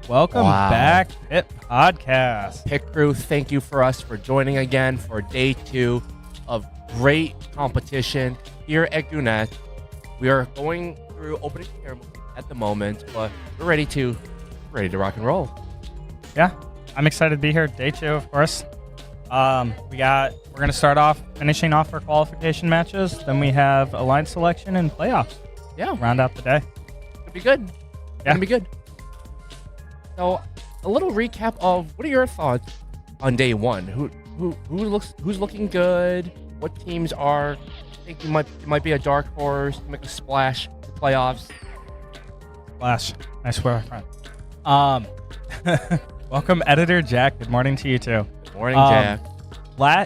Welcome back, Pit Podcast. Pit Crew, thank you for joining again for day 2 of great competition here at Goonettes. We are going through opening ceremony at the moment, but we're ready to rock and roll. Yeah, I'm excited to be here. Day 2, of course. We're gonna start off finishing off our qualification matches. Then we have alliance selection and playoffs. Yeah, round out the day. It'll be good. Yeah, gonna be good. So, a little recap of what are your thoughts on day 1? Who's looking good? What teams are thinking might be a dark horse to make a splash to playoffs? Splash. I swear, friend. Welcome, Editor Jack. Good morning to you too. Good morning, Jack.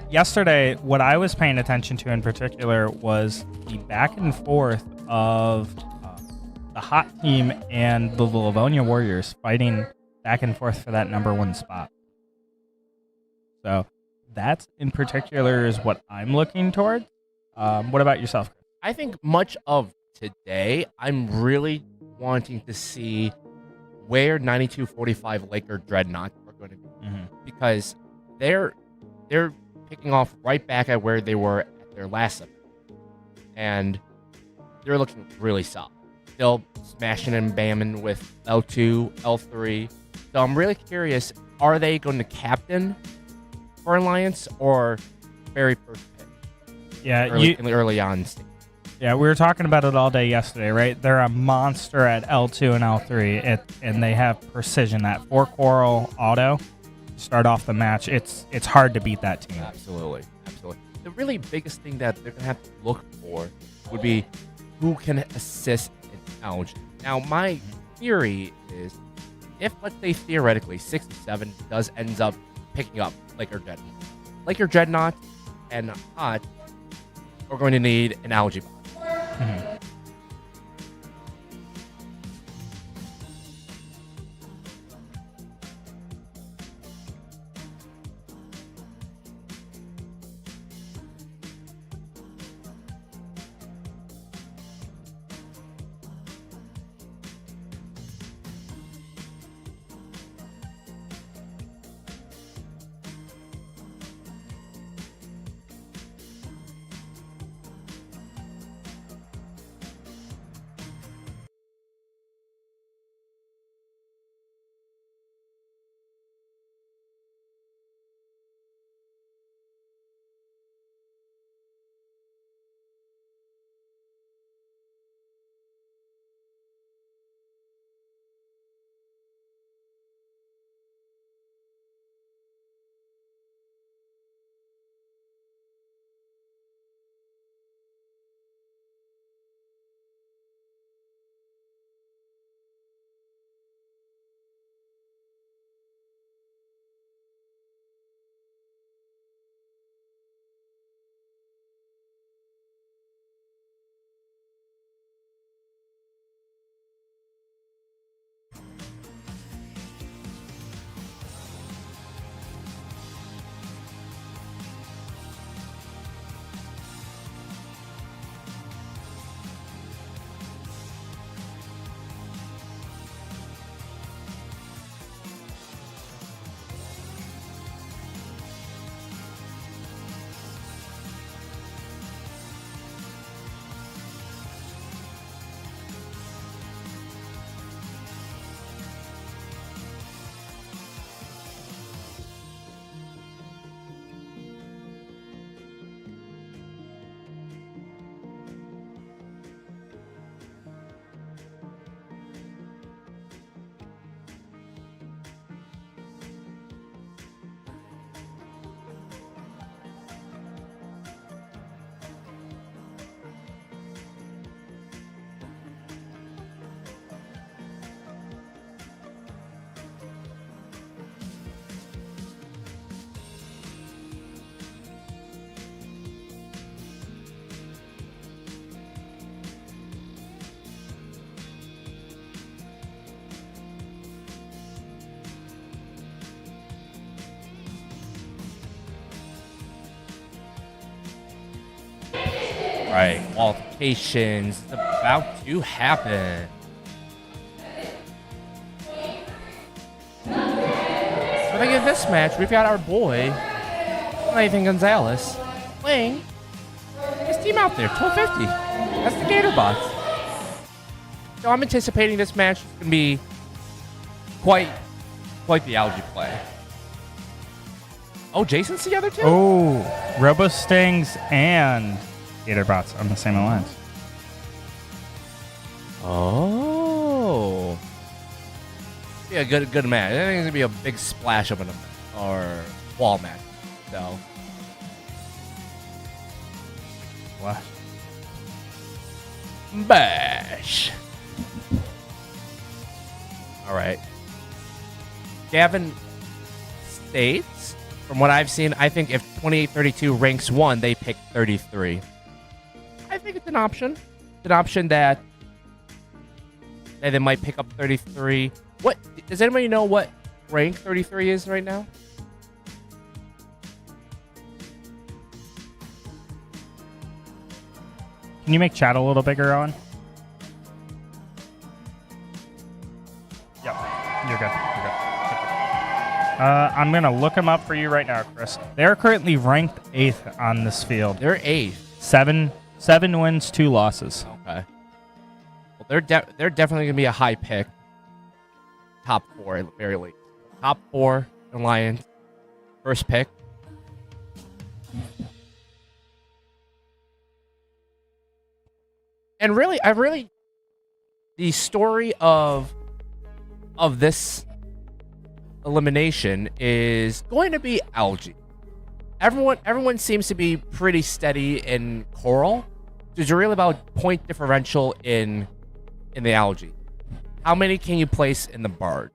Yesterday, what I was paying attention to in particular was the back and forth of the hot team and the Livonia Warriors fighting back and forth for that number 1 spot. So that in particular is what I'm looking toward. What about yourself? I think much of today, I'm really wanting to see where 9245 Laker Dreadnoughts are going to be, because they're picking off right back at where they were at their last event, and they're looking really solid. still smashing and bamming with L2, L3. So I'm really curious, are they going to captain for Alliance or very first pick? Yeah, early on. Yeah, we were talking about it all day yesterday, right? They're a monster at L2 and L3, and they have precision. That 4-coral auto to start off the match, it's hard to beat that team. Absolutely. The really biggest thing that they're going to have to look for would be who can assist in Alge. Now, my theory is if, let's say, theoretically, 6-7 does ends up picking up Laker Dreadnought and Hot, we're going to need an Algae bot. Mhm. Right, altercations about to happen. So in this match, we've got our boy, Nathan Gonzalez, playing his team out there, 1250. That's the Gatorbots. So I'm anticipating this match is going to be quite the algae play. Oh, Jason's together too? Oh, Robo Stings and Gatorbots on the same alliance. Oh. Yeah, good match. I think it's gonna be a big splash up in or wall match. So. What? Bash. All right. Gavin states, from what I've seen, I think if 2832 ranks 1, they pick 33. I think it's an option. It's an option that they might pick up 33. What does anybody know what rank 33 is right now? Can you make chat a little bigger, Owen? Yep, you're good. I'm going to look them up for you right now, Chris. They're currently ranked 8th on this field. They're 8th. 7 wins, 2 losses. Okay. Well, They're definitely gonna be a high pick. Top 4 at the very least. Top 4 Alliance. First pick. And really, the story of this elimination is going to be algae. Everyone seems to be pretty steady in coral. So it's really about point differential in the algae. How many can you place in the barge?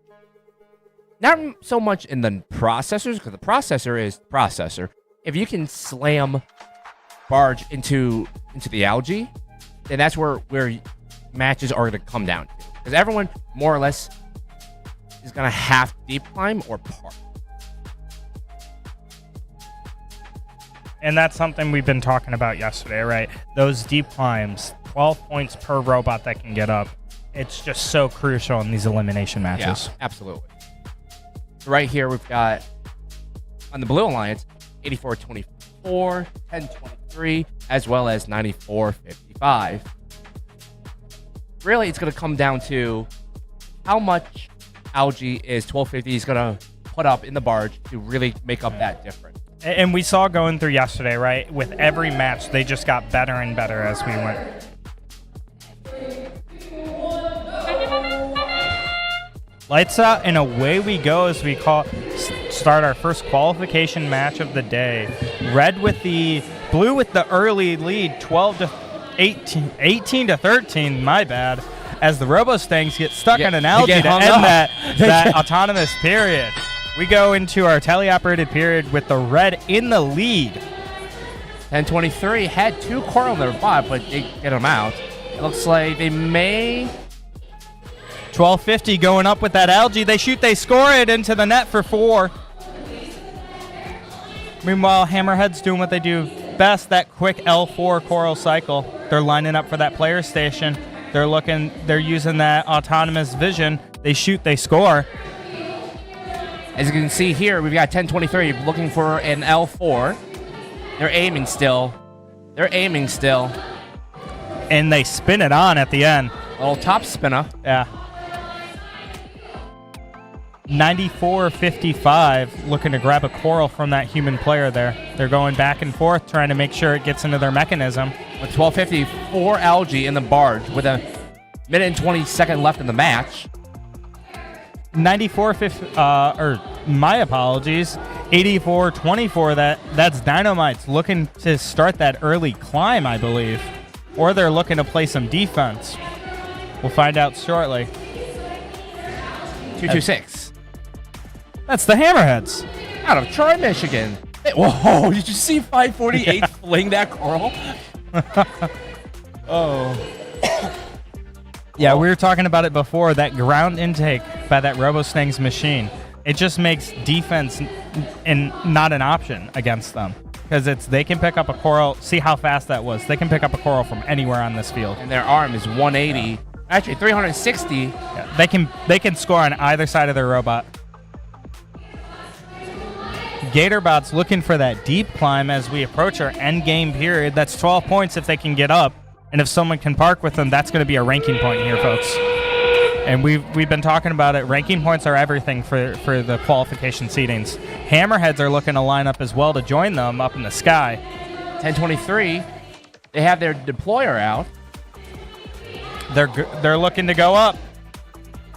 Not so much in the processors, because the processor is processor. If you can slam barge into the algae, then that's where matches are going to come down to. Because everyone, more or less, is going to have deep climb or park. And that's something we've been talking about yesterday, right? Those deep climbs, 12 points per robot that can get up. It's just so crucial in these elimination matches. Yeah, absolutely. So right here, we've got, on the Blue Alliance, 84-24, 10-23, as well as 94-55. Really, it's going to come down to how much algae is 1250 is going to put up in the barge to really make up that difference. And we saw going through yesterday, right? With every match, they just got better and better as we went. Lights out, and away we go as we start our first qualification match of the day. Blue with the early lead, 18-13, my bad, as the Robostangs get stuck on an algae to end that autonomous period. We go into our teleoperated period with the red in the lead. 10-23 had 2 coral in their bot, but they get them out. It looks like they may... 1250 going up with that algae. They shoot, they score it into the net for 4. Meanwhile, Hammerhead's doing what they do best, that quick L4 coral cycle. They're lining up for that player station. They're using that autonomous vision. They shoot, they score. As you can see here, we've got 10-23 looking for an L4. They're aiming still. And they spin it on at the end. A little top spinner. Yeah. 94-55, looking to grab a coral from that human player there. They're going back and forth, trying to make sure it gets into their mechanism. With 1250, 4 algae in the barge with a minute and 20 second left in the match. my apologies, 84-24, that's Dynamite's looking to start that early climb, I believe. Or they're looking to play some defense. We'll find out shortly. 226. That's the Hammerheads. Out of Troy, Michigan. Hey, whoa, did you see 548 fling that coral? Oh. Yeah, we were talking about it before, that ground intake by that Robostang's machine. It just makes defense not an option against them. Because they can pick up a coral. See how fast that was. They can pick up a coral from anywhere on this field. And their arm is 180. Actually, 360. Yeah, they can score on either side of their robot. Gatorbot's looking for that deep climb as we approach our end game period. That's 12 points if they can get up. And if someone can park with them, that's going to be a ranking point here, folks. And we've been talking about it. Ranking points are everything for the qualification seedings. Hammerheads are looking to line up as well to join them up in the sky. 10-23. They have their deployer out. They're looking to go up.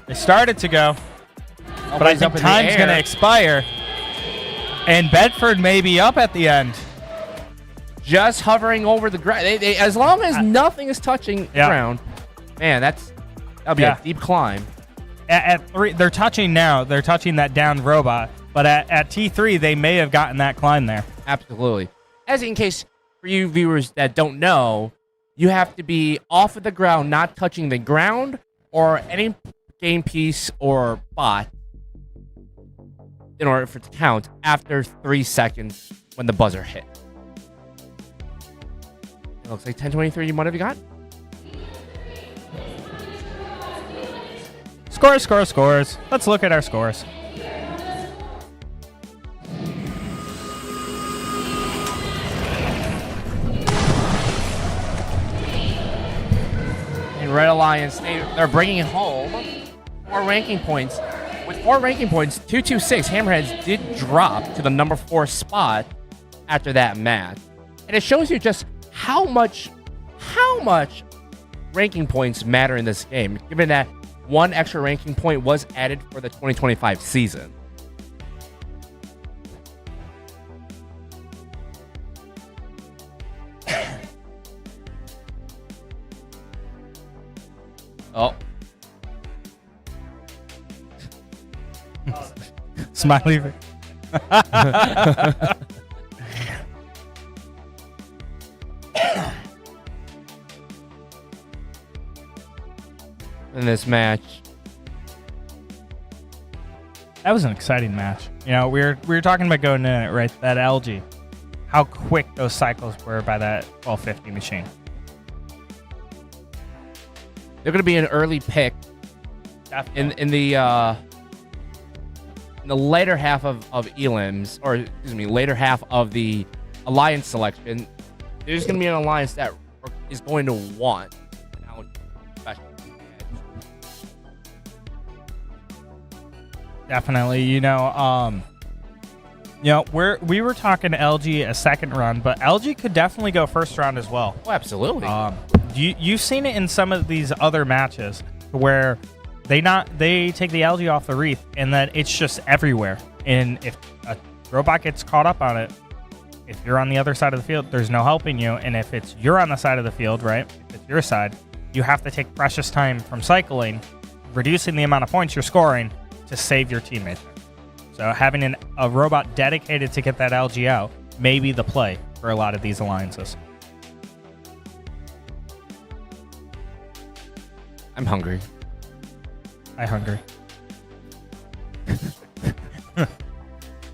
They started to go. But I think time's going to expire. And Bedford may be up at the end. Just hovering over the ground. As long as nothing is touching the ground, man, that'll be a deep climb. At 3, they're touching now. They're touching that downed robot. But at T3, they may have gotten that climb there. Absolutely. As in case for you viewers that don't know, you have to be off of the ground, not touching the ground or any game piece or bot in order for it to count after 3 seconds when the buzzer hit. It looks like 10-23. What have you got? Scores. Let's look at our scores. And Red Alliance, they're bringing home 4 ranking points. With 4 ranking points, 226, Hammerheads did drop to the number 4 spot after that match. And it shows you just how much ranking points matter in this game, given that 1 extra ranking point was added for the 2025 season. Oh. Smiley. In this match. That was an exciting match. You know, we were talking about going in it, right? That LG. How quick those cycles were by that 1250 machine. They're going to be an early pick in the later half of Elim's, or excuse me, later half of the Alliance selection. There's going to be an Alliance that is going to want special. Definitely, we were talking LG a second round, but LG could definitely go first round as well. Oh, absolutely. You've seen it in some of these other matches where they take the LG off the wreath and then it's just everywhere. And if a robot gets caught up on it, if you're on the other side of the field, there's no helping you. And if you're on the side of the field, right? If it's your side, you have to take precious time from cycling, reducing the amount of points you're scoring to save your teammate. So having a robot dedicated to get that LG out may be the play for a lot of these alliances. I'm hungry. I'm hungry.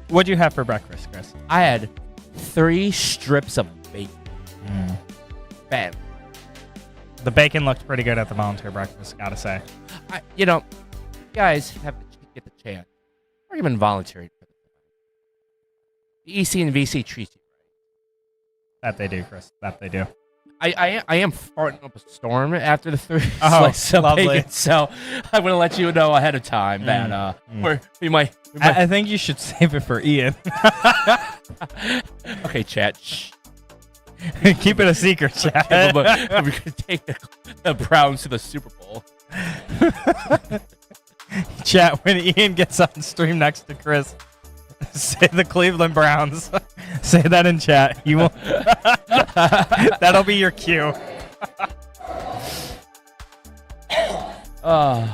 What'd you have for breakfast, Chris? I had 3 strips of bacon. Bad. The bacon looked pretty good at the volunteer breakfast, gotta say. Guys have to get the chance. Or even voluntary. The EC and VC treat you right. That they do, Chris. That they do. I am farting up a storm after the 3 Oh, slices of lovely. bacon, so I'm going to let you know ahead of time that we might... I think you should save it for Ian. Okay, chat. Shh. Keep it a secret, chat. We're going to take the Browns to the Super Bowl. Chat, when Ian gets on stream next to Chris, say the Cleveland Browns. Say that in chat. You will. That'll be your cue. All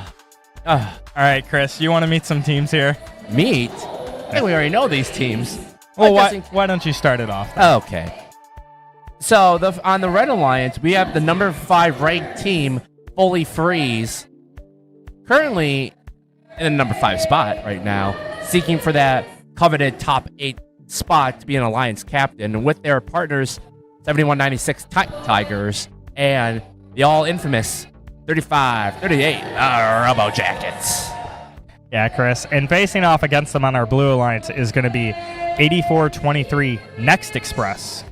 right, Chris, you want to meet some teams here? Meet? I think we already know these teams. Well, why don't you start it off? Okay. So on the Red Alliance, we have the number 5 ranked team, Fully Freeze, currently in the number 5 spot right now, seeking for that coveted top 8 spot to be an Alliance captain with their partners, 7196 Tigers and the all infamous 3538 Robo Jackets. Yeah, Chris. And facing off against them on our Blue Alliance is going to be 8423 Next Express,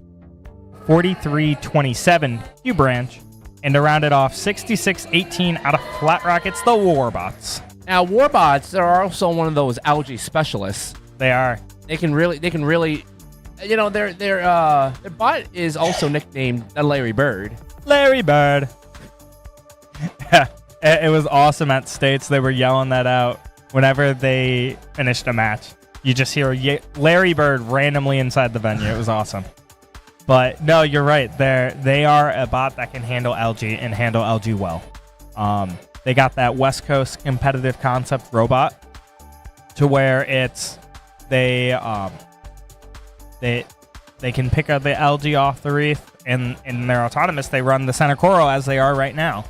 4327 Q Branch, and to round it off, 6618 out of Flat Rockets, the Warbots. Now, Warbots are also one of those algae specialists. They are. They can really, their bot is also nicknamed the Larry Bird. Larry Bird. It was awesome at States. They were yelling that out whenever they finished a match. You just hear Larry Bird randomly inside the venue. It was awesome. But no, you're right. They are a bot that can handle LG and handle LG well. They got that West Coast competitive concept robot to where they can pick up the LG off the wreath, and they're autonomous. They run the center coral as they are right now.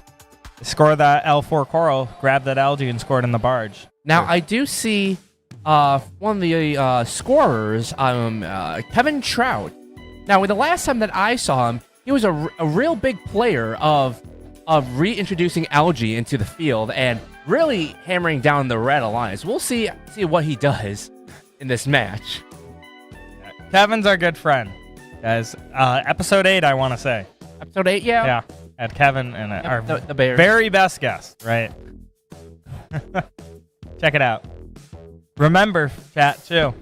They score that L4 coral, grab that LG, and score it in the barge. Now, I do see one of the scorers, Kevin Trout. Now, the last time that I saw him, he was a real big player of reintroducing algae into the field and really hammering down the Red Alliance. We'll see what he does in this match. Kevin's our good friend, guys. Episode 8, I want to say. Episode 8, yeah. Yeah. Had Kevin and our the Bears. very best guest, right? Check it out. Remember, chat too.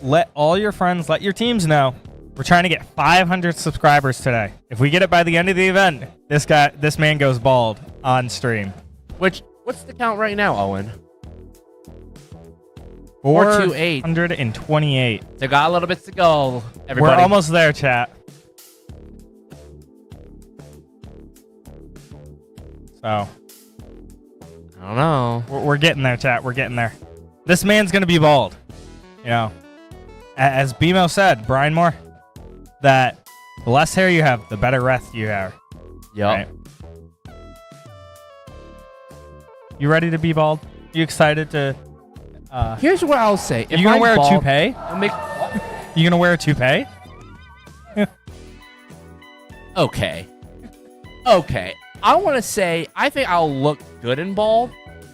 Let all your friends, let your teams know. We're trying to get 500 subscribers today. If we get it by the end of the event, this man goes bald on stream. What's the count right now, Owen? 428. 428. So got a little bit to go, everybody. We're almost there, chat. So, I don't know. We're getting there, chat. We're getting there. This man's going to be bald. You know, as BMO said, Brian Moore, that the less hair you have, the better breath you have. Yep. Right? You ready to be bald? You excited to... Here's what I'll say. You gonna wear a toupee? You gonna wear a toupee? Okay. Okay. I want to say I think I'll look good in bald.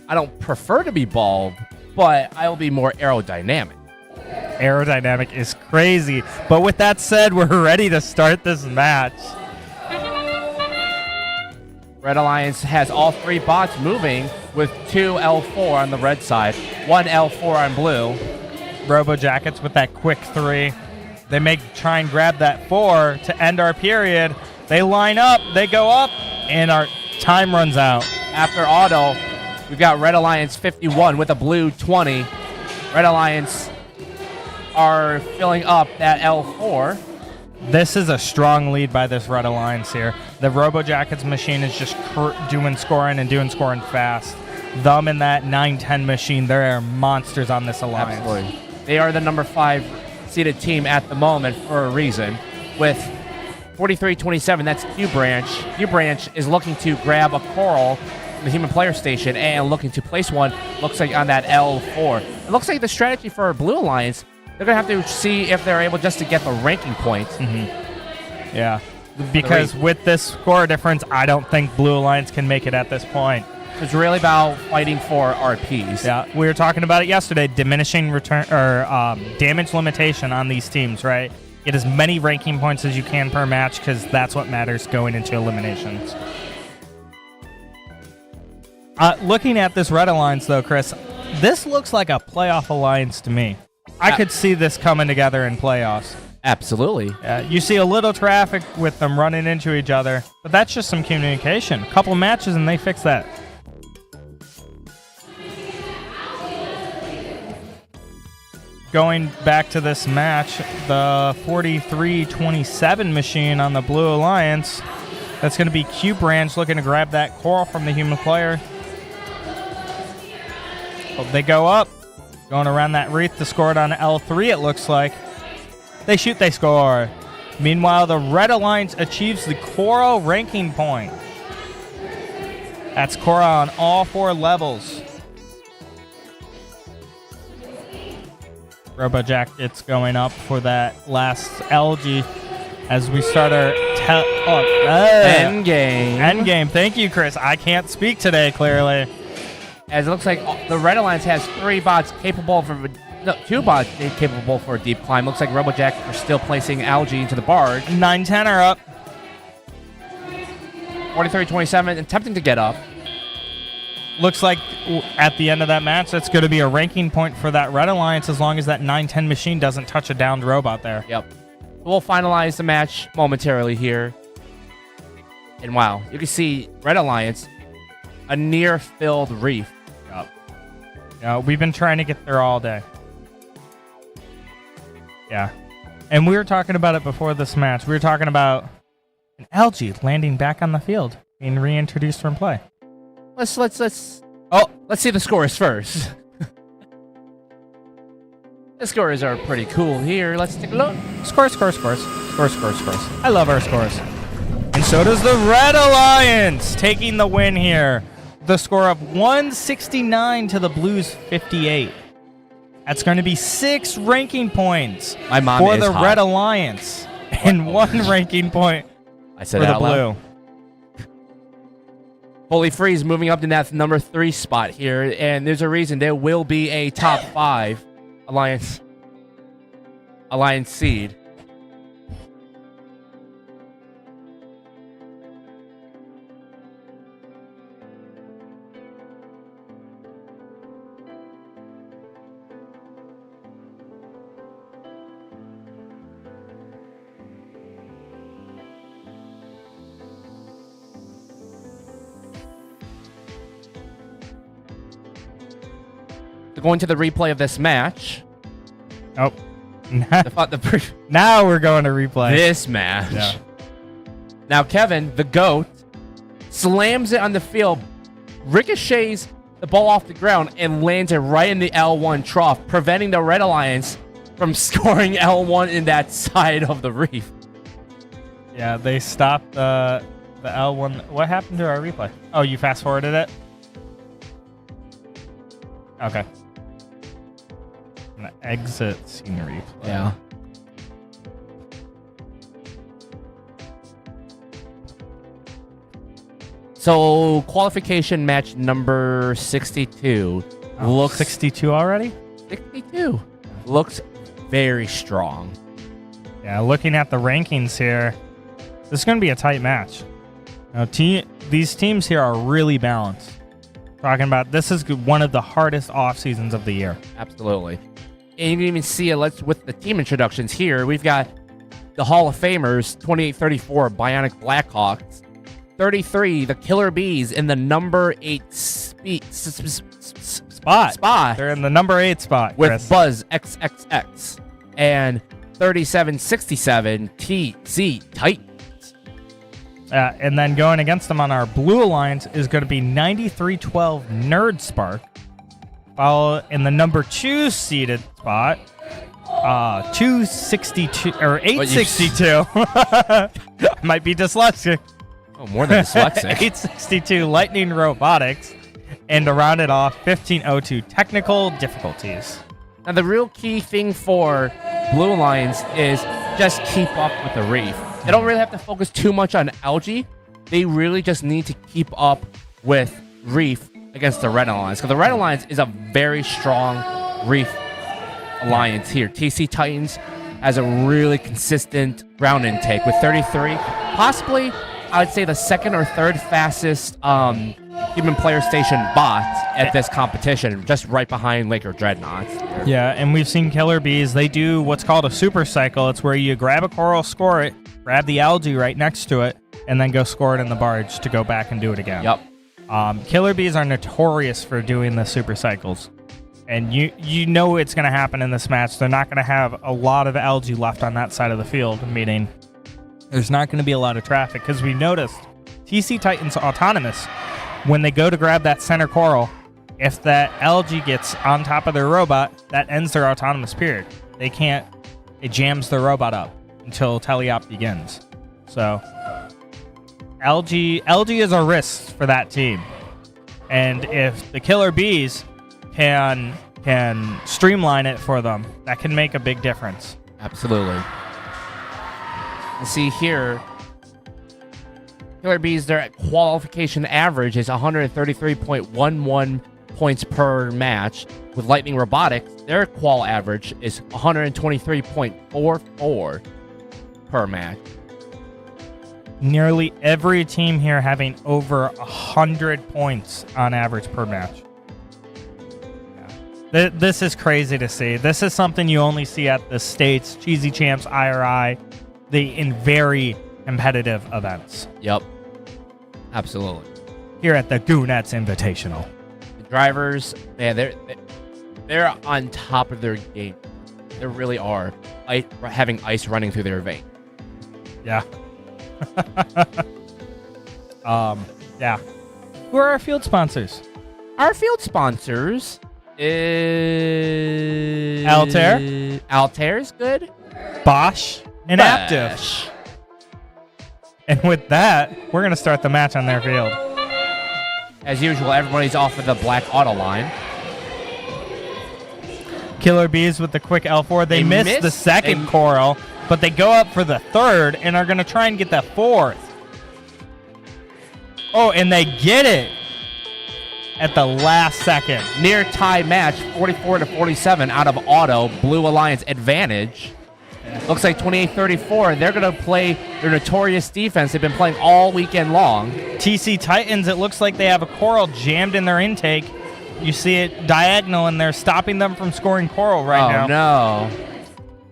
I don't prefer to be bald, but I'll be more aerodynamic. Aerodynamic is crazy. But with that said, we're ready to start this match. Red Alliance has all 3 bots moving with 2 L4 on the red side, 1 L4 on blue. Robo Jackets with that quick 3. They try and grab that 4 to end our period. They line up, they go up, and our time runs out. After auto, we've got Red Alliance 51 with a blue 20. Red Alliance are filling up that L4. This is a strong lead by this Red Alliance here. The Robo Jackets machine is just doing scoring fast. Them and that 9-10 machine, they're monsters on this alliance. Absolutely. They are the number 5 seeded team at the moment for a reason. With 43-27, that's Q Branch. Q Branch is looking to grab a coral from the human player station and looking to place one, looks like on that L4. It looks like the strategy for Blue Alliance, they're going to have to see if they're able just to get the ranking points. Mm-hmm. Yeah. Because with this score difference, I don't think Blue Alliance can make it at this point. It's really about fighting for RPs. Yeah, we were talking about it yesterday, diminishing return or damage limitation on these teams, right? Get as many ranking points as you can per match because that's what matters going into eliminations. Looking at this Red Alliance, though, Chris, this looks like a playoff alliance to me. I could see this coming together in playoffs. Absolutely. You see a little traffic with them running into each other, but that's just some communication. A couple matches and they fix that. Going back to this match, the 43-27 machine on the Blue Alliance. That's going to be Q Branch looking to grab that coral from the human player. Oh, they go up. Going around that wreath to score it on L3, it looks like. They shoot, they score. Meanwhile, the Red Alliance achieves the coral ranking point. That's coral on all 4 levels. Robo Jackets going up for that last LG as we start our end game. End game. Thank you, Chris. I can't speak today, clearly. As it looks like the Red Alliance has 3 bots capable for... No, 2 bots capable for a deep climb. Looks like Robo Jackets are still placing Algae into the barge. 9-10 are up. 43-27 attempting to get up. Looks like at the end of that match, that's going to be a ranking point for that Red Alliance as long as that 9-10 machine doesn't touch a downed robot there. Yep. We'll finalize the match momentarily here. And wow, you can see Red Alliance, a near-filled reef. Yep. Yeah, we've been trying to get there all day. Yeah. And we were talking about it before this match. We were talking about an algae landing back on the field, being reintroduced from play. Let's see the scores first. The scores are pretty cool here. Let's take a look. Scores. I love our scores. And so does the Red Alliance, taking the win here. The score of 169 to the Blues 58. That's going to be 6 ranking points for the Red Alliance and 1 ranking point for the Blue. Fully Freeze moving up to that number 3 spot here, and there's a reason there will be a top 5 alliance seed. going to the replay of this match. Oh. The Now we're going to replay. This match. Yeah. Now, Kevin, the GOAT, slams it on the field, ricochets the ball off the ground, and lands it right in the L1 trough, preventing the Red Alliance from scoring L1 in that side of the reef. Yeah, they stopped the L1. What happened to our replay? Oh, you fast forwarded it? Okay. I'm gonna exit scene replay. Yeah. So, qualification match number 62 looks 62 already? 62 looks very strong. Yeah, looking at the rankings here, this is going to be a tight match. Now, these teams here are really balanced. Talking about this is one of the hardest off seasons of the year. Absolutely. And you can even see it with the team introductions here. We've got the Hall of Famers, 2834 Bionic Blackhawks, 33 the Killer Bees in the number 8 spot. They're in the number 8 spot, with Chris. Buzz XXX, and 3767 TZ Titans. And then going against them on our Blue Alliance is going to be 9312 Nerd Spark. Followed in the number 2 seeded spot, 262 or 862. Might be dyslexic. Oh, more than dyslexic. 862 Lightning Robotics, and to round it off, 1502 Technical Difficulties. Now, the real key thing for Blue Alliance is just keep up with the reef. They don't really have to focus too much on algae. They really just need to keep up with reef against the Red Alliance, because the Red Alliance is a very strong reef alliance here. TC Titans has a really consistent ground intake with 33, possibly I would say the second or third fastest human player station bot at this competition, just right behind Laker Dreadnoughts. Yeah, and we've seen Killer Bees. They do what's called a super cycle. It's where you grab a coral, score it, grab the algae right next to it, and then go score it in the barge to go back and do it again. Yep. Killer Bees are notorious for doing the super cycles. And you know it's going to happen in this match. They're not going to have a lot of algae left on that side of the field, meaning there's not going to be a lot of traffic. Because we noticed TC Titan's autonomous, when they go to grab that center coral, if that algae gets on top of their robot, that ends their autonomous period. They can't, it jams their robot up until teleop begins. So algae is a risk for that team. And if the Killer Bees can streamline it for them, that can make a big difference. Absolutely. You see here, Killer Bees, their qualification average is 133.11 points per match. With Lightning Robotics, their qual average is 123.44 per match. Nearly every team here having over 100 points on average per match. Yeah. This is crazy to see. This is something you only see at the States, Cheesy Champs, IRI, in very competitive events. Yep. Absolutely. Here at the Goonettes Invitational. The drivers, man, they're on top of their game. They really are. Having ice running through their vein. Yeah. Yeah. Who are our field sponsors? Our field sponsors is Altair. Altair is good. Bosch and Aptiv. And with that, we're going to start the match on their field. As usual, everybody's off of the black auto line. Killer Bees with the quick L4. They missed the second coral, but they go up for the third and are going to try and get that fourth. Oh, and they get it at the last second. Near tie match, 44-47 out of auto. Blue Alliance advantage. Looks like 28-34. They're going to play their notorious defense they've been playing all weekend long. TC Titans, it looks like they have a coral jammed in their intake. You see it diagonal, and they're stopping them from scoring coral right now. Oh, no.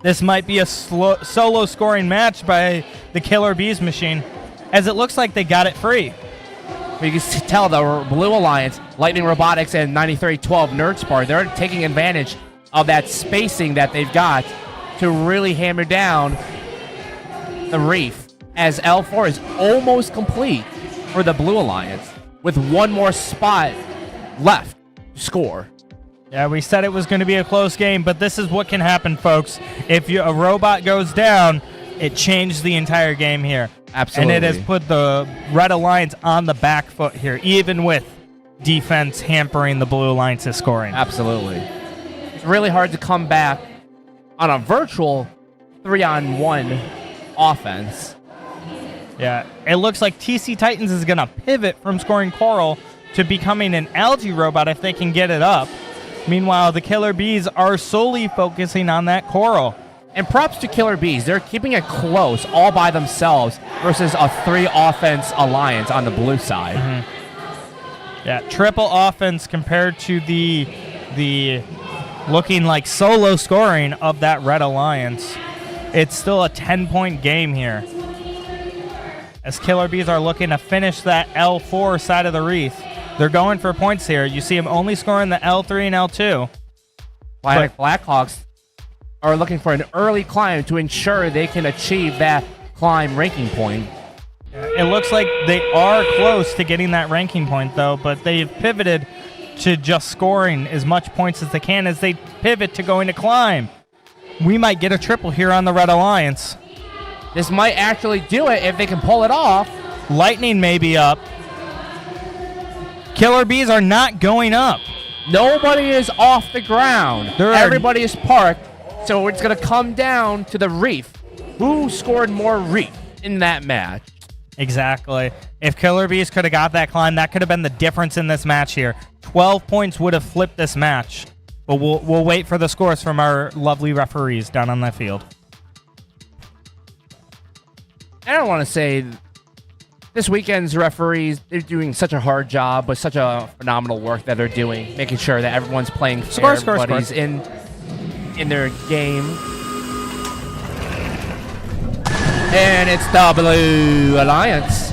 This might be a solo scoring match by the Killer Bees machine, as it looks like they got it free. You can tell the Blue Alliance Lightning Robotics and 9312 Nerd Spar, they're taking advantage of that spacing that they've got to really hammer down the Reef, as L4 is almost complete for the Blue Alliance with one more spot left to score. Yeah, we said it was going to be a close game, but this is what can happen, folks. If a robot goes down, it changed the entire game here. Absolutely. And it has put the Red Alliance on the back foot here, even with defense hampering the Blue Alliance's scoring. Absolutely. It's really hard to come back on a virtual 3-on-1 offense. Yeah, it looks like TC Titans is going to pivot from scoring Coral to becoming an algae robot if they can get it up. Meanwhile, the Killer Bees are solely focusing on that Coral. And props to Killer Bees. They're keeping it close all by themselves versus a 3-offense alliance on the blue side. Mm-hmm. Yeah, triple offense compared to the looking like solo scoring of that Red Alliance. It's still a 10-point game here, as Killer Bees are looking to finish that L4 side of the wreath. They're going for points here. You see them only scoring the L3 and L2. Blackhawks are looking for an early climb to ensure they can achieve that climb ranking point. It looks like they are close to getting that ranking point, though, but they've pivoted to just scoring as much points as they can as they pivot to going to climb. We might get a triple here on the Red Alliance. This might actually do it if they can pull it off. Lightning may be up. Killer Bees are not going up. Nobody is off the ground. Everybody is parked, so it's going to come down to the Reef. Who scored more Reef in that match? Exactly. If Killer Bees could have got that climb, that could have been the difference in this match here. 12 points would have flipped this match. But we'll wait for the scores from our lovely referees down on that field. I don't want to say this weekend's referees, they're doing such a hard job, but such a phenomenal work that they're doing, making sure that everyone's playing fair, everybody's in their game. And it's the Blue Alliance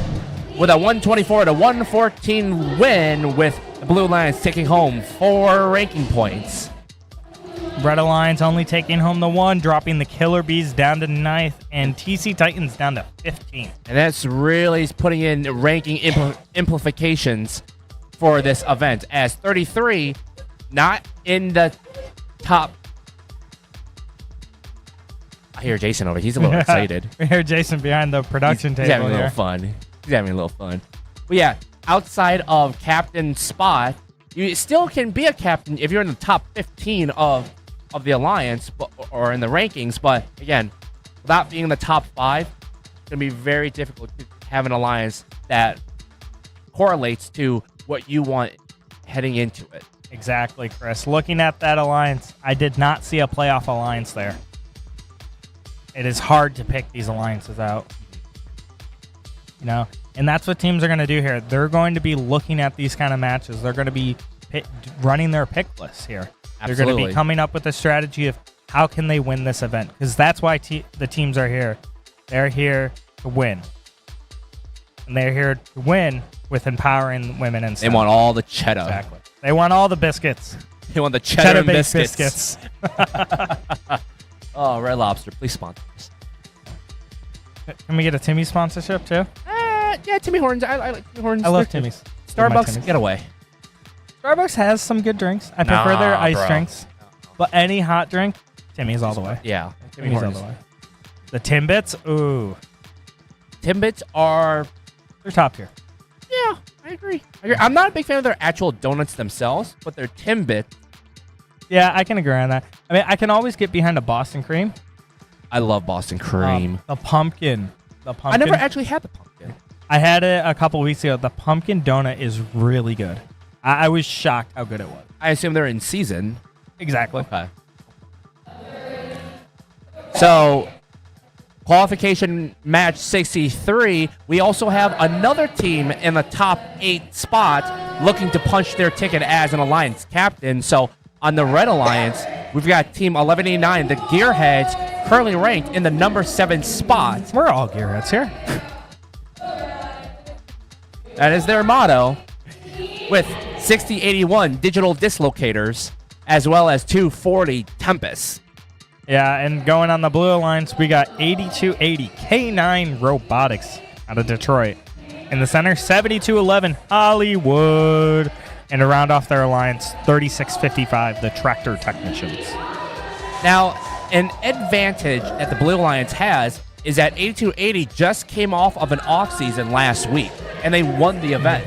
with a 124-114 win, with the Blue Alliance taking home 4 ranking points. Red Alliance only taking home the 1, dropping the Killer Bees down to 9th, and TC Titans down to 15th. And that's really putting in ranking implications for this event, as 33 not in the top. I hear Jason over. He's a little excited. We hear Jason behind the production table. He's having a little here. fun. He's having a little fun. But yeah, outside of captain spot, you still can be a captain if you're in the top 15 of the alliance, or in the rankings. But again, without being in the top 5, it's going to be very difficult to have an alliance that correlates to what you want heading into it. Exactly, Chris. Looking at that alliance, I did not see a playoff alliance there. It is hard to pick these alliances out. And that's what teams are going to do here. They're going to be looking at these kind of matches. They're going to be running their pick lists here. Absolutely. They're going to be coming up with a strategy of how can they win this event, because that's why the teams are here. They're here to win. And they're here to win with empowering women and They want all the cheddar. Exactly. They want all the biscuits. They want the cheddar and biscuits. Oh, Red Lobster, please sponsor us. Can we get a Timmy sponsorship too? Yeah, Timmy Hortons. I like Timmy Hortons. I love Timmy's. Starbucks, get away. Starbucks has some good drinks. I prefer their ice drinks. But any hot drink, Timmy's all the way. Yeah, Timmy's all the way. The Timbits, ooh. Timbits are... They're top tier. Yeah, I agree. I'm not a big fan of their actual donuts themselves, but their Timbits... Yeah, I can agree on that. I mean, I can always get behind a Boston cream. I love Boston cream. The pumpkin. I never actually had the pumpkin. I had it a couple weeks ago. The pumpkin donut is really good. I was shocked how good it was. I assume they're in season. Exactly. Okay. So, qualification match 63, we also have another team in the top 8 spot looking to punch their ticket as an alliance captain. So, on the Red Alliance, we've got Team 1189, the Gearheads, currently ranked in the number 7 spot. We're all Gearheads here. That is their motto, with 6081 digital dislocators, as well as 240 Tempests. Yeah, and going on the Blue Alliance, we got 8280 K9 Robotics out of Detroit. In the center, 7211 Hollywood. And to round off their alliance, 3655, the Tractor Technicians. Now, an advantage that the Blue Alliance has is that 8280 just came off of an off-season last week, and they won the event.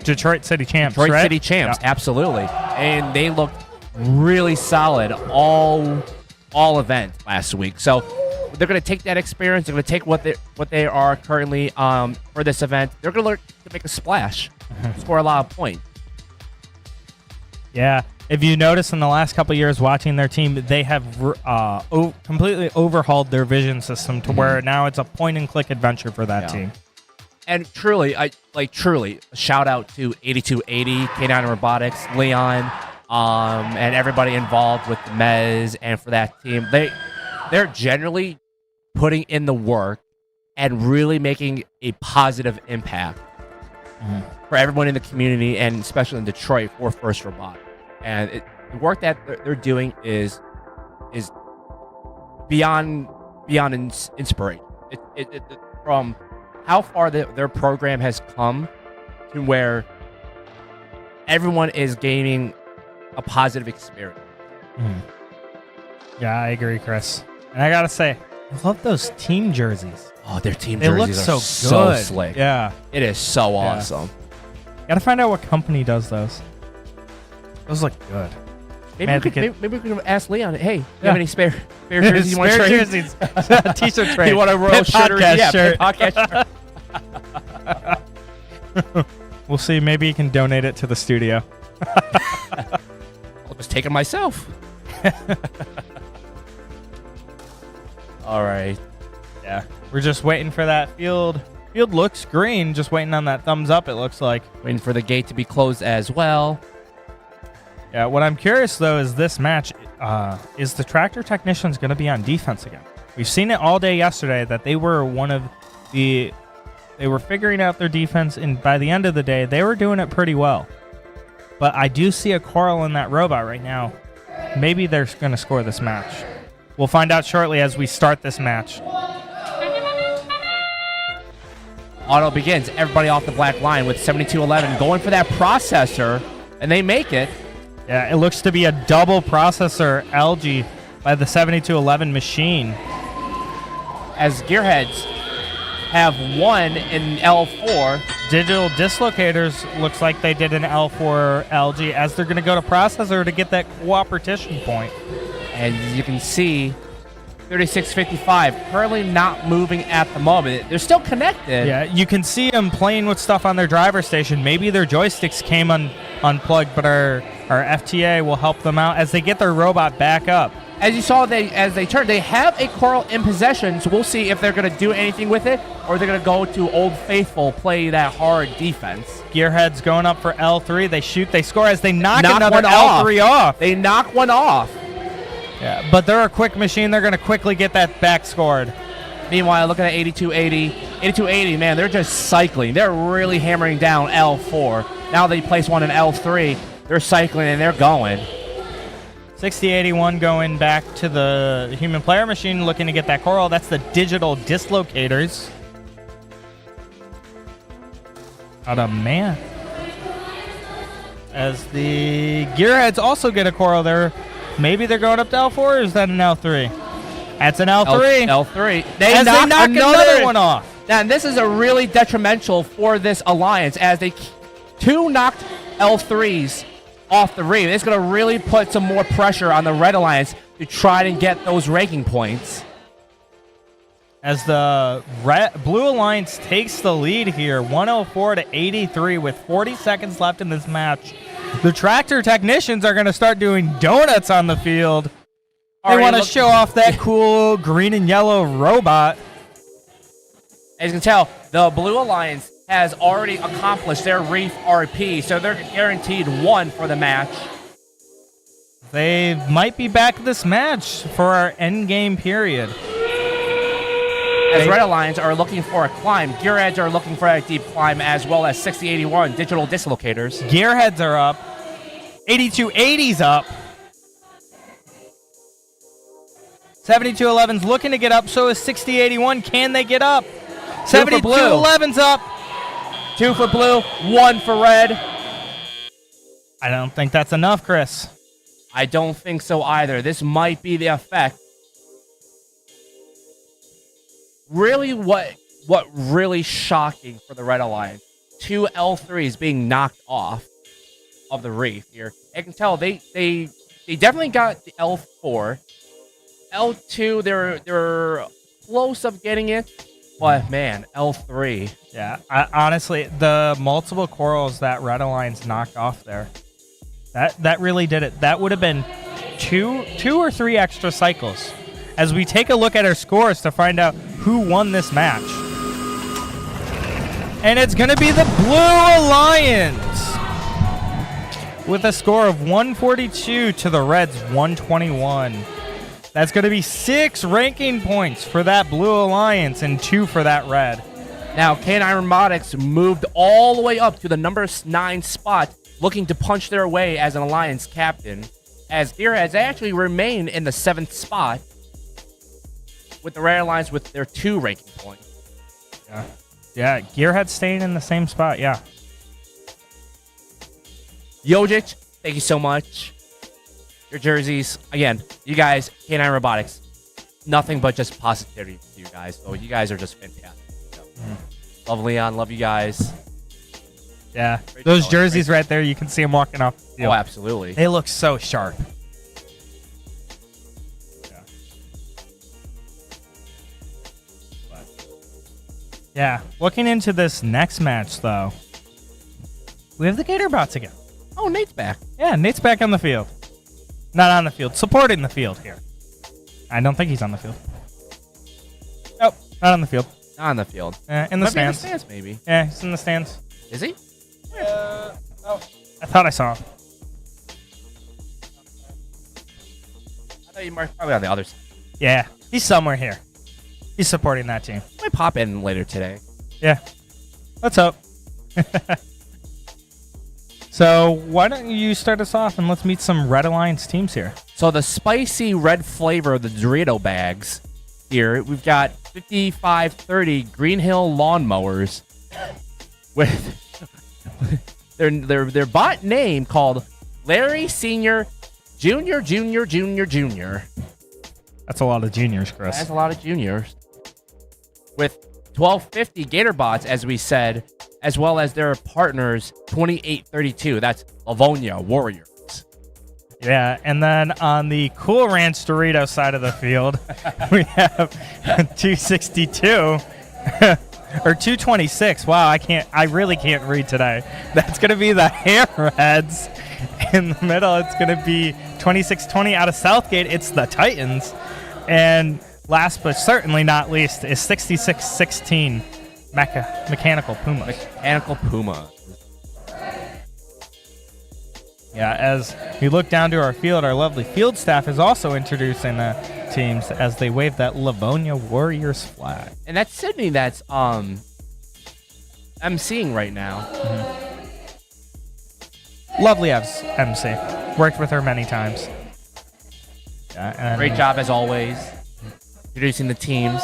Detroit City Champs, Detroit right? City Champs, Yeah. absolutely. And they looked really solid all event last week. So they're going to take that experience. They're going to take what they are currently for this event. They're going to learn to make a splash, score a lot of points. Yeah. If you notice in the last couple of years watching their team, they have completely overhauled their vision system to where now it's a point-and-click adventure for that team. And truly, truly, shout out to 8280, K9 Robotics, Leon, and everybody involved with Mez and for that team. They're generally putting in the work and really making a positive impact for everyone in the community, and especially in Detroit for First Robotics. And the work that they're doing is beyond inspiration. From how far their program has come to where everyone is gaining a positive experience. Yeah, I agree, Chris. And I gotta say, I love those team jerseys. Oh, their team They look jerseys are so good. slick. Yeah. It is so awesome. Gotta find out what company does those. Those look good. Maybe we could ask Leon, hey, you have any spare jerseys you want to Spare trade? jerseys. T-shirt trade. You want a Royal shirt? Podcast shirt. Podcast shirt. We'll see. Maybe you can donate it to the studio. I'll just take it myself. All right. Yeah. We're just waiting for that field. Field looks green. Just waiting on that thumbs up, it looks like. Waiting for the gate to be closed as well. Yeah, what I'm curious, though, is this match, is the Tractor Technicians going to be on defense again? We've seen it all day yesterday that they were they were figuring out their defense, and by the end of the day, they were doing it pretty well. But I do see a Coral in that robot right now. Maybe they're going to score this match. We'll find out shortly as we start this match. Auto begins. Everybody off the black line with 7211 going for that processor, and they make it. Yeah, it looks to be a double processor LG by the 7211 machine. As Gearheads have won in L4. Digital dislocators looks like they did an L4 LG as they're going to go to processor to get that cooperation point. And you can see 3655 currently not moving at the moment. They're still connected. Yeah, you can see them playing with stuff on their driver station. Maybe their joysticks came unplugged, but our FTA will help them out as they get their robot back up. As you saw, as they turn, they have a Coral in possession, so we'll see if they're going to do anything with it, or they're going to go to Old Faithful, play that hard defense. Gearheads going up for L3. They shoot, they score as they knock another one L3 off. They knock one off. Yeah, but they're a quick machine. They're going to quickly get that back scored. Meanwhile, looking at 8280. 8280, man, they're just cycling. They're really hammering down L4. Now they place one in L3. They're cycling, and they're going. 6081 going back to the human player machine, looking to get that Coral. That's the digital dislocators. Out of man. As the Gearheads also get a Coral there. Maybe they're going up to L4, or is that an L3? That's an L3. L3. They knock another one off. Now, and this is a really detrimental for this alliance, as they two knocked L3s off the ring. It's going to really put some more pressure on the Red Alliance to try and get those ranking points. As the Blue Alliance takes the lead here, 104 to 83 with 40 seconds left in this match. The Tractor Technicians are going to start doing donuts on the field. They want to show off that cool green and yellow robot. As you can tell, the Blue Alliance has already accomplished their Reef RP, so they're guaranteed one for the match. They might be back this match for our end game period. as Red Alliance are looking for a climb. Gearheads are looking for a deep climb, as well as 6081 digital dislocators. Gearheads are up. 8280's up. 7211's looking to get up, so is 6081. Can they get up? 7211's up. 2 for blue, 1 for red. I don't think that's enough, Chris. I don't think so either. This might be the effect. Really, what really shocking for the Red Alliance? 2 L3s being knocked off of the Wraith here. I can tell they definitely got the L4. L2, they're close of getting it, but man, L3. Yeah, honestly, the multiple corals that Red Alliance knocked off there, that really did it. That would have been two or three extra cycles as we take a look at our scores to find out who won this match. And it's going to be the Blue Alliance with a score of 142 to the Reds 121. That's going to be 6 ranking points for that Blue Alliance and 2 for that Red. Now, K9 Robotics moved all the way up to the number 9 spot, looking to punch their way as an Alliance captain, as Gearheads actually remain in the 7th spot with the Red Alliance with their 2 ranking points. Yeah, Gearheads staying in the same spot, yeah. Yojic, thank you so much. Your jerseys, again, you guys, K9 Robotics, nothing but just positivity to you guys. So you guys are just fantastic. So, Love Leon, love you guys. Yeah, those jerseys right there, you can see them walking off the field. Oh, absolutely. They look so sharp. Yeah, looking into this next match, though, we have the Gatorbots again. Oh, Nate's back. Yeah, Nate's back on the field. Not on the field, supporting the field here. I don't think he's on the field. Nope, not on the field. Not on the field. In the stands. In the stands, maybe. Yeah, he's in the stands. Is he? Oh, I thought I saw him. I thought you were probably on the other side. Yeah, he's somewhere here. He's supporting that team. Might pop in later today. Yeah, let's hope. So why don't you start us off and let's meet some Red Alliance teams here. So the spicy red flavor of the Dorito bags here, we've got 5530 Green Hill Lawnmowers with their bot name called Larry Senior Junior. That's a lot of juniors, Chris. That's a lot of juniors. With 1250 Gatorbots, as we said, as well as their partners 2832. That's Livonia Warriors. Yeah, and then on the Cool Ranch Dorito side of the field, we have 262 or 226. Wow, I really can't read today. That's going to be the Hammerheads. In the middle, it's going to be 2620 out of Southgate. It's the Titans. And last but certainly not least is 6616 Mechanical Puma. Mechanical Puma. Yeah, as we look down to our field, our lovely field staff is also introducing the teams as they wave that Livonia Warriors flag. And that's Sydney that's emceeing right now. Mm-hmm. Lovely MC. Worked with her many times. Yeah, great job as always. Introducing the teams.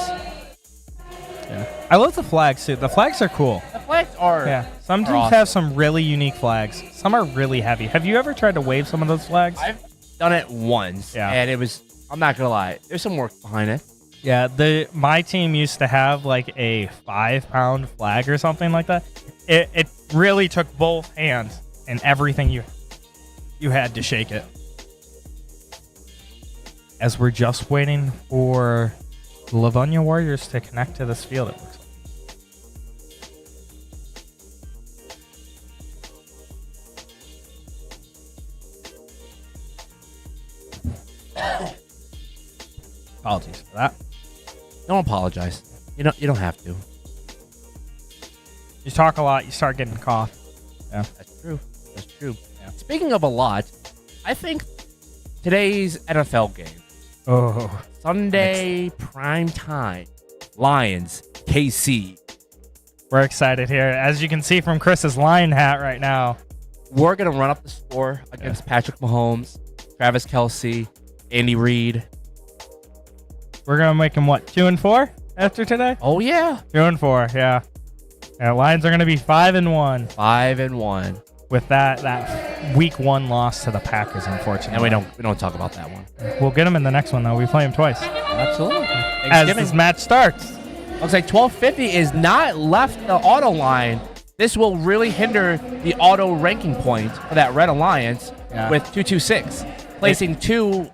Yeah. I love the flags too. The flags are cool. The flags are. Yeah. Some teams awesome. have some really unique flags. Some are really heavy. Have you ever tried to wave some of those flags? I've done it once. Yeah. And it was, I'm not going to lie, there's some work behind it. Yeah. My team used to have like a 5-pound flag or something like that. It really took both hands and everything you had to shake it. As we're just waiting for the Livonia Warriors to connect to this field, it looks like. Apologies for that. Don't apologize. You don't have to. You talk a lot, you start getting cough. Yeah. That's true. That's true. Yeah. Speaking of a lot, I think today's NFL game. Oh. Sunday prime time. Lions, KC. We're excited here. As you can see from Chris's Lion hat right now. We're going to run up the score against Patrick Mahomes, Travis Kelce, Andy Reid. We're going to make them, what, 2-4 after today? Oh, yeah. 2-4, yeah. Yeah, Lions are going to be 5-1. 5-1. With that week 1 loss to the Packers, unfortunately. And we don't talk about that one. We'll get them in the next one, though. We play them twice. Absolutely. As this match starts. Looks like 1250 is not left the auto line. This will really hinder the auto ranking point for that Red Alliance with 226. Placing 2.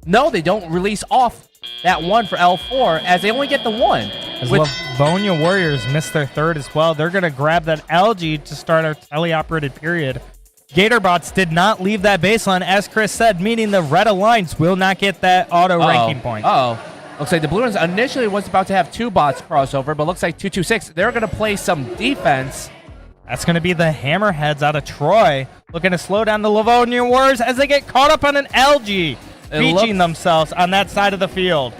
No, they don't release off that 1 for L4 as they only get the 1. As Livonia Warriors missed their 3rd as well. They're going to grab that algae to start our teleoperated period. Gatorbots did not leave that baseline, as Chris said, meaning the Red Alliance will not get that auto ranking point. Looks like the Blue Ones initially was about to have 2 bots crossover, but looks like 226. They're going to play some defense. That's going to be the Hammerheads out of Troy, looking to slow down the Livonia Warriors as they get caught up on an algae, beaching themselves on that side of the field.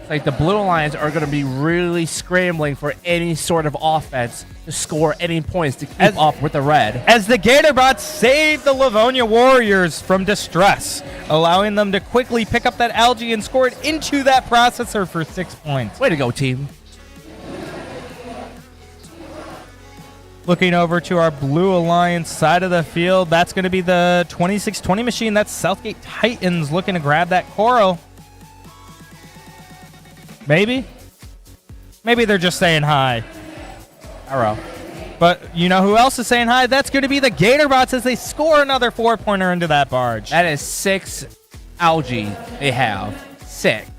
Like the Blue Alliance are going to be really scrambling for any sort of offense to score any points to keep up with the Red. As the Gatorbots save the Livonia Warriors from distress, allowing them to quickly pick up that algae and score it into that processor for 6 points. Way to go, team. Looking over to our Blue Alliance side of the field, that's going to be the 2620 machine. That's Southgate Titans looking to grab that coral. Maybe they're just saying hi. Arrow. But you know who else is saying hi? That's going to be the Gatorbots as they score another 4-pointer into that barge. That is 6 algae they have. 6.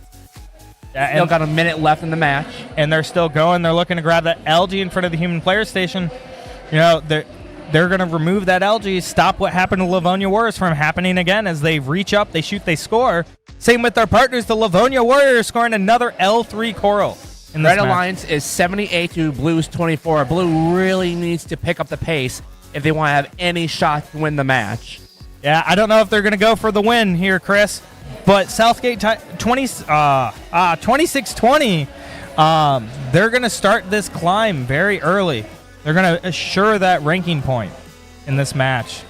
Yeah, Still got a minute left in the match. And they're still going. They're looking to grab that algae in front of the human player station. You know, they're going to remove that algae, stop what happened to Livonia Warriors from happening again as they reach up, they shoot, they score. Same with their partners, the Livonia Warriors scoring another L3 coral. In this Red match. Alliance is 78 to Blues 24. Blue really needs to pick up the pace if they want to have any shot to win the match. Yeah, I don't know if they're going to go for the win here, Chris. But Southgate 2620, they're going to start this climb very early. They're going to assure that ranking point in this match.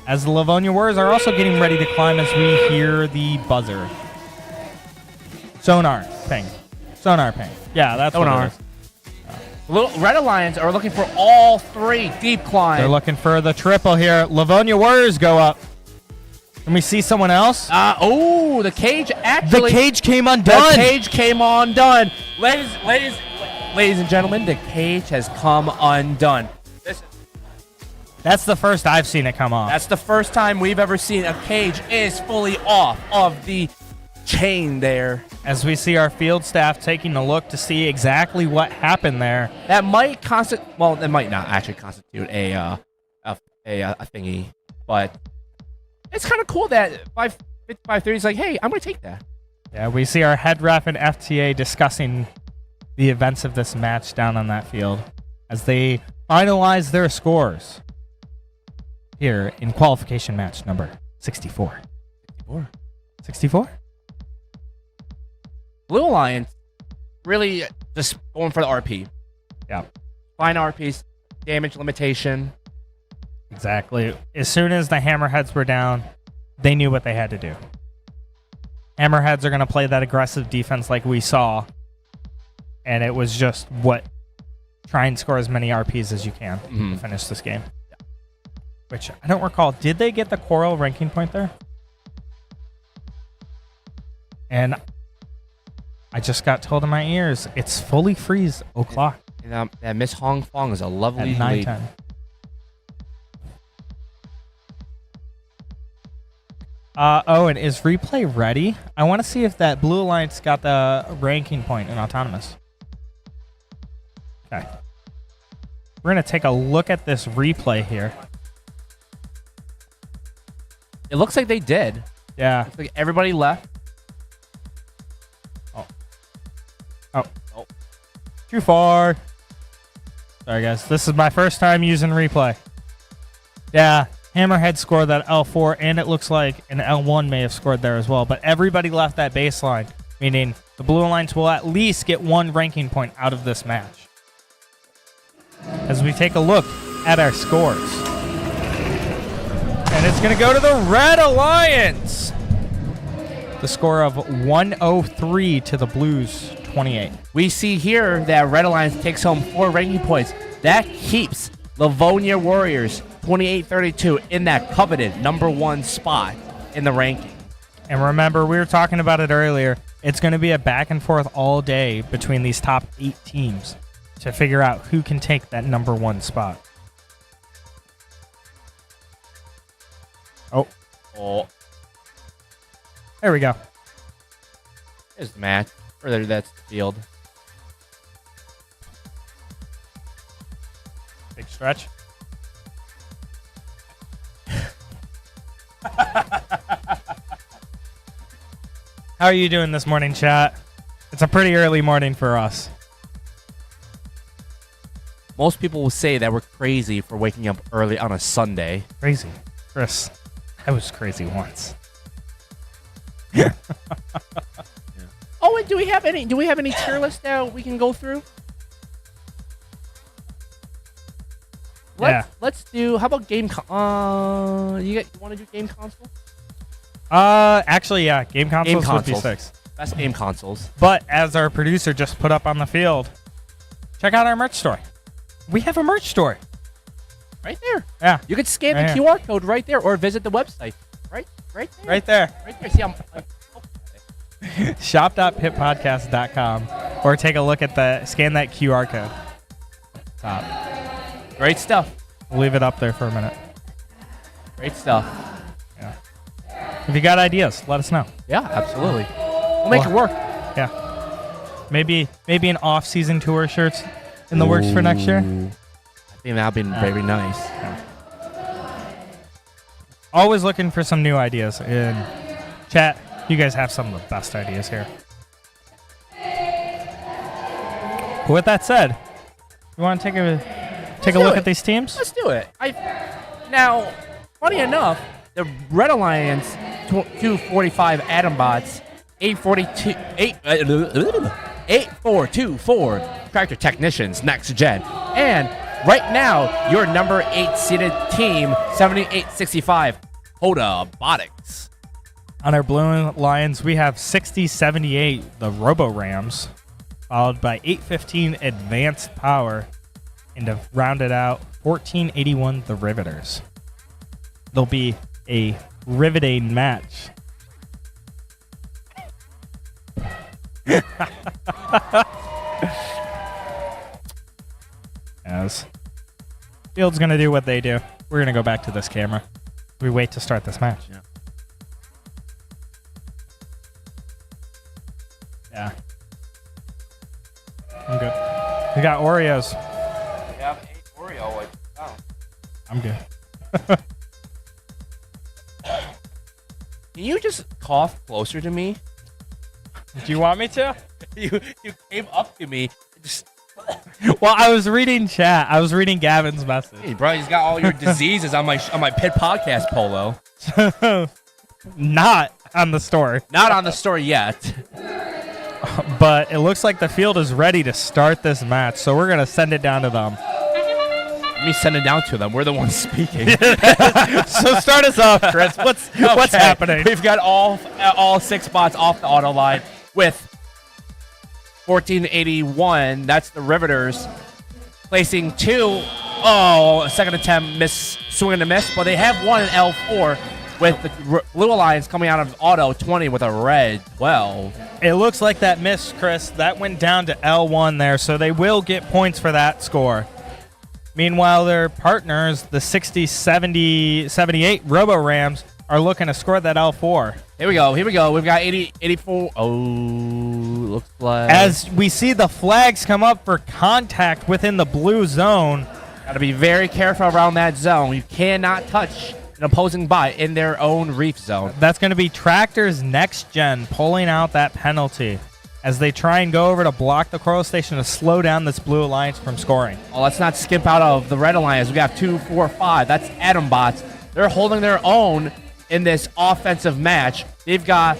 As the Livonia Warriors are also getting ready to climb as we hear the buzzer. Sonar ping. Yeah, that's Sonar. what it is. Red Alliance are looking for all 3 deep climb. They're looking for the triple here. Livonia Warriors go up. Can we see someone else? The cage actually... The cage came undone. The cage came undone. Ladies and gentlemen, the cage has come undone. That's the first I've seen it come off. That's the first time we've ever seen a cage is fully off of the chain there. As we see our field staff taking a look to see exactly what happened there. That might constitute... Well, that might not actually constitute a thingy, but it's kind of cool that 5:30 is like, hey, I'm going to take that. Yeah, we see our head ref and FTA discussing the events of this match down on that field as they finalize their scores here in qualification match number 64. 64? Blue Alliance really just going for the RP. Yeah. Fine RPs, damage limitation. Exactly. As soon as the Hammerheads were down, they knew what they had to do. Hammerheads are going to play that aggressive defense like we saw. And it was just try and score as many RPs as you can to finish this game. Yeah. Which I don't recall. Did they get the coral ranking point there? And I just got told in my ears, it's fully freeze o'clock. And Miss Hong Fong is a lovely at 9:10. And is replay ready? I want to see if that Blue Alliance got the ranking point in Autonomous. Okay. We're going to take a look at this replay here. It looks like they did. Yeah. Looks like everybody left. Oh. Too far. Sorry, guys. This is my first time using replay. Yeah. Hammerhead scored that L4, and it looks like an L1 may have scored there as well. But everybody left that baseline. meaning the Blue Alliance will at least get 1 ranking point out of this match. As we take a look at our scores. And it's going to go to the Red Alliance. The score of 103 to the Blues 28. We see here that Red Alliance takes home 4 ranking points. That keeps Livonia Warriors 28-32 in that coveted #1 spot in the ranking. And remember, we were talking about it earlier. It's going to be a back and forth all day between these top 8 teams to figure out who can take that #1 spot. Oh. There we go. There's the match. Further, that's the field. Big stretch. How are you doing this morning, chat? It's a pretty early morning for us. Most people will say that we're crazy for waking up early on a Sunday. Crazy. Chris, I was crazy once. Oh, and do we have any tier lists that we can go through? Let's do. How about game? You want to do game console? Actually, yeah, game consoles would be 6. Best game consoles. But as our producer just put up on the field, check out our merch store. We have a merch store. Right there. Yeah. You could scan Right the here. QR code right there or visit the website. Right there. Right there. Right there. See, Shop.pitpodcast.com or take a look at scan that QR code. Top. Great stuff. We'll leave it up there for a minute. Great stuff. Yeah. If you got ideas, let us know. Yeah, absolutely. We'll make it work. Yeah. Maybe an off-season tour shirts in the works for next year. I think that'll be very nice. Yeah. Always looking for some new ideas in chat. You guys have some of the best ideas here. But with that said, you want to take a look at these teams? Let's do it. Now, funny enough, the Red Alliance 245 Atom Bots 8424 Tractor Technicians Next Gen, and right now your number 8 seeded team 7865 Robotics. On our Blue Lions, we have 6078, the Robo Rams, followed by 815 Advanced Power, and to round it out, 1481 the Riveters. There'll be a riveting match. As Field's gonna do what they do. We're gonna go back to this camera. We wait to start this match. Yeah. I'm good. We got Oreos. We have 8 Oreo. I'm good. Can you just cough closer to me? Do you want me to? You came up to me. Just, Well, I was reading chat. I was reading Gavin's message. hey, bro, he's got all your diseases on my Pit Podcast polo. Not on the store. Not on the store yet. But it looks like the field is ready to start this match, so we're going to send it down to them. Let me send it down to them. We're the ones speaking. So start us off, Chris. What's happening? We've got all 6 spots off the auto line with 1481. That's the Riveters. Placing 2. Oh, second attempt, miss, swing and a miss. But they have one in L4 with the Blue Alliance coming out of auto 20 with a red 12. It looks like that missed, Chris. That went down to L1 there, so they will get points for that score. Meanwhile, their partners, the 60, 70, 78 Robo Rams, are looking to score that L4. Here we go. We've got 80, 84. Oh, looks like. As we see the flags come up for contact within the blue zone. Got to be very careful around that zone. You cannot touch an opposing bot in their own reef zone. That's going to be Tractor's Next Gen pulling out that penalty as they try and go over to block the Coral Station to slow down this Blue Alliance from scoring. Oh, let's not skip out of the Red Alliance. We got 2, 4, 5. That's Atom Bots. They're holding their own in this offensive match. They've got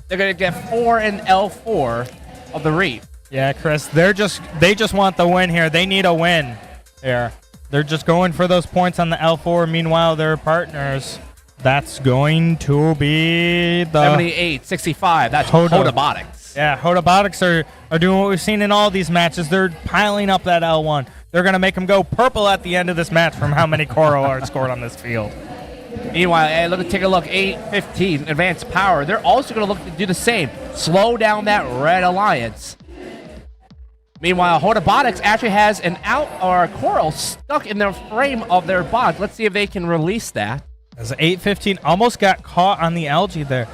they're gonna get 4 and L4 of the reap. Yeah, Chris, they just want the win here. They need a win here. They're just going for those points on the L4. Meanwhile, their partners, that's going to be the 78-65. That's Robotics. Yeah, Robotics are doing what we've seen in all these matches. They're piling up that L1. They're going to make them go purple at the end of this match from how many Coral are scored on this field. Meanwhile, hey, take a look. 8-15, advanced power. They're also going to look to do the same. Slow down that red alliance. Meanwhile, Robotics actually has an Coral stuck in the frame of their box. Let's see if they can release that. As 8-15 almost got caught on the algae there.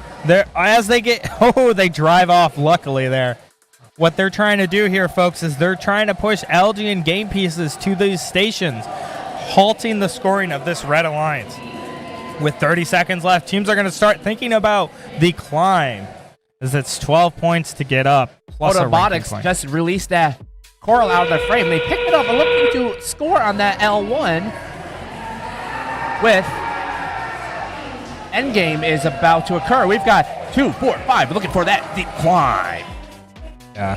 As they they drive off luckily there. What they're trying to do here, folks, is they're trying to push algae and game pieces to these stations, halting the scoring of this red alliance. With 30 seconds left, teams are going to start thinking about the climb, as it's 12 points to get up. Plus Robotics just released that Coral out of their frame. They picked it up and looking to score on that L1 with endgame is about to occur. We've got 2, 4, 5. We're looking for that deep climb. Yeah.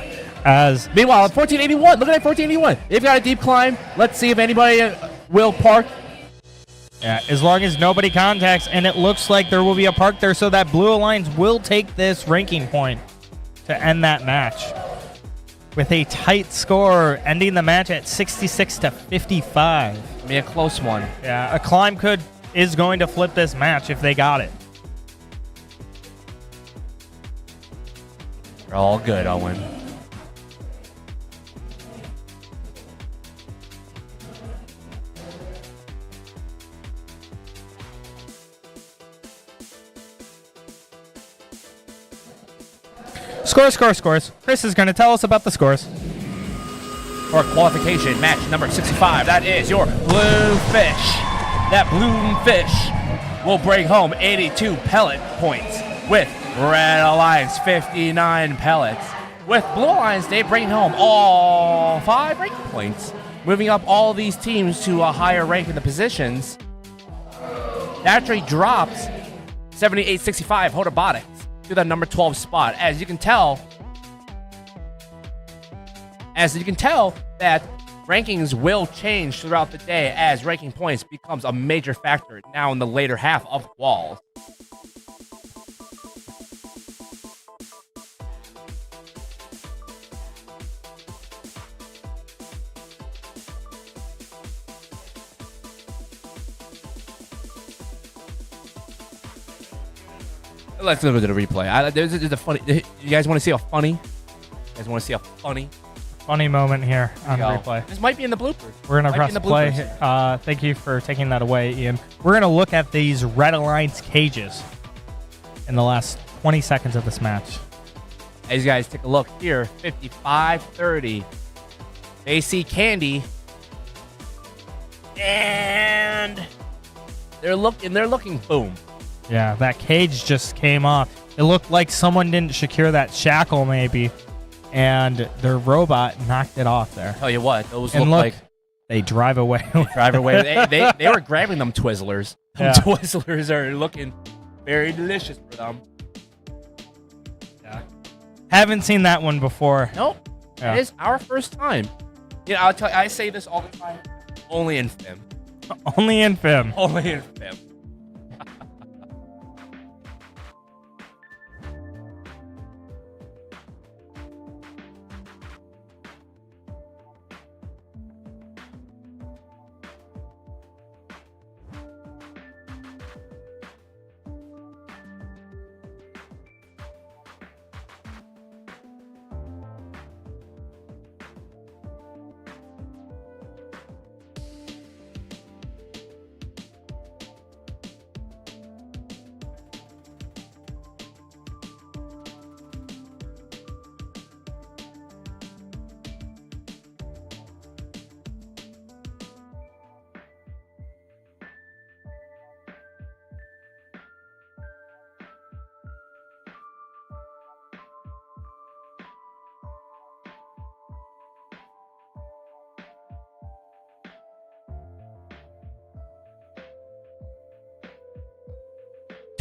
Meanwhile, 1481. Look at that 1481. They've got a deep climb. Let's see if anybody will park. Yeah, as long as nobody contacts, and it looks like there will be a park there, so that Blue Alliance will take this ranking point to end that match. With a tight score, ending the match at 66-55. I mean, a close one. Yeah, a climb is going to flip this match if they got it. They're all good, Owen. Scores. Chris is going to tell us about the scores. For qualification, match number 65, that is your blue fish. That blue fish will bring home 82 pellet points, with Red Alliance 59 pellets. With Blue Alliance, they bring home all 5 rank points, moving up all these teams to a higher rank in the positions. That actually drops 78-65 Robotics to the number 12 spot. As you can tell that rankings will change throughout the day as ranking points becomes a major factor now in the later half of Walls. Let's go to the replay. There's a funny. You guys want to see a funny? You guys want to see a funny Moment here on the replay. This might be in the bloopers. We're going to press play. Thank you for taking that away, Ian. We're going to look at these Red Alliance cages in the last 20 seconds of this match. As you guys take a look here, 55-30. They see Candy. And they're looking, boom. Yeah, that cage just came off. It looked like someone didn't secure that shackle, maybe, and their robot knocked it off there. Tell you what, those and look like they drive away. They were grabbing them Twizzlers. Them Twizzlers are looking very delicious for them. Yeah, haven't seen that one before. Nope, it is our first time. You know, I say this all the time. Only in FIM. Only in FIM. Only in FIM.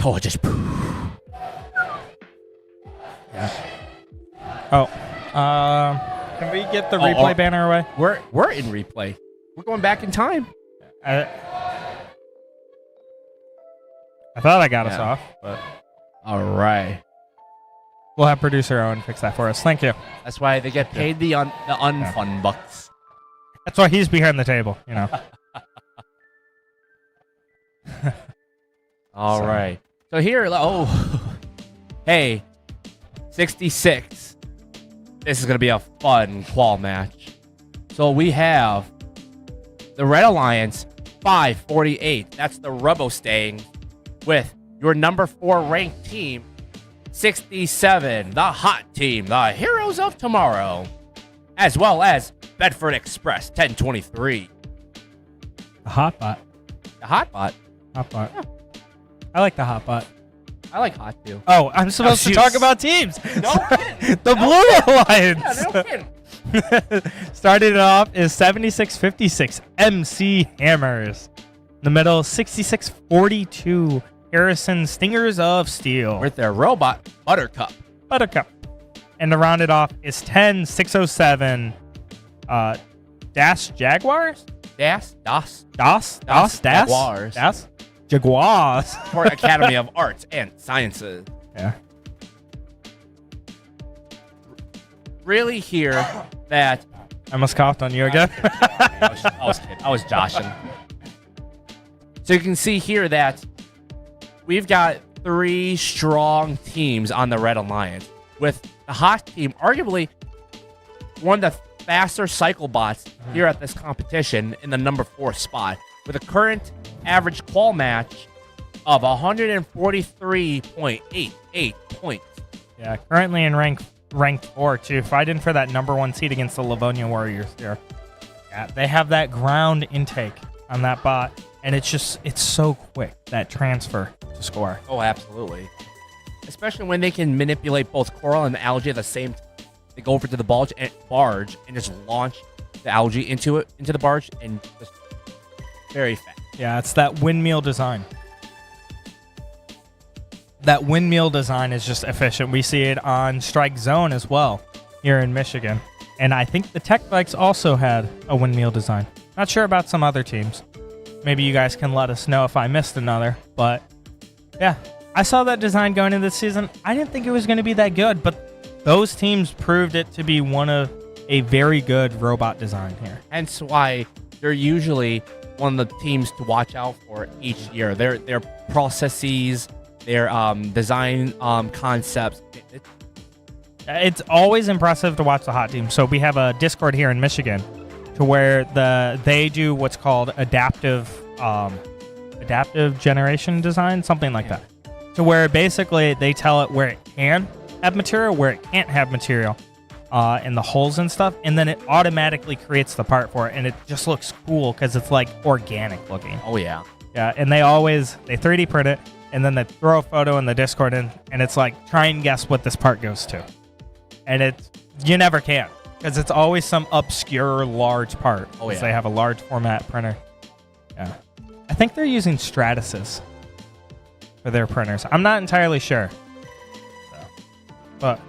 Oh, just Yeah. Oh. Can we get the replay banner away? We're in replay. We're going back in time. I thought I got us off, but all right. We'll have producer Owen fix that for us. Thank you. That's why they get paid the unfun bucks. That's why he's behind the table, you know. All right. So here, hey, 66. This is going to be a fun qual match. So we have the Red Alliance 548. That's the Robo staying with your number 4 ranked team 67, the hot team, the Heroes of Tomorrow, as well as Bedford Express 1023. The hot bot. The hot bot. Hot bot. Yeah. I like the hot bot. I like hot too. Oh, I'm supposed to talk about teams. No kidding. The Blue Alliance. Yeah, no kidding. Started it off is 7656 MC Hammers. In the middle, 6642 Harrison Stingers of Steel. With their robot Buttercup. And to round it off is 10607 Das Jaguars? Das Jaguars. Das Jaguars. For Academy of Arts and Sciences. Yeah. Really hear that. I almost coughed on you again. I was kidding. I was joshing. So you can see here that we've got 3 strong teams on the Red Alliance, with the hot team arguably one of the faster cycle bots here at this competition in the number 4 spot, with a current average qual match of 143.88 points. Yeah, currently in ranked 4 too, fighting for that number 1 seed against the Livonia Warriors here. Yeah, they have that ground intake on that bot, and it's so quick, that transfer to score. Oh, absolutely. Especially when they can manipulate both coral and algae at the same time. They go over to the barge and just launch the algae into the barge, and just very fast. Yeah, it's that windmill design. That windmill design is just efficient. We see it on Strike Zone as well here in Michigan. And I think the Tech Bikes also had a windmill design. Not sure about some other teams. Maybe you guys can let us know if I missed another. But yeah, I saw that design going into this season. I didn't think it was going to be that good, but those teams proved it to be one of a very good robot design here. Hence why they're usually one of the teams to watch out for each year. Their processes, their design concepts. It's always impressive to watch the hot team. So we have a Discord here in Michigan to where they do what's called adaptive generation design, something like that. To where basically they tell it where it can have material, where it can't have material, and the holes and stuff, and then it automatically creates the part for it, and it just looks cool because it's like organic looking. Oh yeah. Yeah, and they 3D print it, and then they throw a photo in the Discord, and it's like, try and guess what this part goes to. And you never can, because it's always some obscure large part. Oh yeah. They have a large format printer. Yeah. I think they're using Stratuses for their printers. I'm not entirely sure. But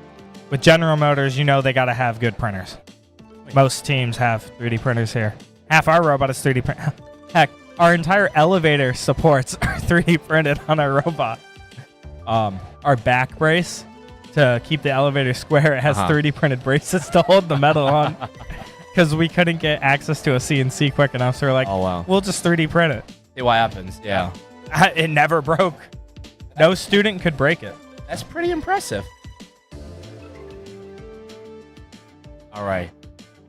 with General Motors, they got to have good printers. Most teams have 3D printers here. Half our robot is 3D printed. Heck, our entire elevator supports are 3D printed on our robot. Our back brace to keep the elevator square, it has 3D printed braces to hold the metal on. Because we couldn't get access to a CNC quick enough, so we're like, oh, wow. We'll just 3D print it. See what happens, yeah. It never broke. No student could break it. That's pretty impressive. All right.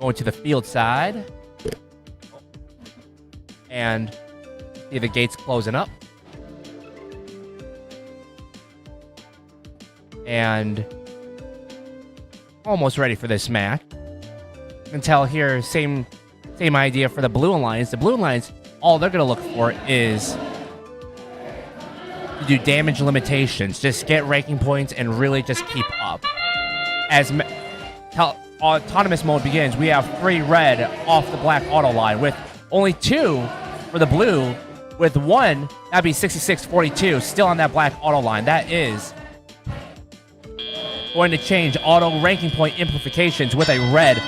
Going to the field side. And see the gates closing up. And almost ready for this match. You can tell here, same idea for the Blue Alliance. The Blue Alliance, all they're going to look for is to do damage limitations. Just get ranking points and really just keep up. As autonomous mode begins, we have 3 red off the black auto line, with only 2 for the blue, with 1, that'd be 6642, still on that black auto line. That is going to change auto ranking point amplifications with a red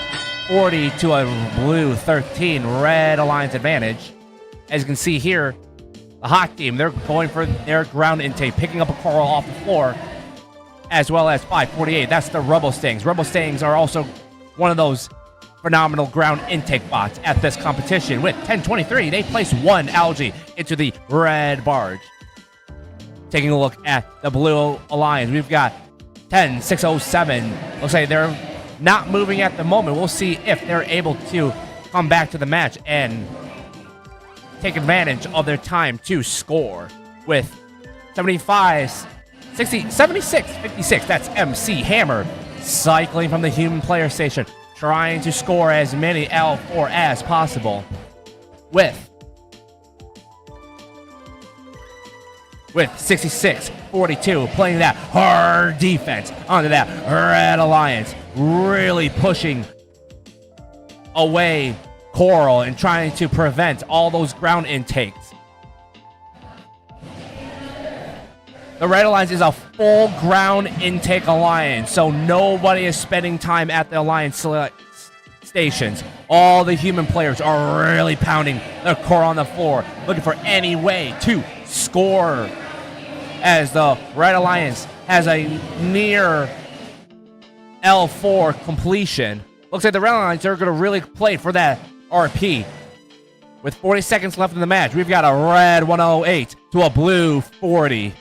40 to a blue 13. Red Alliance advantage. As you can see here, the hot team, they're going for their ground intake, picking up a coral off the floor, as well as 548. That's the Robo-Stings. Robo-Stings are also one of those phenomenal ground intake bots at this competition. With 1023, they place one algae into the red barge. Taking a look at the Blue Alliance, we've got 10607. Looks like they're not moving at the moment. We'll see if they're able to come back to the match and take advantage of their time to score. With 76, 56. That's MC Hammer cycling from the human player station, trying to score as many L4 as possible. With 66-42, playing that hard defense onto that Red Alliance, really pushing away Coral and trying to prevent all those ground intakes. The Red Alliance is a full ground intake alliance, so nobody is spending time at the alliance select stations. All the human players are really pounding their core on the floor, looking for any way to score, as the Red Alliance has a near L4 completion. Looks like the Red Alliance are going to really play for that RP. With 40 seconds left in the match, we've got a red 108 to a blue 40.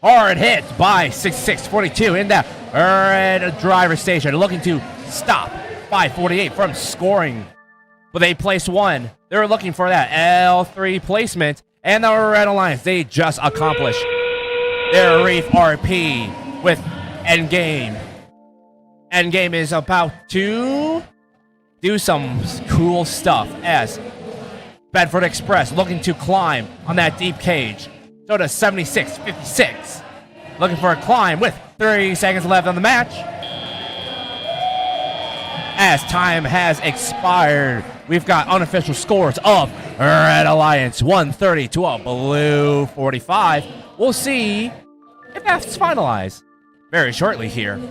Hard hit by 66-42 in that red driver station, looking to stop 548 from scoring. But they placed one. They're looking for that L3 placement, and the Red Alliance, they just accomplished their Reef RP with Endgame. Endgame is about to do some cool stuff as Bedford Express looking to climb on that deep cage. So to 76-56. Looking for a climb with 3 seconds left on the match. As time has expired, we've got unofficial scores of Red Alliance 130 to a blue 45. We'll see if that's finalized very shortly here.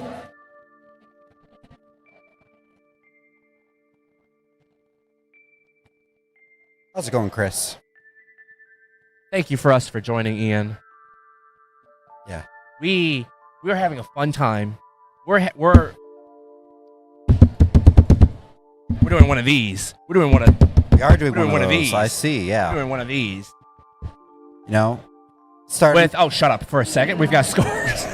How's it going, Chris? Thank you for joining, Ian. Yeah. We're having a fun time. We're doing one of these. We are doing one of those. I see, yeah. We're doing one of these. You know, starting with, oh, shut up for a second. We've got scores.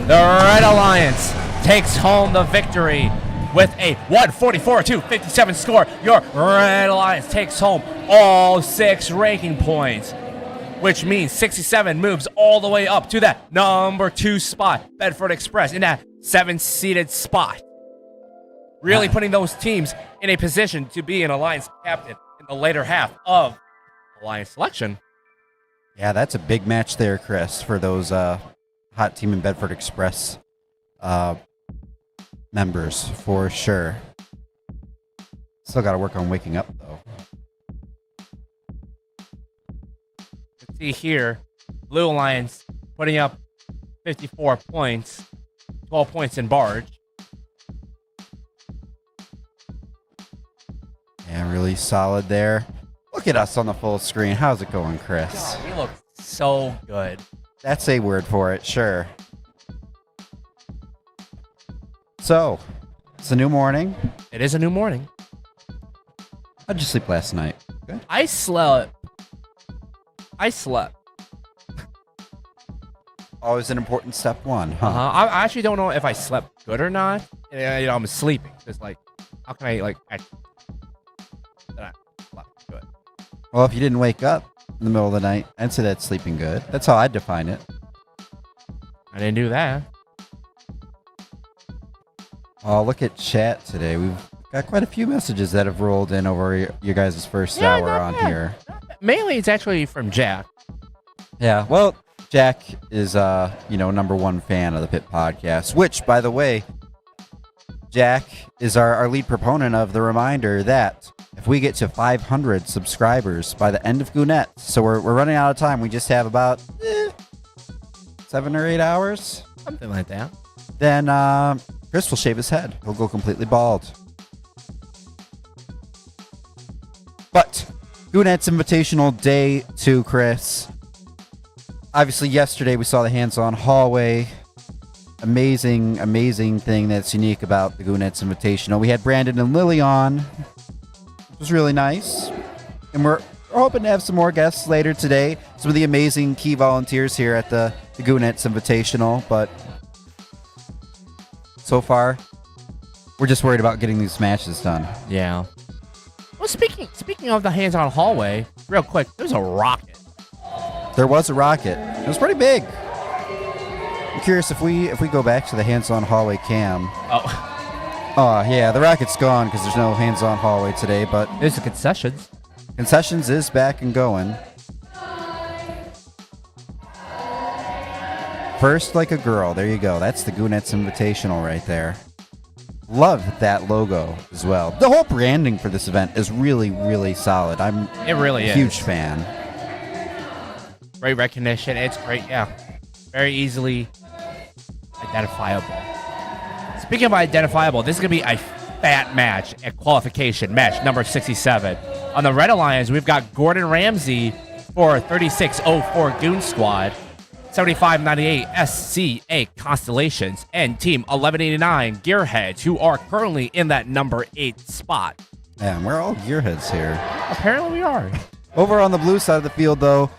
The Red Alliance takes home the victory with a 144-57 score. Your Red Alliance takes home all 6 ranking points, which means 67 moves all the way up to that number 2 spot. Bedford Express in that 7-seeded spot. Really putting those teams in a position to be an Alliance captain in the later half of Alliance selection. Yeah, that's a big match there, Chris, for those hot team in Bedford Express members, for sure. Still got to work on waking up, though. Let's see here. Blue Alliance putting up 54 points. 12 points in barge. Yeah, really solid there. Look at us on the full screen. How's it going, Chris? God, we look so good. That's a word for it, sure. So, it's a new morning. It is a new morning. How'd you sleep last night? Good. I slept. Always an important step one, huh? I actually don't know if I slept good or not. You know, I'm sleeping. It's like, how can I, like, that I slept good? Well, if you didn't wake up in the middle of the night, I'd say that's sleeping good. That's how I'd define it. I didn't do that. Oh, look at chat today. We've got quite a few messages that have rolled in over your guys' first hour on here. Mainly, it's actually from Jack. Yeah, well, Jack is, #1 fan of the Pit Podcast, which, by the way, Jack is our lead proponent of the reminder that if we get to 500 subscribers by the end of Goonettes, so we're running out of time. We just have about 7 or 8 hours. Something like that. Then Chris will shave his head. He'll go completely bald. But Goonettes Invitational Day 2, Chris. Obviously, yesterday we saw the hands-on hallway. Amazing, amazing thing that's unique about the Goonettes Invitational. We had Brandon and Lily on. It was really nice. And we're hoping to have some more guests later today. Some of the amazing key volunteers here at the Goonettes Invitational. But so far, we're just worried about getting these matches done. Yeah. Well, speaking of the hands-on hallway, real quick, there's a rocket. There was a rocket. It was pretty big. I'm curious if we go back to the hands-on hallway cam. Oh yeah, the rocket's gone because there's no hands-on hallway today, but There's the concessions. concessions is back and going. First like a girl. There you go. That's the Goonettes Invitational right there. Love that logo as well. The whole branding for this event is really, really solid. I'm It really a is. huge fan. Great recognition. It's great. Yeah. Very easily identifiable. Speaking of identifiable, this is going to be a fat match at qualification, match number 67. On the Red Alliance, we've got Gordon Ramsay for 3604 Goon Squad, 7598 SCA Constellations, and Team 1189 Gearheads, who are currently in that number 8 spot. Man, we're all gearheads here. Apparently we are. Over on the blue side of the field, though,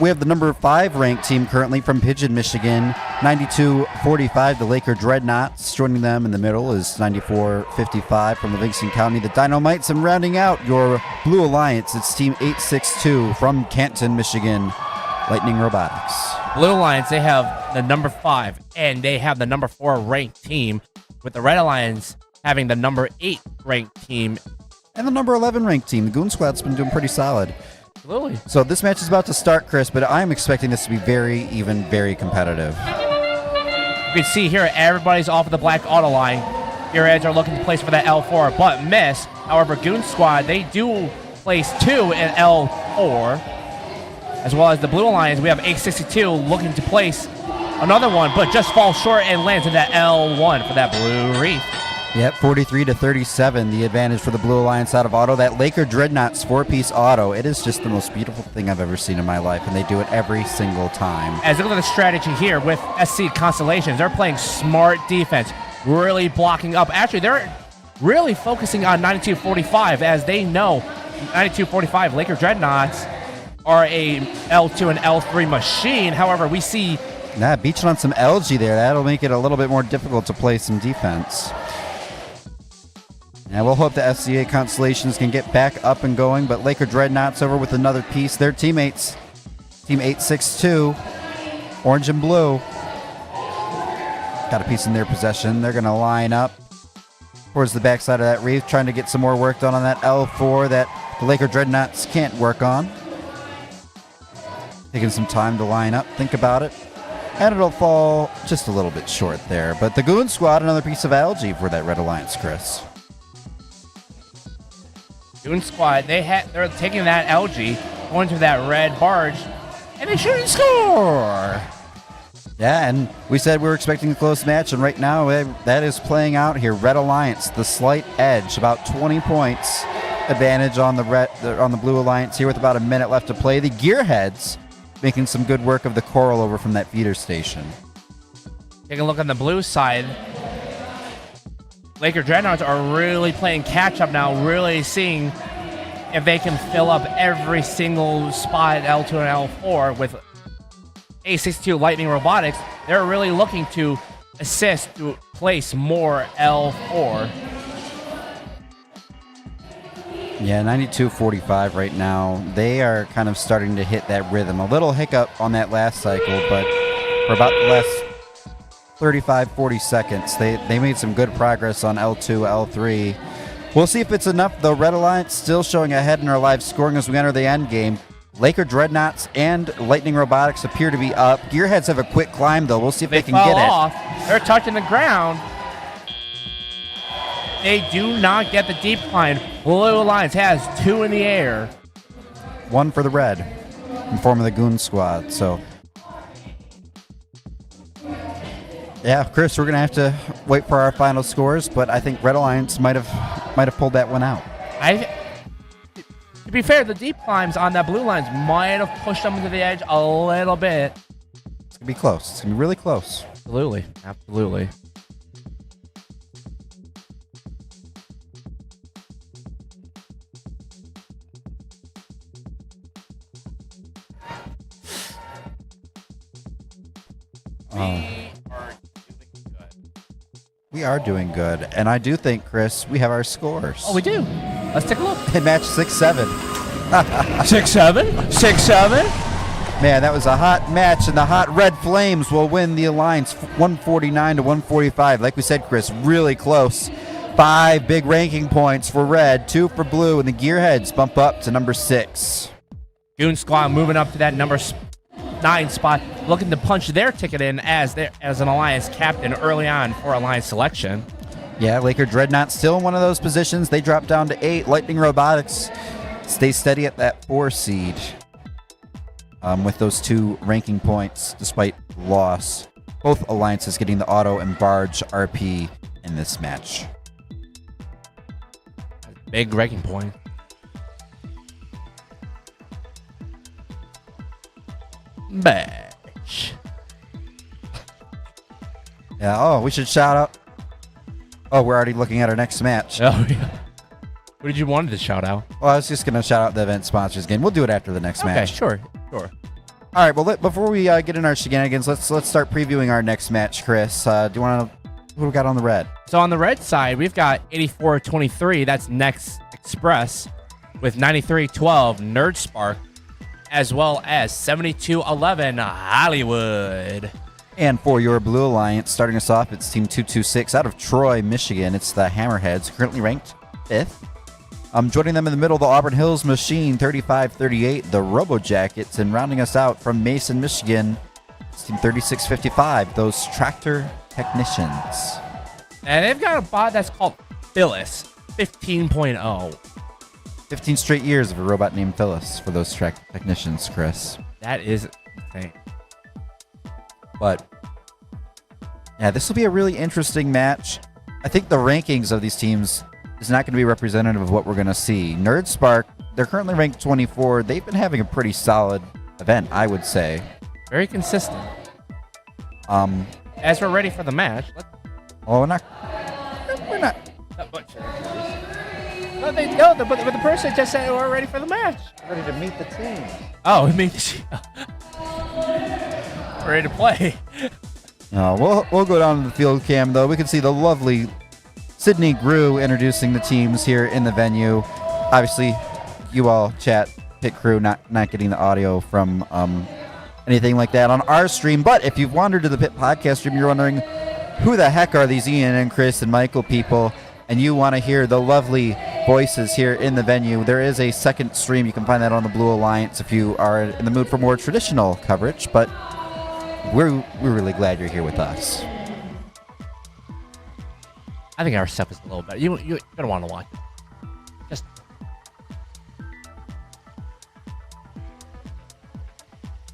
we have the number 5 ranked team currently from Pigeon, Michigan, 92-45, the Laker Dreadnoughts. Joining them in the middle is 94-55 from Livingston County, the Dynamites. And rounding out your Blue Alliance, it's Team 862 from Canton, Michigan, Lightning Robotics. Blue Alliance, they have the number 5, and they have the number 4 ranked team, with the Red Alliance having the number 8 ranked team. And the number 11 ranked team, the Goon Squad's been doing pretty solid. Absolutely. So this match is about to start, Chris, but I'm expecting this to be very competitive. You can see here, everybody's off of the black auto line. Gearheads are looking to place for that L4, but miss. However, Goon Squad, they do place 2 in L4. As well as the Blue Alliance, we have 862 looking to place another one, but just falls short and lands in that L1 for that Blue Reef. Yep, 43-37, the advantage for the Blue Alliance out of auto. That Laker Dreadnoughts 4-piece auto, it is just the most beautiful thing I've ever seen in my life, and they do it every single time. As look at the strategy here with SC Constellations, they're playing smart defense, really blocking up. Actually, they're really focusing on 92-45, as they know 92-45 Laker Dreadnoughts are a L2 and L3 machine. However, we see... Beaching on some LG there, that'll make it a little bit more difficult to play some defense. And we'll hope the SCA Constellations can get back up and going, but Laker Dreadnoughts over with another piece. Their teammates, Team 862, orange and blue, got a piece in their possession. They're going to line up towards the backside of that reef, trying to get some more work done on that L4 that the Laker Dreadnoughts can't work on. Taking some time to line up, think about it. And it'll fall just a little bit short there. But the Goon Squad, another piece of algae for that Red Alliance, Chris. Goon Squad, they're taking that LG, going to that red barge, and they shoot and score! Yeah, and we said we were expecting a close match, and right now that is playing out here. Red Alliance, the slight edge, about 20 points advantage on the Blue Alliance here with about a minute left to play. The Gearheads making some good work of the coral over from that feeder station. Taking a look on the blue side, Laker Dreadnoughts are really playing catch-up now, really seeing if they can fill up every single spot at L2 and L4 with A62 Lightning Robotics. They're really looking to assist to place more L4. Yeah, 92-45 right now. They are kind of starting to hit that rhythm. A little hiccup on that last cycle, but for about the last 35-40 seconds, they made some good progress on L2, L3. We'll see if it's enough, though. Red Alliance still showing ahead in our live scoring as we enter the end game. Laker Dreadnoughts and Lightning Robotics appear to be up. Gearheads have a quick climb, though. We'll see if they can fall get off. They're touching the ground. they do not get the deep climb. Blue Alliance has 2 in the air. 1 for the red in form of the Goon Squad. So, yeah, Chris, we're gonna have to wait for our final scores, but I think Red Alliance might have pulled that one out. To be fair, the deep climbs on that blue lines might have pushed them to the edge a little bit. It's gonna be close. It's gonna be really close. Absolutely, absolutely. We are doing good, and I do think, Chris, we have our scores. Oh, we do. Let's take a look. In match 6-7. 6-7? 6-7? Man, that was a hot match, and the hot Red Flames will win the Alliance 149 to 145. Like we said, Chris, really close. 5 big ranking points for Red, 2 for Blue, and the Gearheads bump up to number 6. Goon Squad moving up to that number 9 spot, looking to punch their ticket in as an Alliance captain early on for Alliance selection. Yeah, Laker Dreadnought still in one of those positions. They drop down to 8. Lightning Robotics stay steady at that 4 seed with those 2 ranking points despite loss. Both alliances getting the auto and barge RP in this match. Big ranking point. Bash. Yeah, oh, we should shout out. Oh, we're already looking at our next match. Oh, yeah. What did you want to shout out? Well, I was just going to shout out the event sponsors again. We'll do it after the next match. Sure. All right, well, before we get in our shenanigans, let's start previewing our next match, Chris. Do you want to... What do we got on the red? So on the red side, we've got 84-23. That's Next Express with 93-12 Nerd Spark, as well as 72-11 Hollywood. And for your Blue Alliance, starting us off, it's Team 226 out of Troy, Michigan. It's the Hammerheads, currently ranked 5th. Joining them in the middle, the Auburn Hills Machine, 35-38, the Robo Jackets. And rounding us out from Mason, Michigan, it's Team 3655, those Tractor Technicians. And they've got a bot that's called Phyllis 15.0. 15 straight years of a robot named Phyllis for those Tractor Technicians, Chris. That is insane. But, yeah, this will be a really interesting match. I think the rankings of these teams is not going to be representative of what we're going to see. Nerd Spark, they're currently ranked 24. They've been having a pretty solid event, I would say. Very consistent. As we're ready for the match, we're not. But the person just said we're ready for the match. Ready to meet the team. Oh, it means we're ready to play. We'll go down to the field cam, though. We can see the lovely Sydney Grew introducing the teams here in the venue. Obviously, you all chat, pit crew, not getting the audio from anything like that on our stream. But if you've wandered to the Pit Podcast stream, you're wondering, who the heck are these Ian and Chris and Michael people? And you want to hear the lovely voices here in the venue, there is a second stream. You can find that on the Blue Alliance if you are in the mood for more traditional coverage. But we're really glad you're here with us. I think our stuff is a little better. You're going to want to watch it.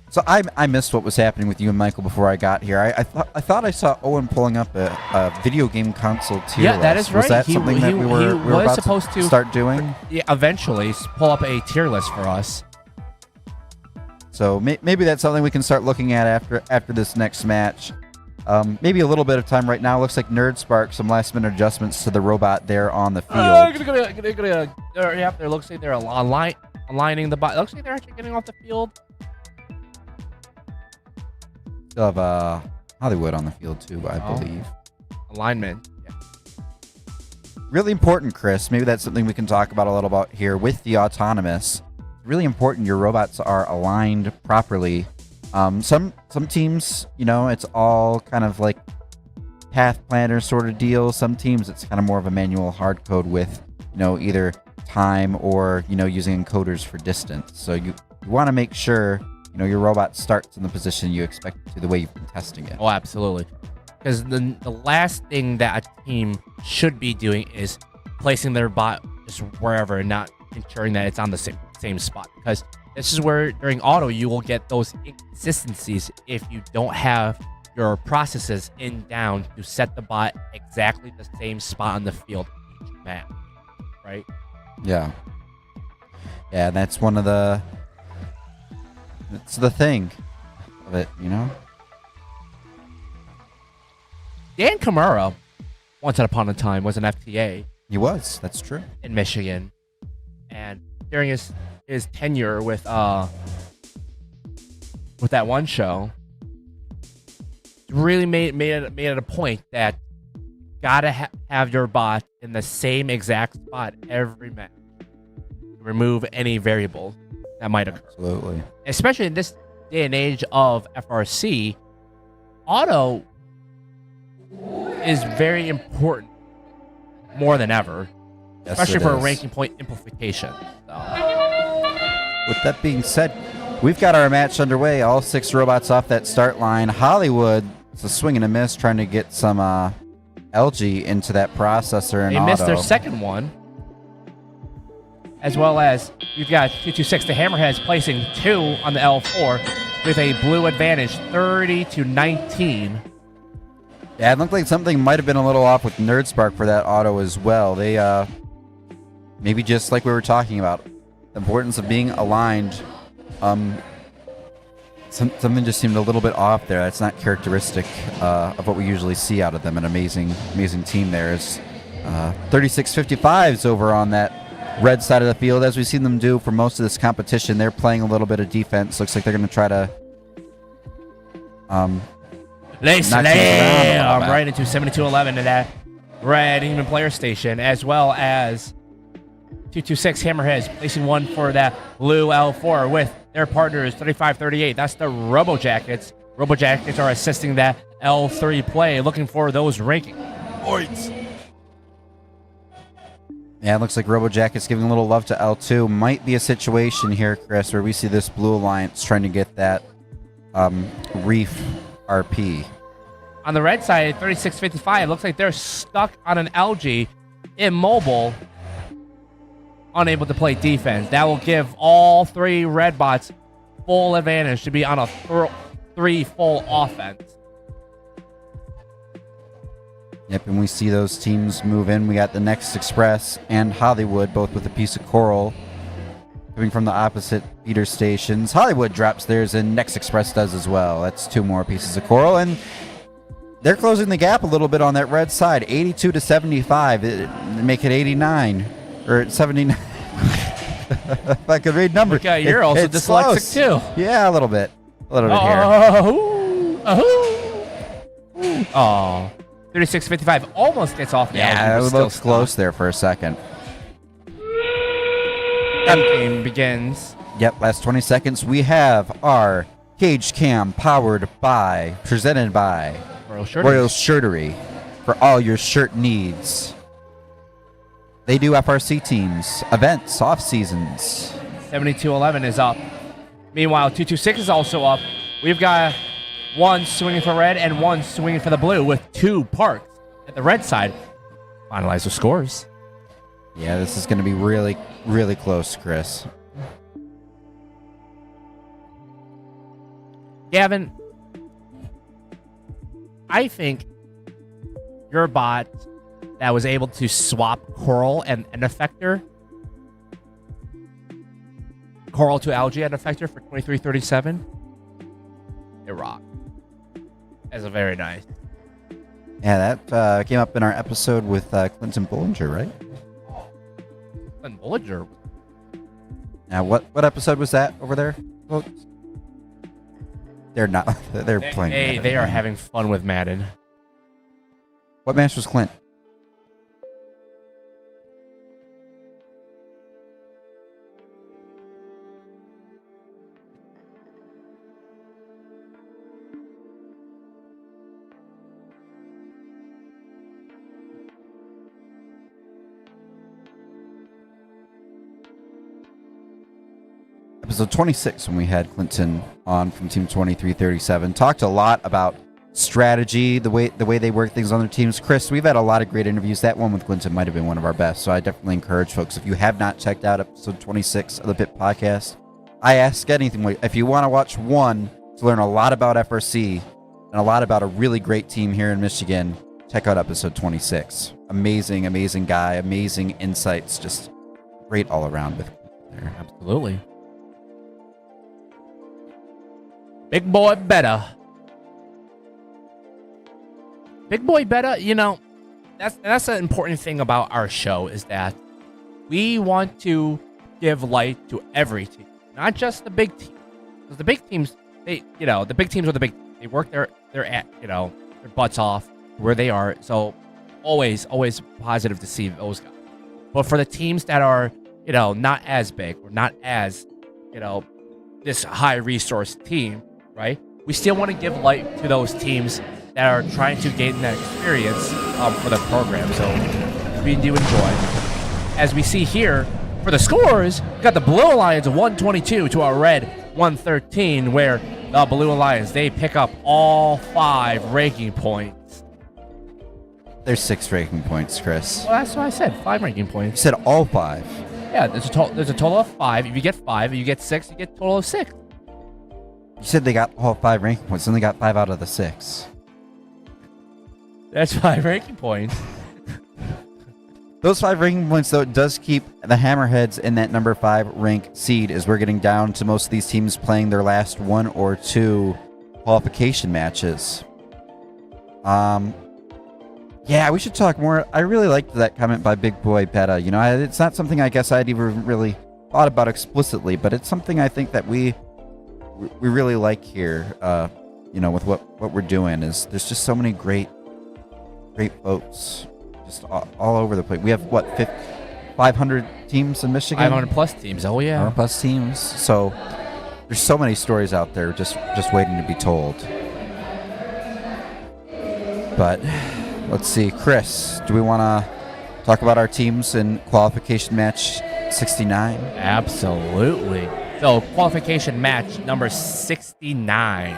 So I missed what was happening with you and Michael before I got here. I thought I saw Owen pulling up a video game console tier list. Yeah, that is right. Was that something that we were about supposed to start doing? Yeah, eventually pull up a tier list for us. So maybe that's something we can start looking at after this next match. Maybe a little bit of time right now. Looks like Nerd Spark, some last minute adjustments to the robot there on the field. Yeah, there looks like they're aligning the bot. Looks like they're actually getting off the field. Still have Hollywood on the field too, I believe. Alignment. Yeah. Really important, Chris. Maybe that's something we can talk about a little about here with the autonomous. Really important your robots are aligned properly. Some teams, it's all kind of like path planner sort of deal. Some teams it's kind of more of a manual hard code with, either time or, using encoders for distance. So you want to make sure your robot starts in the position you expect it to, the way you've been testing it. Oh, absolutely. Because the last thing that a team should be doing is placing their bot just wherever and not ensuring that it's on the same spot. Because this is where during auto you will get those inconsistencies if you don't have your processes in down to set the bot exactly the same spot on the field each map, right? Yeah. Yeah, that's one of the... It's the thing of it, you know? Dan Kamara, once upon a time, was an FTA He was. That's true. in Michigan. And during his tenure with that one show, really made it a point that gotta have your bot in the same exact spot every match. Remove any variables that might occur. Absolutely. Especially in this day and age of FRC, auto is very important more than ever, Yes, especially it for is. ranking point amplification. So, With that being said, we've got our match underway. All 6 robots off that start line. Hollywood, it's a swing and a miss trying to get some LG into that processor and they missed their auto. second one. As well as you've got 226, the Hammerheads placing 2 on the L4 with a blue advantage, 30-19. Yeah, it looked like something might have been a little off with NerdSpark for that auto as well. They, maybe just like we were talking about, the importance of being aligned. Something just seemed a little bit off there. That's not characteristic of what we usually see out of them. An amazing team there. Is 36-55s over on that red side of the field, as we've seen them do for most of this competition. They're playing a little bit of defense. Looks like they're going to try to They knock things around a little slam bit. right into 7211 to that red England player station, as well as 226 Hammerheads placing 1 for that blue L4 with their partners 35-38. That's the Robojackets. Robojackets are assisting that L3 play, looking for those ranking points. Yeah, it looks like Robojacket's giving a little love to L2. Might be a situation here, Chris, where we see this Blue Alliance trying to get that Reef RP. On the red side, 36-55, looks like they're stuck on an LG, immobile, unable to play defense. That will give all 3 red bots full advantage to be on a 3 full offense. Yep, and we see those teams move in. We got the Next Express and Hollywood, both with a piece of coral coming from the opposite feeder stations. Hollywood drops theirs, and Next Express does as well. That's 2 more pieces of coral, and they're closing the gap a little bit on that red side, 82-75. Make it 89 or 79. If I could read numbers. Okay, you're also It's dyslexic close. too. Yeah, a little bit here. Oh, 36-55 almost gets off the Yeah, LG, it but looks still close there for a second. Game begins. Yep, last 20 seconds. We have our Cage Cam presented by Royal Shirt. Royal Shirtery for all your shirt needs. They do FRC teams, events, off seasons. 72-11 is up. Meanwhile, 226 is also up. We've got 1 swinging for red and 1 swinging for the blue with 2 parks at the red side. Finalize the scores. Yeah, this is going to be really, really close, Chris. Gavin, I think your bot that was able to swap Coral and an effector, Coral to Algae and effector for 23-37, it rocked. That's a very nice. Yeah, that came up in our episode with Clinton Bollinger, right? And Bollinger. Now, what episode was that over there, folks? They're not. They're playing. Madden They are right now. having fun with Madden. What match was Clint? Episode 26 when we had Clinton on from Team 2337. Talked a lot about strategy, the way they work things on their teams. Chris, we've had a lot of great interviews. That one with Clinton might have been one of our best. So I definitely encourage folks, if you have not checked out episode 26 of the Pit Podcast, I ask anything. If you want to watch one to learn a lot about FRC and a lot about a really great team here in Michigan, check out episode 26. Amazing, amazing guy, amazing insights, just great all around with there. Absolutely. Big boy better. Big boy better, that's an important thing about our show is that we want to give light to every team, not just the big team. Because the big teams, the big teams are the big. They work their butts off where they are. So always positive to see those guys. But for the teams that are, not as big or not as, this high resource team, right? We still want to give light to those teams that are trying to gain that experience for the program. So we do enjoy. As we see here, for the scores, we got the Blue Alliance 122 to our Red 113, where the Blue Alliance, they pick up all 5 ranking points. There's 6 ranking points, Chris. Well, that's what I said, 5 ranking You points. said all 5. Yeah, there's a total of 5. If you get 5, if you get 6, you get a total of 6. You said they got all 5 ranking points. Only got 5 out of the 6. That's 5 ranking points. Those 5 ranking points, though, it does keep the Hammerheads in that number 5 rank seed, as we're getting down to most of these teams playing their last 1 or 2 qualification matches. Yeah, we should talk more. I really liked that comment by Big Boy Beta. It's not something I guess I'd even really thought about explicitly, but it's something I think that we really like here. With what we're doing is there's just so many great folks just all over the place. We have 500 teams in Michigan. 500 plus teams. Oh yeah. 500 plus teams. So there's so many stories out there just waiting to be told. But let's see, Chris, do we want to talk about our teams in qualification match 69? Absolutely. So qualification match number 69.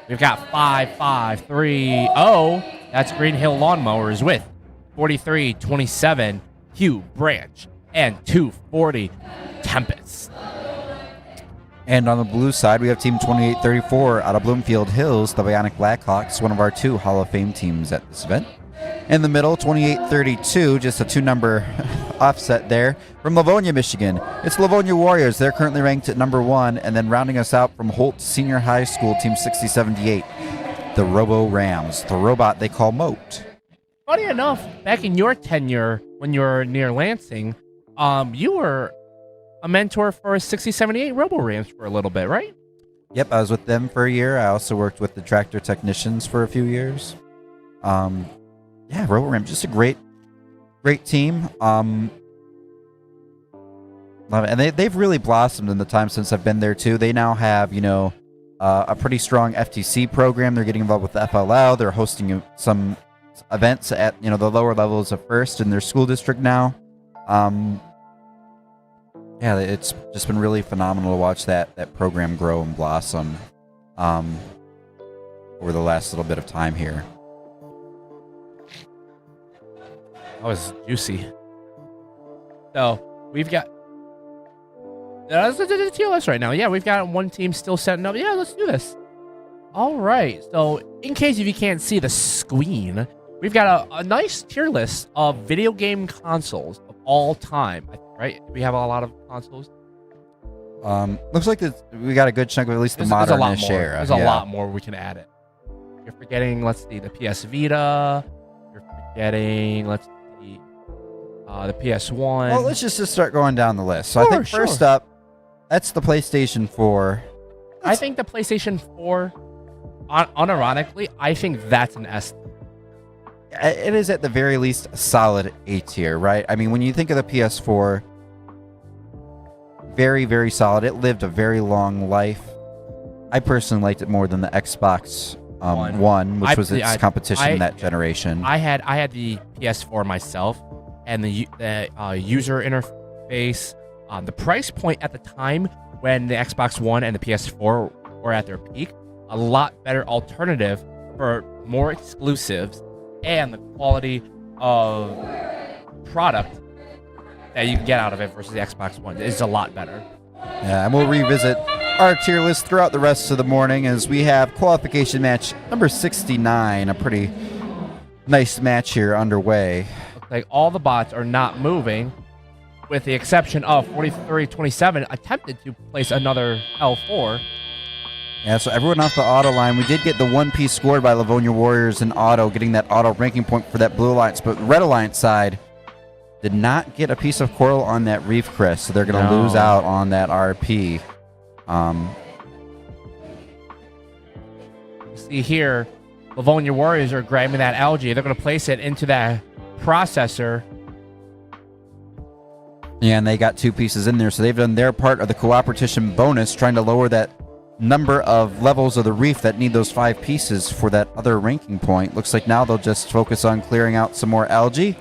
We've got 5530. That's Green Hill Lawnmowers with 4327 Hugh Branch and 240 Tempest. And on the blue side, we have Team 2834 out of Bloomfield Hills, the Bionic Blackhawks, one of our 2 Hall of Fame teams at this event. In the middle, 2832, just a 2-number offset there. From Livonia, Michigan, it's Livonia Warriors. They're currently ranked at number 1. And then rounding us out from Holt Senior High School, Team 6078, the Robo Rams, the robot they call Moat. Funny enough, back in your tenure when you were near Lansing, you were a mentor for 6078 Robo Rams for a little bit, right? Yep, I was with them for a year. I also worked with the tractor technicians for a few years. Yeah, Robo Rams, just a great team. Love it. And they've really blossomed in the time since I've been there too. They now have, a pretty strong FTC program. They're getting involved with the FLL. They're hosting some events at, the lower levels of first in their school district now. Yeah, it's just been really phenomenal to watch that program grow and blossom over the last little bit of time here. That was juicy. So we've got let's do the TLS right now. Yeah, we've got one team still setting up. Yeah, let's do this. All right. So in case if you can't see the screen, we've got a nice tier list of video game consoles of all time. Right? We have a lot of consoles. Looks like we got a good chunk of at least the modern-ish era. There's a lot more we can add it. You're forgetting, let's see, the PS Vita. You're forgetting, let's see, the PS1. Well, let's just start going down the list. So I think first up, that's the PlayStation 4. I think the PlayStation 4, unironically, I think that's an S. It is at the very least a solid A tier, right? I mean, when you think of the PS4, very, very solid. It lived a very long life. I personally liked it more than the Xbox One, which was its competition in that generation. I had the PS4 myself, and the user interface, the price point at the time when the Xbox One and the PS4 were at their peak, a lot better alternative for more exclusives and the quality of product that you can get out of it versus the Xbox One is a lot better. Yeah, and we'll revisit our tier list throughout the rest of the morning as we have qualification match number 69, a pretty nice match here underway. Looks like all the bots are not moving, with the exception of 4327 attempted to place another L4. Yeah, so everyone off the auto line. We did get the one piece scored by Livonia Warriors in auto, getting that auto ranking point for that Blue Alliance, but Red Alliance side did not get a piece of coral on that Reef Crest, so they're going to lose out on that RP. See here, Livonia Warriors are grabbing that algae. They're going to place it into that processor. Yeah, and they got 2 pieces in there, so they've done their part of the cooperation bonus, trying to lower that number of levels of the reef that need those 5 pieces for that other ranking point. Looks like now they'll just focus on clearing out some more algae,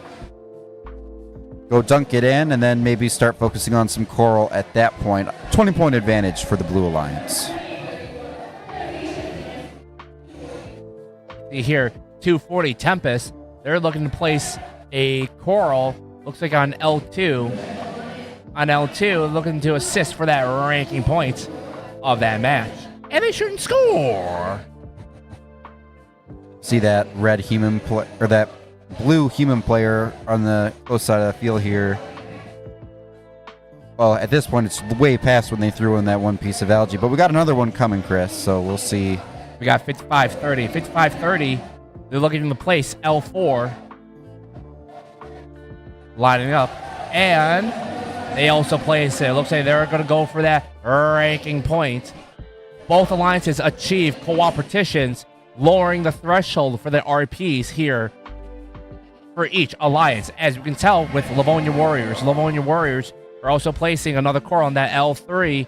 go dunk it in, and then maybe start focusing on some coral at that point. 20-point advantage for the Blue Alliance. See here, 240 Tempest. They're looking to place a coral, looks like on L2. On L2, looking to assist for that ranking point of that match. And they shouldn't score. See that red human or that blue human player on the close side of the field here. Well, at this point, it's way past when they threw in that one piece of algae. But we got another one coming, Chris, so we'll see. We got 55-30. 55-30, they're looking to place L4. Lining up. And they also place it. Looks like they're going to go for that ranking point. Both alliances achieve cooperations, lowering the threshold for the RPs here for each alliance. As you can tell with Livonia Warriors. Livonia Warriors are also placing another coral on that L3.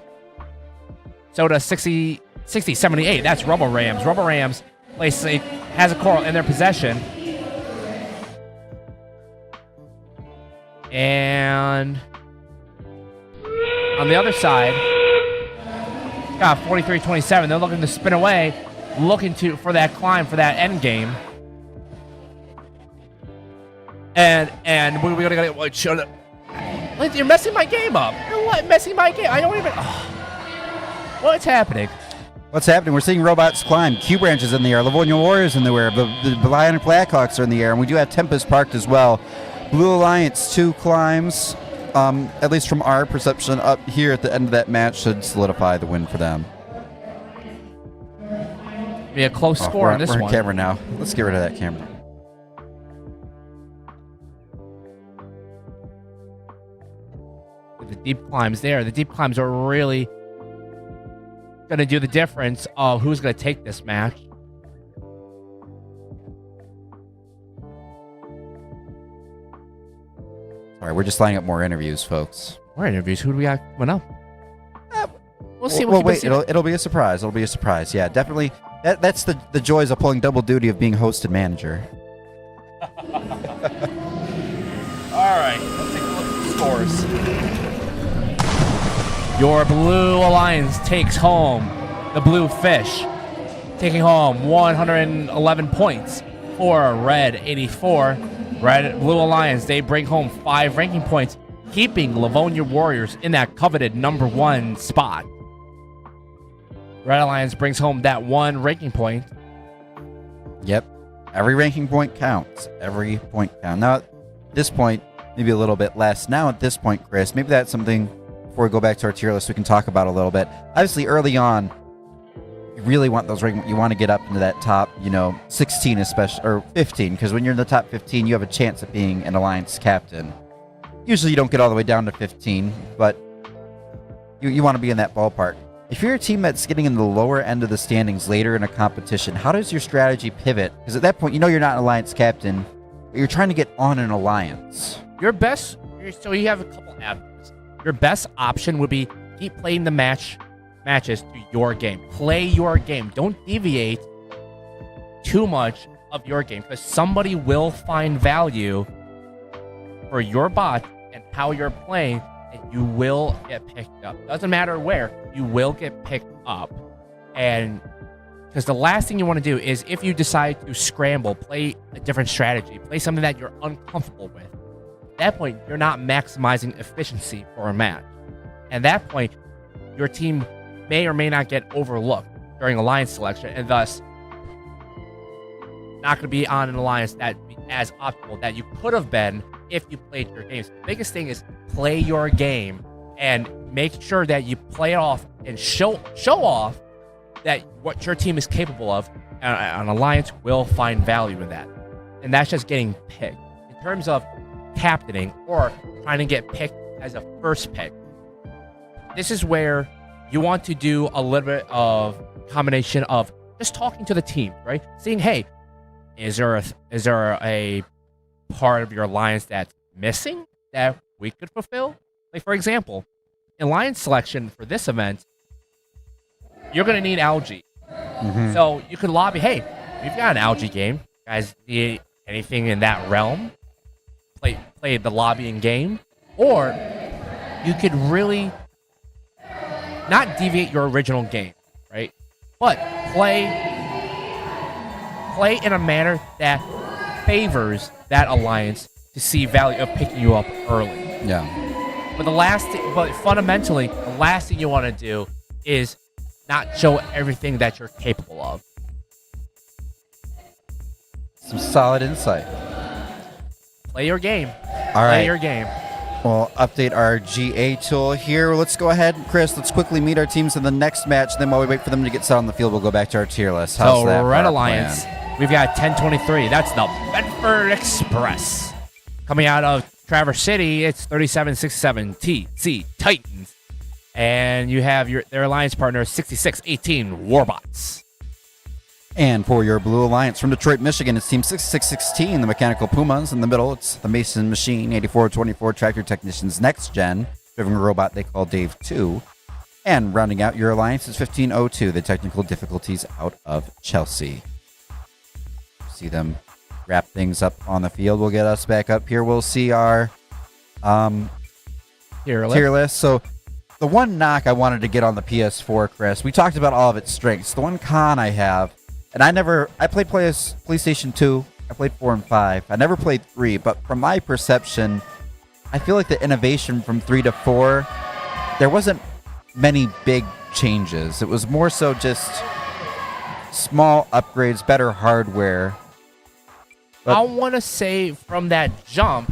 So does 60-78. That's Robo Rams. Robo Rams has a coral in their possession. And on the other side, got 43-27. They're looking to spin away, looking for that climb for that end game. And we're gonna get what? Shut up! You're messing my game up. You're messing my game. I don't even. What's happening? What's happening? We're seeing robots climb. Q branches in the air. Livonia Warriors in the air. The Bionic Blackhawks are in the air, and we do have Tempest parked as well. Blue Alliance 2 climbs, at least from our perception up here at the end of that match, should solidify the win for them. Be a close score on this one. We're on camera now. Let's get rid of that camera. With the deep climbs there, the deep climbs are really going to do the difference of who's going to take this match. All right, we're just lining up more interviews, folks. More interviews? Who do we got coming up? We'll see. Well, wait, it'll be a surprise. It'll be a surprise. Yeah, definitely. That's the joys of pulling double duty of being host and manager. All right, let's take a look at the scores. Your Blue Alliance takes home the Blue Fish, taking home 111 points for Red 84. Blue Alliance, they bring home 5 ranking points, keeping Livonia Warriors in that coveted number 1 spot. Red Alliance brings home that 1 ranking point. Yep. Every ranking point counts. Every point counts. Now, at this point, maybe a little bit less. Now, at this point, Chris, maybe that's something, before we go back to our tier list, we can talk about a little bit. Obviously, early on, you really want those ranking. You want to get up into that top, 16 especially, or 15, because when you're in the top 15, you have a chance of being an alliance captain. Usually, you don't get all the way down to 15, but you want to be in that ballpark. If you're a team that's getting in the lower end of the standings later in a competition, how does your strategy pivot? Because at that point, you're not an alliance captain, but you're trying to get on an alliance. So you have a couple avenues. Your best option would be keep playing the matches to your game. Play your game. Don't deviate too much of your game, because somebody will find value for your bot and how you're playing, and you will get picked up. Doesn't matter where, you will get picked up. And Because the last thing you want to do is if you decide to scramble, play a different strategy, play something that you're uncomfortable with. At that point, you're not maximizing efficiency for a match. At that point, your team may or may not get overlooked during alliance selection, and thus not going to be on an alliance that be as optimal that you could have been if you played your games. The biggest thing is play your game and make sure that you play it off and show off that what your team is capable of. An alliance will find value in that, and that's just getting picked. In terms of captaining or trying to get picked as a first pick, this is where you want to do a little bit of combination of just talking to the team, right? Seeing, hey, is there a part of your alliance that's missing that we could fulfill? Like, for example, in alliance selection for this event, you're going to need algae. So you could lobby, hey, we've got an algae game. Guys, need anything in that realm? Play the lobbying game. Or you could really not deviate your original game, right? But play in a manner that favors that alliance to see value of picking you up early. Yeah. But fundamentally, the last thing you want to do is not show everything that you're capable of. Some solid insight. Play your game. All right. Play your game. We'll update our GA tool here. Let's go ahead, Chris. Let's quickly meet our teams in the next match. Then while we wait for them to get set on the field, we'll go back to our tier list. How's So that? Red Alliance, we've got 1023. That's the Bedford Express. Coming out of Traverse City, it's 3767 TC Titans. And you have their alliance partner, 6618 Warbots. And for your Blue Alliance from Detroit, Michigan, it's Team 6616, the Mechanical Pumas. In the middle, it's the Mason Machine, 8424 Tractor Technicians Next Gen, driven robot they call Dave 2. And rounding out your alliance is 1502, the Technical Difficulties out of Chelsea. See them wrap things up on the field. We'll get us back up here. We'll see our tier list. So the one knock I wanted to get on the PS4, Chris, we talked about all of its strengths. The one con I have, and I played PlayStation 2, I played 4 and 5. I never played 3, but from my perception, I feel like the innovation from 3 to 4, there wasn't many big changes. It was more so just small upgrades, better hardware. I want to say from that jump,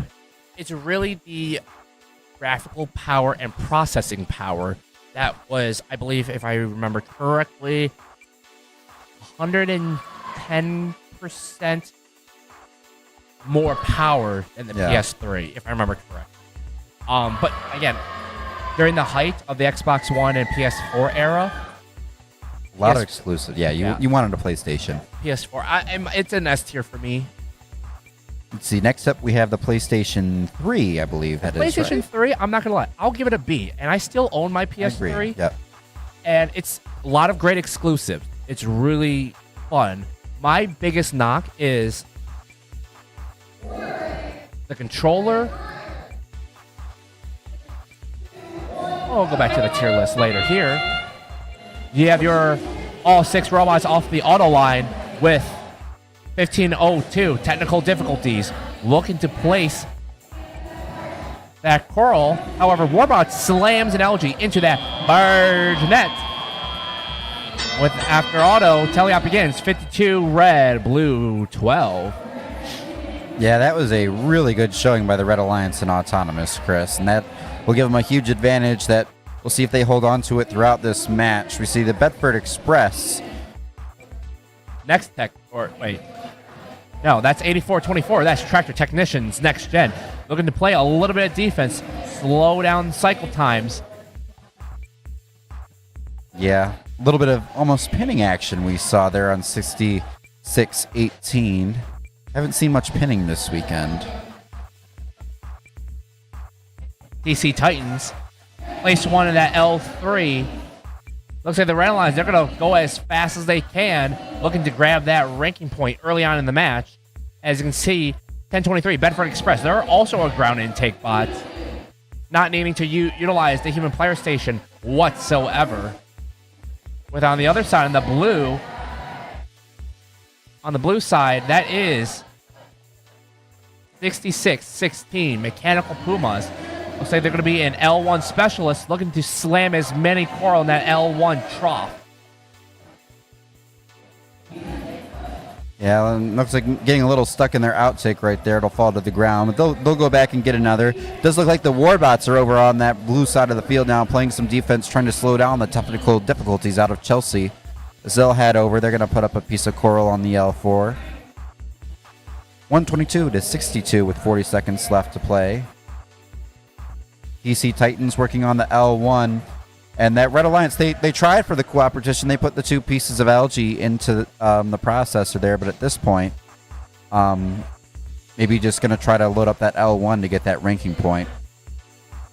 it's really the graphical power and processing power that was, I believe, if I remember correctly, 110% more power than the PS3, if I remember correctly. But again, during the height of the Xbox One and PS4 era, a lot of exclusive. Yeah, you wanted a PlayStation. PS4, it's an S tier for me. Let's see. Next up, we have the PlayStation 3, I believe that is, PlayStation right? 3, I'm not going to lie. I'll give it a B. And I still own my PS3. Yep. And it's a lot of great exclusives. It's really fun. My biggest knock is the controller. We'll go back to the tier list later here. You have your all 6 robots off the auto line with 1502 technical difficulties, looking to place that coral. However, Warbot slams an algae into that barge net. With after auto, teleop begins 52 red, blue 12. Yeah, that was a really good showing by the Red Alliance and Autonomous, Chris, and that will give them a huge advantage that we'll see if they hold on to it throughout this match. We see the Bedford Express. Next tech, or wait. No, that's 8424. That's Tractor Technicians Next Gen. Looking to play a little bit of defense, slow down cycle times. Yeah, a little bit of almost pinning action we saw there on 6618. Haven't seen much pinning this weekend. DC Titans place one in that L3. Looks like the Red Alliance, they're going to go as fast as they can, looking to grab that ranking point early on in the match. As you can see, 1023, Bedford Express. They're also a ground intake bot, not needing to utilize the human player station whatsoever. With on the other side, in the blue, on the blue side, that is 66-16 Mechanical Pumas. Looks like they're going to be an L1 specialist looking to slam as many coral in that L1 trough. Yeah, looks like getting a little stuck in their outtake right there. It'll fall to the ground. But they'll go back and get another. Does look like the Warbots are over on that blue side of the field now, playing some defense, trying to slow down the technical difficulties out of Chelsea. As they'll head over, they're going to put up a piece of coral on the L4. 122-62 with 40 seconds left to play. DC Titans working on the L1. And that Red Alliance, they tried for the cooperation. They put the 2 pieces of algae into the processor there, but at this point, maybe just going to try to load up that L1 to get that ranking point.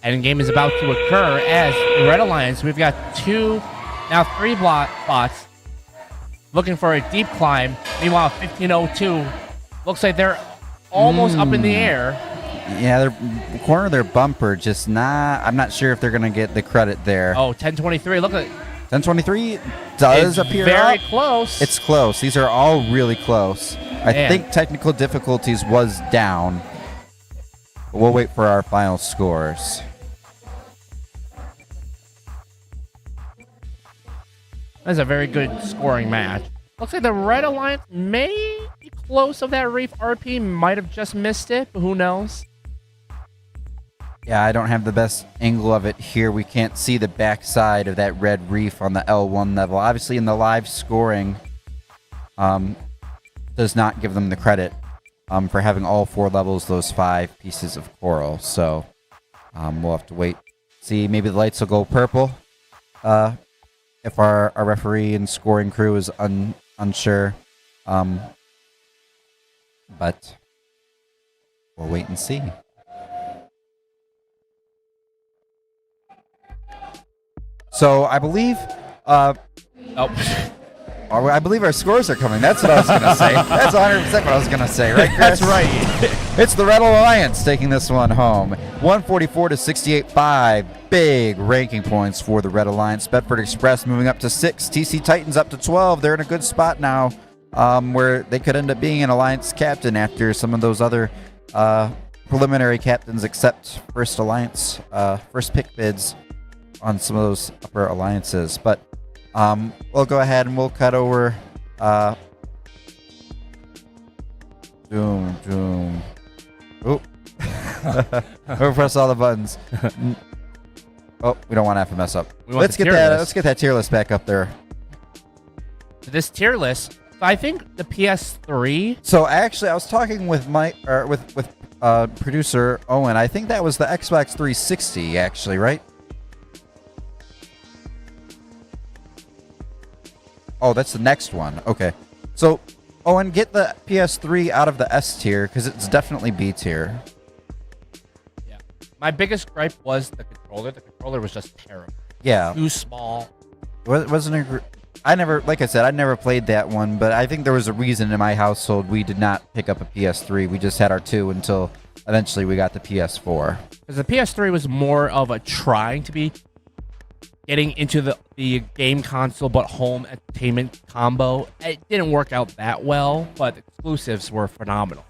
Endgame is about to occur as the Red Alliance, we've got 3 bots looking for a deep climb. Meanwhile, 1502 looks like they're almost up in the air. Yeah, they're corner their bumper, just not. I'm not sure if they're gonna get the credit there. Oh, 1023. Look at 1023 does appear very up. close. It's close. These are all really close. I think technical difficulties was down. But we'll wait for our final scores. That's a very good scoring match. Looks like the Red Alliance may be close of that Reef RP. Might have just missed it, but who knows? Yeah, I don't have the best angle of it here. We can't see the backside of that red reef on the L1 level. Obviously, in the live scoring, does not give them the credit for having all 4 levels, those 5 pieces of coral. So we'll have to wait. See, maybe the lights will go purple if our referee and scoring crew is unsure. But we'll wait and see. So I believe, I believe our scores are coming. That's what I was going to say. That's 100% what I was going to say, right, Chris? That's right. It's the Red Alliance taking this one home. 144-68-5. Big ranking points for the Red Alliance. Bedford Express moving up to 6. TC Titans up to 12. They're in a good spot now where they could end up being an Alliance captain after some of those other preliminary captains accept first Alliance, first pick bids on some of those upper alliances. But we'll go ahead and we'll cut over. Doom. Oh. We'll press all the buttons. Oh, we don't want to have to mess up. Let's get that tier list back up there. So this tier list, I think the PS3. So actually, I was talking with with producer Owen. I think that was the Xbox 360. Actually, right? Oh, that's the next one. Okay. So, Owen, get the PS3 out of the S tier because it's definitely B tier. Yeah. My biggest gripe was the controller. The controller was just terrible. Yeah. Too small. I never, like I said, I never played that one, but I think there was a reason in my household we did not pick up a PS3. We just had our 2 until eventually we got the PS4. Because the PS3 was more of a trying to be getting into the game console but home entertainment combo. It didn't work out that well, but the exclusives were phenomenal.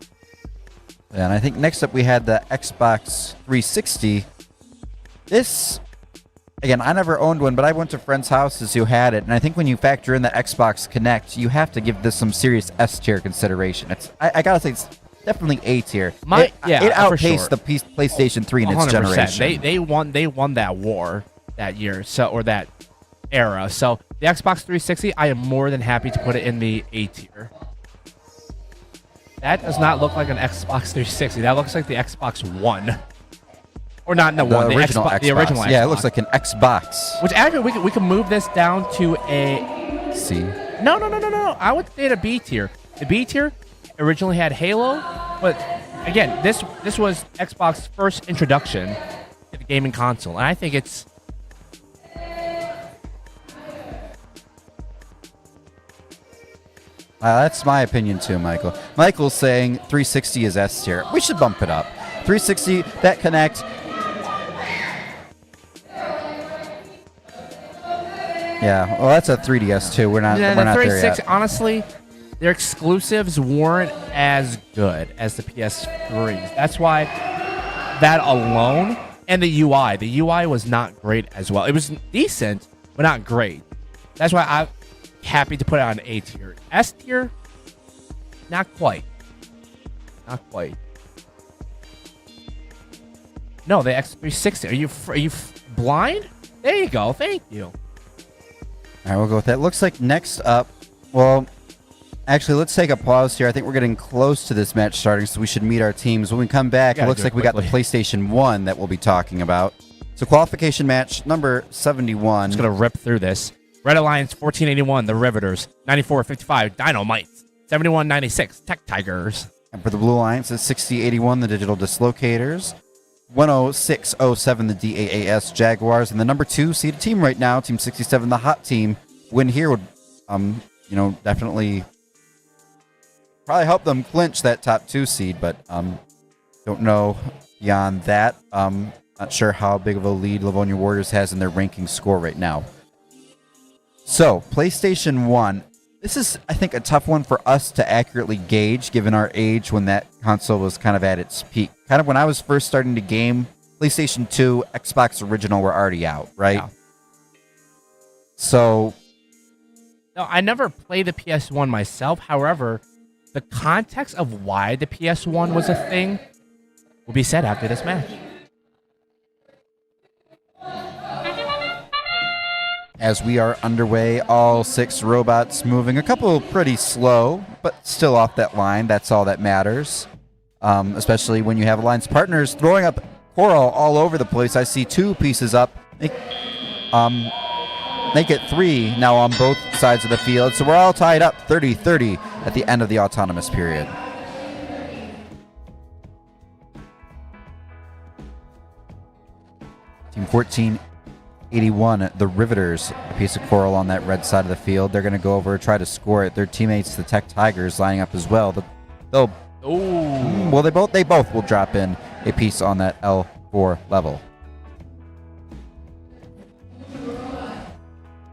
And I think next up we had the Xbox 360. This, again, I never owned one, but I went to friends' houses who had it, and I think when you factor in the Xbox Connect, you have to give this some serious S tier consideration. I gotta say, it's definitely A tier. It outpaced the PlayStation 3 in its 100%. generation. They won that war that year, or that era. So the Xbox 360, I am more than happy to put it in the A tier. That does not look like an Xbox 360. That looks like the Xbox One. Or not the one, the original Xbox. The original Xbox. Yeah, it looks like an Xbox. Which actually, we can move this down to a C. No. I would say the B tier. The B tier originally had Halo, but again, this was Xbox's first introduction to the gaming console, and I think it's. That's my opinion too, Michael. Michael's saying 360 is S tier. We should bump it up. 360, that Connect. Yeah, well, that's a 3DS too. We're not there yet. Honestly, their exclusives weren't as good as the PS3s. That's why that alone, and the UI was not great as well. It was decent, but not great. That's why I'm happy to put it on A tier. S tier, not quite. Not quite. No, the X360. Are you blind? There you go. Thank you. All right, we'll go with that. Looks like next up, well, actually, let's take a pause here. I think we're getting close to this match starting, so we should meet our teams. When we come back, it looks like we got the PlayStation 1 that we'll be talking about. So qualification match number 71. Just going to rip through this. Red Alliance 1481, the Riveters. 9455, Dynamites. 7196, Tech Tigers. And for the Blue Alliance, it's 6081, the Digital Dislocators. 10607, the DAAS Jaguars. And the number 2 seeded team right now, Team 67, the Hot Team. Win here would, definitely probably help them clinch that top 2 seed, but don't know beyond that. Not sure how big of a lead Livonia Warriors has in their ranking score right now. So, PlayStation 1. This is, I think, a tough one for us to accurately gauge, given our age when that console was kind of at its peak. Kind of when I was first starting to game, PlayStation 2, Xbox Original were already out, right? Yeah. So... No, I never played the PS1 myself. However, the context of why the PS1 was a thing will be said after this match. As we are underway, all 6 robots moving. A couple pretty slow, but still off that line. That's all that matters. Especially when you have alliance partners throwing up coral all over the place. I see 2 pieces up. Make it 3 now on both sides of the field. So we're all tied up 30-30 at the end of the autonomous period. Team 1481, the Riveters, a piece of coral on that red side of the field. They're going to go over and try to score it. Their teammates, the Tech Tigers, lining up as well. They both will drop in a piece on that L4 level.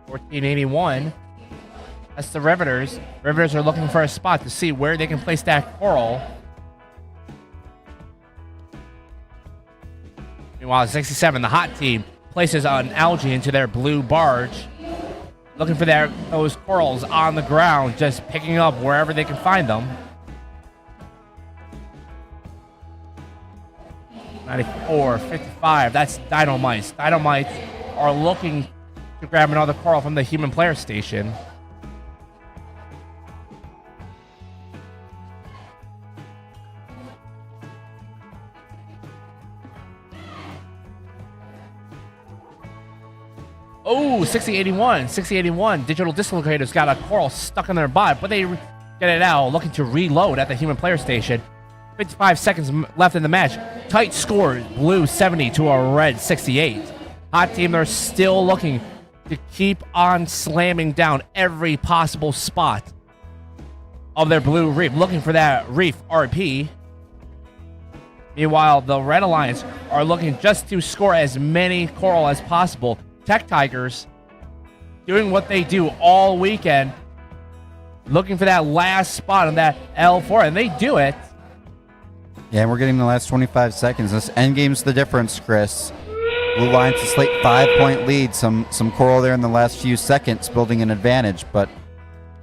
1481. That's the Riveters. Riveters are looking for a spot to see where they can place that coral. Meanwhile, 67, the Hot Team, places an algae into their blue barge, looking for those corals on the ground, just picking up wherever they can find them. 94, 55, that's Dynamites. Dynamites are looking to grab another coral from the human player station. Oh, 6081. 6081. Digital Dislocators got a coral stuck in their bot, but they get it out, looking to reload at the human player station. 55 seconds left in the match. Tight score, blue 70 to a red 68. Hot Team, they're still looking to keep on slamming down every possible spot of their blue reef, looking for that reef RP. Meanwhile, the Red Alliance are looking just to score as many coral as possible. Tech Tigers doing what they do all weekend, looking for that last spot on that L4, and they do it. Yeah, and we're getting the last 25 seconds. This endgame's the difference, Chris. Blue Alliance a slight 5-point lead. Some coral there in the last few seconds, building an advantage. But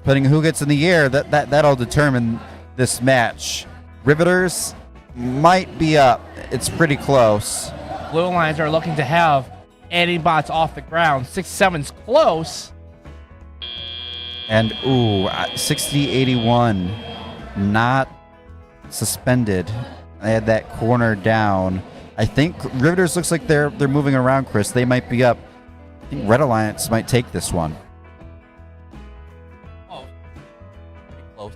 putting who gets in the air, that'll determine this match. Riveters might be up. It's pretty close. Blue Alliance are looking to have anti-bots off the ground. 6-7's close. And, 60-81. Not suspended. They had that corner down. I think Riveters looks like they're moving around, Chris. They might be up. I think Red Alliance might take this one. Oh, pretty close.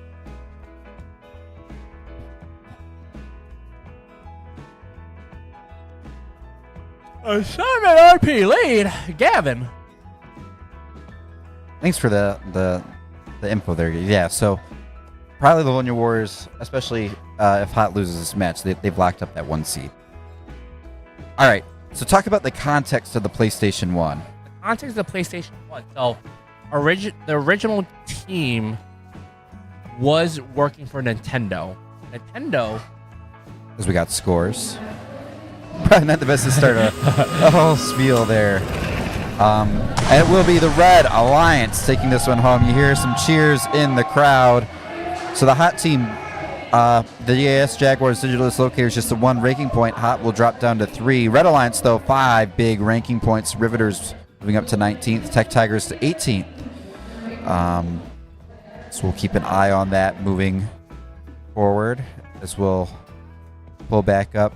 A 7 RP lead, Gavin. Thanks for the info there. Yeah, so probably the Livonia Warriors, especially if Hot loses this match, they've locked up that 1 seed. All right, so talk about the context of the PlayStation 1. The context of the PlayStation 1. So, the original team was working for Nintendo. Nintendo. As we got scores. Probably not the best to start a whole spiel there. And it will be the Red Alliance taking this one home. You hear some cheers in the crowd. So the hot team, the EAS Jaguars Digital Dislocators, just a 1 ranking point. Hot will drop down to 3. Red Alliance, though, 5 big ranking points. Riveters moving up to 19th. Tech Tigers to 18th. So we'll keep an eye on that moving forward as we'll pull back up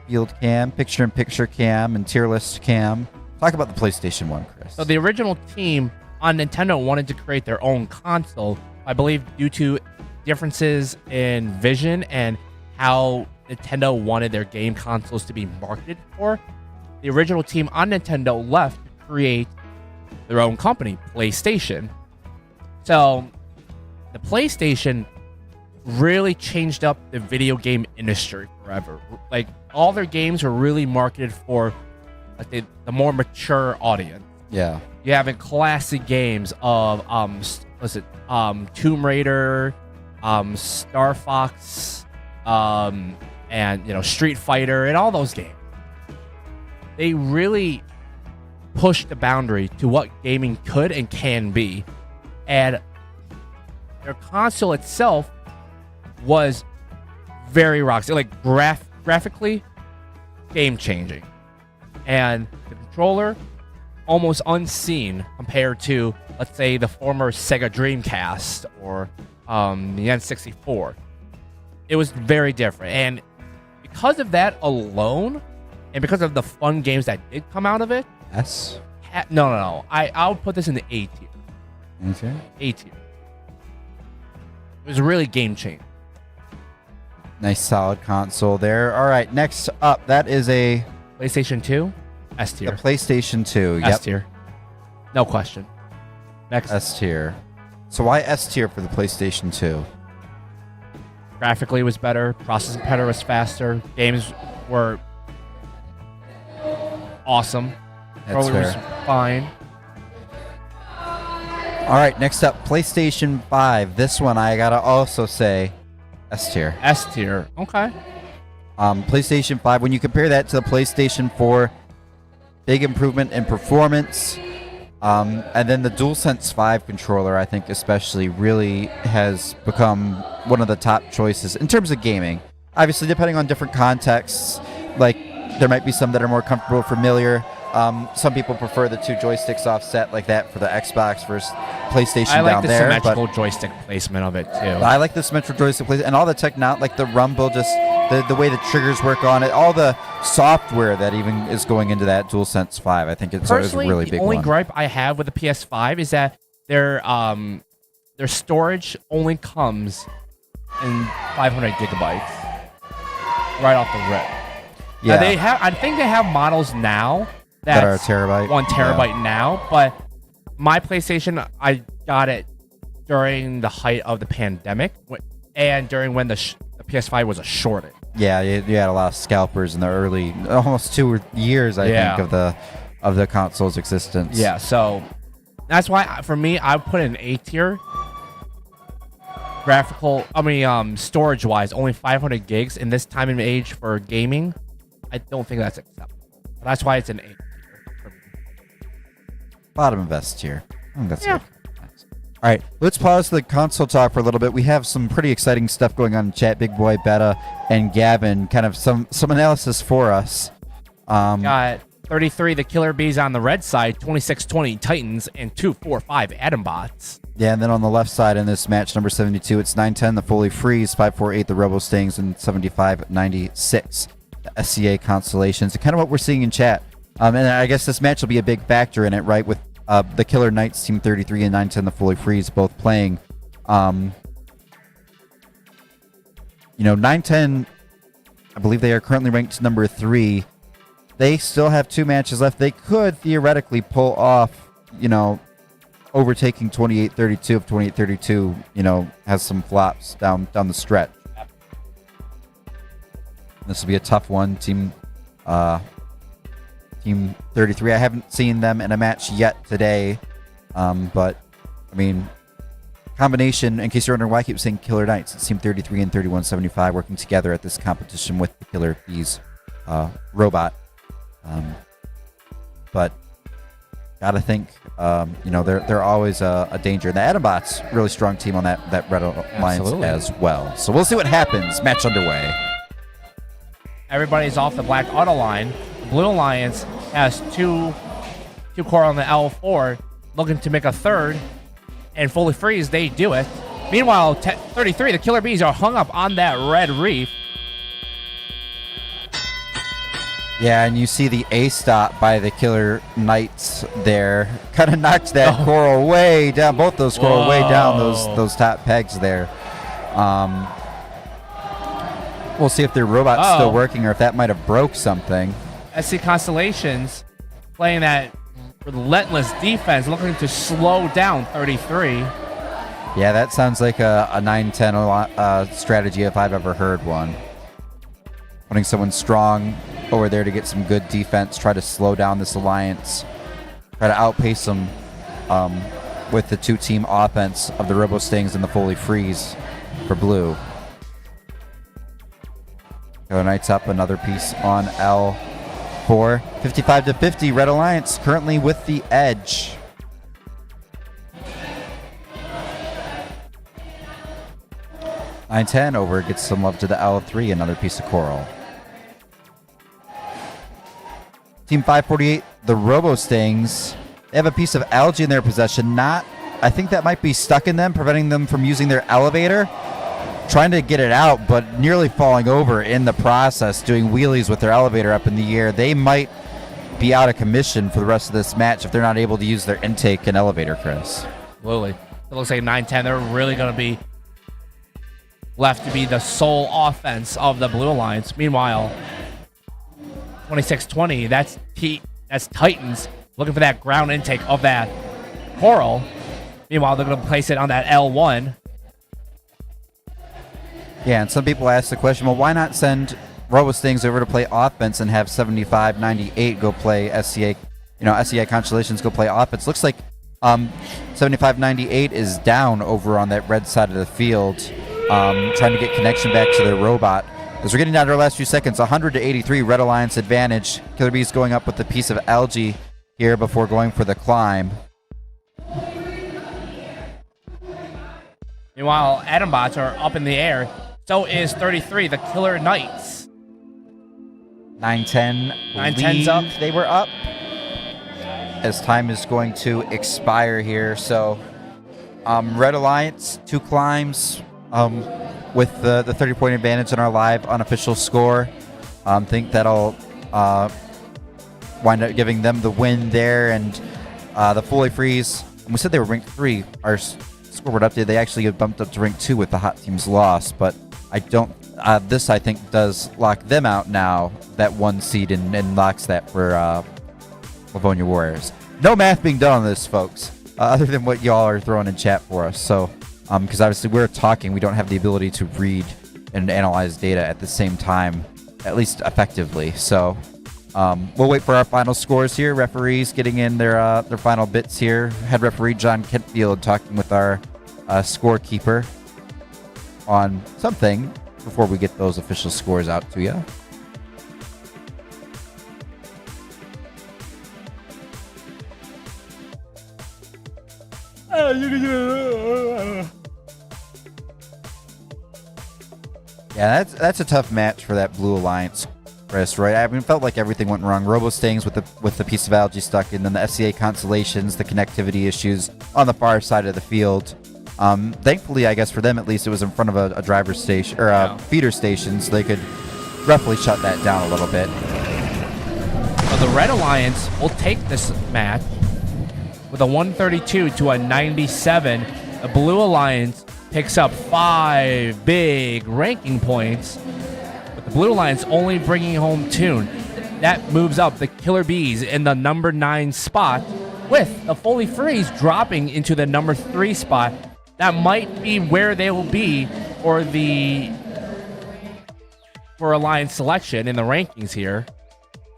field cam, picture-in-picture cam, and tier list cam. Talk about the PlayStation 1, Chris. So the original team on Nintendo wanted to create their own console, I believe due to differences in vision and how Nintendo wanted their game consoles to be marketed for. The original team on Nintendo left to create their own company, PlayStation. So the PlayStation really changed up the video game industry forever. Like, all their games were really marketed for like the more mature audience. Yeah. You having classic games of Tomb Raider, Star Fox, and Street Fighter, and all those games. They really pushed the boundary to what gaming could and can be, and their console itself was very rocky, like graphically game changing, and the controller almost unseen compared to, let's say, the former Sega Dreamcast or the N64. It was very different, and because of that alone, and because of the fun games that did come out of it, S? No. I'll put this in the A tier. Okay. A tier. It was really game changing. Nice solid console there. All right, next up, that is a PlayStation 2, S tier. the PlayStation 2. S Yep. tier. No question. Next. S tier. So why S tier for the PlayStation 2? Graphically it was better. Processing power was faster. Games were awesome. That's Controller was fair. fine. All right, next up, PlayStation 5. This one I gotta also say S tier. S tier. Okay. PlayStation 5, when you compare that to the PlayStation 4, big improvement in performance. And then the DualSense 5 controller, I think especially, really has become one of the top choices in terms of gaming. Obviously, depending on different contexts, like there might be some that are more comfortable, familiar. Some people prefer the 2 joysticks offset like that for the Xbox versus PlayStation I like down the there. symmetrical joystick placement of it too. I like the symmetrical joystick placement and all the technology, like the rumble, just the way the triggers work on it, all the software that even is going into that DualSense 5. I think it's a Personally, really big the only one. gripe I have with the PS5 is that their storage only comes in 500 gigabytes right off the rip. Yeah, Now I think they have models now that are a that's terabyte. 1 terabyte now, but my PlayStation, I got it during the height of the pandemic and during when the PS5 was a shortage. Yeah, you had a lot of scalpers in the early, almost 2 years, I think, of the console's existence. Yeah, so that's why for me, I would put it in A tier. Storage wise, only 500 gigs in this time and age for gaming. I don't think that's acceptable. That's why it's an A tier for me. Bottom of S tier. I think that's Yeah. good. Nice. All right, let's pause the console talk for a little bit. We have some pretty exciting stuff going on in chat. Big Boy, Beta, and Gavin, kind of some analysis for us. Got 33 the Killer Bees on the red side, 26-20 Titans, and 2-4-5 Adambots. Yeah, and then on the left side in this match, number 72, it's 910, the Foley Freeze, 548, the Robo Stings, and 7596, the SCA Constellations. And kind of what we're seeing in chat. And I guess this match will be a big factor in it, right? With the Killer Knights, Team 33, and 910, the Foley Freeze, both playing. 910, I believe they are currently ranked number 3. They still have 2 matches left. They could theoretically pull off, overtaking 28-32 if 28-32, has some flops down the stretch. This will be a tough one. Team 33. I haven't seen them in a match yet today, but I mean, combination, in case you're wondering why I keep saying Killer Knights, it's Team 33 and 3175 working together at this competition with the Killer Bees robot. But gotta think, they're always a danger. And the Autobots, really strong team on that Red Alliance as well. So we'll see what happens. Match underway. Everybody's off the black auto line. The Blue Alliance has two core on the L4, looking to make a third, and fully freeze. They do it. Meanwhile, 33, the Killer Bees are hung up on that red reef. Yeah, and you see the A stop by the Killer Knights there. Kind of knocks that coral way down. Both those coral way down those top pegs there. We'll see if their robot's still working or if that might have broke something. SC Constellations playing that relentless defense, looking to slow down 33. Yeah, that sounds like a 9-10 strategy if I've ever heard one. Putting someone strong over there to get some good defense, try to slow down this alliance, try to outpace them with the two-team offense of the Robo Stings and the Foley Freeze for blue. Killer Knights up another piece on L4. 55-50, Red Alliance currently with the edge. (9-10) over gets some love to the L3, another piece of coral. Team 548, the Robo Stings, they have a piece of algae in their possession. I think that might be stuck in them, preventing them from using their elevator. Trying to get it out, but nearly falling over in the process, doing wheelies with their elevator up in the air. They might be out of commission for the rest of this match if they're not able to use their intake and elevator, Chris. Absolutely. It looks like 9-10, they're really going to be left to be the sole offense of the Blue Alliance. Meanwhile, 26-20, that's Titans looking for that ground intake of that coral. Meanwhile, they're going to place it on that L1. Yeah, and some people ask the question, well, why not send Robo Stings over to play offense and have 75-98 go play SCA, SCA Constellations go play offense? Looks like 75-98 is down over on that red side of the field, trying to get connection back to their robot. As we're getting down to our last few seconds, 100-83, Red Alliance advantage. Killer Bees going up with a piece of algae here before going for the climb. Meanwhile, Atombots are up in the air. So is 33, the Killer Knights. 9-10. 9-10's up. They were up. As time is going to expire here. So Red Alliance, 2 climbs with the 30-point advantage in our live unofficial score. Think that'll wind up giving them the win there. And the Foley Freeze, we said they were ranked 3. Our scoreboard update, they actually get bumped up to rank 2 with the hot team's loss, but I don't. This I think does lock them out now, that 1 seed, and locks that for Livonia Warriors. No math being done on this, folks, other than what y'all are throwing in chat for us. So, because obviously we're talking, we don't have the ability to read and analyze data at the same time, at least effectively. So, we'll wait for our final scores here. Referees getting in their final bits here. Head referee John Kentfield talking with our scorekeeper on something before we get those official scores out to you. Yeah, that's a tough match for that Blue Alliance, Chris, right? I mean, it felt like everything went wrong. Robo Stings with the piece of algae stuck in, then the SCA Constellations, the connectivity issues on the far side of the field. Thankfully, I guess for them at least, it was in front of a driver's station or a feeder station, so they could roughly shut that down a little bit. So the Red Alliance will take this match with a 132 to a 97. The Blue Alliance picks up 5 big ranking points, but the Blue Alliance only bringing home 2. That moves up the Killer Bees in the number 9 spot, with the Foley Freeze dropping into the number 3 spot. That might be where they will be for Alliance selection in the rankings here.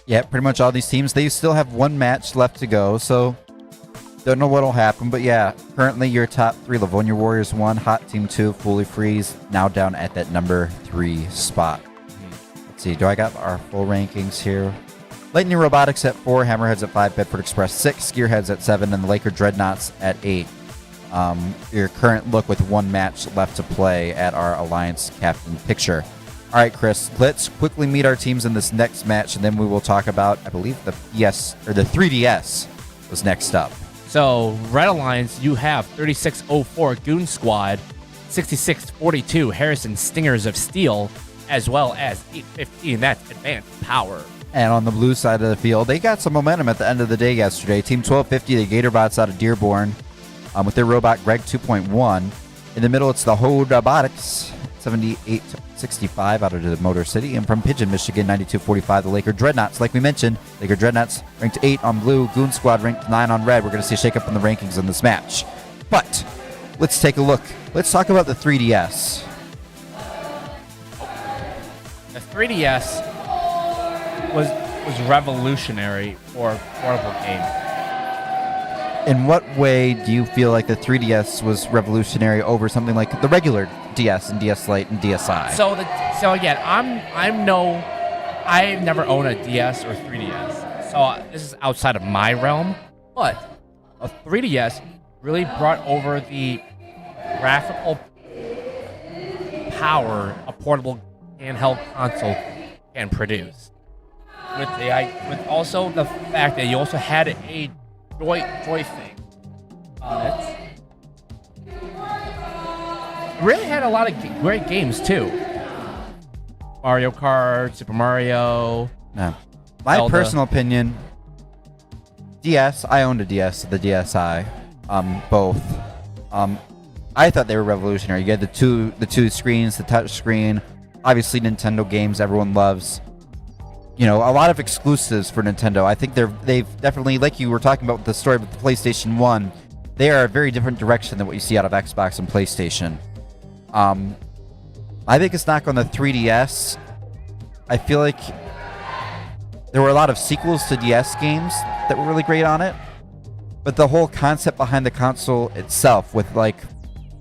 Yeah, pretty much all these teams. They still have 1 match left to go, so Don't know what'll happen, but yeah, currently your top 3, Livonia Warriors 1, Hot Team 2, Fully Freeze, now down at that number 3 spot. Let's see, do I got our full rankings here? Lightning Robotics at 4, Hammerheads at 5, Bedford Express 6, Gearheads at 7, and the Laker Dreadnoughts at 8. Your current look with 1 match left to play at our Alliance Captain picture. All right, Chris, let's quickly meet our teams in this next match, and then we will talk about, I believe, the 3DS was next up. So, Red Alliance, you have 3604 Goon Squad, 6642 Harrison Stingers of Steel, as well as 815, that's Advanced Power. And on the blue side of the field, they got some momentum at the end of the day yesterday. Team 1250, the Gatorbots out of Dearborn, with their robot Greg 2.1. In the middle, it's the Hode Robotics, 7865 out of the Motor City. And from Pigeon, Michigan, 9245, the Laker Dreadnoughts. Like we mentioned, Laker Dreadnoughts ranked 8 on blue, Goon Squad ranked 9 on red. We're going to see a shake up in the rankings in this match. But let's take a look. Let's talk about the 3DS. The 3DS was revolutionary for a portable game. In what way do you feel like the 3DS was revolutionary over something like the regular DS and DS Lite and DSi? So again, I've never owned a DS or 3DS, so this is outside of my realm. But a 3DS really brought over the graphical power a portable handheld console can produce. With also the fact that you also had a joy thing on it. Really had a lot of great games too. Mario Kart, Super Mario. No. My Zelda. personal opinion, DS, I owned a DS, the DSi, both. I thought they were revolutionary. You had the two screens, the touch screen, obviously Nintendo games everyone loves. You know, a lot of exclusives for Nintendo. I think they've definitely, like you were talking about with the story with the PlayStation 1, they are a very different direction than what you see out of Xbox and PlayStation. My biggest knock on the 3DS, I feel like there were a lot of sequels to DS games that were really great on it, but the whole concept behind the console itself with like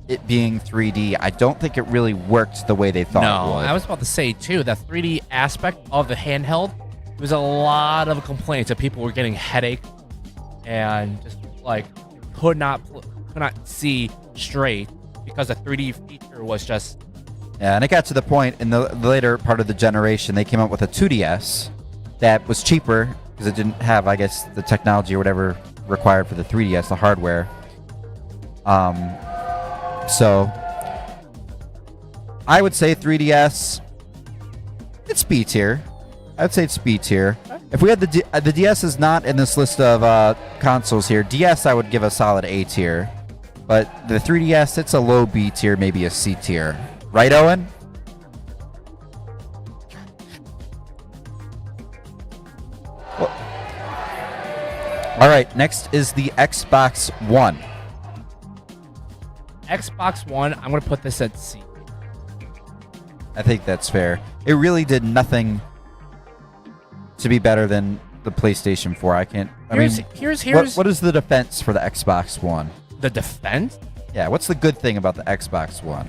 it being 3D, I don't think it really worked the way they thought it would. I was about to say too, the 3D aspect of the handheld, there was a lot of complaints that people were getting headache and just like could not see straight because the 3D feature was just... Yeah, and it got to the point in the later part of the generation, they came out with a 2DS that was cheaper because it didn't have, I guess, the technology or whatever required for the 3DS, the hardware. So, I would say 3DS, it's B tier. I'd say it's B tier. If we had the DS is not in this list of consoles here. DS I would give a solid A tier, but the 3DS, it's a low B tier, maybe a C tier. Right, Owen? Well, all right, next is the Xbox One. Xbox One, I'm going to put this at C. I think that's fair. It really did nothing to be better than the PlayStation 4. Here's what is the defense for the Xbox One? The defense? Yeah, what's the good thing about the Xbox One?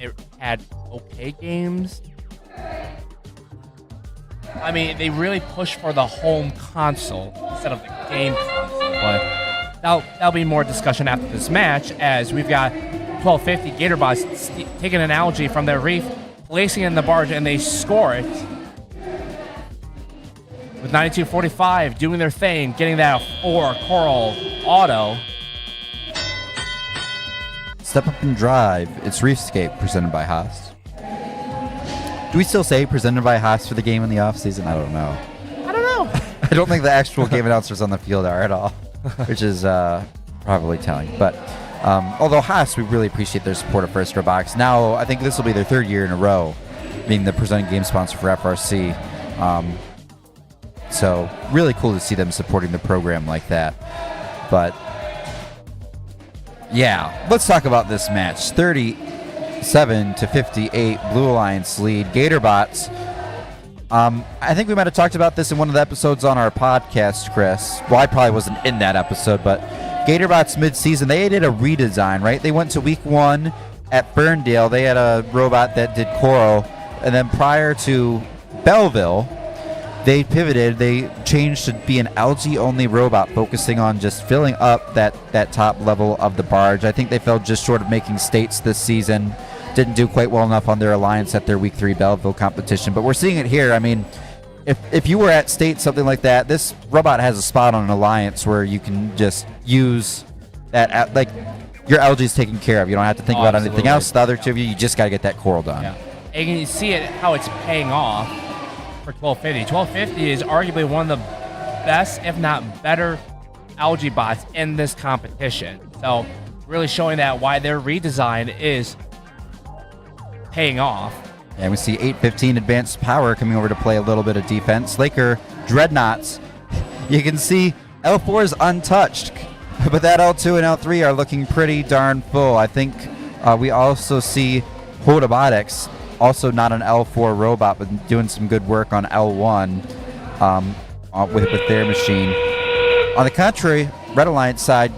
It had okay games. I mean, they really pushed for the home console instead of the game console, but that'll be more discussion after this match, as we've got 1250 Gatorbots taking an analogy from their reef, placing it in the barge, and they score it. With 9245 doing their thing, getting that 4 Coral auto. Step up and drive. It's Reefscape, presented by Haas. Do we still say presented by Haas for the game in the offseason? I don't know. I don't think the actual game announcers on the field are at all, which is probably telling. But although Haas, we really appreciate their support of First Robotics. Now, I think this will be their 3rd year in a row being the presenting game sponsor for FRC. So really cool to see them supporting the program like that. But yeah, let's talk about this match. 37-58, Blue Alliance lead. Gatorbots I think we might have talked about this in one of the episodes on our podcast, Chris. Well, I probably wasn't in that episode, but GatorBots mid-season, they did a redesign, right? They went to week 1 at Ferndale. They had a robot that did Coral, and then prior to Belleville, they pivoted. They changed to be an algae-only robot, focusing on just filling up that top level of the barge. I think they fell just short of making states this season. Didn't do quite well enough on their alliance at their week 3 Belleville competition, but we're seeing it here. I mean, if you were at state, something like that, this robot has a spot on an alliance where you can just use that, like, your algae is taken care of. You don't have to think about anything else. The other two of you just got to get that coral done. Yeah. And you see it how it's paying off for 1250. 1250 is arguably one of the best, if not better, algae bots in this competition. So really showing that why their redesign is paying off. And we see 815 advanced power coming over to play a little bit of defense. Laker Dreadnoughts. You can see L4 is untouched, but that L2 and L3 are looking pretty darn full. I think we also see Robotics, also not an L4 robot, but doing some good work on L1 with their machine. On the contrary, Red Alliance side,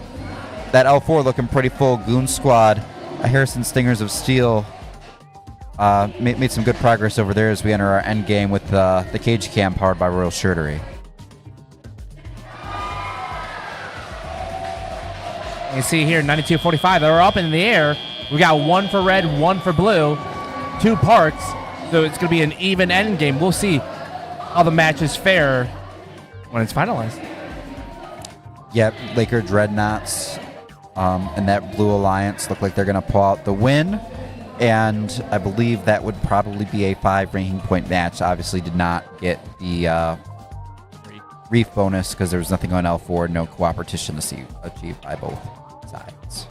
that L4 looking pretty full. Goon Squad, Harrison Stingers of Steel, made some good progress over there as we enter our end game with the cage cam powered by Royal Shirtery. You see here 92.45, they're up in the air. We got 1 for red, 1 for blue, 2 parts, so it's going to be an even end game. We'll see how the match is fair when it's finalized. Yep, Laker Dreadnoughts and that blue alliance look like they're going to pull out the win. And I believe that would probably be a 5 ranking point match. Obviously did not get the reef bonus because there was nothing on L4, no cooperation to see achieved by both sides.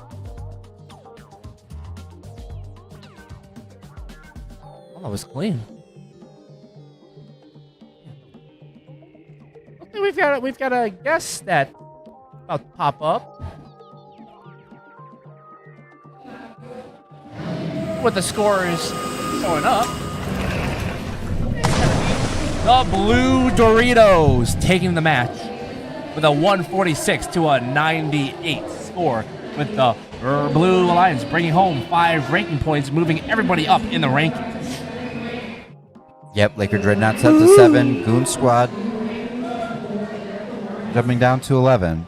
Well, that was clean. Okay, we've got a guest that about to pop up. With the scores showing up. The Blue Doritos taking the match with a 146 to a 98 score, with the Blue Alliance bringing home 5 ranking points, moving everybody up in the rankings. Yep, Laker Dreadnoughts up to 7. Goon Squad jumping down to 11.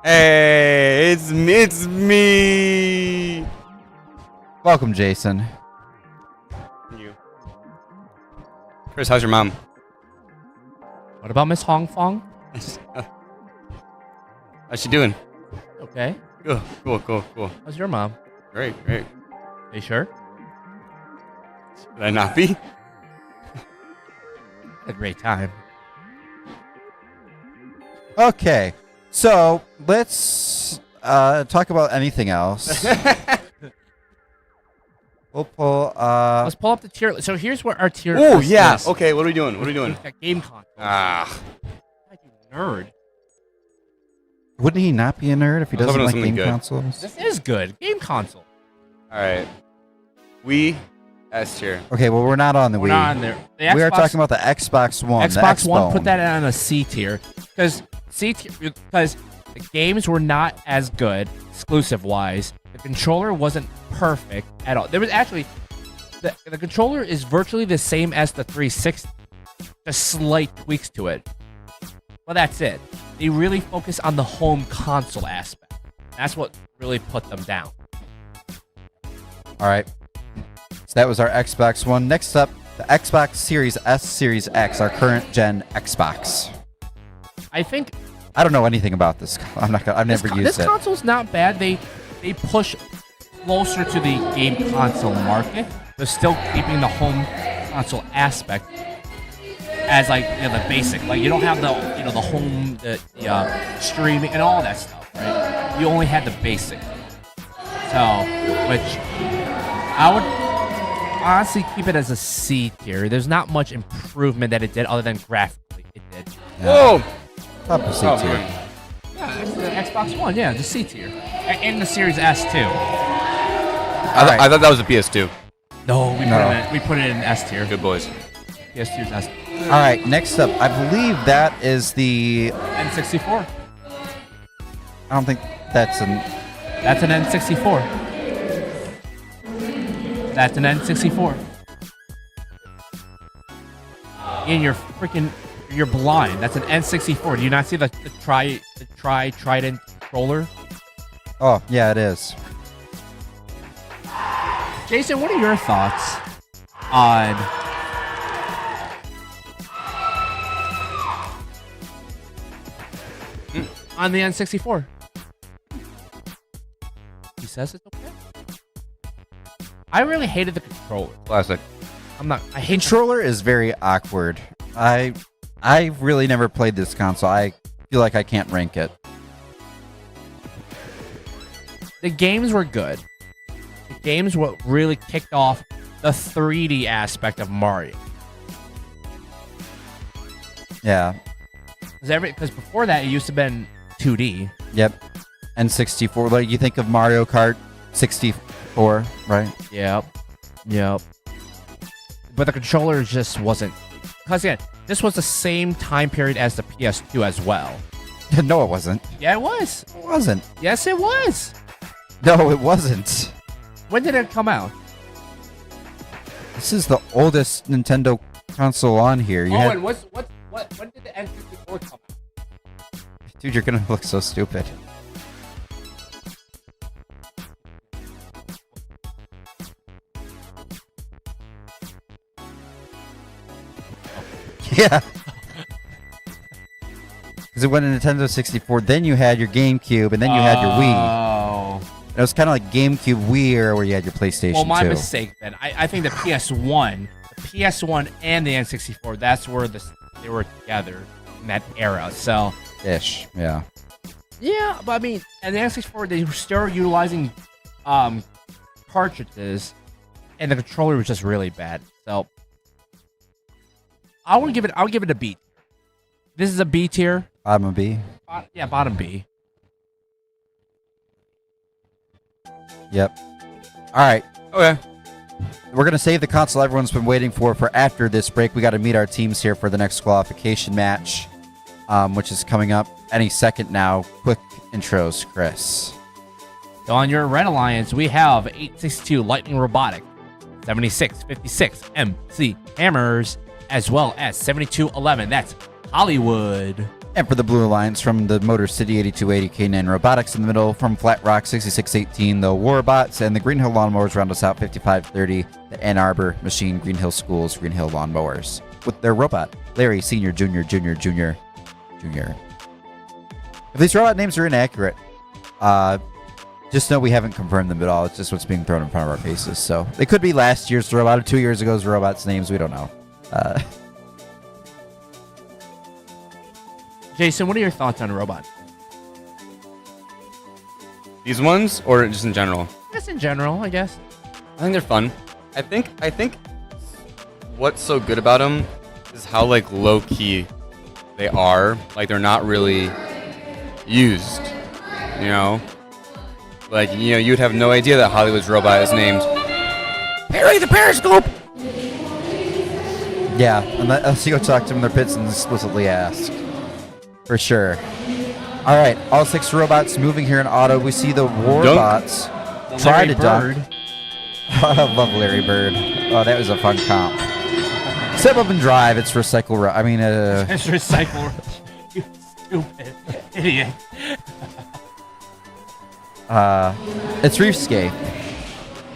Hey, it's me. Welcome, Jason. You. Chris, how's your mom? What about Miss Hong Fong? How's she doing? Okay. Cool. How's your mom? Great. Are you sure? Should I not be? Had a great time. Okay, so let's talk about anything else. We'll pull. Let's pull up the tier. So here's where our tier. Oh list yeah. is. Okay, what are we doing? We've got game console. Ah. God, you nerd. Wouldn't he not be a nerd if he I was doesn't hoping it was like game something good. consoles? This is good. Game console. All right. We S tier. Okay, well we're not on the We're Wii. not on there. The We are Xbox- talking about the Xbox One. the Xbox One. Xbone. Put that on a C tier because because the games were not as good exclusive wise. The controller wasn't perfect at all. There was actually the controller is virtually the same as the 360, just slight tweaks to it. Well, that's it. They really focus on the home console aspect. That's what really put them down. All right. So that was our Xbox One. Next up, the Xbox Series S, Series X, our current gen Xbox. I think I don't know anything about this. I've never used this it. console's not bad. They push closer to the game console market, but still keeping the home console aspect as like the basic. Like you don't have the the home the streaming and all that stuff, right? You only had the basic. So, which I would honestly keep it as a C tier. There's not much improvement that it did other than graphically it did. Whoa. Top of C Oh, tier. man. Yeah, it's the Xbox One, yeah, the C tier. And the Series S too. I thought that was a PS2. No, No. we put it in S tier. Good boys. PS tier's S. All right, next up, I believe that is the. N64. I don't think that's an. That's an N64. That's an N64. Ian, you're blind. That's an N64. Do you not see the trident controller? Oh, yeah, it is. Jason, what are your thoughts on the N64? He says it's okay. I really hated the controller. Classic. I hate Controller is very awkward. I really never played this console. I feel like I can't rank it. the games were good. The games what really kicked off the 3D aspect of Mario. Yeah. Because before that, it used to have been 2D. Yep. N64. Like you think of Mario Kart 64, right? Yep. But the controller just wasn't. Because again, this was the same time period as the PS2 as well. No, it wasn't. Yeah, it was. It wasn't. Yes, it was. No, it wasn't. When did it come out? This is the oldest Nintendo console on here. You had, and when did the N64 come out? dude, you're gonna look so stupid. Yeah. Because it went to Nintendo 64, then you had your GameCube, and then you had your Wii. Oh. It was kind of like GameCube Wii era where you had your PlayStation 2. Well, my mistake then. I think the PS1 and the N64, that's where they were together in that era. So Ish, yeah. yeah, but I mean, and the N64 they were still utilizing cartridges, and the controller was just really bad. So I'll give it a B. This is a B tier. I'm a B. Yeah, bottom B. Yep. All right. Okay. We're going to save the console everyone's been waiting for after this break. We got to meet our teams here for the next qualification match, which is coming up any second now. Quick intros, Chris. So on your Red Alliance, we have 862 Lightning Robotics, 7656 MC Hammers, as well as 7211. That's Hollywood. And for the Blue Alliance from the Motor City 8280 K9 Robotics in the middle, from Flat Rock 6618 the Warbots, and the Green Hill Lawnmowers round us out 5530 the Ann Arbor Machine Green Hill Schools Green Hill Lawnmowers with their robot Larry Senior Junior. If these robot names are inaccurate, just know we haven't confirmed them at all. It's just what's being thrown in front of our faces. So they could be last year's robot or 2 years ago's robot's names. We don't know. Jason, what are your thoughts on a robot? These ones, or just in general? Just in general, I guess. I think they're fun. I think what's so good about them is how like low key they are. Like they're not really used. You know, like you'd have no idea that Hollywood's robot is named Perry the Periscope. Yeah, unless you go talk to them in their pits and explicitly ask. For sure. All right, all 6 robots moving here in auto. We see the Warbots try to dunk. I love Larry Bird. Oh, that was a fun comp. Step up and drive. It's recycle. It's recycle. You stupid idiot. It's Reefscape.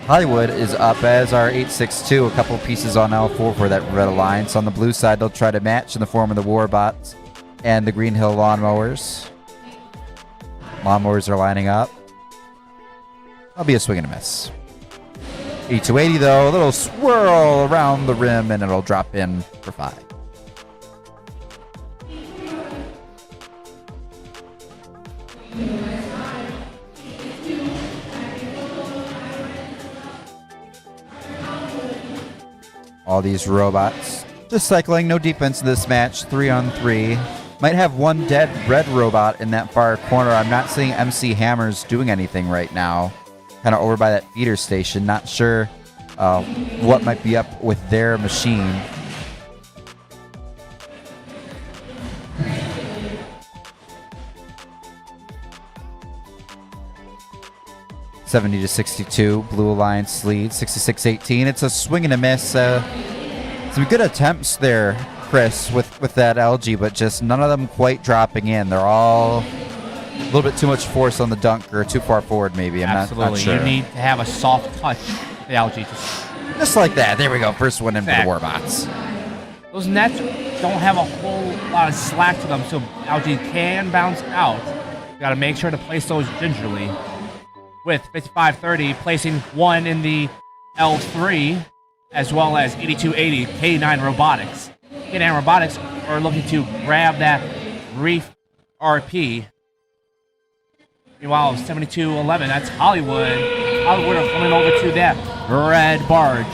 Hollywood is up as our 862. A couple pieces on L4 for that Red Alliance. On the blue side, they'll try to match in the form of the Warbots and the Green Hill Lawnmowers. Lawnmowers are lining up. That'll be a swing and a miss. 8280 though, a little swirl around the rim and it'll drop in for 5. All these robots just cycling, no defense in this match. 3-on-3. Might have one dead red robot in that far corner. I'm not seeing MC Hammers doing anything right now. Kind of over by that feeder station. Not sure what might be up with their machine. (70-62), Blue Alliance lead, 66-18. It's a swing and a miss. Some good attempts there, Chris, with that LG, but just none of them quite dropping in. They're all a little bit too much force on the dunk, or too far forward, maybe. I'm Absolutely. not sure. You need to have a soft touch with the LG. Just like that. There we go. First one in for the Warbots. Those nets don't have a whole lot of slack to them, so LG can bounce out. You got to make sure to place those gingerly. With 55-30, placing one in the L3, as well as 82-80, K9 Robotics. K9 Robotics are looking to grab that Reef RP. Meanwhile, 72-11, that's Hollywood. Hollywood are coming over to that red barge.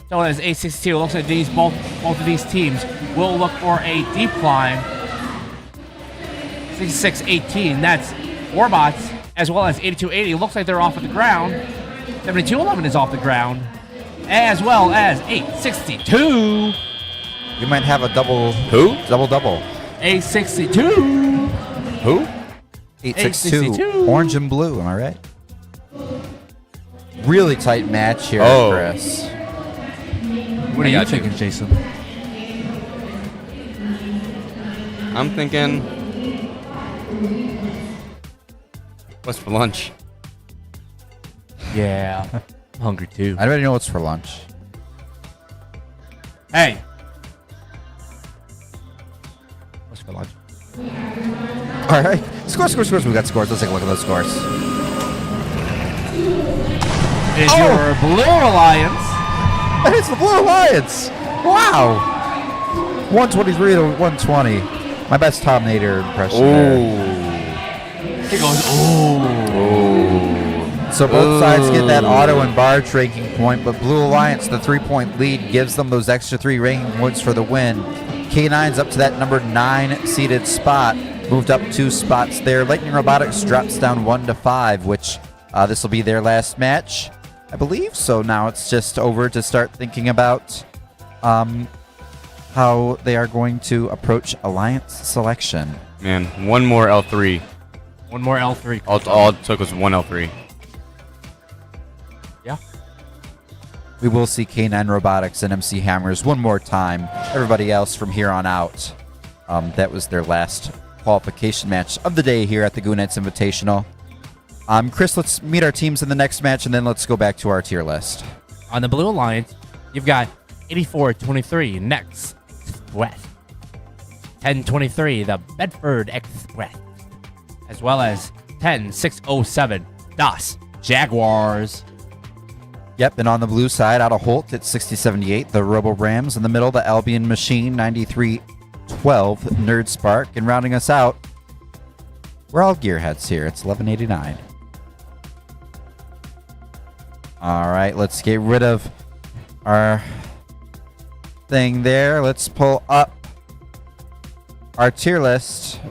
So as A62, it looks like both of these teams will look for a deep climb. 66-18, that's Warbots, as well as 82-80. Looks like they're off of the ground. 72-11 is off the ground, as well as 862. You might have a double. Who? Double. 862. Who? 862. Orange and blue, am I right? Really tight match here, Oh. Chris. What are I you got you. thinking, Jason? I'm thinking. What's for lunch? Yeah, I'm hungry too. I already know what's for lunch. Hey. What's for lunch? All right. Scores. We got scores. Let's take a look at those scores. Is your Blue Alliance. It's the Blue Alliance. Wow. 123 to 120. My best Tom Nader impression there. He goes, ooh. So both sides get that auto and barge ranking point, but Blue Alliance, the 3-point lead, gives them those extra 3 ranking points for the win. K9's up to that number 9 seeded spot, moved up 2 spots there. Lightning Robotics drops down 1-5, which this will be their last match, I believe. So now it's just over to start thinking about how they are going to approach Alliance selection. Man, one more L3. One more L3. All it took was one L3. Yeah. We will see K9 Robotics and MC Hammers one more time. Everybody else from here on out, that was their last qualification match of the day here at the Goonettes Invitational. Chris, let's meet our teams in the next match, and then let's go back to our tier list. On the Blue Alliance, you've got 84-23 Next Express. 10-23 the Bedford Express. As well as 10-607 Das Jaguars. Yep, and on the blue side, out of Holt at 60-78, the Robo Rams. In the middle, the Albion Machine, 93-12, Nerd Spark. And rounding us out, we're all gearheads here. It's 1189. All right, let's get rid of our thing there. Let's pull up our tier list.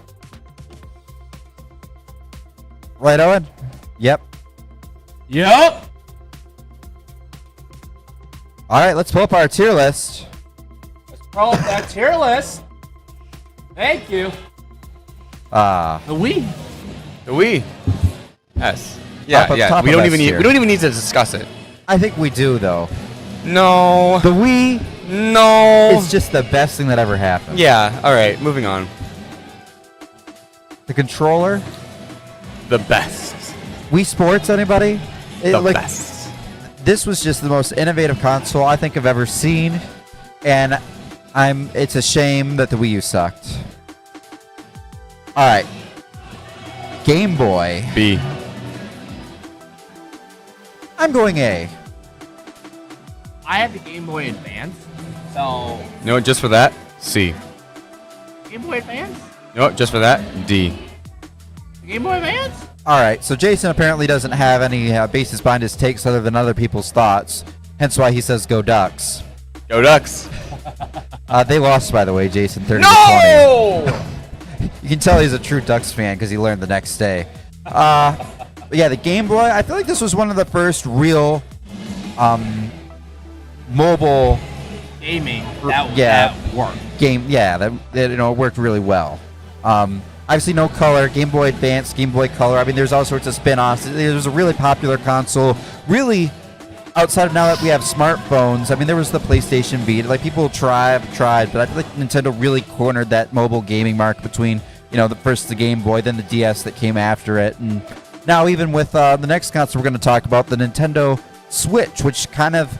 Right, Owen? Yep. Yep. All right, let's pull up our tier list. Let's pull up that tier list. Thank you. Ah, The Wii. The Wii. Yes. Top of We don't S even need. tier. We don't even need to discuss it. I think we do, though. No. The Wii No. is just the best thing that ever happened. Yeah. All right. Moving on. The controller, The best. Wii Sports, anybody? The best. This was just the most innovative console I think I've ever seen, and it's a shame that the Wii U sucked. All right. Game Boy. B. I'm going A. I have the Game Boy Advance. So, No, just for that. C. Game Boy Advance? No, just for that. D. Game Boy Advance? All right, so Jason apparently doesn't have any basis behind his takes other than other people's thoughts, hence why he says go Ducks. Go Ducks. They lost, by the way, Jason, 30-20. No. You can tell he's a true Ducks fan because he learned the next day. But yeah, the Game Boy, I feel like this was one of the first real mobile Gaming, yeah. that worked. game. Yeah, that it worked really well. Obviously, no color. Game Boy Advance, Game Boy Color. I mean, there's all sorts of spin-offs. It was a really popular console. Really, outside of now that we have smartphones, I mean, there was the PlayStation Vita. Like, people tried, but I feel like Nintendo really cornered that mobile gaming market between, the Game Boy, then the DS that came after it. And now even with the next console we're going to talk about, the Nintendo Switch, which kind of,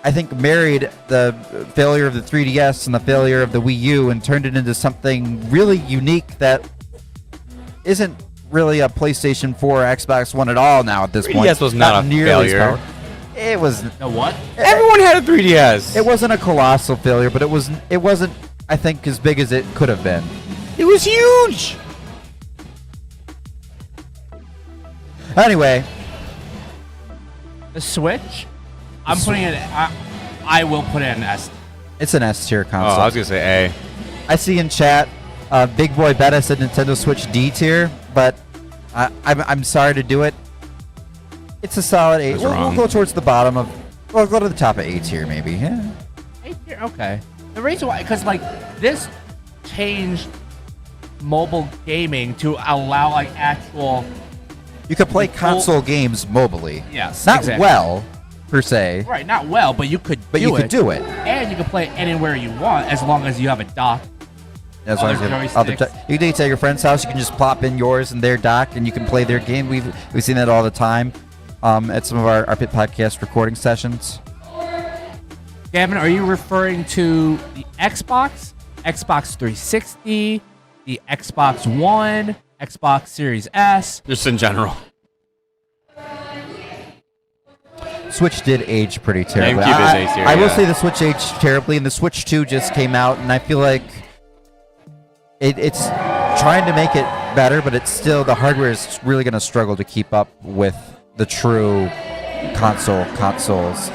I think, married the failure of the 3DS and the failure of the Wii U and turned it into something really unique that isn't really a PlayStation 4 or Xbox One at all now at this point. 3DS was not a nearly as failure. powerful. It was. The what? Everyone had a 3DS. It wasn't a colossal failure, but it wasn't, I think, as big as it could have been. It was huge. Anyway, The Switch? I'm putting it. I will put it in S. it's an S tier Oh, console. I was gonna say A. I see in chat, Big Boy Betta said Nintendo Switch D tier, but I'm sorry to do it. It's a solid A. That's We'll wrong. go towards the bottom of. We'll go to the top of A tier, maybe. Yeah. Okay. The reason why, because this changed mobile gaming to allow actual. You could play console games mobily. Yes. Not exactly. well, per se, Right, not well, but you could. but you could do it. And you can play it anywhere you want as long as you have a dock. As long as you have other joysticks. you can take it to your friend's house. You can just plop in yours and their dock, and you can play their game. We've seen that all the time at some of our Pit Podcast recording sessions. Gavin, are you referring to the Xbox, Xbox 360, the Xbox One, Xbox Series S? Just in general. Switch did age pretty terribly. GameCube is A tier, I will yeah. say the Switch aged terribly, and the Switch 2 just came out, and I feel like it's trying to make it better, but it's still, the hardware is really going to struggle to keep up with the true consoles.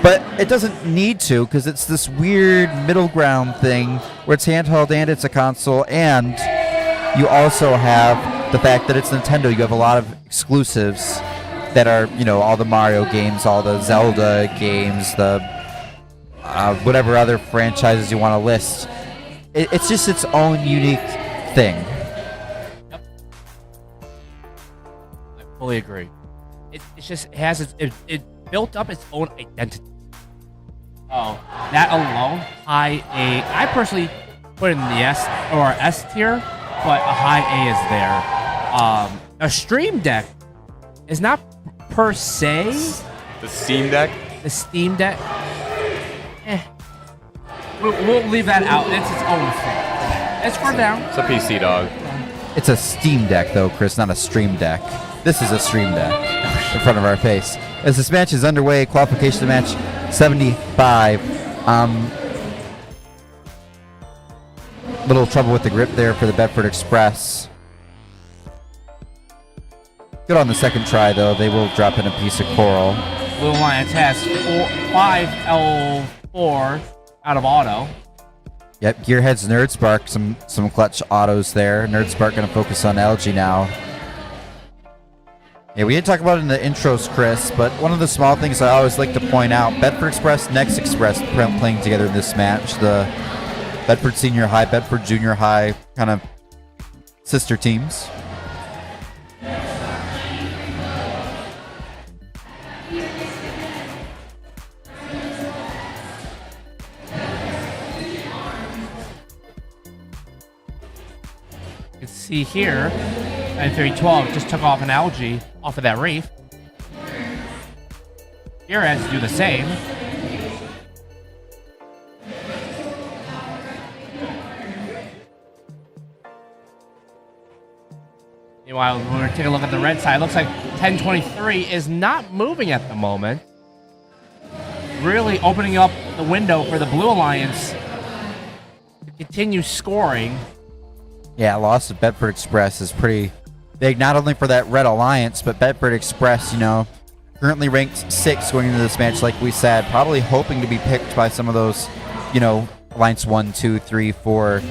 But it doesn't need to, because it's this weird middle ground thing where it's handheld and it's a console, and you also have the fact that it's Nintendo. You have a lot of exclusives that are, all the Mario games, all the Zelda games, the whatever other franchises you want to list. It's just its own unique thing. Yep. I fully agree. It's just, it has it built up its own identity. Oh, that alone, I personally put it in the S tier, but a high A is there. A Stream Deck is not per se The Steam Deck. the Steam Deck. We'll leave that out. It's its own thing. It's for now. It's a PC dog. It's a Steam Deck, though, Chris, not a Stream Deck. This is a Stream Deck in front of our face. As this match is underway, qualification to match 75. Little trouble with the grip there for the Bedford Express. Good on the second try, though. They will drop in a piece of coral. Blue Alliance has 5 L4 out of auto. Yep, Gearhead's Nerdspark, some clutch autos there. Nerdspark going to focus on LG now. Yeah, we didn't talk about it in the intros, Chris, but one of the small things I always like to point out, Bedford Express, Next Express playing together in this match. The Bedford Senior High, Bedford Junior High kind of sister teams. You can see here, 9312 just took off an algae off of that reef. Here has to do the same. Meanwhile, when we take a look at the red side, it looks like 1023 is not moving at the moment. Really opening up the window for the Blue Alliance to continue scoring. Yeah, loss of Bedford Express is pretty big, not only for that Red Alliance, but Bedford Express, currently ranked 6th going into this match, like we said, probably hoping to be picked by some of those, Alliance 1, 2, 3, 4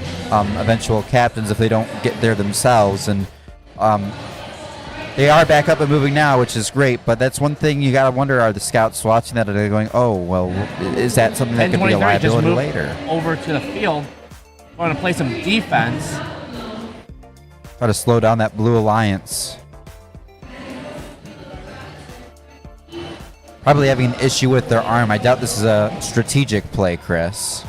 They are back up and moving now, which is great, but that's one thing you gotta wonder, are the scouts watching that, are they going, oh, well, is that something that could be a 10-23 just liability moved later? over to the field. Going to play some defense. Try to slow down that Blue Alliance. Probably having an issue with their arm. I doubt this is a strategic play, Chris.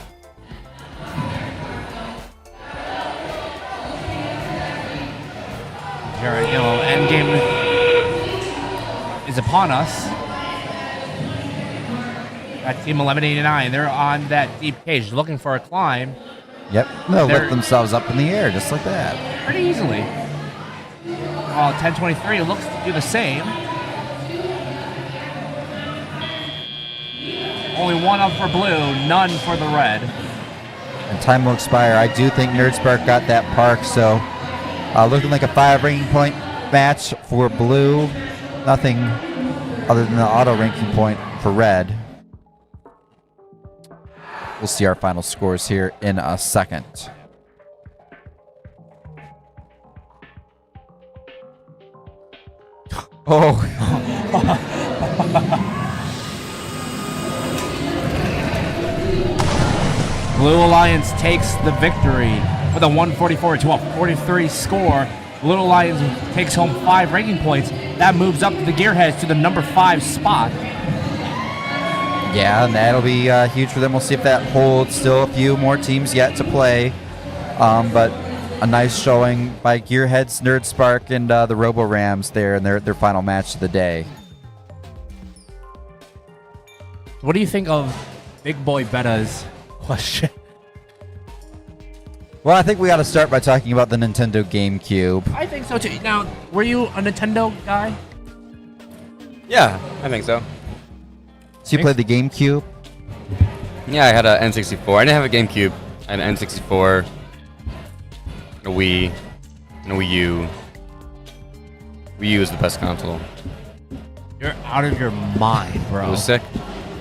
Here, end game is upon us. That team 1189, they're on that deep cage looking for a climb Yep. They'll They're- lift themselves up in the air just like that. pretty easily. While 1023 looks to do the same. Only one up for blue, none for the red. And time will expire. I do think Nerdspark got that park, so looking like a 5 ranking point match for blue. Nothing other than the auto ranking point for red. We'll see our final scores here in a second. Oh. Blue Alliance takes the victory with a 144 to a 43 score. Blue Alliance takes home 5 ranking points. That moves up to the Gearheads to the number 5 spot. Yeah, and that'll be huge for them. We'll see if that holds. Still a few more teams yet to play. But a nice showing by Gearheads, Nerdspark, and the Robo Rams there in their final match of the day. What do you think of Big Boy Betta's question? Well, I think we got to start by talking about the Nintendo GameCube. I think so too. Now, were you a Nintendo guy? Yeah, I think so. So you played the GameCube? Yeah, I had a N64. I didn't have a GameCube. I had an N64, a Wii, and a Wii U. Wii U is the best console. You're out of your mind, bro. It was sick.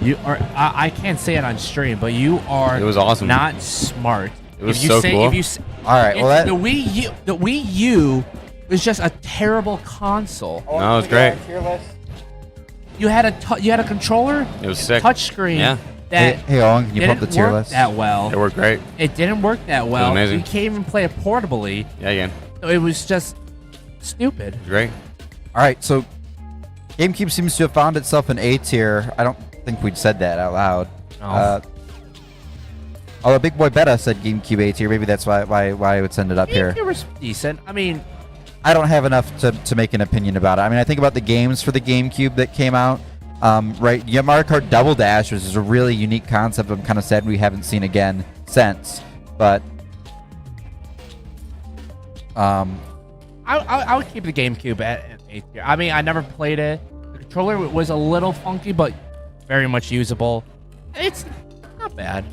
You are. I can't say it on stream, but you are. It was awesome. Not smart. It was so cool. If you, All right, well, the Wii U was just a terrible console. No, it was great. You had a controller. It was sick. Touchscreen. Yeah. That Hey, Owen, can you pump the didn't tier work list? that well. It worked great. It didn't work that well. amazing. You can't even play it portably. Yeah, again. So it was just stupid. It was great. All right, so GameCube seems to have found itself in A tier. I don't think we'd said that out loud. No. Although Big Boy Betta said GameCube A tier, maybe that's why it's ended up here. It was decent. I mean, I don't have enough to make an opinion about it. I mean, I think about the games for the GameCube that came out. Right, yeah, Mario Kart Double Dash, which is a really unique concept. I'm kind of sad we haven't seen again since. But I would keep the GameCube at A tier. I mean, I never played it. The controller was a little funky, but very much usable. It's not bad.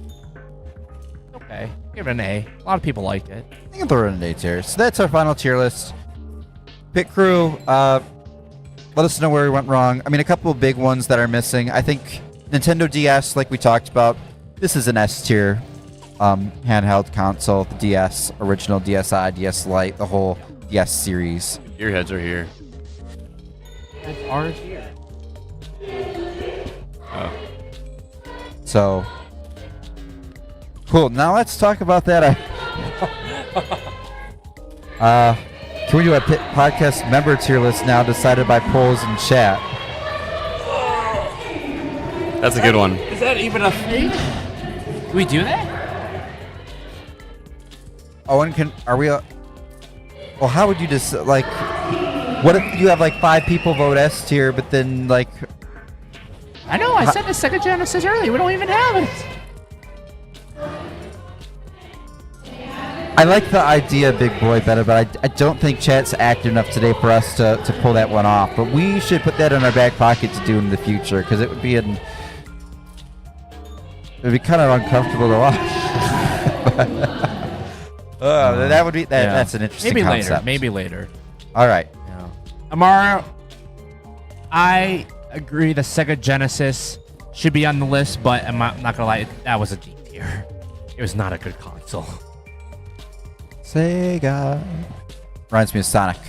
It's okay. Give it an A. A lot of people liked it. I think I'll throw it in A tier. So that's our final tier list. Pit Crew, let us know where we went wrong. I mean, a couple of big ones that are missing. I think Nintendo DS, like we talked about, this is an S tier handheld console. The DS, original DSi, DS Lite, the whole DS series. Gearheads are here. It's ours here. Oh. So, cool. Now let's talk about that. Can we do a podcast member tier list now decided by polls in chat? That's a good one. Is that even a thing? Can we do that? Oh, and are we? Well, how would you just like? What if you have like 5 people vote S tier, but then like? I know. I said the Sega Genesis earlier. We don't even have it. I like the idea, Big Boy, better, but I don't think chat's active enough today for us to pull that one off. But we should put that in our back pocket to do in the future, because it would be kind of uncomfortable to watch. That would be that's an interesting Maybe concept. later. Maybe later. All right. Yeah. Amara, I agree the Sega Genesis should be on the list, but I'm not gonna lie, that was a D tier. It was not a good console. Sega. Reminds me of Sonic.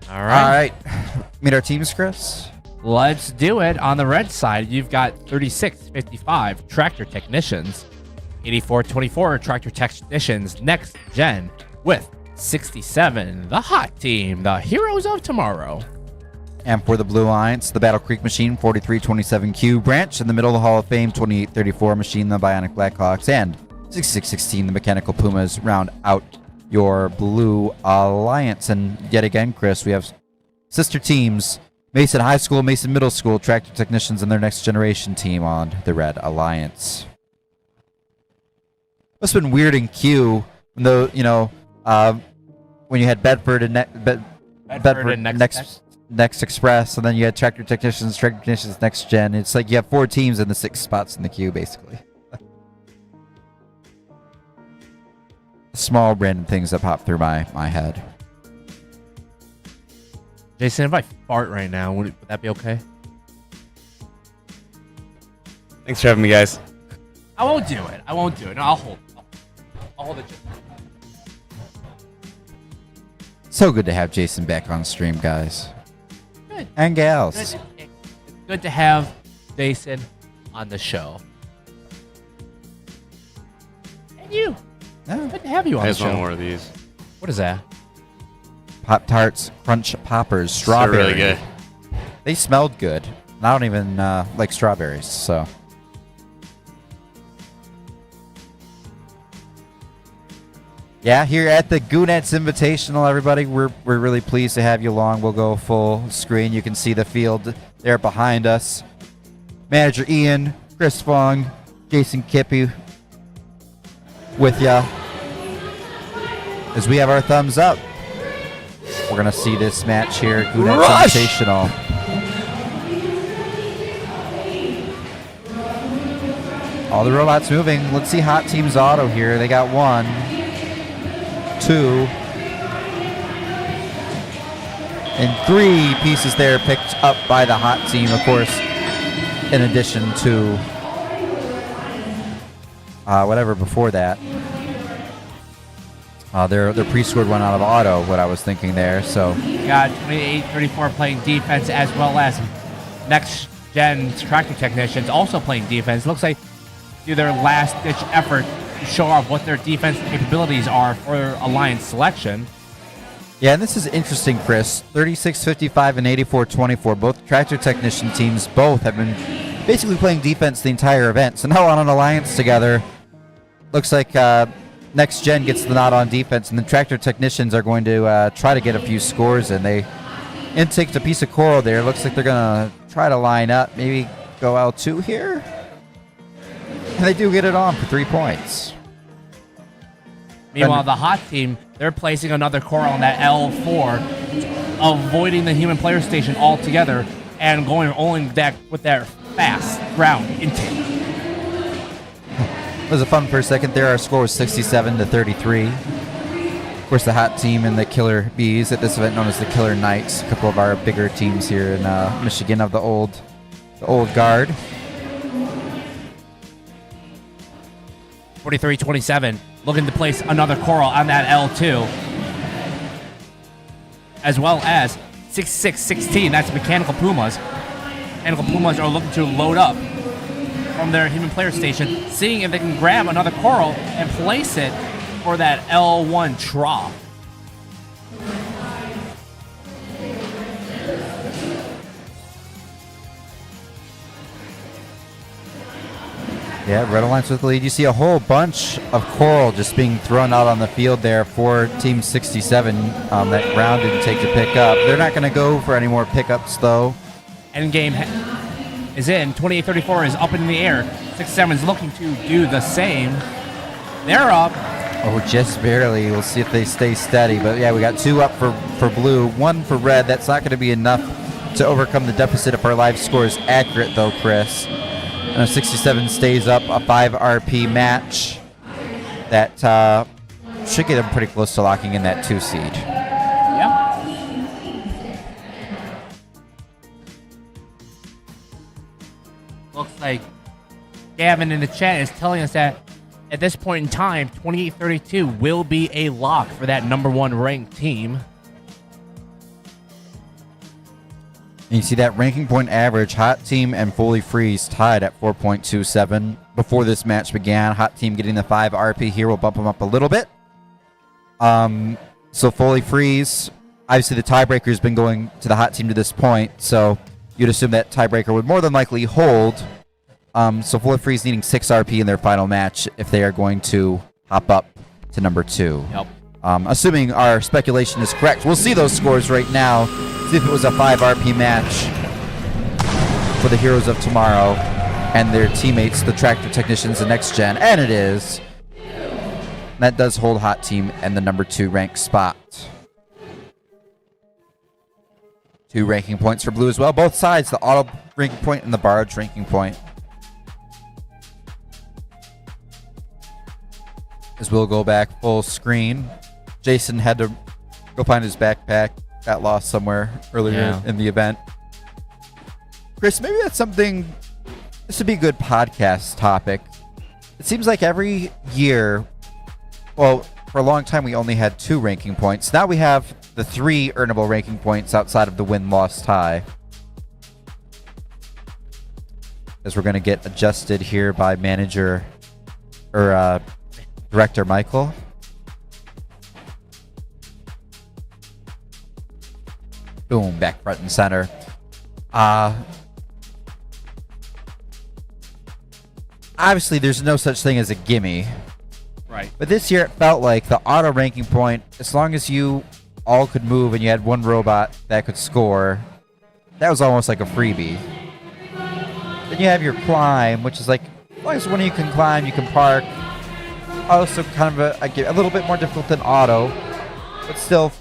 All All right. right. Meet our teams, Chris. Let's do it. On the red side, you've got 3655 Tractor Technicians, 8424 Tractor Technicians Next Gen, with 67 the Hot Team, the Heroes of Tomorrow. And for the Blue Alliance, the Battle Creek Machine, 4327Q Branch. In the middle of the Hall of Fame, 2834 Machine, the Bionic Blackhawks. And 6616, the Mechanical Pumas, round out your Blue Alliance. And yet again, Chris, we have sister teams, Mason High School, Mason Middle School, Tractor Technicians, and their Next Generation team on the Red Alliance. Must have been weird in Q when when you had Bedford and Bedford and Next Express, and then you had Tractor Technicians, Next Gen. It's like you have 4 teams in the 6 spots in the queue, basically. Small random things that pop through my head. Jason, if I fart right now, would that be okay? Thanks for having me, guys. I won't do it. No, I'll hold it. So good to have Jason back on stream, guys. Good. And gals. Good to have Jason on the show. And you. Yeah. Good to have you on I the just want show. more of these. What is that? Pop-Tarts, Crunch Poppers, They're strawberry. really good. They smelled good. And I don't even like strawberries, so. Yeah, here at the Goonettes Invitational, everybody, we're really pleased to have you along. We'll go full screen. You can see the field there behind us. Manager Ian, Chris Fong, Jason Kippy with ya. As we have our thumbs up, we're going to see this match here, Goonettes Invitational. All the robots moving. Let's see Hot Team's auto here. They got 1, 2, and 3 pieces there picked up by the Hot Team, of course, in addition to whatever before that. Their pre-scored one out of auto, what I was thinking there. So Got 28-34 playing defense, as well as Next Gen Tractor Technicians also playing defense. Looks like do their last-ditch effort to show off what their defense capabilities are for Alliance selection. yeah, and this is interesting, Chris. 36-55 and 84-24. Both Tractor Technician teams both have been basically playing defense the entire event. So now on an Alliance together, looks like Next Gen gets the nod on defense, and the Tractor Technicians are going to try to get a few scores in. They intaked a piece of coral there. Looks like they're going to try to line up, maybe go L2 here. And they do get it on for 3 points. Meanwhile, the Hot Team, they're placing another coral on that L4, avoiding the human player station altogether and going only that with their fast ground intake. It was a fun first second there. Our score was 67-33. Of course, the Hot Team and the Killer Bees at this event known as the Killer Knights, a couple of our bigger teams here in Michigan of the old guard. 43-27, looking to place another coral on that L2. As well as 66-16, that's Mechanical Pumas. Mechanical Pumas are looking to load up from their human player station, seeing if they can grab another coral and place it for that L1 trough. Yeah, Red Alliance with the lead. You see a whole bunch of coral just being thrown out on the field there for Team 67. That round didn't take to pick up. They're not going to go for any more pickups, though. Endgame is in. 28-34 is up in the air. 67 is looking to do the same. They're up. Oh, just barely. We'll see if they stay steady. But yeah, we got 2 up for blue, 1 for red. That's not going to be enough to overcome the deficit if our live score is accurate, though, Chris. And 67 stays up, a 5 RP match. That should get them pretty close to locking in that 2 seed. Yep. Looks like Gavin in the chat is telling us that at this point in time, 28-32 will be a lock for that number 1 ranked team. And you see that ranking point average, Hot Team and Fully Freeze tied at 4.27 before this match began. Hot Team getting the 5 RP here will bump them up a little bit. So Fully Freeze, obviously the tiebreaker has been going to the Hot Team to this point, so you'd assume that tiebreaker would more than likely hold. So Fully Freeze needing 6 RP in their final match if they are going to hop up to number 2. Yep. Assuming our speculation is correct. We'll see those scores right now. See if it was a 5 RP match for the Heroes of Tomorrow and their teammates, the Tractor Technicians, the Next Gen. And it is. That does hold Hot Team and the number 2 ranked spot. 2 ranking points for Blue as well. Both sides, the auto ranking point and the barge ranking point. As we'll go back full screen. Jason had to go find his backpack. Got lost somewhere earlier in the event. Chris, maybe that's something. This would be a good podcast topic. It seems like every year, well, for a long time we only had 2 ranking points. Now we have the 3 earnable ranking points outside of the win-loss tie. As we're going to get adjusted here by manager or director Michael. Boom, back front and center. Obviously, there's no such thing as a gimme. Right. But this year, it felt like the auto ranking point, as long as you all could move and you had one robot that could score, that was almost like a freebie. Then you have your climb, which is like, as long as one of you can climb, you can park. Also kind of a little bit more difficult than auto, but still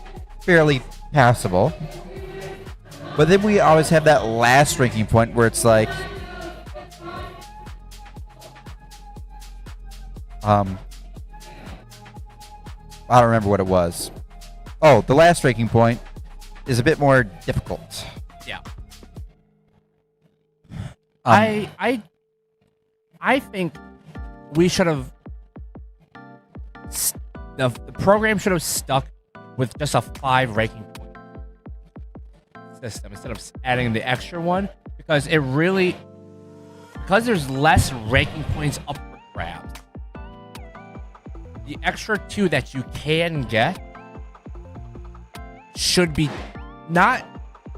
fairly passable. But then we always have that last ranking point where it's like, I don't remember what it was. Oh, the last ranking point is a bit more difficult. Yeah. I think we should have the program should have stuck with just a 5 ranking point system instead of adding the extra one, because there's less ranking points up for grabs. The extra 2 that you can get should be not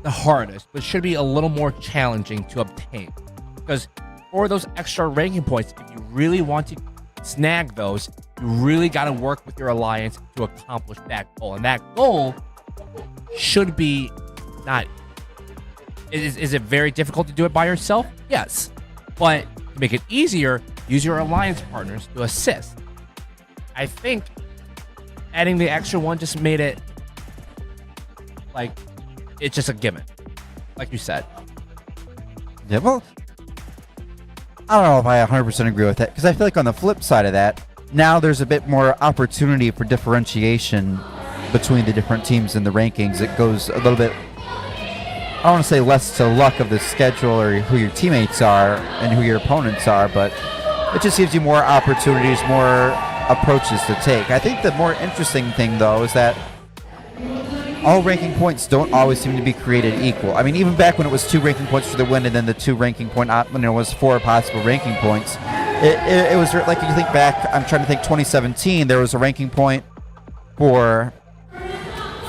the hardest, but should be a little more challenging to obtain. Because for those extra ranking points, if you really want to snag those, you really got to work with your alliance to accomplish that goal. And that goal should be not... Is it very difficult to do it by yourself? Yes. But to make it easier, use your alliance partners to assist. I think adding the extra one just made it like it's just a gimmick, like you said. Yeah, well, I don't know if I 100% agree with that, because I feel like on the flip side of that, now there's a bit more opportunity for differentiation between the different teams in the rankings. It goes a little bit, I don't want to say less to luck of the schedule or who your teammates are and who your opponents are, but it just gives you more opportunities, more approaches to take. I think the more interesting thing, though, is that all ranking points don't always seem to be created equal. I mean, even back when it was 2 ranking points for the win and then the 2 ranking point, when it was 4 possible ranking points, it was like, if you think back, I'm trying to think 2017, there was a ranking point for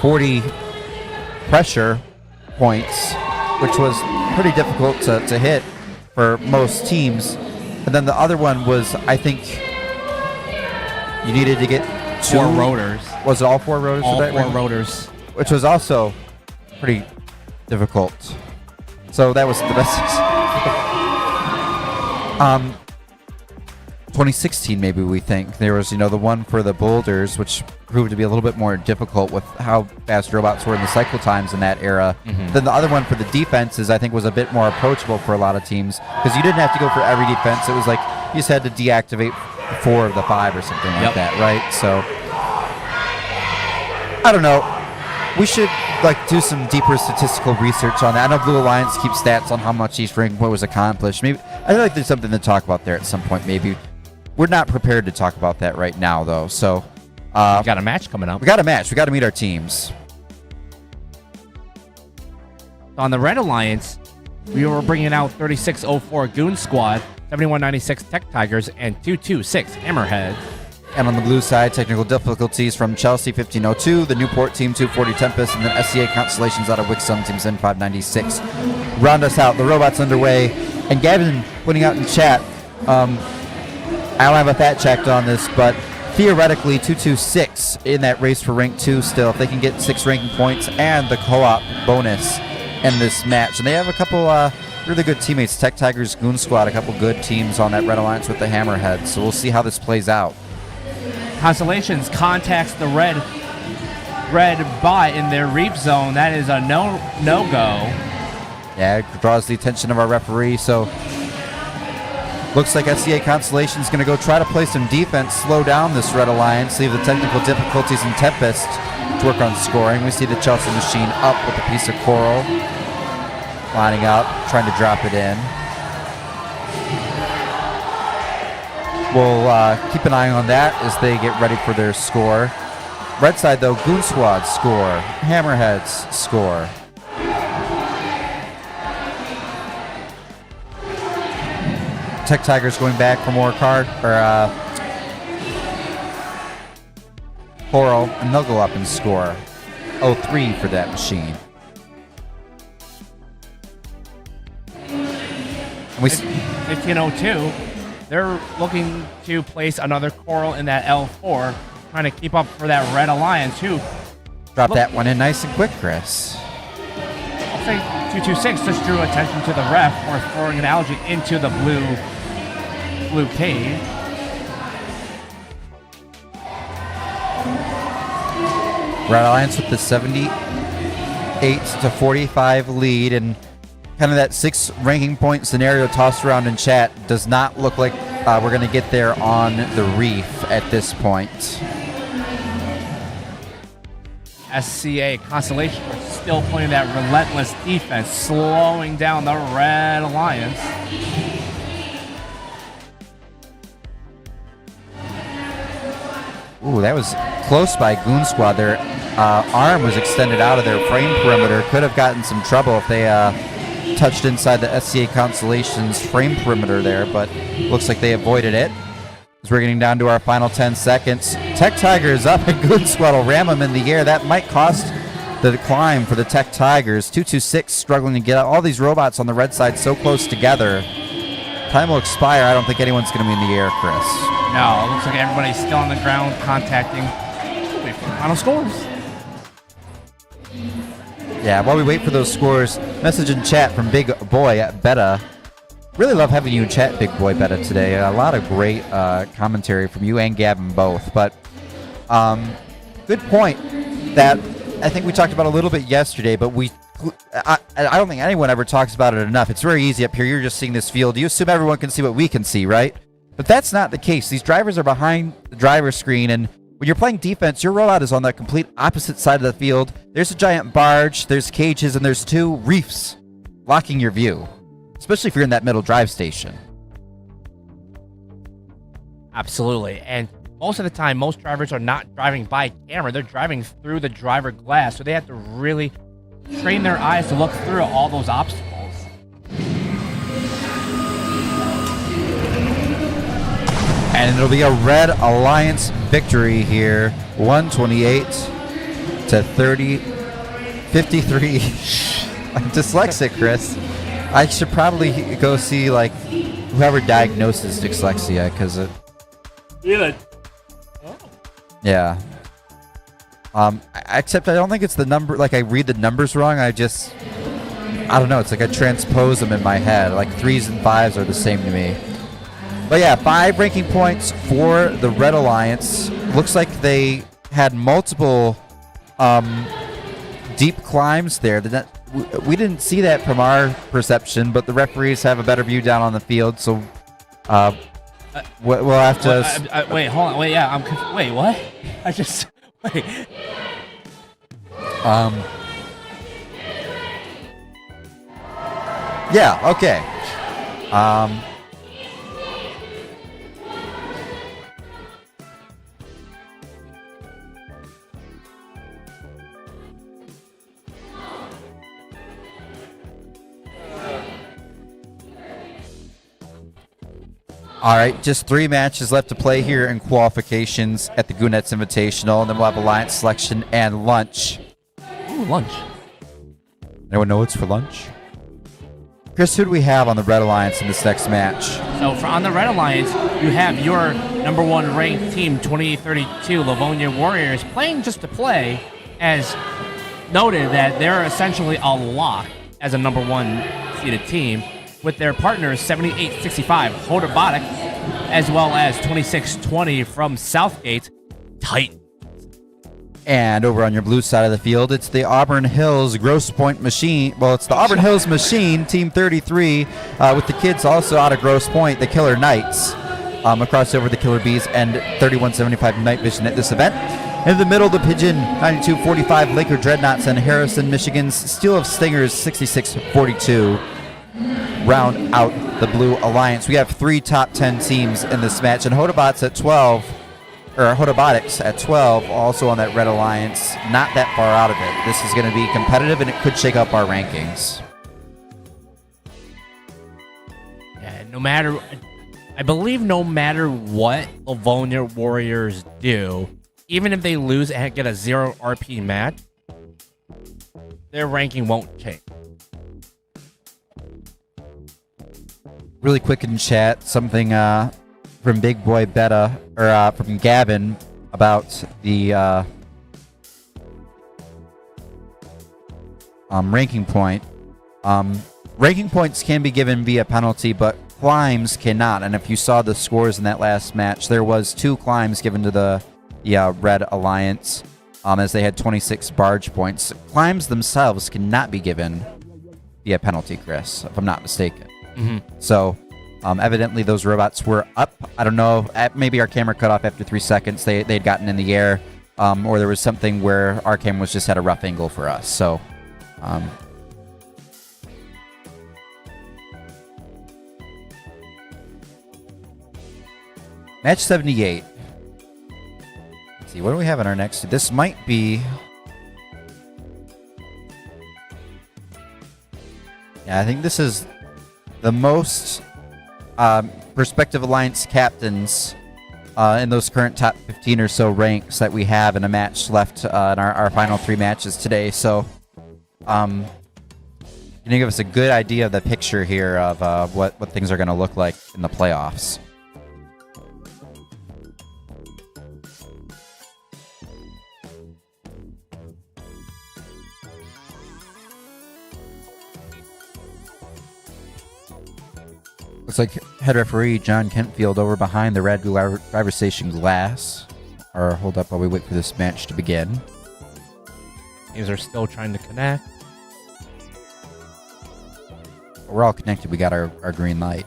40 pressure points, which was pretty difficult to hit for most teams. And then the other one was, I think, you needed to get 2 4 rotors. Was it all 4 rotors? All for that 4 ranking? rotors. Which was also pretty difficult. So that was the best. 2016, maybe we think. There was, the one for the boulders, which proved to be a little bit more difficult with how fast robots were in the cycle times in that era. Mm-hmm. Then the other one for the defenses, I think, was a bit more approachable for a lot of teams, because you didn't have to go for every defense. It was like you just had to deactivate 4 of the 5 or something like that, right? So, I don't know. We should do some deeper statistical research on that. I know Blue Alliance keeps stats on how much each ranking point was accomplished. Maybe I feel like there's something to talk about there at some point. Maybe we're not prepared to talk about that right now, though. So we got a match coming up. We got a match. We got to meet our teams. On the Red Alliance, we were bringing out 3604 Goon Squad, 7196 Tech Tigers, and 226 Hammerheads. And on the blue side, technical difficulties from Chelsea 1502, the Newport team 240 Tempest, and then SCA Constellations out of Wixom team 7596. Round us out. The robot's underway. And Gavin putting out in chat, I don't have a fact checked on this, but theoretically 226 in that race for rank 2 still. If they can get 6 ranking points and the co-op bonus in this match. And they have a couple really good teammates. Tech Tigers, Goon Squad, a couple good teams on that Red Alliance with the Hammerheads. So we'll see how this plays out. Constellations contacts the red bot in their reap zone. That is a no-go. Yeah, it draws the attention of our referee. So looks like SCA Constellation is going to go try to play some defense, slow down this Red Alliance, leave the technical difficulties in Tempest to work on scoring. We see the Chelsea machine up with a piece of coral, lining up, trying to drop it in. We'll keep an eye on that as they get ready for their score. Red side, though, Goon Squad score. Hammerheads score. Tech Tigers going back for more Coral, and they'll go up and score. 0-3 for that machine. And we 1502. They're looking to place another Coral in that L4, trying to keep up for that Red Alliance, who... Drop that one in nice and quick, Chris. I'll say 226 just drew attention to the ref for throwing an algae into the blue cave. Red Alliance with the 78-45 lead, and kind of that 6 ranking point scenario tossed around in chat does not look like we're going to get there on the reef at this point. SCA Constellation are still playing that relentless defense, slowing down the Red Alliance. Ooh, that was close by Goon Squad. Their arm was extended out of their frame perimeter. Could have gotten some trouble if they touched inside the SCA Constellation's frame perimeter there, but looks like they avoided it. As we're getting down to our final 10 seconds. Tech Tigers up, and Goon Squad will ram them in the air. That might cost the climb for the Tech Tigers. 226 struggling to get all these robots on the red side so close together. Time will expire. I don't think anyone's going to be in the air, Chris. No, it looks like everybody's still on the ground contacting. Wait for the final scores. Yeah, while we wait for those scores, message in chat from Big Boy at Beta. Really love having you in chat, Big Boy Beta, today. A lot of great commentary from you and Gavin both. But good point that I think we talked about a little bit yesterday, but I don't think anyone ever talks about it enough. It's very easy up here. You're just seeing this field. You assume everyone can see what we can see, right? But that's not the case. These drivers are behind the driver screen, and when you're playing defense, your rollout is on the complete opposite side of the field. There's a giant barge, there's cages, and there's 2 reefs blocking your view, especially if you're in that middle drive station. Absolutely. And most of the time, most drivers are not driving by camera. They're driving through the driver glass, so they have to really train their eyes to look through all those obstacles. And it'll be a Red Alliance victory here. 128 to 53. I'm dyslexic, Chris. I should probably go see like whoever diagnoses dyslexia, because it. Really? Yeah. Except I don't think it's the number. Like I read the numbers wrong. I don't know. It's like I transpose them in my head. Like 3s and 5s are the same to me. But yeah, 5 ranking points for the Red Alliance. Looks like they had multiple deep climbs there. We didn't see that from our perception, but the referees have a better view down on the field, so we'll have to... wait, hold on. Wait, yeah, wait, what? Wait. Yeah, okay. All right, just 3 matches left to play here in qualifications at the Goonettes Invitational, and then we'll have Alliance selection and lunch. Ooh, lunch. Anyone know what's for lunch? Chris, who do we have on the Red Alliance in this next match? So on the Red Alliance, you have your number 1 ranked team, 2832 Livonia Warriors, playing just to play, as noted that they're essentially a lock as a number 1 seeded team, with their partners 7865 Robotics, as well as 2620 from Southgate Titan. And over on your blue side of the field, it's the Auburn Hills Grosse Pointe Machine. Well, it's the Auburn Hills Machine, Team 33, with the kids also out of Grosse Pointe, the Killer Knights, across over the Killer Bees, and 3175 Night Vision at this event. In the middle, the Pigeon 9245 Laker Dreadnoughts and Harrison, Michigan's Steel of Stingers 6642 round out the Blue Alliance. We have 3 top 10 teams in this match, and Robotics at 12. Or Robotics at 12, also on that Red Alliance, not that far out of it. This is going to be competitive, and it could shake up our rankings. Yeah, I believe no matter what Livonia Warriors do, even if they lose and get a 0 RP match, their ranking won't change. Really quick in chat, something from Big Boy Beta, or from Gavin, about the ranking point. Ranking points can be given via penalty, but climbs cannot. And if you saw the scores in that last match, there was 2 climbs given to the Red Alliance, as they had 26 barge points. Climbs themselves cannot be given via penalty, Chris, if I'm not mistaken. Mm-hmm. So evidently those robots were up. I don't know, maybe our camera cut off after 3 seconds. They'd gotten in the air, or there was something where our camera was just at a rough angle for us. So match 78. Let's see, what do we have in our next? This might be... Yeah, I think this is the most prospective Alliance captains in those current top 15 or so ranks that we have in a match left in our final 3 matches today. So, can you give us a good idea of the picture here of what things are going to look like in the playoffs? Looks like head referee John Kentfield over behind the Red Bull driver station glass. Or hold up while we wait for this match to begin. Teams are still trying to connect. We're all connected. We got our green light.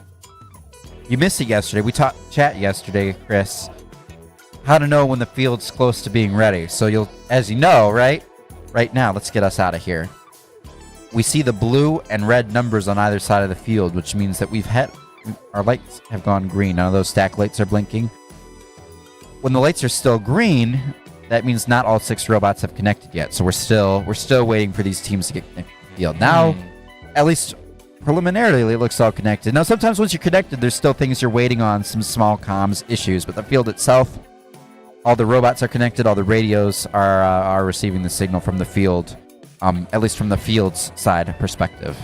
You missed it yesterday. We chat yesterday, Chris, how to know when the field's close to being ready. So as you know, right now, let's get us out of here. We see the blue and red numbers on either side of the field, which means that our lights have gone green. None of those stack lights are blinking. When the lights are still green, that means not all 6 robots have connected yet. So we're still waiting for these teams to get connected to the field. Now, at least preliminarily, it looks all connected. Now, sometimes once you're connected, there's still things you're waiting on, some small comms issues. But the field itself, all the robots are connected. All the radios are receiving the signal from the field, at least from the field's side perspective.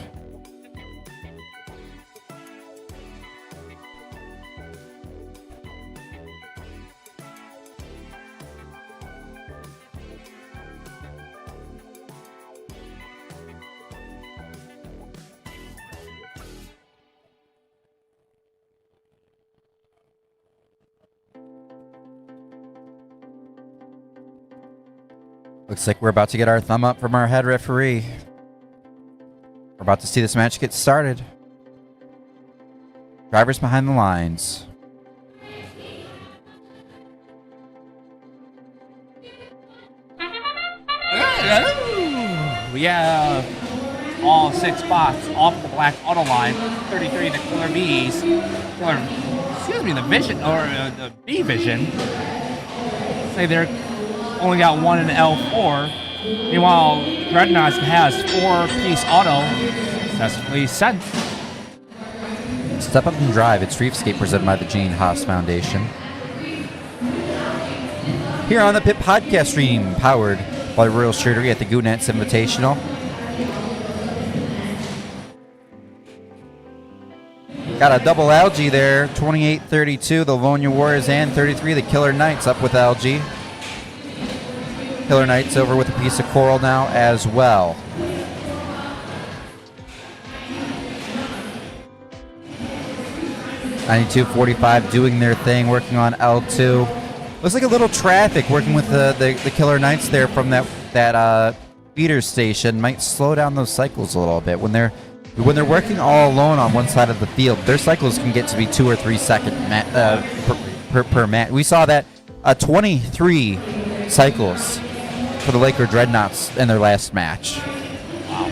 Looks like we're about to get our thumb up from our head referee. We're about to see this match get started. Drivers behind the lines. We have all 6 spots off the black auto line. 33, the Killer Bees. The Vision, or the B Vision. Say they're only got 1 in L4. Meanwhile, Dreadnoughts has 4-piece auto successfully sent. Step Up and Drive. It's Reefscape presented by the Gene Haas Foundation. Here on the Pit Podcast stream, powered by Royal Shirtery at the Goonettes Invitational. Got a double Algae there, 28-32, the Livonia Warriors, and 33, the Killer Knights up with Algae. Killer Knights over with a piece of coral now as well. (92:45) doing their thing, working on L2. Looks like a little traffic working with the Killer Knights there from that feeder station. Might slow down those cycles a little bit. When they're working all alone on one side of the field, their cycles can get to be 2 or 3 second per match. We saw that 23 cycles for the Laker Dreadnoughts in their last match. Wow.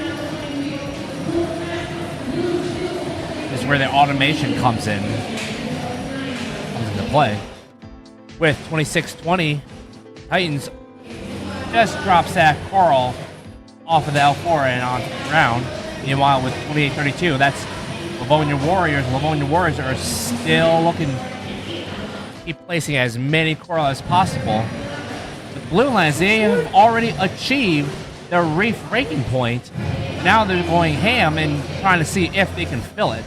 This is where the automation comes into play. With 26-20, Titans just drops that coral off of the L4 and onto the ground. Meanwhile, with 28-32, that's Livonia Warriors. Livonia Warriors are still looking to keep placing as many coral as possible. The Blue Lions, they have already achieved their reef ranking point. Now they're going ham and trying to see if they can fill it.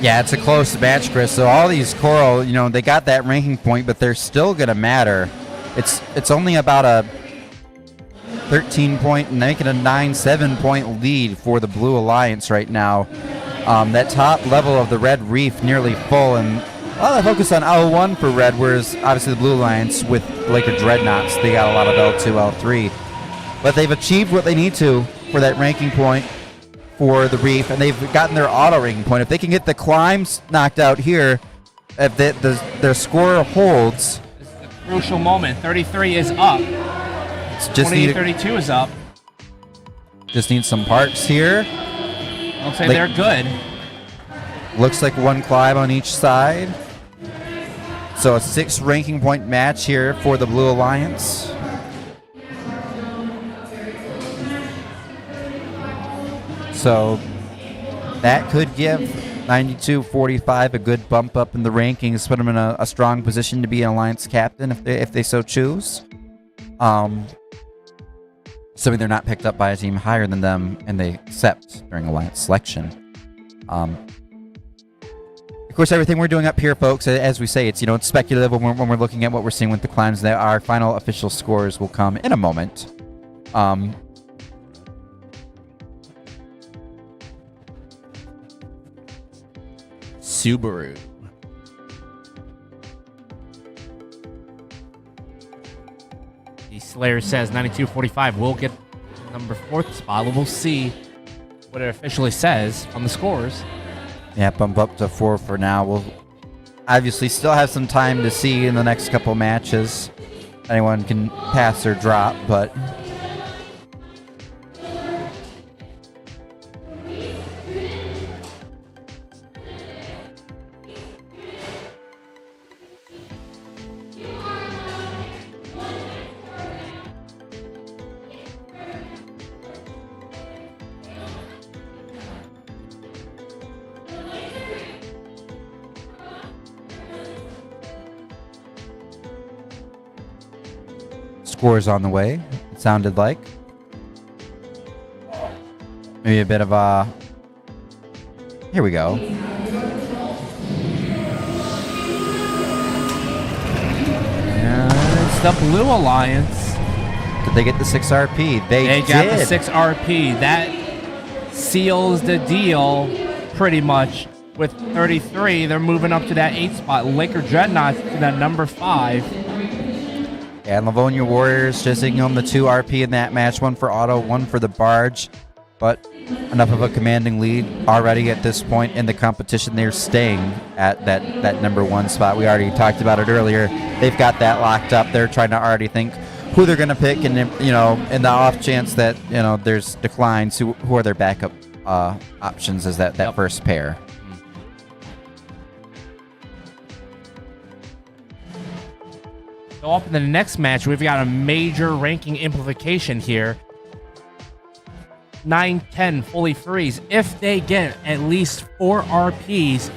Yeah, it's a close match, Chris. So all these coral, they got that ranking point, but they're still going to matter. It's only about a 13-point, making a 9-7 point lead for the Blue Alliance right now. That top level of the Red Reef nearly full, and a lot of focus on L1 for Red, whereas obviously the Blue Alliance with Laker Dreadnoughts, they got a lot of L2, L3. But they've achieved what they need to for that ranking point for the Reef, and they've gotten their auto ranking point. If they can get the climbs knocked out here, if their score holds. This is a crucial moment. 33 is up. 28-32 is up. Just need some parks here. Looks like they're good. Looks like one climb on each side. So a 6 ranking point match here for the Blue Alliance. So that could give 92-45 a good bump up in the rankings, put them in a strong position to be an Alliance captain if they so choose. Assuming they're not picked up by a team higher than them and they accept during Alliance selection. Of course, everything we're doing up here, folks, as we say, it's speculative when we're looking at what we're seeing with the climbs. That our final official scores will come in a moment. Subaru. The Slayer says 92-45 will get number 4th spot. We'll see what it officially says on the scores. Yeah, bump up to 4 for now. We'll obviously still have some time to see in the next couple matches. Anyone can pass or drop, but scores on the way, it sounded like. Maybe a bit of a... Here we go. It's the Blue Alliance. Did they get the 6 RP? They got did. the 6 RP. That seals the deal pretty much. With 33, they're moving up to that 8 spot. Laker Dreadnoughts to that number 5. And Livonia Warriors just taking home the 2 RP in that match. 1 for Auto, 1 for the Barge. But enough of a commanding lead already at this point in the competition. They're staying at that number 1 spot. We already talked about it earlier. They've got that locked up. They're trying to already think who they're going to pick. And, in the off chance that, there's declines, who are their backup options as that first pair. So up in the next match, we've got a major ranking implication here. 9-10 fully freeze. If they get at least 4 RPs,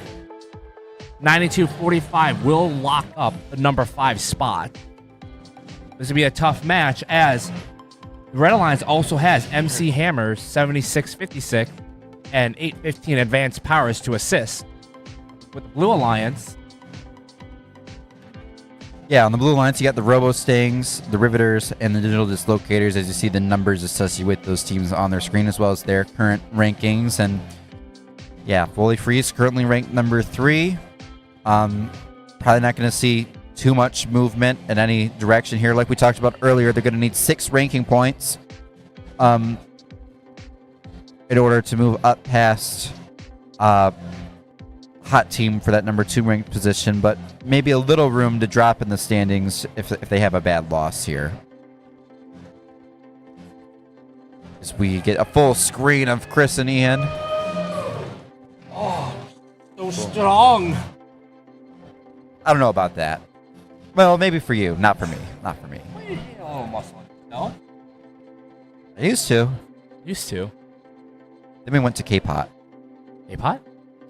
92-45 will lock up the number 5 spot. This would be a tough match as the Red Alliance also has MC Hammers 76-56 and 815 advanced powers to assist. With the Blue Alliance, Yeah, on the Blue Alliance, you got the Robo Stings, the Riveters, and the Digital Dislocators, as you see the numbers associated with those teams on their screen, as well as their current rankings. And yeah, Fully Freeze currently ranked number 3. Probably not going to see too much movement in any direction here. Like we talked about earlier, they're going to need 6 ranking points in order to move up past Hot Team for that number 2 ranked position, but maybe a little room to drop in the standings if they have a bad loss here. As we get a full screen of Chris and Ian. oh, so strong. I don't know about that. Well, maybe for you, not for me. Not for me. Oh, muscle. No? I used to. Used to. Then we went to K-Pot. K-Pot?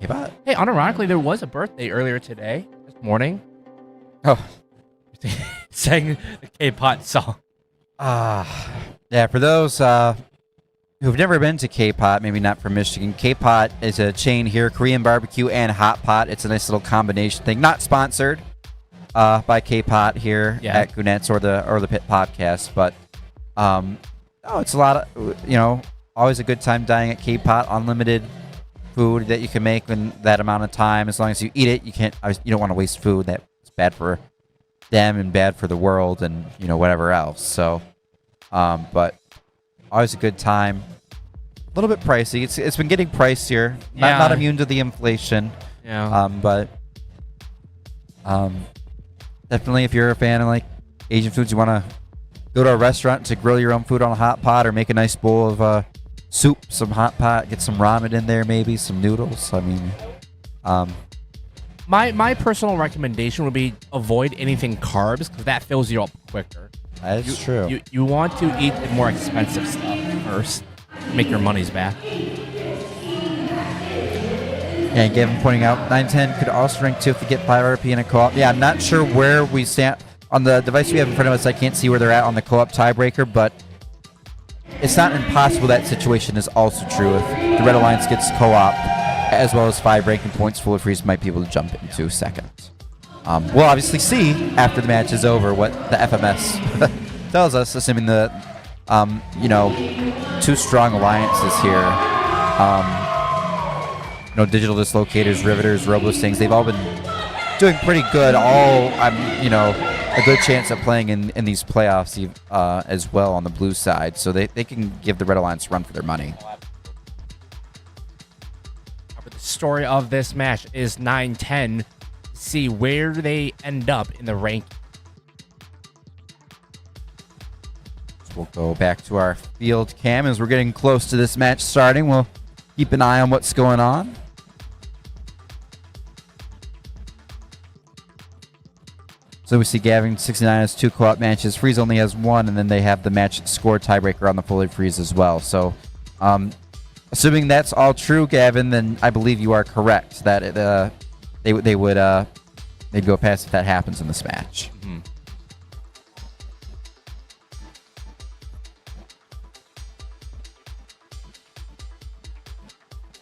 K-Pot? Hey, unironically, there was a birthday earlier today, this morning. Oh. Sang the K-Pot song. Yeah, for those who've never been to K-Pot, maybe not from Michigan, K-Pot is a chain here, Korean barbecue and hot pot. It's a nice little combination thing. Not sponsored by K-Pot here at Goonettes or the Pit Podcast, but it's a lot of, always a good time dining at K-Pot. Unlimited food that you can make in that amount of time. As long as you eat it, you don't want to waste food. That's bad for them and bad for the world and whatever else. So but always a good time. A little bit pricey. It's been getting pricier. Not immune to the inflation. Yeah. But definitely if you're a fan of like Asian foods, you want to go to a restaurant to grill your own food on a hot pot or make a nice bowl of soup, some hot pot, get some ramen in there, maybe some noodles. I mean, my personal recommendation would be avoid anything carbs because that fills you up quicker. That's true. You want to eat the more expensive stuff first, make your money's back. Yeah, and Gavin pointing out 910 could also rank 2 if you get 5 RP in a co-op. Yeah, I'm not sure where we stand on the device we have in front of us. I can't see where they're at on the co-op tiebreaker, but it's not impossible that situation is also true. If the Red Alliance gets co-op, as well as 5 ranking points, Full Freeze might be able to jump into second. We'll obviously see after the match is over what the FMS tells us, assuming the, 2 strong alliances here. Digital Dislocators, Riveters, Robo Stings, they've all been doing pretty good. All, a good chance of playing in these playoffs as well on the blue side. So they can give the Red Alliance a run for their money. But the story of this match is 9-10. See where they end up in the rank. So we'll go back to our field cam as we're getting close to this match starting. We'll keep an eye on what's going on. So we see Gavin 69 has 2 co-op matches. Freeze only has 1, and then they have the match score tiebreaker on the Fully Freeze as well. So, assuming that's all true, Gavin, then I believe you are correct that they'd go past if that happens in this match. Mm-hmm.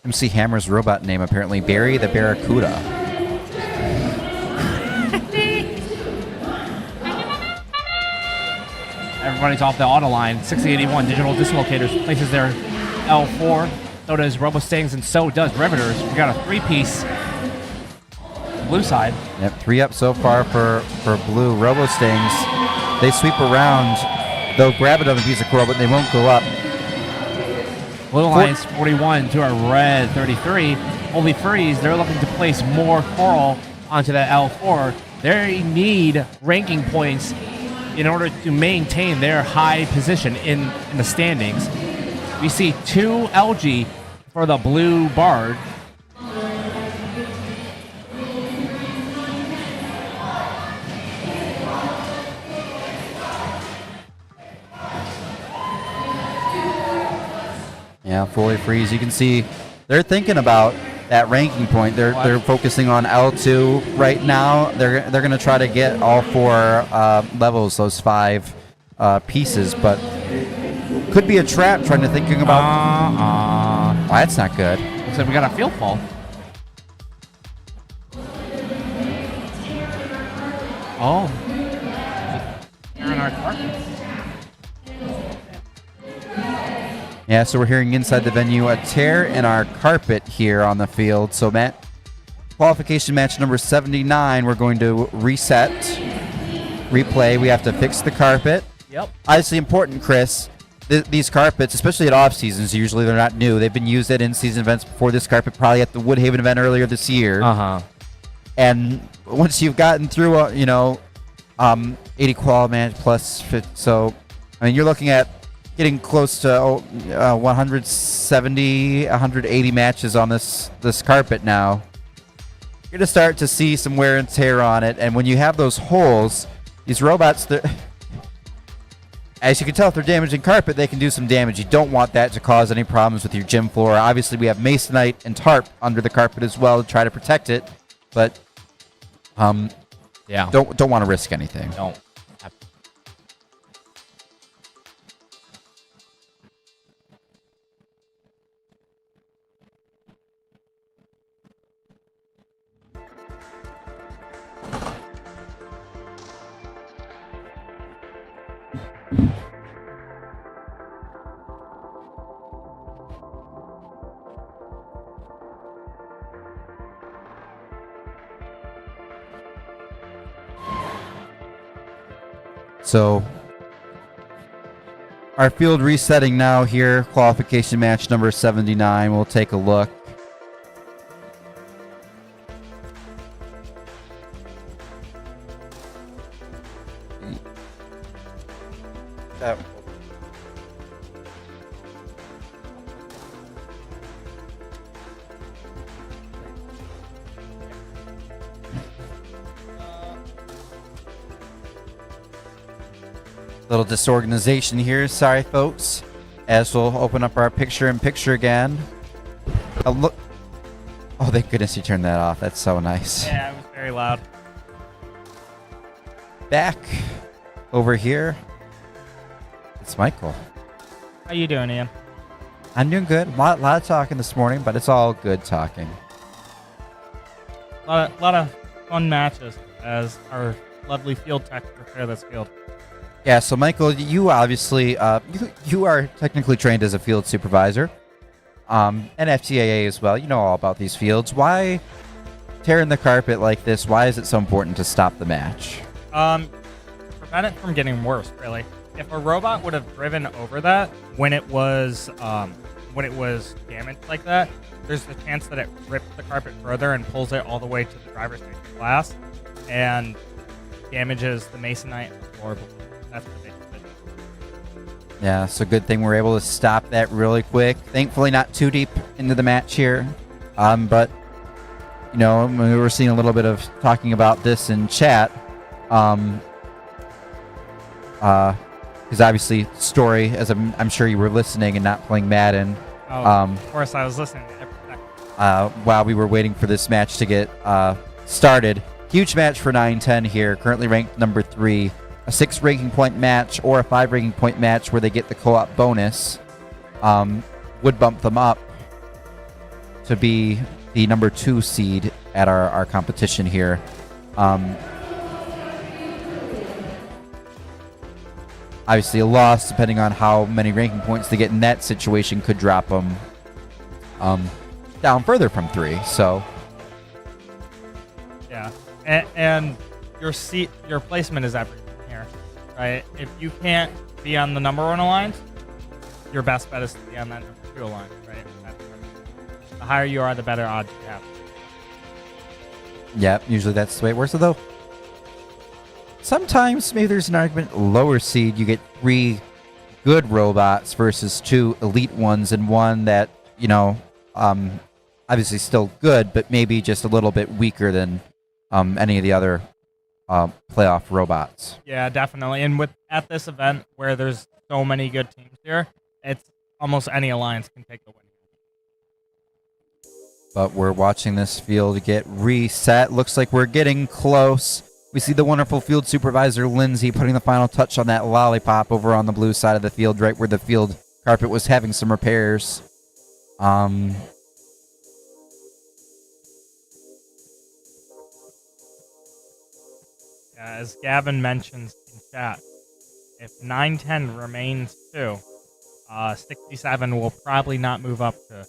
MC Hammer's robot name apparently Barry the Barracuda. Everybody's off the auto line. 6081 Digital Dislocators places their L4. So does Robo Stings, and so does Riveters. We got a 3-piece blue side. Yep, 3 up so far for blue. Robo Stings, they sweep around. They'll grab it on a piece of coral, but they won't go up. Blue Alliance 41 to a red 33. Holy Freeze, they're looking to place more coral onto that L4. They need ranking points in order to maintain their high position in the standings. We see 2 LG for the blue Bard. Yeah, Yeah, fully freeze. You can see they're thinking about that ranking point. They're focusing on L2 right now. They're going to try to get all 4 levels, those 5 pieces, but could be a trap trying to thinking about. Oh, that's not good. Looks like we got a field fall. Oh. Aaron, our car. Yeah, so we're hearing inside the venue a tear in our carpet here on the field. So, Matt, qualification match number 79, we're going to reset, replay. We have to fix the carpet. Yep. Obviously important, Chris. These carpets, especially at off seasons, usually they're not new. They've been used at in-season events before. This carpet probably at the Woodhaven event earlier this year. And once you've gotten through, 80 qual match plus 50, so I mean you're looking at getting close to 170, 180 matches on this carpet now. You're gonna start to see some wear and tear on it, and when you have those holes, these robots, as you can tell, if they're damaging carpet, they can do some damage. You don't want that to cause any problems with your gym floor. Obviously, we have masonite and tarp under the carpet as well to try to protect it, but yeah, don't want to risk anything. Don't. So, our field resetting now here, qualification match number 79. We'll take a look. Little disorganization here. Sorry, folks. As we'll open up our picture-in-picture again. Look. Oh, thank goodness you turned that off. That's so nice. Yeah, it was very loud. Back over here. It's Michael. How you doing, Ian? I'm doing good. A lot of talking this morning, but it's all good talking. A lot of fun matches as our lovely field tech prepare this field. Yeah, so Michael, you obviously you are technically trained as a field supervisor, and FTAA as well. You know all about these fields. Why tearing the carpet like this? Why is it so important to stop the match? Prevent it from getting worse. Really, if a robot would have driven over that when it was damaged like that, there's a chance that it rips the carpet further and pulls it all the way to the driver's side glass and damages the masonite and the floor. That's the big thing. Yeah, so good thing we're able to stop that really quick. Thankfully, not too deep into the match here. But, we were seeing a little bit of talking about this in chat. Because obviously, Story, as I'm sure you were listening and not playing Madden. Oh, of course, I was listening to every second. While we were waiting for this match to get started. Huge match for 9-10 here, currently ranked number 3. A 6 ranking point match or a 5 ranking point match where they get the co-op bonus would bump them up to be the number 2 seed at our competition here. Obviously a loss, depending on how many ranking points they get in that situation, could drop them down further from 3. So yeah, and your placement is everything. Right? If you can't be on the number 1 alliance, your best bet is to be on that number 2 alliance, right? The higher you are, the better odds you have. Yeah, usually that's the way it works. Although sometimes maybe there's an argument lower seed, you get 3 good robots versus 2 elite ones, and one that, obviously still good, but maybe just a little bit weaker than any of the other playoff robots. Yeah, definitely. And at this event where there's so many good teams here, it's almost any alliance can take the win. But we're watching this field get reset. Looks like we're getting close. We see the wonderful field supervisor, Lindsay, putting the final touch on that lollipop over on the blue side of the field, right where the field carpet was having some repairs. As Gavin mentions in chat, if 9-10 remains 2, 67 will probably not move up to and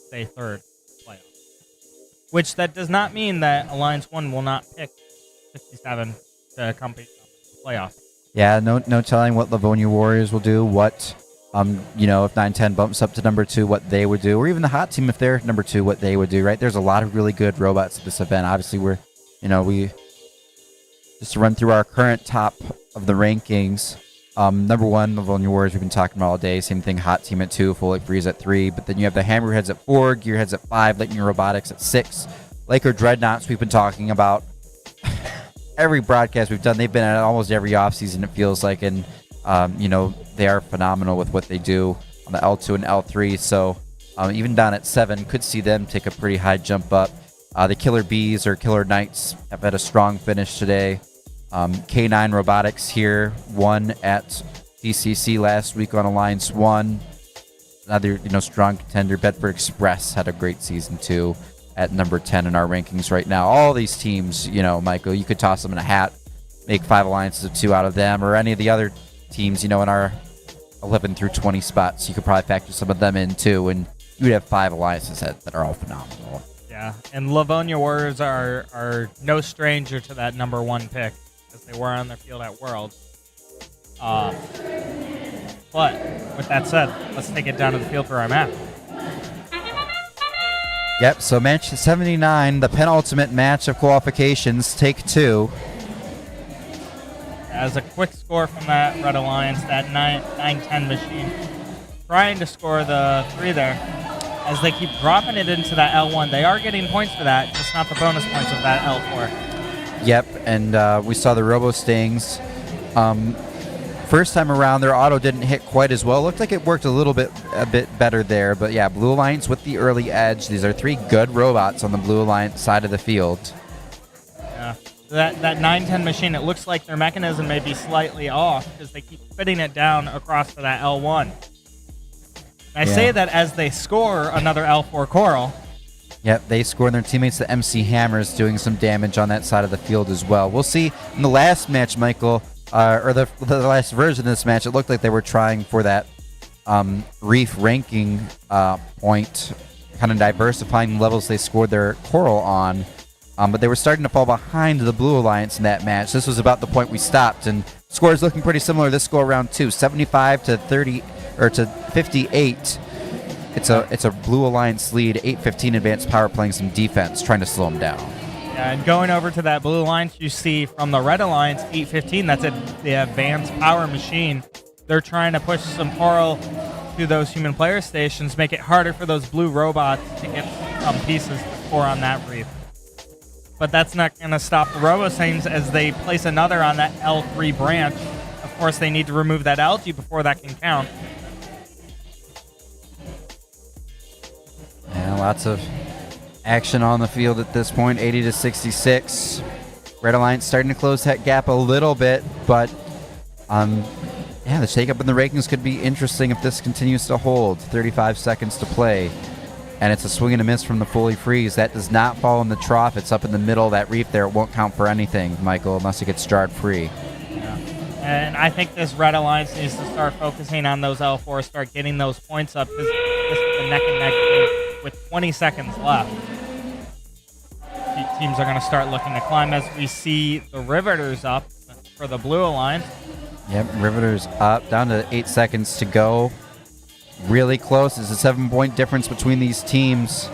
stay third playoff. Which that does not mean that Alliance 1 will not pick 67 to compete in the playoffs. Yeah, no telling what Livonia Warriors will do, what, if 9-10 bumps up to number 2, what they would do, or even the hot team, if they're number 2, what they would do, right? There's a lot of really good robots at this event. Obviously, we just to run through our current top of the rankings. Number 1, Livonia Warriors, we've been talking about all day. Same thing, hot team at 2, Fully Freeze at 3. But then you have the Hammerheads at 4, Gearheads at 5, Lightning Robotics at 6. Laker Dreadnoughts, we've been talking about every broadcast we've done. They've been at almost every offseason, it feels like. And, they are phenomenal with what they do on the L2 and L3. So even down at 7, could see them take a pretty high jump up. The Killer Bees or Killer Knights have had a strong finish today. K9 Robotics here won at DCC last week on Alliance 1. Another strong contender. Bedford Express had a great season too at number 10 in our rankings right now. All these teams, Michael, you could toss them in a hat, make 5 alliances of 2 out of them, or any of the other teams, in our 11 through 20 spots. You could probably factor some of them in too, and you would have 5 alliances that are all phenomenal. Yeah, and Livonia Warriors are no stranger to that number 1 pick, as they were on their field at Worlds. But with that said, let's take it down to the field for our map. Yep, so match 79, the penultimate match of qualifications, take 2. As a quick score from that Red Alliance, that 9-10 machine, trying to score the 3 there. As they keep dropping it into that L1, they are getting points for that, just not the bonus points of that L4. Yep, and we saw the Robo Stings. First time around, their auto didn't hit quite as well. Looked like it worked a bit better there. But yeah, Blue Alliance with the early edge. These are 3 good robots on the Blue Alliance side of the field. Yeah, that 9-10 machine, it looks like their mechanism may be slightly off because they keep fitting it down across to that L1. I say that as they score another L4 Coral. Yep, they score, and their teammates, the MC Hammers, doing some damage on that side of the field as well. We'll see in the last match, Michael, or the last version of this match, it looked like they were trying for that Reef ranking point, kind of diversifying the levels they scored their Coral on. But they were starting to fall behind the Blue Alliance in that match. This was about the point we stopped, and scores looking pretty similar this go around too, 75 to 30 or to 58. It's a Blue Alliance lead, 8-15 advanced power playing some defense, trying to slow them down. Yeah, and going over to that Blue Alliance, you see from the Red Alliance, 8-15, that's the advanced power machine. They're trying to push some Coral to those human player stations, make it harder for those blue robots to get some pieces to score on that Reef. But that's not going to stop the Robo-Sames as they place another on that L3 branch. Of course, they need to remove that algae before that can count. Yeah, lots of action on the field at this point, 80 to 66. Red Alliance starting to close that gap a little bit, but the shake-up in the rankings could be interesting if this continues to hold. 35 seconds to play. And it's a swing and a miss from the Fully Freeze. That does not fall in the trough. It's up in the middle of that Reef there. It won't count for anything, Michael, unless it gets jarred free. Yeah. And I think this Red Alliance needs to start focusing on those L4s, start getting those points up, because this is a neck-and-neck game with 20 seconds left. Teams are going to start looking to climb as we see the Riveters up for the Blue Alliance. Yep, Riveters up, down to 8 seconds to go. Really close. There's a 7-point difference between these teams.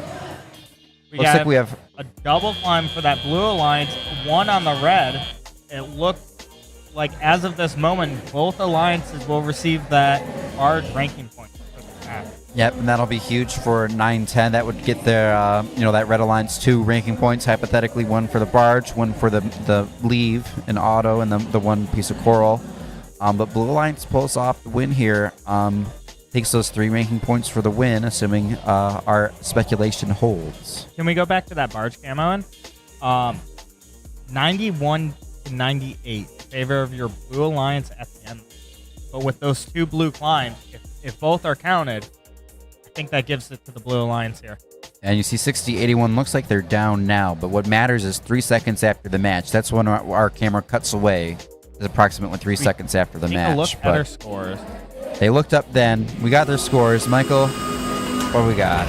Looks like we have a double climb for that Blue Alliance, 1 on the red. It looked like as of this moment, both alliances will receive that large ranking point for this match. Yep, and that'll be huge for 9-10. That would get their, that Red Alliance 2 ranking points, hypothetically, 1 for the Barge, 1 for the Leave and Auto, and the 1 piece of Coral. But Blue Alliance pulls off the win here. takes those 3 ranking points for the win, assuming our speculation holds. Can we go back to that barge camo? 91 to 98 in favor of your blue alliance at the end. But with those 2 blue climbs, if both are counted, I think that gives it to the blue alliance here. And you see 60-81 looks like they're down now, but what matters is 3 seconds after the match. That's when our camera cuts away. It's approximately 3 seconds after the match. Take a look at their scores. They looked up then. We got their scores. Michael, what do we got?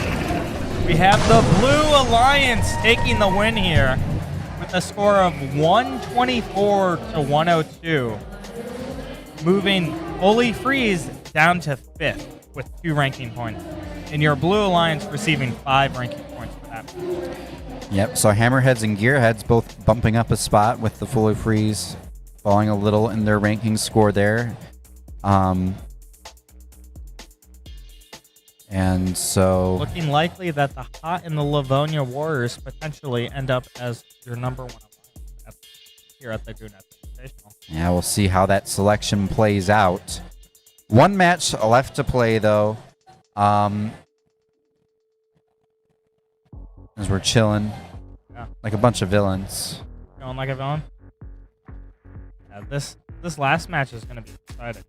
We have the blue alliance taking the win here with a score of 124 to 102. Moving Holy Freeze down to 5th with 2 ranking points. And your blue alliance receiving 5 ranking points for that. Yep, so Hammerheads and Gearheads both bumping up a spot with the Fully Freeze falling a little in their ranking score there. And so... looking likely that the Hot and the Livonia Warriors potentially end up as your number 1 alliance here at the Goonettes Invitational. yeah, we'll see how that selection plays out. 1 match left to play, though. As we're chilling like a bunch of villains. Feeling like a villain? Yeah, this last match is going to be exciting.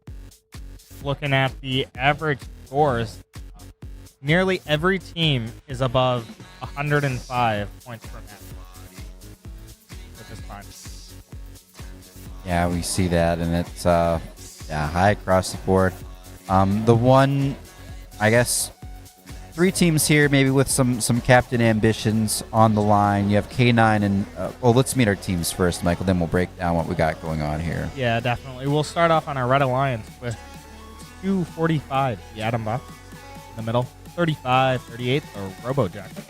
Looking at the average scores, nearly every team is above 105 points per match, which is fine. Yeah, we see that, and it's high across the board. The one, I guess, 3 teams here, maybe with some captain ambitions on the line. You have K9 and let's meet our teams first, Michael. Then we'll break down what we got going on here. Yeah, definitely. We'll start off on our Red Alliance with 245, the Atom Buff in the middle, 35, 38, the Robo Jacket,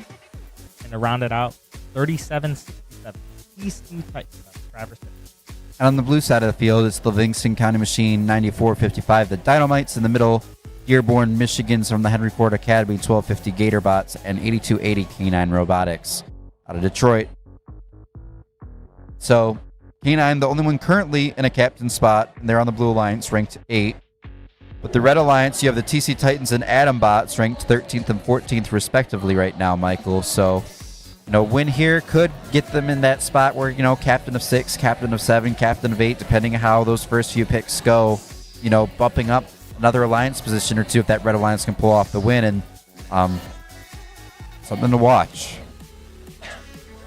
and to round it out, 37, 67, PC Titan, Traverse City. And on the blue side of the field, it's the Livingston County Machine, 94-55, the Dynamites in the middle. Dearborn, Michigan's from the Henry Ford Academy, 1250 Gatorbots, and 8280 K9 Robotics out of Detroit. So, K9, the only one currently in a captain spot, and they're on the Blue Alliance, ranked 8. With the Red Alliance, you have the TC Titans and Atom Bots, ranked 13th and 14th respectively right now, Michael. So, win here could get them in that spot where, captain of 6, captain of 7, captain of 8, depending on how those first few picks go, bumping up another alliance position or 2 if that Red Alliance can pull off the win, and something to watch.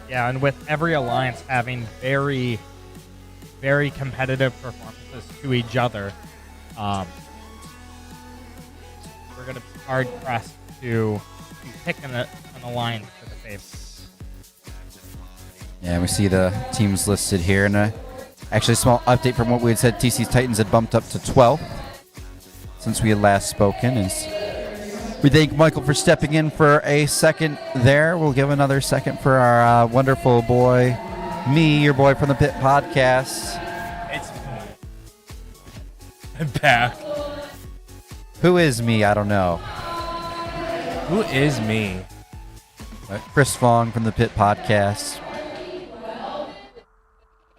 Yeah, and with every alliance having very, very competitive performances to each other, we're going to be hard-pressed to pick an alliance for the favorite. Yeah, we see the teams listed here, and actually a small update from what we had said. TC's Titans had bumped up to 12th since we had last spoken. And we thank Michael for stepping in for a second there. We'll give another second for our wonderful boy, me, your boy from the Pit Podcast. It's me. I'm back. Who is me? I don't know. Who is me? Chris Fong from the Pit Podcast.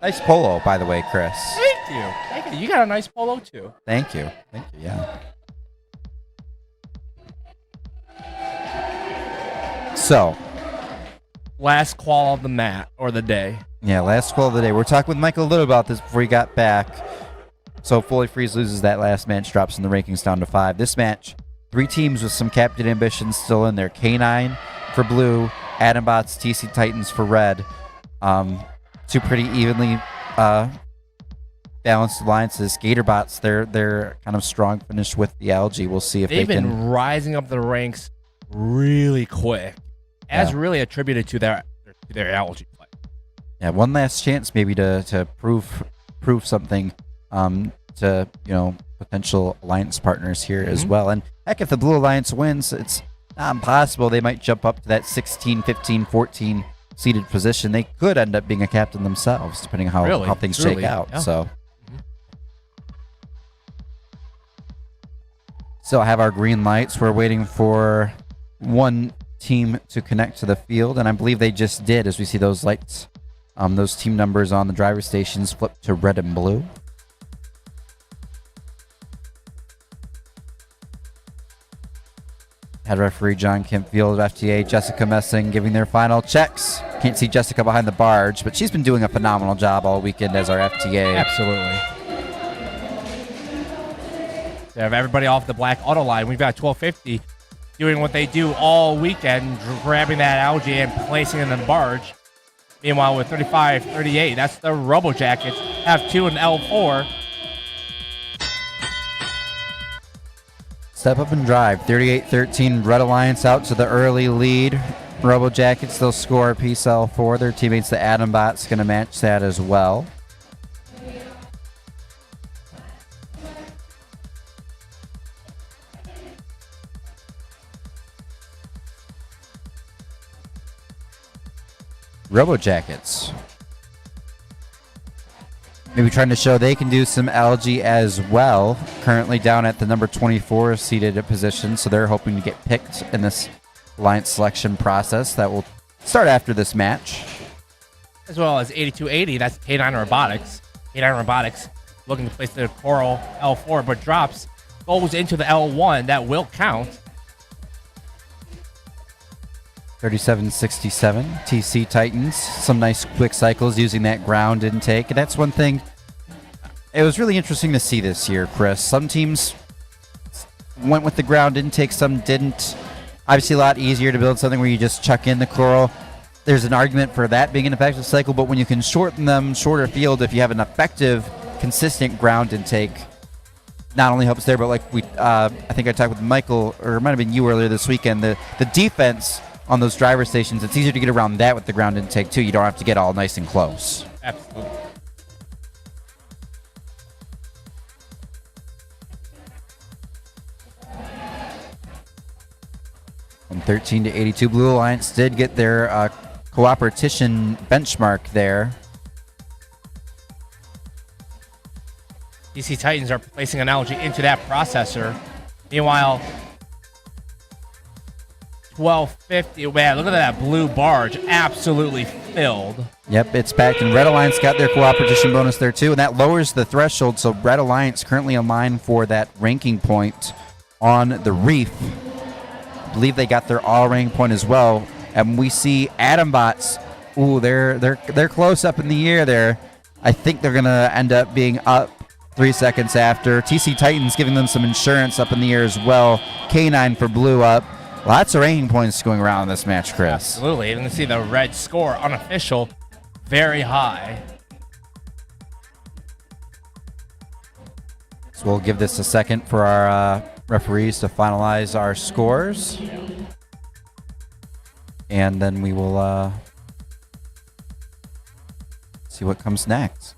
Nice polo, by the way, Chris. Thank you. Thank you. You got a nice polo, too. Thank you. Yeah. So, Last call of the mat or the day. yeah, last call of the day. We're talking with Michael a little about this before he got back. So, Fully Freeze loses that last match, drops in the rankings down to 5. This match, 3 teams with some captain ambitions still in there. K9 for blue, Atom Bots, TC Titans for red. 2 pretty evenly balanced alliances. Gatorbots, they're kind of strong finish with the algae. We'll see if They've they been can. rising up the ranks really quick, as Yeah. really attributed to their algae play. Yeah, one last chance maybe to prove something to potential alliance partners here as well. And heck, if the Blue Alliance wins, it's not impossible they might jump up to that 16, 15, 14 seated position. They could end up being a captain themselves, depending on how things shake out. Yeah. So, still have our green lights. We're waiting for one team to connect to the field, and I believe they just did, as we see those lights, those team numbers on the driver stations flip to red and blue. Head referee John Kempfield, FTA Jessica Messing giving their final checks. Can't see Jessica behind the barge, but she's been doing a phenomenal job all weekend as our FTA. Absolutely. They have everybody off the black auto line. We've got 1250 doing what they do all weekend, grabbing that algae and placing it in the barge. Meanwhile, with 35-38, that's the Robo Jackets. Have 2 in L4. Step up and drive. 38-13, Red Alliance out to the early lead. Robo Jackets, they'll score a piece L4. Their teammates, the Atom Bots, going to match that as well. Robo Jackets. Maybe trying to show they can do some algae as well. Currently down at the number 24 seeded position, so they're hoping to get picked in this alliance selection process that will start after this match. As well as 8280, that's K9 Robotics. K9 Robotics looking to place the Coral L4, but drops, goes into the L1. That will count. 37-67, TC Titans. Some nice quick cycles using that ground intake. And that's one thing. It was really interesting to see this year, Chris. Some teams went with the ground intake, some didn't. Obviously a lot easier to build something where you just chuck in the coral. There's an argument for that being an effective cycle, but when you can shorten them, shorter field, if you have an effective, consistent ground intake, not only helps there, but like I think I talked with Michael, or it might have been you earlier this weekend, the defense on those driver stations, it's easier to get around that with the ground intake too. You don't have to get all nice and close. Absolutely. From 13 to 82, Blue Alliance did get their cooperation benchmark there. DC Titans are placing an algae into that processor. Meanwhile, 1250. Man, look at that blue barge. Absolutely filled. Yep, it's packed. And Red Alliance got their cooperation bonus there too. And that lowers the threshold. So Red Alliance currently in line for that ranking point on the reef. I believe they got their all ranking point as well. And we see Atom Bots. Ooh, they're close up in the air there. I think they're gonna end up being up 3 seconds after. TC Titans giving them some insurance up in the air as well. K9 for blue up. Lots of ranking points going around in this match, Chris. Absolutely. You can see the red score, unofficial, very high. So we'll give this a second for our referees to finalize our scores. And then we will see what comes next.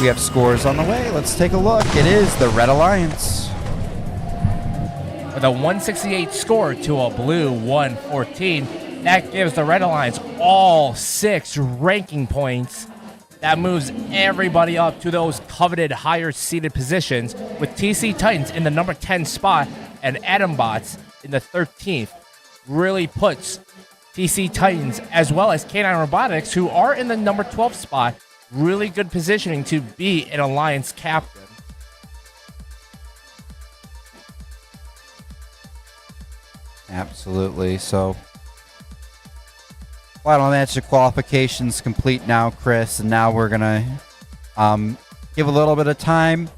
We have scores on the way. Let's take a look. It is the Red Alliance. With a 168 score to a blue 114. That gives the Red Alliance all 6 ranking points. That moves everybody up to those coveted higher seeded positions, with TC Titans in the number 10 spot and Atom Bots in the 13th. Really puts TC Titans as well as K9 Robotics, who are in the number 12 spot, really good positioning to be an alliance captain. Absolutely. So, final match of qualifications complete now, Chris. And now we're going to give a little bit of time.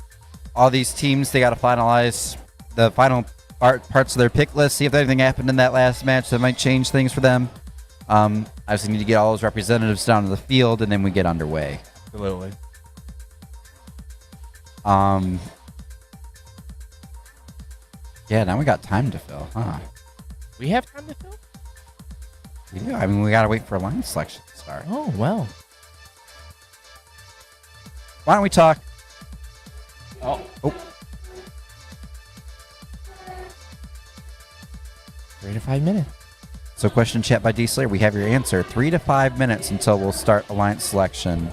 All these teams, they got to finalize the final parts of their pick list, see if anything happened in that last match that might change things for them. Obviously, need to get all those representatives down to the field, and then we get underway. Absolutely. Yeah, now we got time to fill, huh? We have time to fill? We do. I mean, we got to wait for line selection to start. Oh, well. Why don't we talk? Oh. 3 to 5 minutes. So question chat by D Slayer. We have your answer. 3 to 5 minutes until we'll start alliance selection.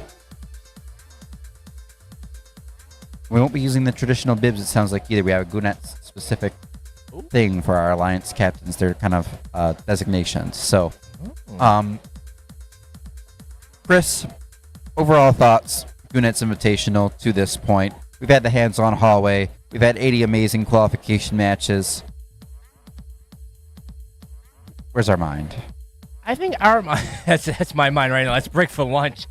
We won't be using the traditional bibs, it sounds like, either. We have a Goonettes specific thing for our alliance captains. They're kind of designations. So, Chris, overall thoughts, Goonettes Invitational to this point. We've had the hands-on hallway. We've had 80 amazing qualification matches. Where's our mind? I think our mind, that's my mind right now. Let's break for lunch.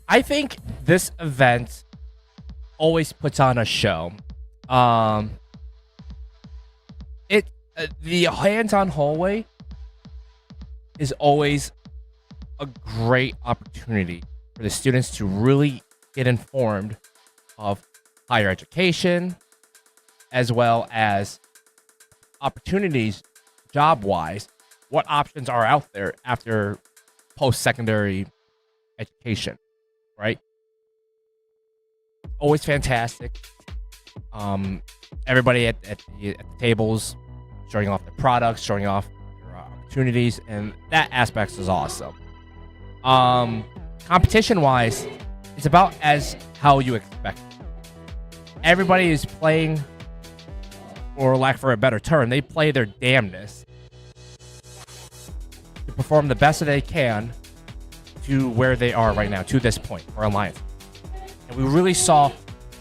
I think this event always puts on a show. The hands-on hallway is always a great opportunity for the students to really get informed of higher education, as well as opportunities job-wise, what options are out there after post-secondary education, right? Always fantastic. Everybody at the tables showing off their products, showing off their opportunities, and that aspect is awesome. Competition-wise, it's about as how you expect. Everybody is playing, or lack for a better term, they play their damnness to perform the best that they can to where they are right now, to this point for Alliance. And we really saw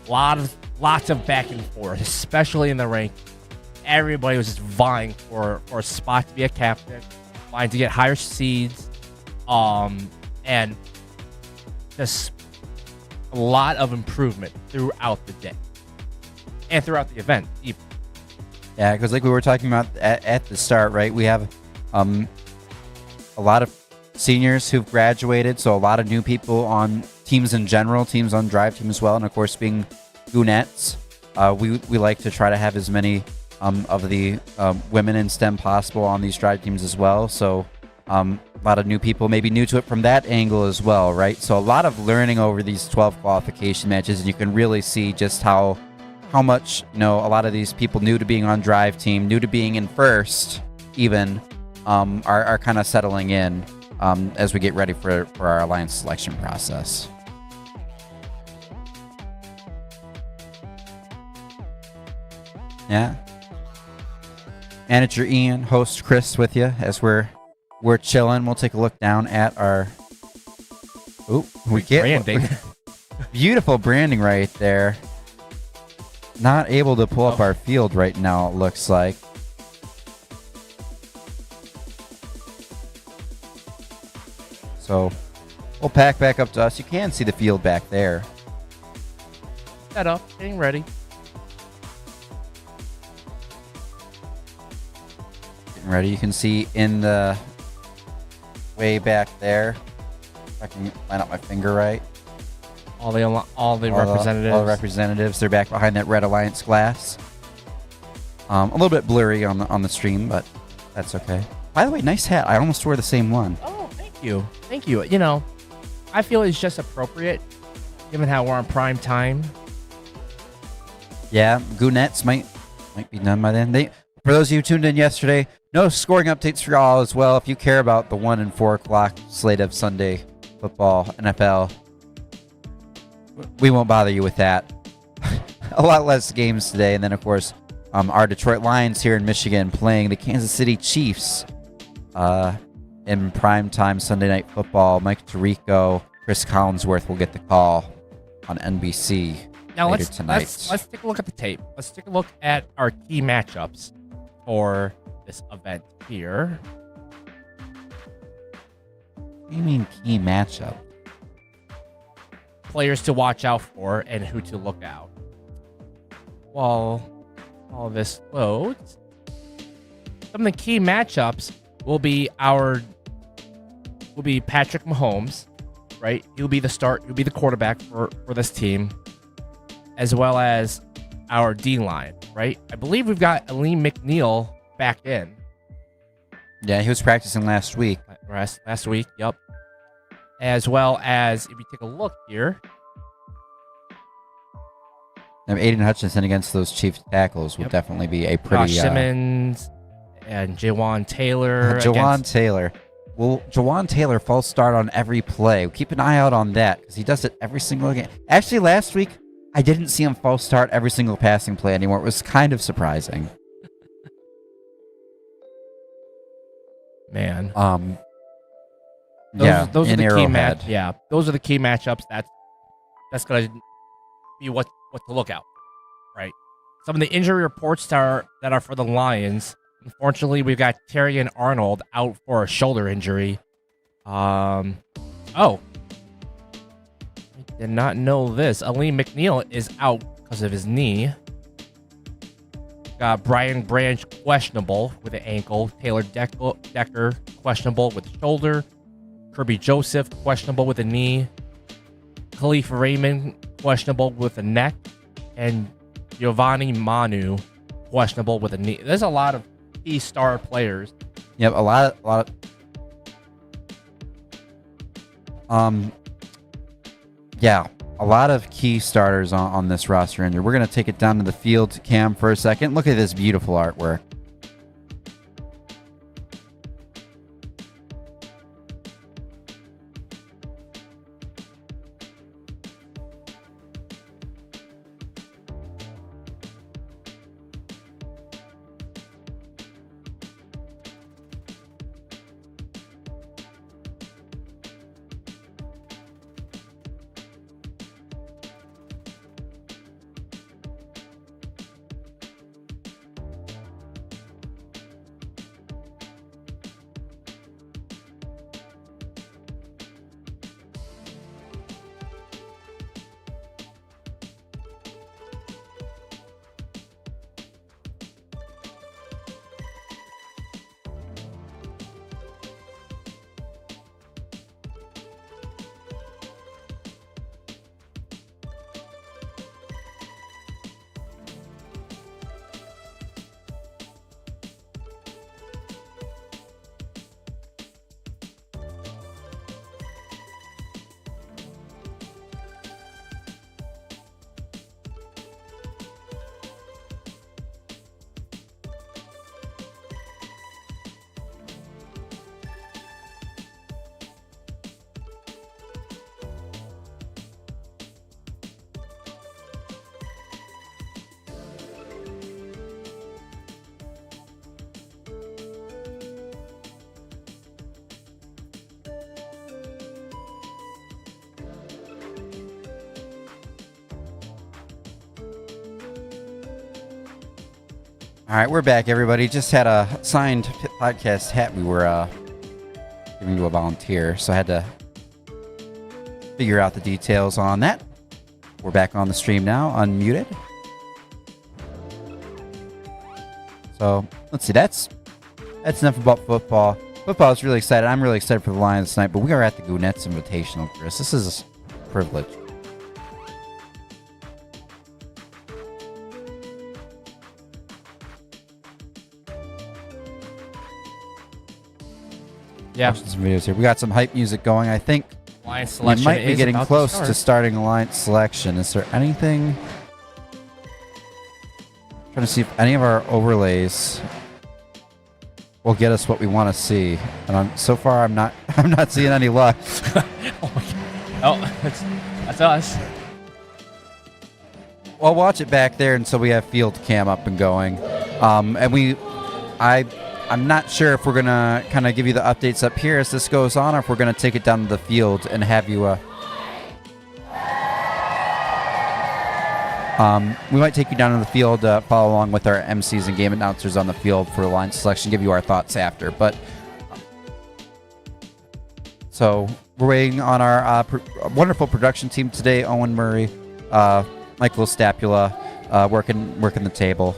lots of back and forth, especially in the rank. Everybody was just vying for a spot to be a captain, vying to get higher seeds, and just a lot of improvement throughout the day and throughout the event even. Yeah, because like we were talking about at the start, right? We have a lot of seniors who've graduated, so a lot of new people on teams in general, teams on Drive Team as well, and of course being Goonettes, we like to try to have as many of the women in STEM possible on these Drive Teams as well. So a lot of new people maybe new to it from that angle as well, right? So a lot of learning over these 12 qualification matches, and you can really see just how much, a lot of these people new to being on Drive Team, new to being in first even, are kind of settling in as we get ready for our alliance selection process. Yeah. Manager Ian, host Chris with you as we're chilling. We'll take a look down at our Branding. Beautiful branding right there. Not able to pull up our field right now, it looks like. So we'll pack back up to us. You can see the field back there. Set up, getting ready. Getting ready. You can see in the way back there. If I can line up my finger right. All the representatives. All the representatives. They're back behind that red Alliance glass. A little bit blurry on the stream, but that's okay. By the way, nice hat. I almost wore the same one. Oh, thank you. Thank you. I feel it's just appropriate, given how we're on prime time. Yeah, Goonettes might be done by then. For those of you who tuned in yesterday, no scoring updates for y'all as well. If you care about the 1 and 4 o'clock slate of Sunday football, NFL, we won't bother you with that. A lot less games today. And then, of course, our Detroit Lions here in Michigan playing the Kansas City Chiefs in primetime Sunday Night Football. Mike Tirico, Chris Collinsworth will get the call on NBC now later tonight. Let's take a look at the tape. Let's take a look at our key matchups for this event here. What do you mean key matchup? Players to watch out for and who to look out. While all this loads, some of the key matchups will be Patrick Mahomes, right? He'll be the quarterback for this team, as well as our D-line, right? I believe we've got Aleem McNeil back in. Yeah, he was practicing last week. Last week, yep. as well as if you take a look here. And Aiden Hutchinson against those Chiefs tackles would definitely be a pretty. Josh Simmons and Jawan Taylor. Jawan Taylor. Well, Jawan Taylor false start on every play. Keep an eye out on that because he does it every single game. Actually, last week I didn't see him false start every single passing play anymore. It was kind of surprising. Man. Those are the Arrowhead. those are the key matchups. That's gonna be what to look out, right? Some of the injury reports that are for the Lions. Unfortunately, we've got Terry and Arnold out for a shoulder injury. I did not know this. Aleem McNeil is out because of his knee. Got Brian Branch questionable with the ankle. Taylor Decker questionable with the shoulder. Kirby Joseph questionable with the knee. Khalif Raymond questionable with the neck. And Giovanni Manu questionable with the knee. There's a lot of key star players. Yep, a lot of a lot of key starters on this roster. And we're going to take it down to the field, Cam, for a second. Look at this beautiful artwork. All right, we're back, everybody. Just had a signed podcast hat we were giving to a volunteer, so I had to figure out the details on that. We're back on the stream now, unmuted. So let's see. That's enough about football. Football is really excited. I'm really excited for the Lions tonight, but we are at the Goonettes Invitational, Chris. This is a privilege. Yeah. Watching some videos here. We got some hype music going. I think Alliance we selection might be is getting about close start. to starting Alliance selection. Is there anything? Trying to see if any of our overlays will get us what we want to see. And so far, I'm not seeing any luck. That's us. Well, watch it back there until we have field cam up and going. I'm not sure if we're gonna kind of give you the updates up here as this goes on, or if we're gonna take it down to the field and have you. We might take you down to the field, follow along with our MCs and game announcers on the field for line selection, give you our thoughts after. But so we're waiting on our wonderful production team today: Owen Murray, Michael Stapula, working the table.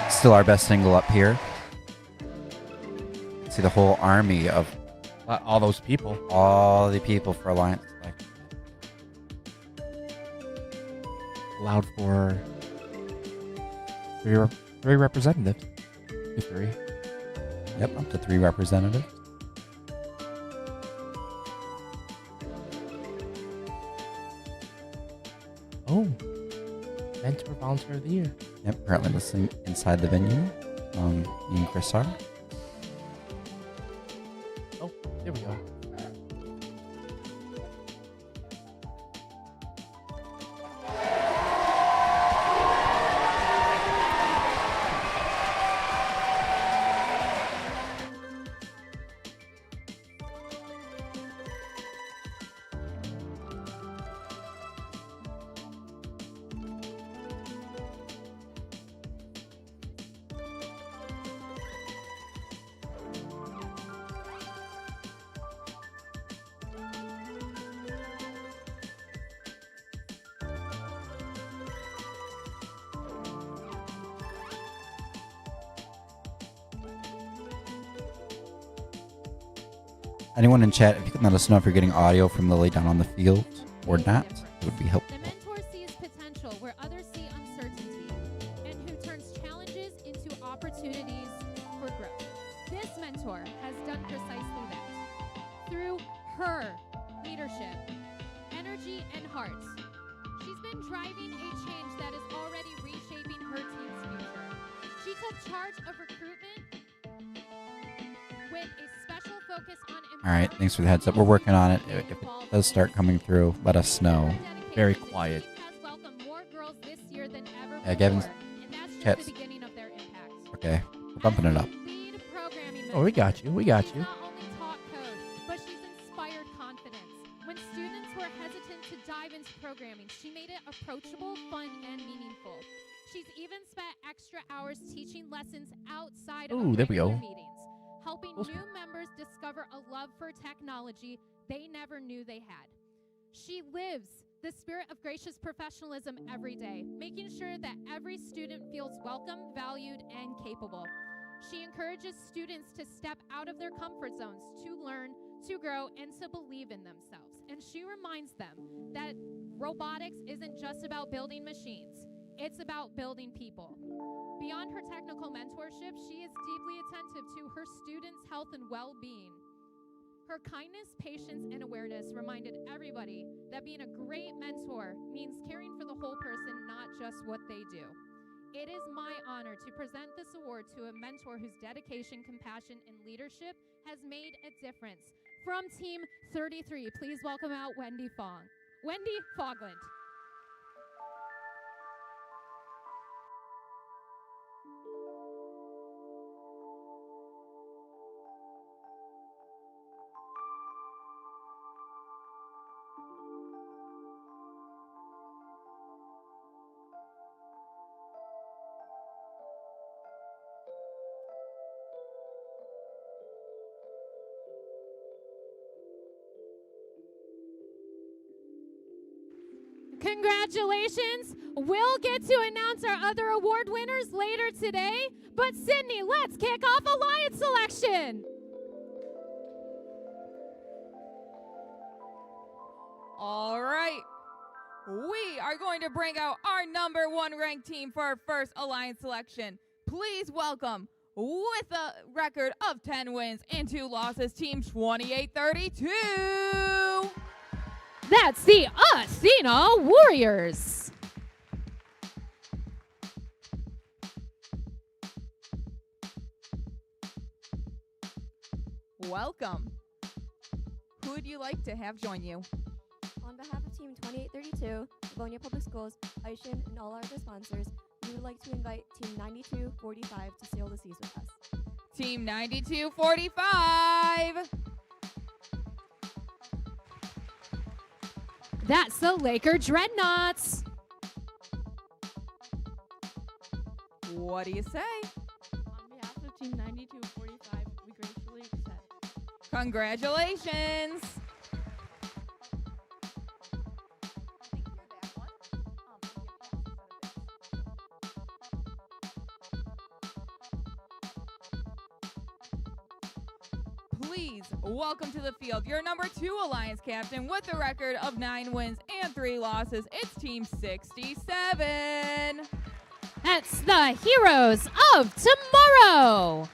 Still our best single up here. See the whole army of All those people. all the people for Alliance. allowed for three representatives. Three. Yep, up to 3 representatives. Oh, mentor volunteer of the year. Yep, currently listening inside the venue. Me and Chris are. Oh, there we go. Anyone in chat, if you can let us know if you're getting audio from Lily down on the field or not, it would be helpful. The mentor sees potential where others see uncertainty, and who turns challenges into opportunities for growth. This mentor has done precisely that. Through her leadership, energy, and heart, she's been driving a change that is already reshaping her team's future. She took charge of recruitment with a special focus on All right, thanks for the heads up. We're working on it. If it does start coming through, let us know. Very quiet. Yeah, Gavin's chat's okay. We're bumping it up. Oh, we got you. We got you. Not only taught code, but she's inspired confidence. When students were hesitant to dive into programming, she made it approachable, fun, and meaningful. She's even spent extra hours teaching lessons outside of Ooh, there we regular go. meetings, helping new members discover a love for technology they never knew they had. She lives the spirit of gracious professionalism every day, making sure that every student feels welcome, valued, and capable. She encourages students to step out of their comfort zones, to learn, to grow, and to believe in themselves. And she reminds them that robotics isn't just about building machines, it's about building people. Beyond her technical mentorship, she is deeply attentive to her students' health and well-being. Her kindness, patience, and awareness reminded everybody that being a great mentor means caring for the whole person, not just what they do. It is my honor to present this award to a mentor whose dedication, compassion, and leadership has made a difference. From Team 33, please welcome out Wendy Fogland. Congratulations. We'll get to announce our other award winners later today. But Sydney, let's kick off Alliance selection. All right. We are going to bring out our number 1 ranked team for our first Alliance selection. Please welcome, with a record of 10 wins and 2 losses, Team 2832. That's the Athena Warriors. Welcome. Who would you like to have join you? On behalf of Team 2832, Livonia Public Schools, Aishin, and all our other sponsors, we would like to invite Team 9245 to sail the seas with us. Team 9245. That's the Laker Dreadnoughts. What do you say? On behalf of Team 9245, we gratefully accept. Congratulations. please welcome to the field your number 2 Alliance captain with a record of 9 wins and 3 losses. It's Team 67. That's the Heroes of Tomorrow.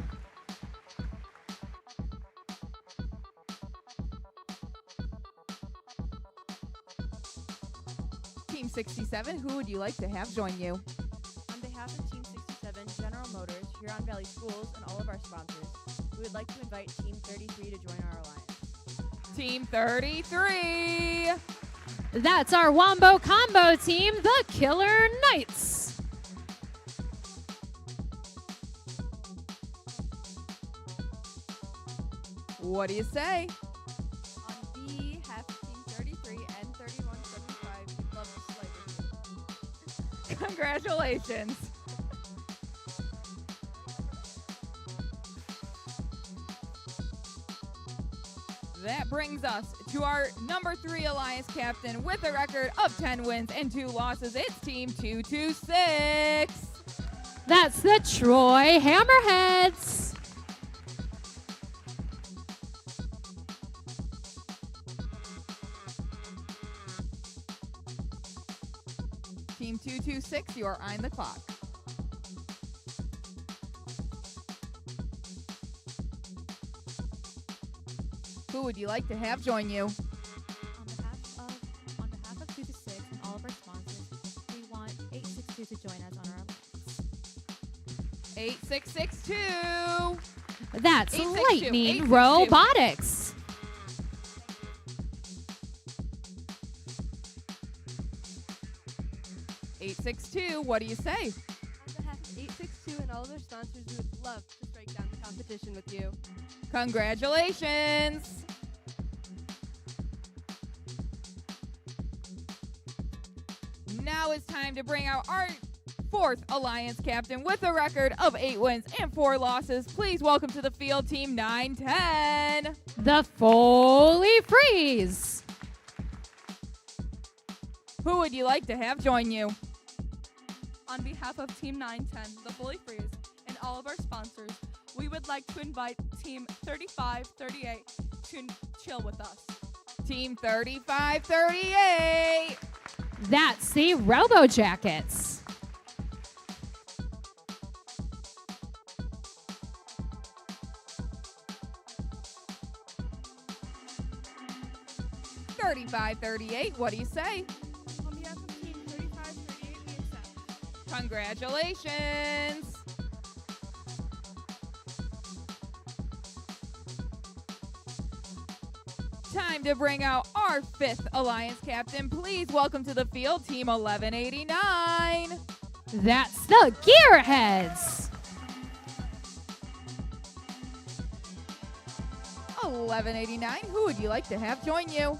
Team 67, who would you like to have join you? On behalf of Team 67, General Motors, Huron Valley Schools, and all of our sponsors, we would like to invite Team 33 to join our alliance. Team 33. That's our Wombo Combo team, the Killer Knights. What do you say? On behalf of Team 33 and 3175, we'd love to slay with you. Congratulations. That brings us to our number 3 Alliance captain with a record of 10 wins and 2 losses. It's Team 226. That's the Troy Hammerheads. Team 226, you are on the clock. Who would you like to have join you? On behalf of 226 and all of our sponsors, we want 862 to join us on our alliance. 8662. That's 862, Lightning 862. Robotics. What do you say? On behalf of 862 and all of our sponsors, we would love to strike down the competition with you. Congratulations. Now it's time to bring out our 4th Alliance captain with a record of 8 wins and 4 losses. Please welcome to the field Team 910. The Foley Freeze. Who would you like to have join you? On behalf of Team 910, the Bully Freeze, and all of our sponsors, we would like to invite Team 3538 to chill with us. Team 3538. That's the Robo Jackets. What do you say? On behalf of Team 3538, we accept. Congratulations. Time to bring out our 5th Alliance captain. Please welcome to the field Team 1189. That's the Gearheads. 1189, who would you like to have join you?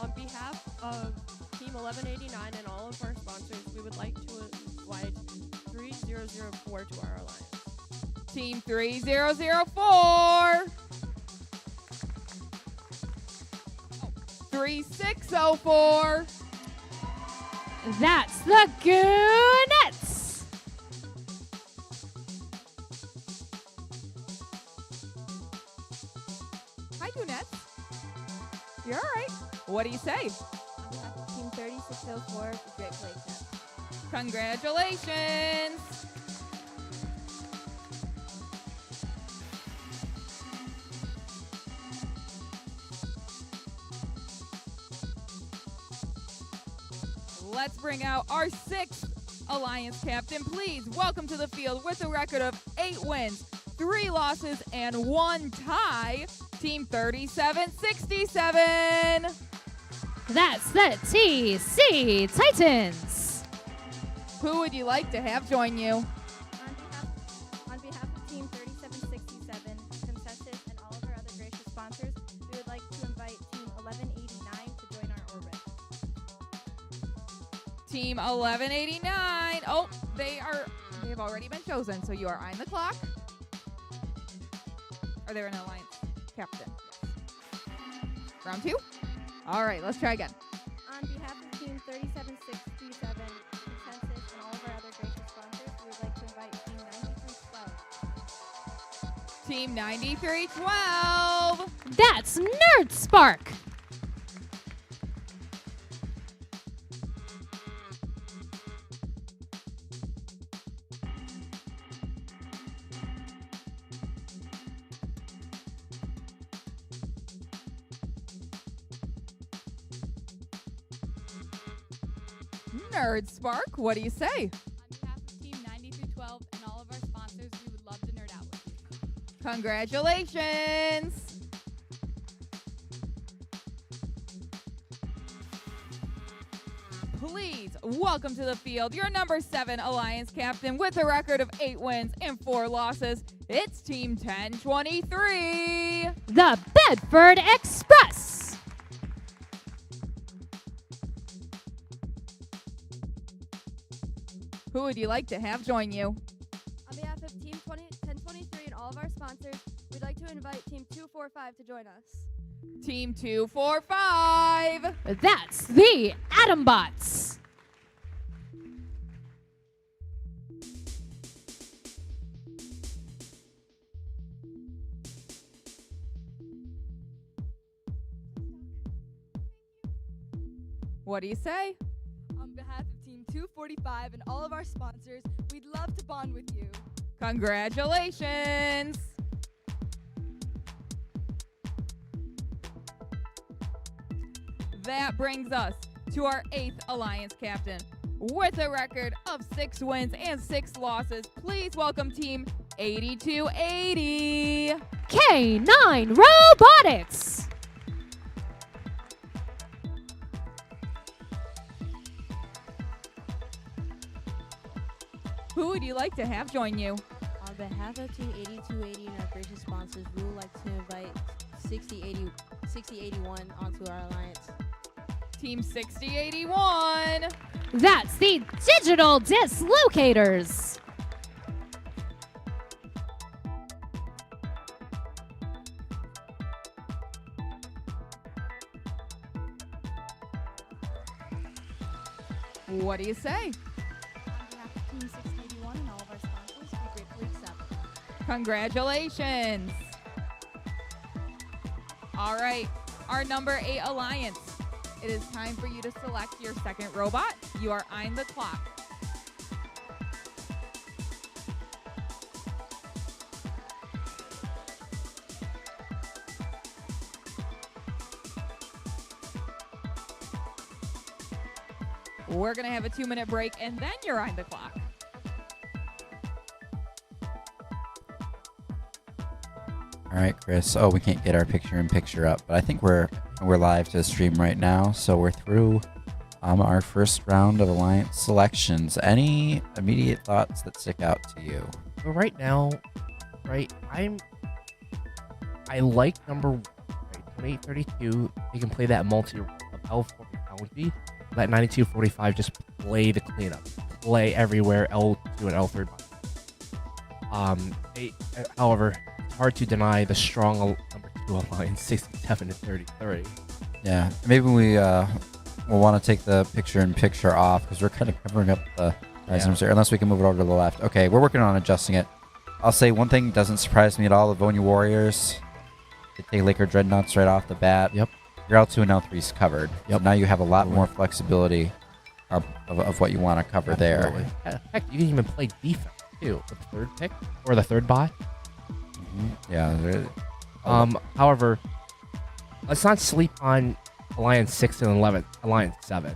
On behalf of Team 1189 and all of our sponsors, we would like to invite 3004 to our alliance. Team 3004. 3604. That's the Goonettes. Hi, Goonettes. You're all right. What do you say? On behalf of Team 3604, we gratefully accept. Congratulations. Let's bring out our 6th Alliance captain. Please welcome to the field with a record of 8 wins, 3 losses, and 1 tie, Team 3767. That's the TC Titans. Who would you like to have join you? On behalf of Team 3767, Consensus, and all of our other gracious sponsors, we would like to invite Team 1189 to join our orbit. Team 1189. Oh, they have already been chosen, so you are on the clock. Are they an alliance captain? Round 2? All right, let's try again. On behalf of Team 3767, Consensus, and all of our other gracious sponsors, we would like to invite Team 9312. Team 9312. That's Nerd Spark. Nerd Spark, what do you say? On behalf of Team 90 through 12 and all of our sponsors, we would love to nerd out with you. Congratulations. Please welcome to the field your number 7 Alliance captain with a record of 8 wins and 4 losses. It's Team 1023. The Bedford Express. Who would you like to have join you? On behalf of Team 1023 and all of our sponsors, we'd like to invite Team 245 to join us. Team 245. That's the Atombots. What do you say? On behalf of Team 245 and all of our sponsors, we'd love to bond with you. Congratulations. That brings us to our 8th Alliance captain. With a record of 6 wins and 6 losses, please welcome Team 8280. K9 Robotics. Who would you like to have join you? On behalf of Team 8280 and our gracious sponsors, we would like to invite 6081 onto our alliance. Team 6081. That's the Digital Dislocators. What do you say? On behalf of Team 681 and all of our sponsors, we gratefully accept. Congratulations. All right, our number 8 Alliance. It is time for you to select your second robot. You are eyeing the clock. We're going to have a 2-minute break, and then you're eyeing the clock. All right, Chris. Oh, we can't get our picture-in-picture up, but I think we're live to the stream right now, so we're through our first round of Alliance selections. Any immediate thoughts that stick out to you? But right now, right, I like number 2832. They can play that multi-L4 technology. Let 9245 just play the cleanup, play everywhere L2 and L3. However, it's hard to deny the strong number 2 Alliance 67 and 33. Yeah, maybe we'll want to take the picture-in-picture off because we're kind of covering up the numbers here, unless we can move it over to the left. Okay, we're working on adjusting it. I'll say one thing doesn't surprise me at all: the Livonia Warriors. They take Laker Dreadnoughts right off the bat. Yep. Your L2 and L3 is covered. Yep. So now you have a lot more flexibility of what you want to cover Absolutely. there. Heck, you can even play defense too with the third pick or the third bot. Yeah. However, let's not sleep on Alliance 6 and 11, Alliance 7.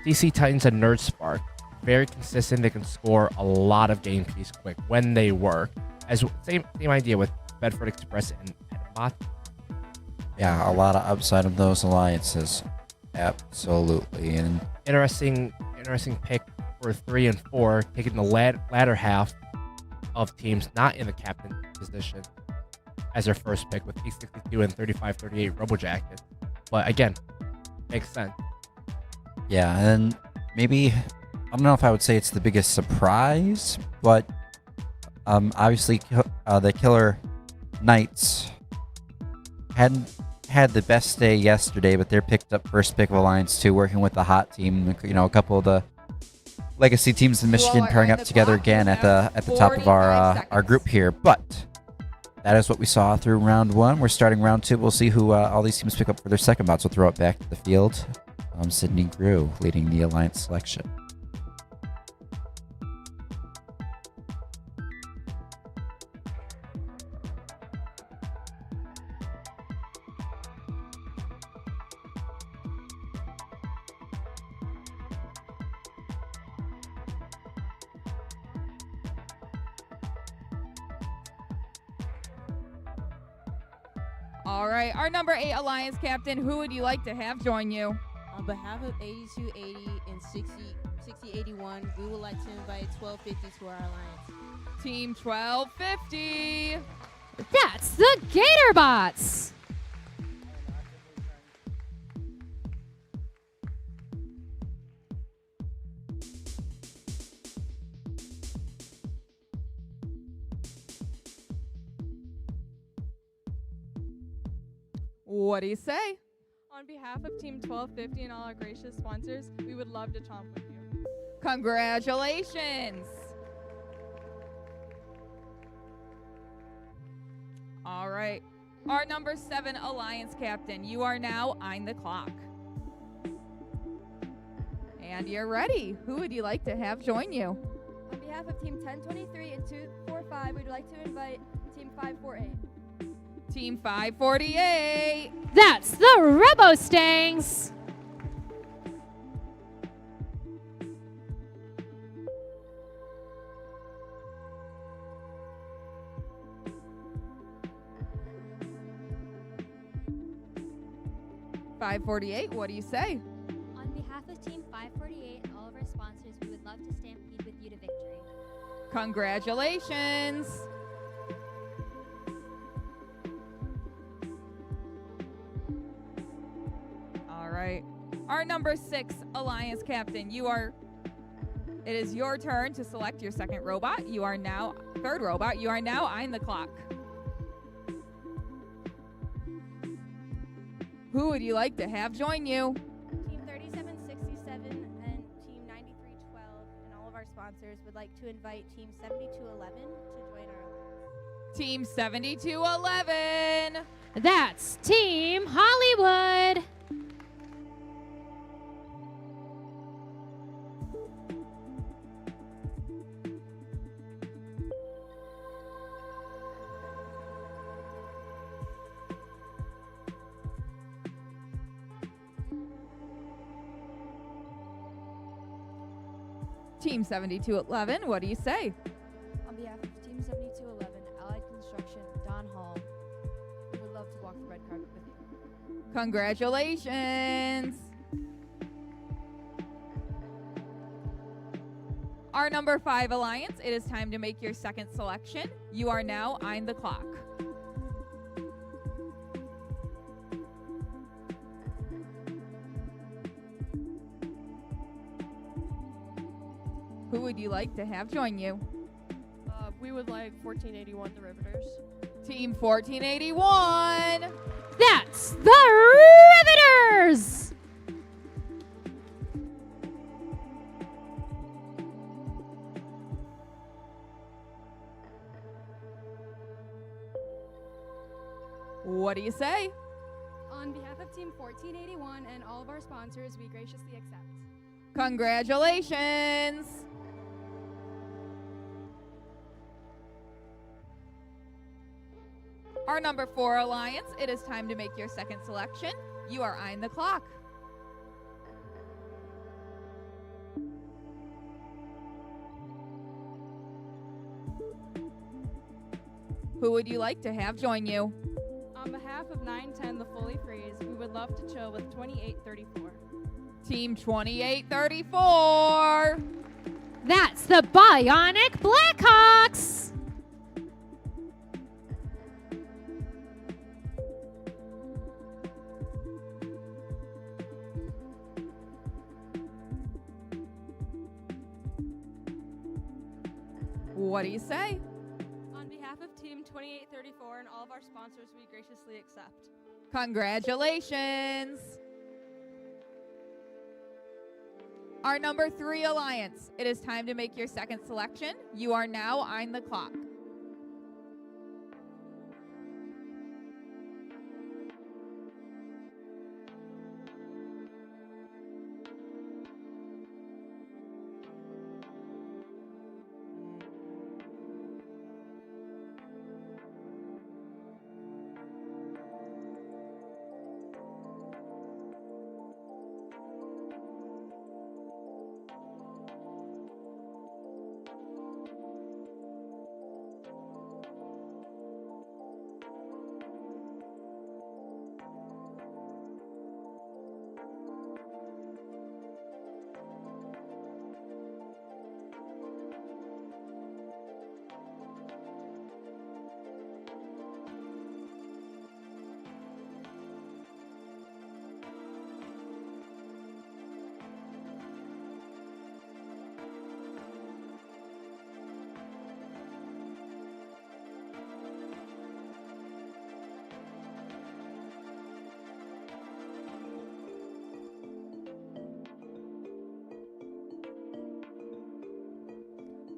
DC Titans and Nerd Spark, very consistent. They can score a lot of game piece quick when they work. As same idea with Bedford Express and Bot. Yeah, a lot of upside of those alliances. Absolutely. And Interesting pick for 3 and 4, taking the latter half of teams not in the captain position as their first pick with 862 and 3538 Robojacket. But again, makes sense. yeah, and maybe I don't know if I would say it's the biggest surprise, but obviously the Killer Knights hadn't had the best day yesterday, but they're picked up first pick of Alliance 2, working with the hot team. You know, a couple of the legacy teams in Michigan pairing up together again at the top of our group here. But that is what we saw through round 1. We're starting round 2. We'll see who all these teams pick up for their second bots. We'll throw it back to the field. Sydney Grew leading the Alliance selection. All right, our number 8 Alliance captain, who would you like to have join you? On behalf of 8280 and 6081, we would like to invite 1250 to our alliance. Team 1250. That's the Gatorbots. What do you say? On behalf of Team 1250 and all our gracious sponsors, we would love to chomp with you. Congratulations. All right. Our number 7 Alliance captain, you are now eyeing the clock. And you're ready. Who would you like to have join you? On behalf of Team 1023 and 245, we'd like to invite Team 548. Team 548. That's the Robostangs. What do you say? On behalf of Team 548 and all of our sponsors, we would love to stampede with you to victory. Congratulations. All right. Our number 6 Alliance captain, it is your turn to select your second robot. Third robot, you are now eyeing the clock. Who would you like to have join you? Team 3767 and Team 9312 and all of our sponsors would like to invite Team 7211 to join our alliance. Team 7211. That's Team Hollywood. Team 7211, what do you say? On behalf of Team 7211, Allied Construction, Don Hall, we would love to walk the red carpet with you. Congratulations. Our number 5 Alliance, it is time to make your second selection. You are now eyeing the clock. Who would you like to have join you? We would like 1481, the Riveters. Team 1481. That's the Riveters. What do you say? On behalf of Team 1481 and all of our sponsors, we graciously accept. Congratulations. Our number 4 Alliance, it is time to make your second selection. You are eyeing the clock. Who would you like to have join you? On behalf of 910, the Fully Freeze, we would love to chill with 2834. Team 2834. That's the Bionic Blackhawks. What do you say? On behalf of Team 2834 and all of our sponsors, we graciously accept. Congratulations. Our number 3 Alliance, it is time to make your second selection. You are now eyeing the clock.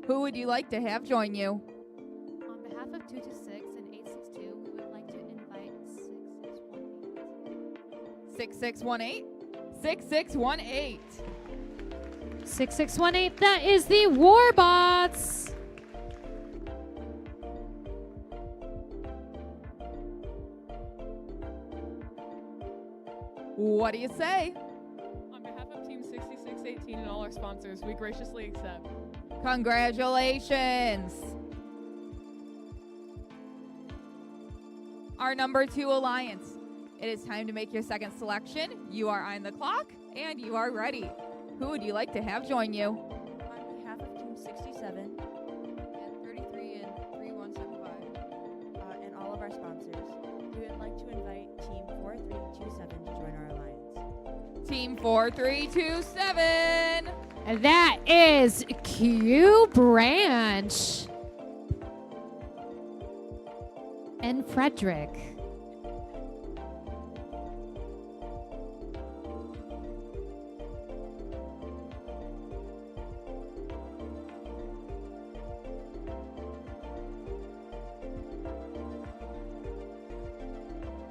Who would you like to have join you? On behalf of 226 and 862, we would like to invite 6618. 6618? 6618. 6618, that is the Warbots. What do you say? On behalf of Team 6618 and all our sponsors, we graciously accept. Congratulations. Our number 2 alliance. It is time to make your second selection. You are on the clock and you are ready. Who would you like to have join you? On behalf of Team 67 and 33 and 3175 and all of our sponsors, we would like to invite Team 4327 to join our alliance. Team 4327. That is Q Branch and Frederick.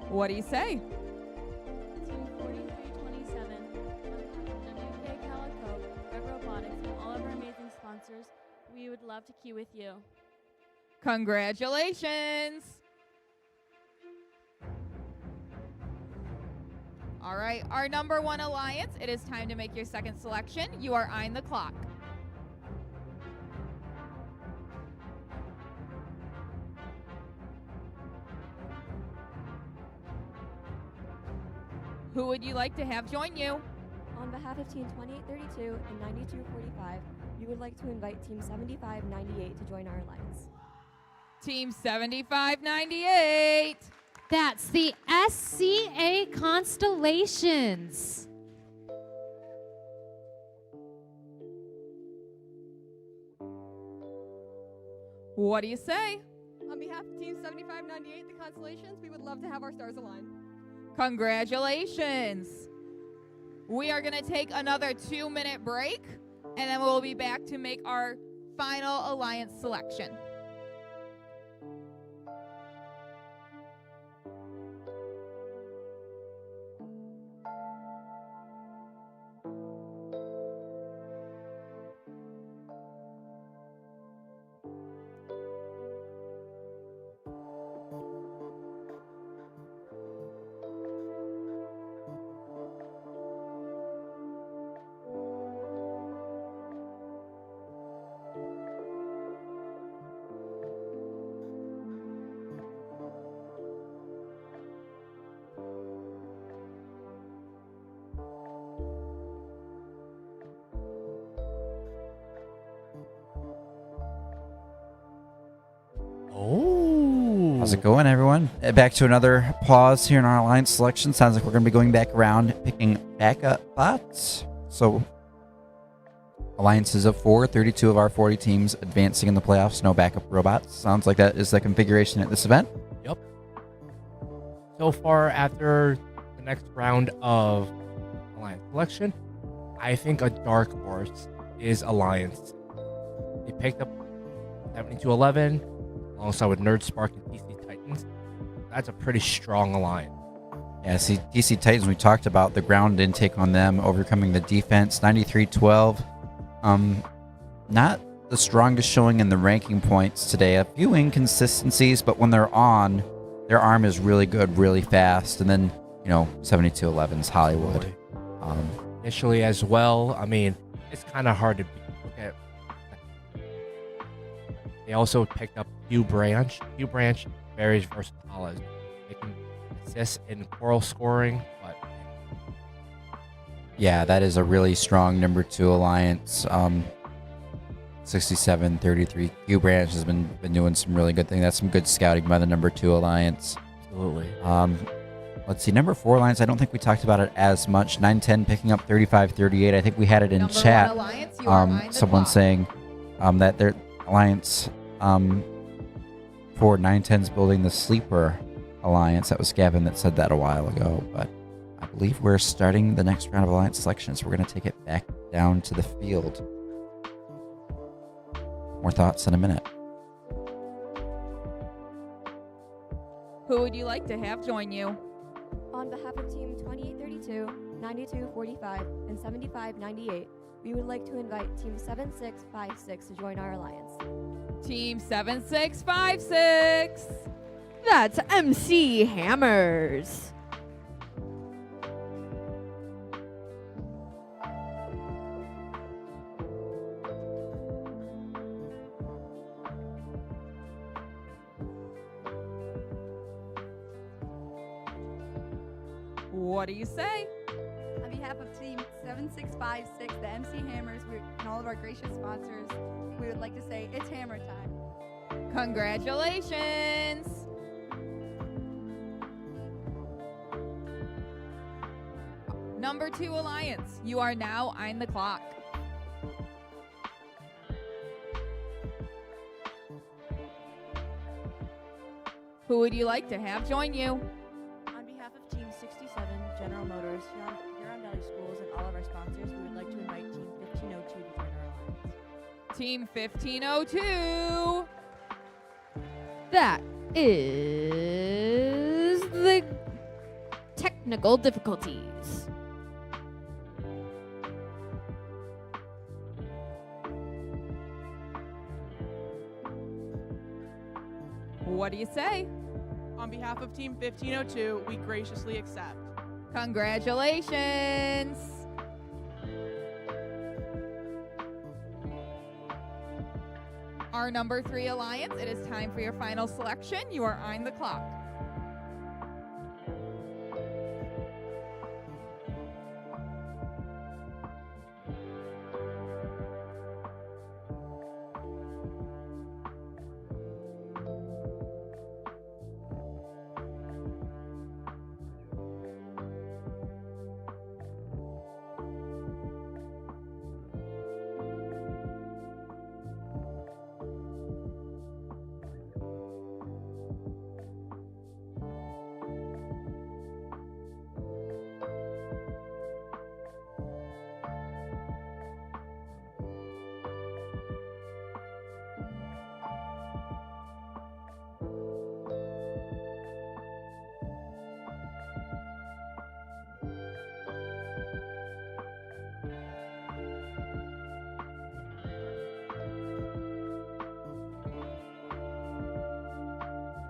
What do you say? Team 4327, WK Calico, Web Robotics, and all of our amazing sponsors, we would love to queue with you. Congratulations. All right, our number 1 alliance. It is time to make your second selection. You are on the clock. Who would you like to have join you? On behalf of Team 2832 and 9245, we would like to invite Team 7598 to join our alliance. Team 7598. That's the SCA Constellations. What do you say? On behalf of Team 7598, the Constellations, we would love to have our stars align. Congratulations. We are going to take another 2-minute break, and then we'll be back to make our final alliance selection. Oh. How's it going, everyone? Back to another pause here in our alliance selection. Sounds like we're going to be going back around, picking backup bots. So, alliances of 4, 32 of our 40 teams advancing in the playoffs, no backup robots. Sounds like that is the configuration at this event. Yep. So far, after the next round of alliance selection, I think a dark horse is Alliance. They picked up 7211 alongside with Nerd Spark and TC Titans. That's a pretty strong alliance. Yeah, see, DC Titans, we talked about the ground intake on them, overcoming the defense, 93-12. Not the strongest showing in the ranking points today. A few inconsistencies, but when they're on, their arm is really good, really fast. And then, 7211's Hollywood. Initially as well, I mean, it's kind of hard to look at. They also picked up Q Branch. Q Branch very versatile as they can assist in coral scoring, but Yeah, that is a really strong number 2 alliance. 67-33. Q Branch has been doing some really good things. That's some good scouting by the number 2 alliance. absolutely. Let's see, number 4 alliance, I don't think we talked about it as much. 910 picking up 35-38. I think we had it in Number chat. 1 alliance, you are on the Someone clock. saying that their alliance for 910's building the sleeper alliance. That was Gavin that said that a while ago, but I believe we're starting the next round of alliance selection, so we're going to take it back down to the field. More thoughts in a minute. Who would you like to have join you? On behalf of Team 2832, 9245, and 7598, we would like to invite Team 7656 to join our alliance. Team 7656. That's MC Hammers. What do you say? On behalf of Team 7656, the MC Hammers, and all of our gracious sponsors, we would like to say it's hammer time. Congratulations! Number 2 Alliance, you are now on the clock. Who would you like to have join you? On behalf of Team 67, General Motors, Huron Valley Schools, and all of our sponsors, we would like to invite Team 1502 to join our alliance. Team 1502. That is the technical difficulties. What do you say? On behalf of Team 1502, we graciously accept. Congratulations! Our number 3 Alliance, it is time for your final selection. You are on the clock.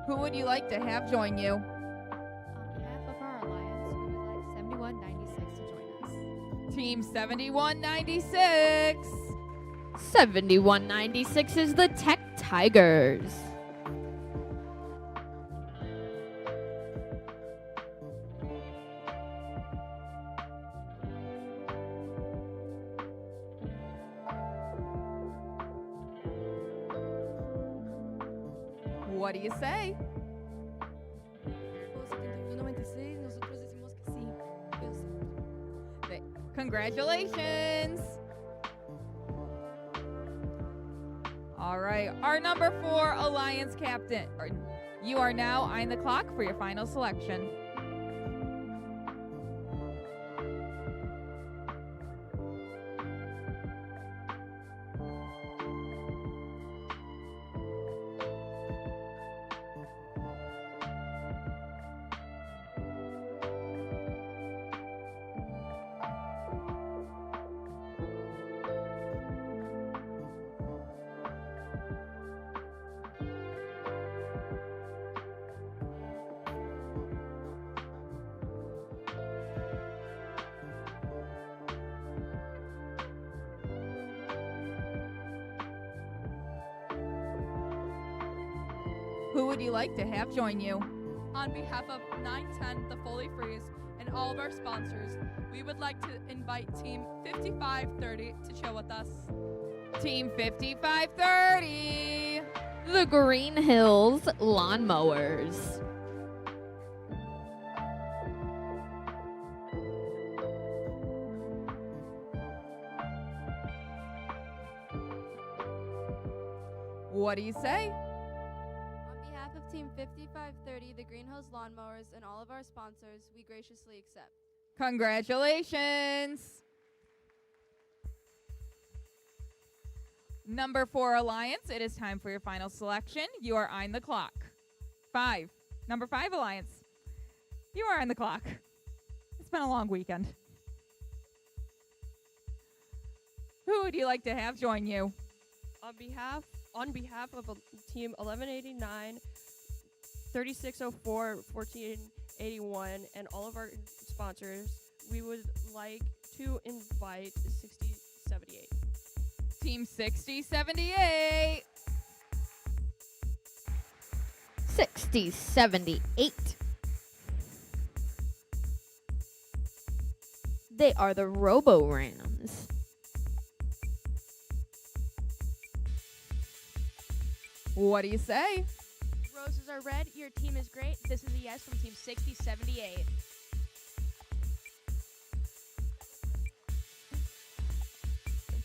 Who would you like to have join you? On behalf of our alliance, we would like 7196 to join us. Team 7196. 7196 is the Tech Tigers. What do you say? Congratulations! All right, our number 4 Alliance Captain. You are now on the clock for your final selection. Who would you like to have join you? On behalf of 910, the Foley Freeze, and all of our sponsors, we would like to invite Team 5530 to chill with us. Team 5530. The Green Hills Lawnmowers. What do you say? On behalf of Team 5530, the Green Hills Lawnmowers, and all of our sponsors, we graciously accept. Congratulations! Number 4 Alliance, it is time for your final selection. You are on the clock. 5. Number 5 Alliance, you are on the clock. It's been a long weekend. Who would you like to have join you? On behalf of team 1189, 3604, 1481, and all of our sponsors, we would like to invite 6078. Team 6078. 6078. They are the Robo Rams. What do you say? Roses are red. Your team is great. This is a yes from team 6078.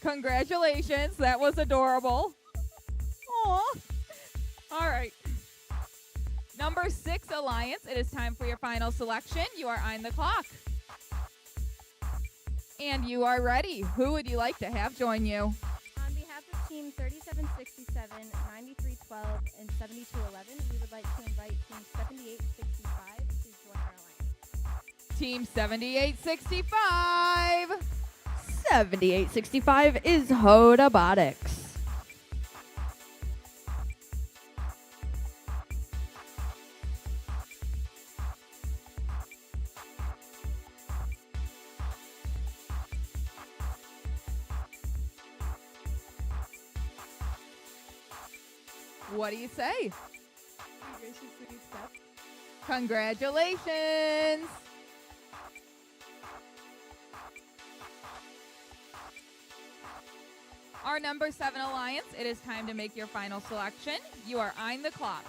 Congratulations. That was adorable. Aw. All right. Number 6 Alliance, it is time for your final selection. You are on the clock. And you are ready. Who would you like to have join you? On behalf of Team 3767, 9312, and 7211, we would like to invite Team 7865 to join our alliance. Team 7865. 7865 is Robotics. What do you say? We graciously accept. Congratulations. Our number 7 Alliance, it is time to make your final selection. You are on the clock.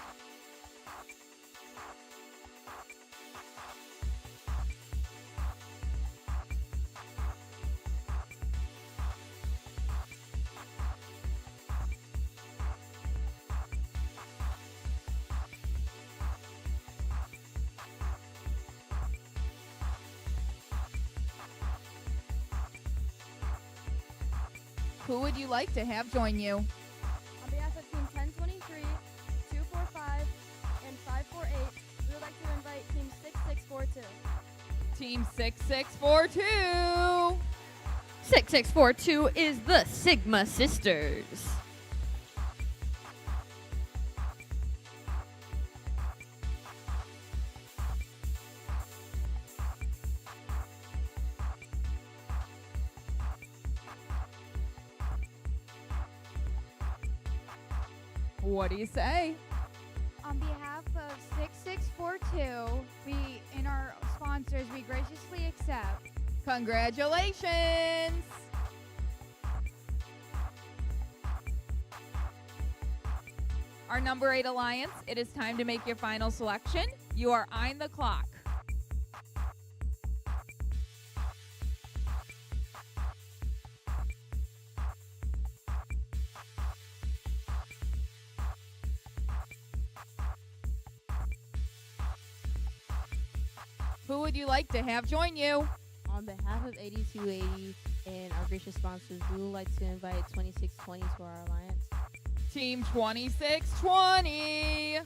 Who would you like to have join you? On behalf of Team 1023, 245, and 548, we would like to invite Team 6642. Team 6642. 6642 is the Sigma Sisters. What do you say? On behalf of 6642, we and our sponsors, we graciously accept. Congratulations. Our number 8 Alliance, it is time to make your final selection. You are on the clock. Who would you like to have join you? On behalf of 8280 and our gracious sponsors, we would like to invite 2620 to our alliance. Team 2620.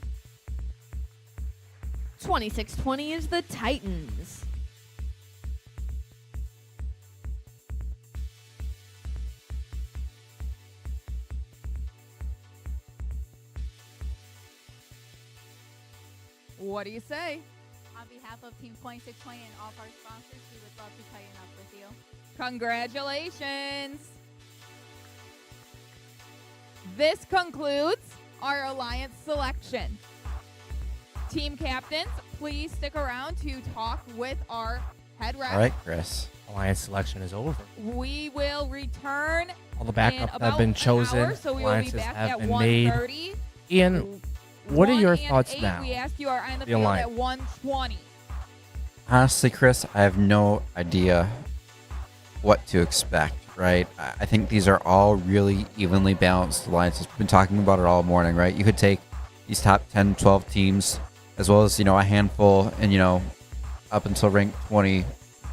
2620 is the Titans. What do you say? On behalf of Team 2620 and all of our sponsors, we would love to tighten up with you. Congratulations. This concludes our alliance selection. Team captains, please stick around to talk with our head ref. All right, Chris. Alliance selection is over. We will return. All the in backup about have been an chosen. hour, so we will be Alliances back have at been made. 1:30. Ian, what are 1 your and thoughts 8, now? We ask you are on the The field alliance. at 1:20. Honestly, Chris, I have no idea what to expect, right? I think these are all really evenly balanced alliances. We've been talking about it all morning, right? You could take these top 10, 12 teams, as well as, a handful, and, up until rank 20.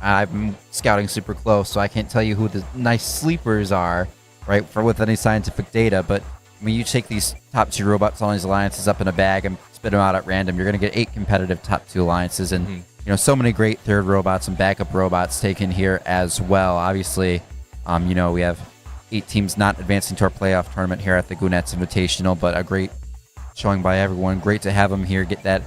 I'm scouting super close, so I can't tell you who the nice sleepers are, right, for with any scientific data. But when you take these top 2 robots on these alliances up in a bag and spit them out at random, you're going to get 8 competitive top 2 alliances, and so many great third robots and backup robots taken here as well. Obviously, we have 8 teams not advancing to our playoff tournament here at the Goonettes Invitational, but a great showing by everyone. Great to have them here, get that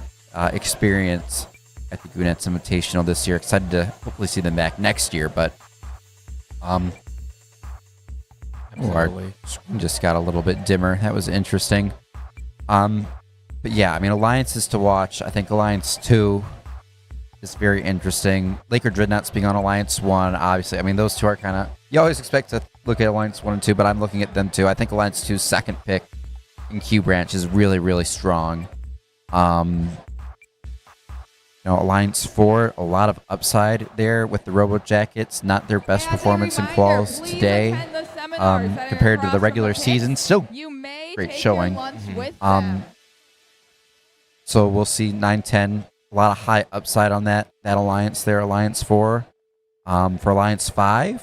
experience at the Goonettes Invitational this year. Excited to hopefully see them back next year, but our screen just got a little bit dimmer. That was interesting. But yeah, I mean, alliances to watch. I think Alliance 2 is very interesting. Laker Dreadnoughts being on Alliance 1, obviously. I mean, those two are kind of... You always expect to look at Alliance 1 and 2, but I'm looking at them too. I think Alliance 2's second pick in Q Branch is really, really strong. Alliance 4, a lot of upside there with the Robo Jackets. Not their best performance in quals today compared to the regular season. Still great showing. So we'll see 9-10. A lot of high upside on that alliance there, Alliance 4. For Alliance 5,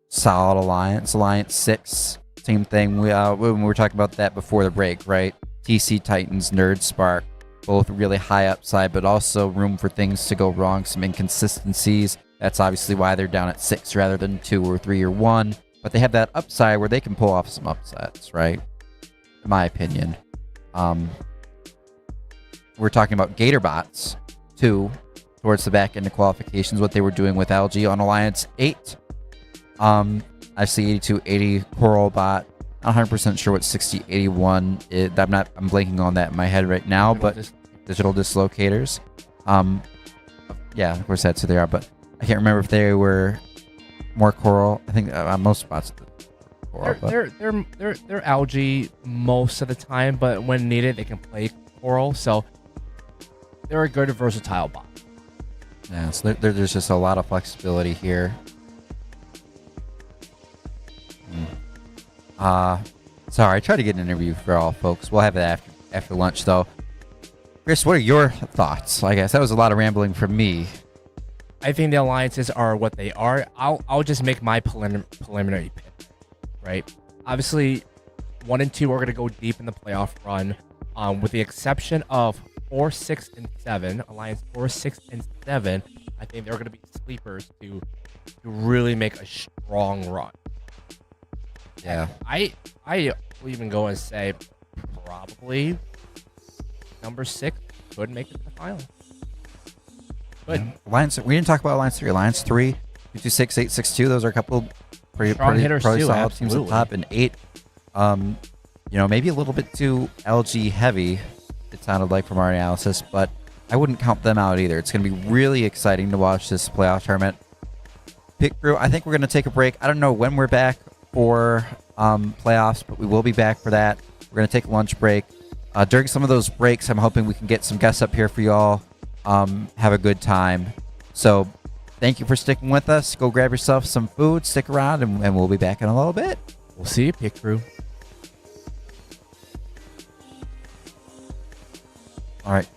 solid alliance. Alliance 6, same thing. We were talking about that before the break, right? TC Titans, Nerd Spark, both really high upside, but also room for things to go wrong, some inconsistencies. That's obviously why they're down at 6 rather than 2 or 3 or 1. But they have that upside where they can pull off some upsets, right? In my opinion. We're talking about Gatorbots, too, towards the back end of qualifications, what they were doing with LG on Alliance 8. I see 8280 Coral Bot. Not 100% sure what 6081 is. I'm blanking on that in my head right now, but digital dislocators. Yeah, of course that's who they are, but I can't remember if they were more Coral. I think most spots Coral. They're algae most of the time, but when needed, they can play Coral. So they're a good versatile bot. Yeah, so there's just a lot of flexibility here. Sorry, I tried to get an interview for all folks. We'll have it after lunch, though. Chris, what are your thoughts? I guess that was a lot of rambling from me. I think the alliances are what they are. I'll just make my preliminary pick, right? Obviously, 1 and 2 are going to go deep in the playoff run, with the exception of 4, 6, and 7. Alliance 4, 6, and 7. I think they're going to be sleepers to really make a strong run. Yeah. I will even go and say probably number 6 could make it to the final. But Alliance, we didn't talk about Alliance 3. Alliance 3, 226, 862. Those are a couple pretty hitters too, solid teams at the top. And 8, maybe a little bit too LG heavy, it sounded like from our analysis, but I wouldn't count them out either. It's going to be really exciting to watch this playoff tournament. Pick through. I think we're going to take a break. I don't know when we're back for playoffs, but we will be back for that. We're going to take a lunch break. During some of those breaks, I'm hoping we can get some guests up here for y'all. Have a good time. So thank you for sticking with us. Go grab yourself some food, stick around, and we'll be back in a little bit. We'll see you, Pick Crew. All right.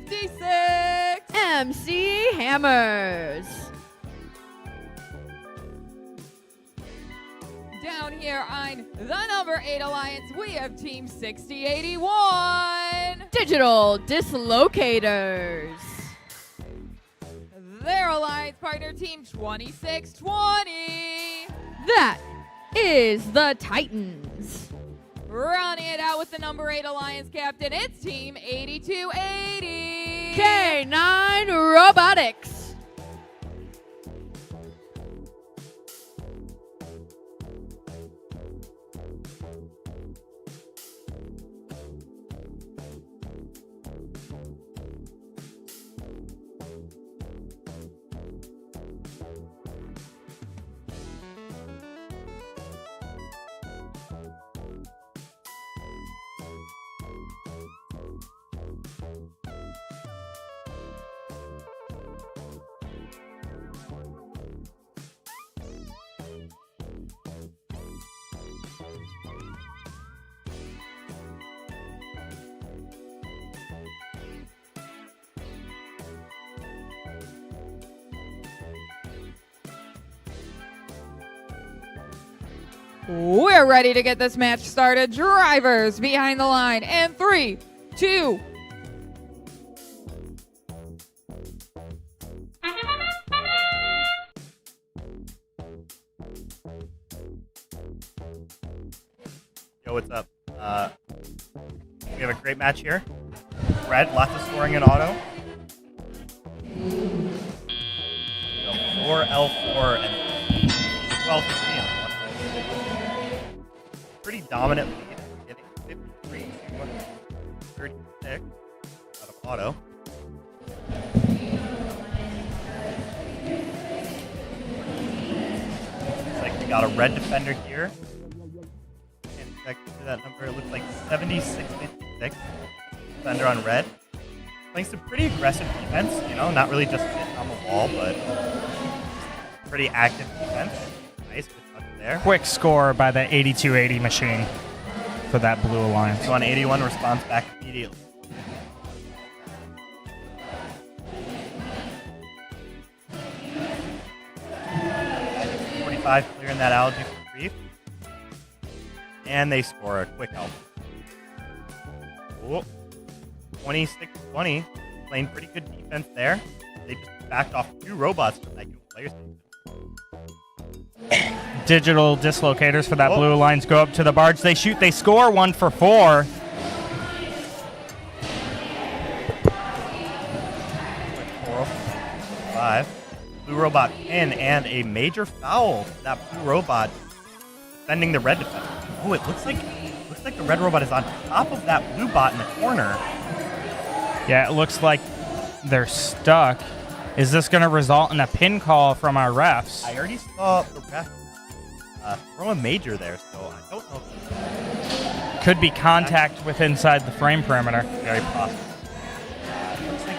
56. MC Hammers. Down here on the number 8 alliance, we have Team 6081. Digital Dislocators. Their alliance partner, Team 2620. That is the Titans. Rounding it out with the number 8 alliance captain, it's Team 8280. K9 Robotics. We're ready to get this match started. Drivers behind the line. And 3, 2. Yo, what's up? We have a great match here. Red, lots of scoring in auto. 4L4 and 12-3 on one. Pretty dominant lead, getting 53 to 36 out of auto. Looks like we got a red defender here. Can't exactly see that number. It looks like 76-56 defender on red. Playing some pretty aggressive defense, you know, not really just sitting on the wall, but pretty active defense. Nice, good touch there. Quick score by the 8280 machine for that blue alliance. 181 responds back immediately. Clearing that algae for grief. And they score a quick help. 26-20. Playing pretty good defense there. They just backed off 2 robots from that new player station. Digital dislocators for that blue alliance go up to the barge. They shoot, they score 1 for 4. Five. Blue robot pin and a major foul. That blue robot defending the red defender. Oh, it looks like the red robot is on top of that blue bot in the corner. Yeah, it looks like they're stuck. Is this going to result in a pin call from our refs? I already saw the ref throw a major there, so I don't know. Could be contact with inside the frame perimeter. Very possible. Looks like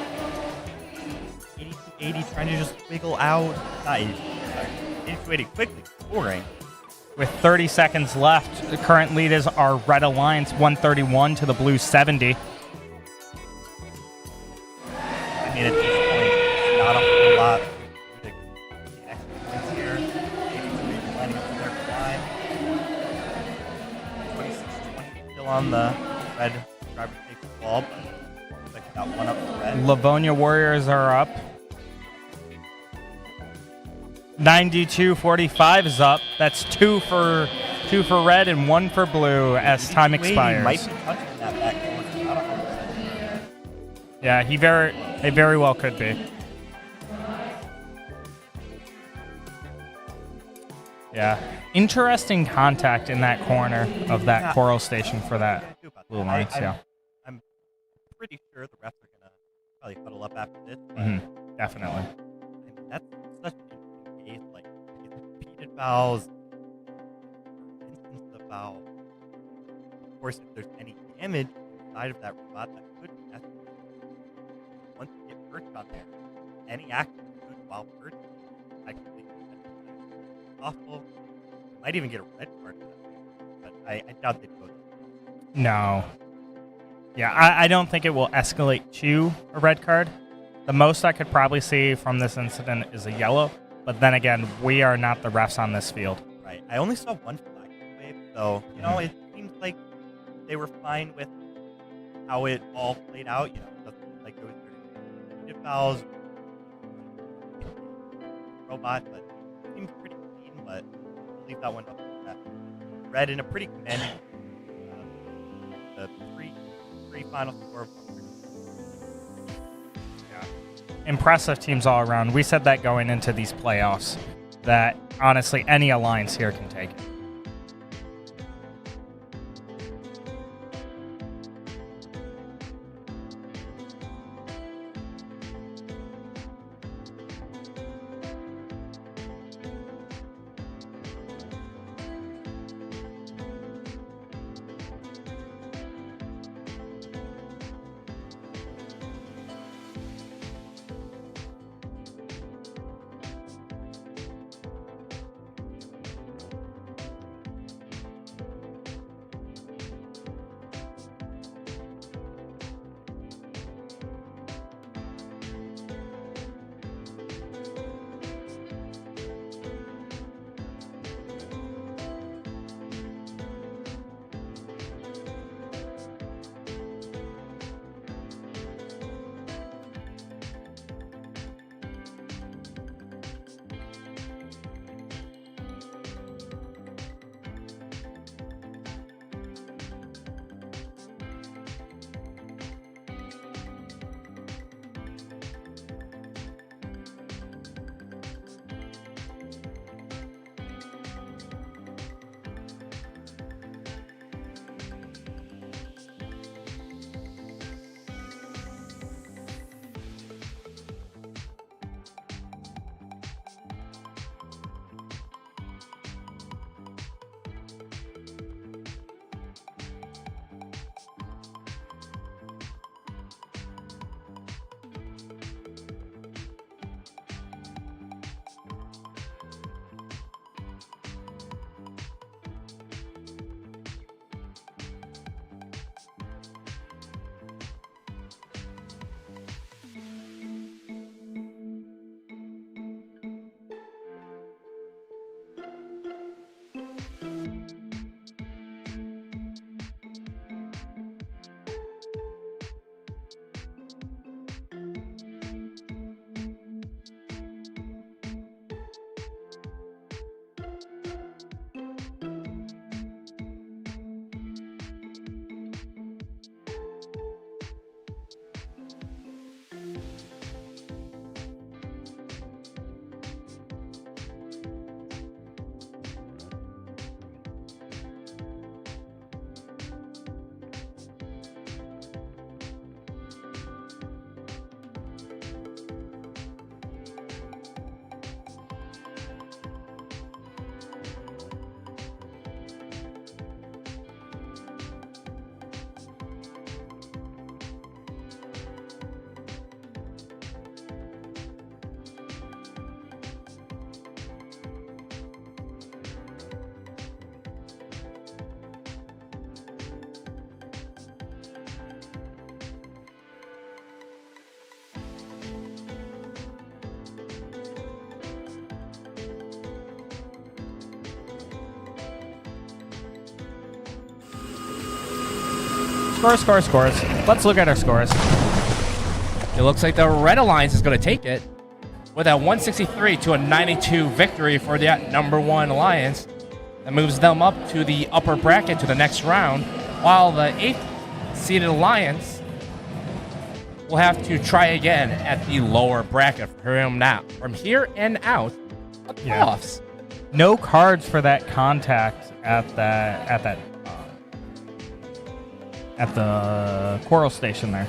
8280 trying to just wiggle out. Not 8280 quickly scoring. With 30 seconds left, the current lead is our red alliance 131 to the blue 70. I mean, at this point, it's not a whole lot to get extra points here. 8280 lining up their climb. 26-20 still on the red driver takes the ball, but looks like we got one up for red. Livonia Warriors are up. 92-45 is up. That's 2 for red and 1 for blue as time expires. Might be touching that back corner. I don't know. Yeah, they very well could be. Yeah, interesting contact in that corner of that coral station for that blue alliance. Yeah, I'm pretty sure the refs are gonna probably huddle up after this. Definitely. And that's such an case, like repeated fouls, instance of foul. Of course, if there's any damage inside of that robot, that could be necessary. Once you get perched on there, any action good while perched, actually possible. Might even get a red card for that, but I doubt they'd go. No. Yeah, I don't think it will escalate to a red card. The most I could probably see from this incident is a yellow, but then again, we are not the refs on this field. Right. I only saw one flag wave, so it seems like they were fine with how it all played out. Like there was 30 fouls, robot, but it seems pretty clean. But I'll leave that one up to that. Red in a pretty commanding. The three final score. Impressive teams all around. We said that going into these playoffs, that honestly any alliance here can take it. Scores. Let's look at our scores. It looks like the Red Alliance is going to take it with a 163 to a 92 victory for that number one alliance. That moves them up to the upper bracket to the next round, while the 8th seeded alliance will have to try again at the lower bracket from here and out of the playoffs. No cards for that contact at the Coral Station there.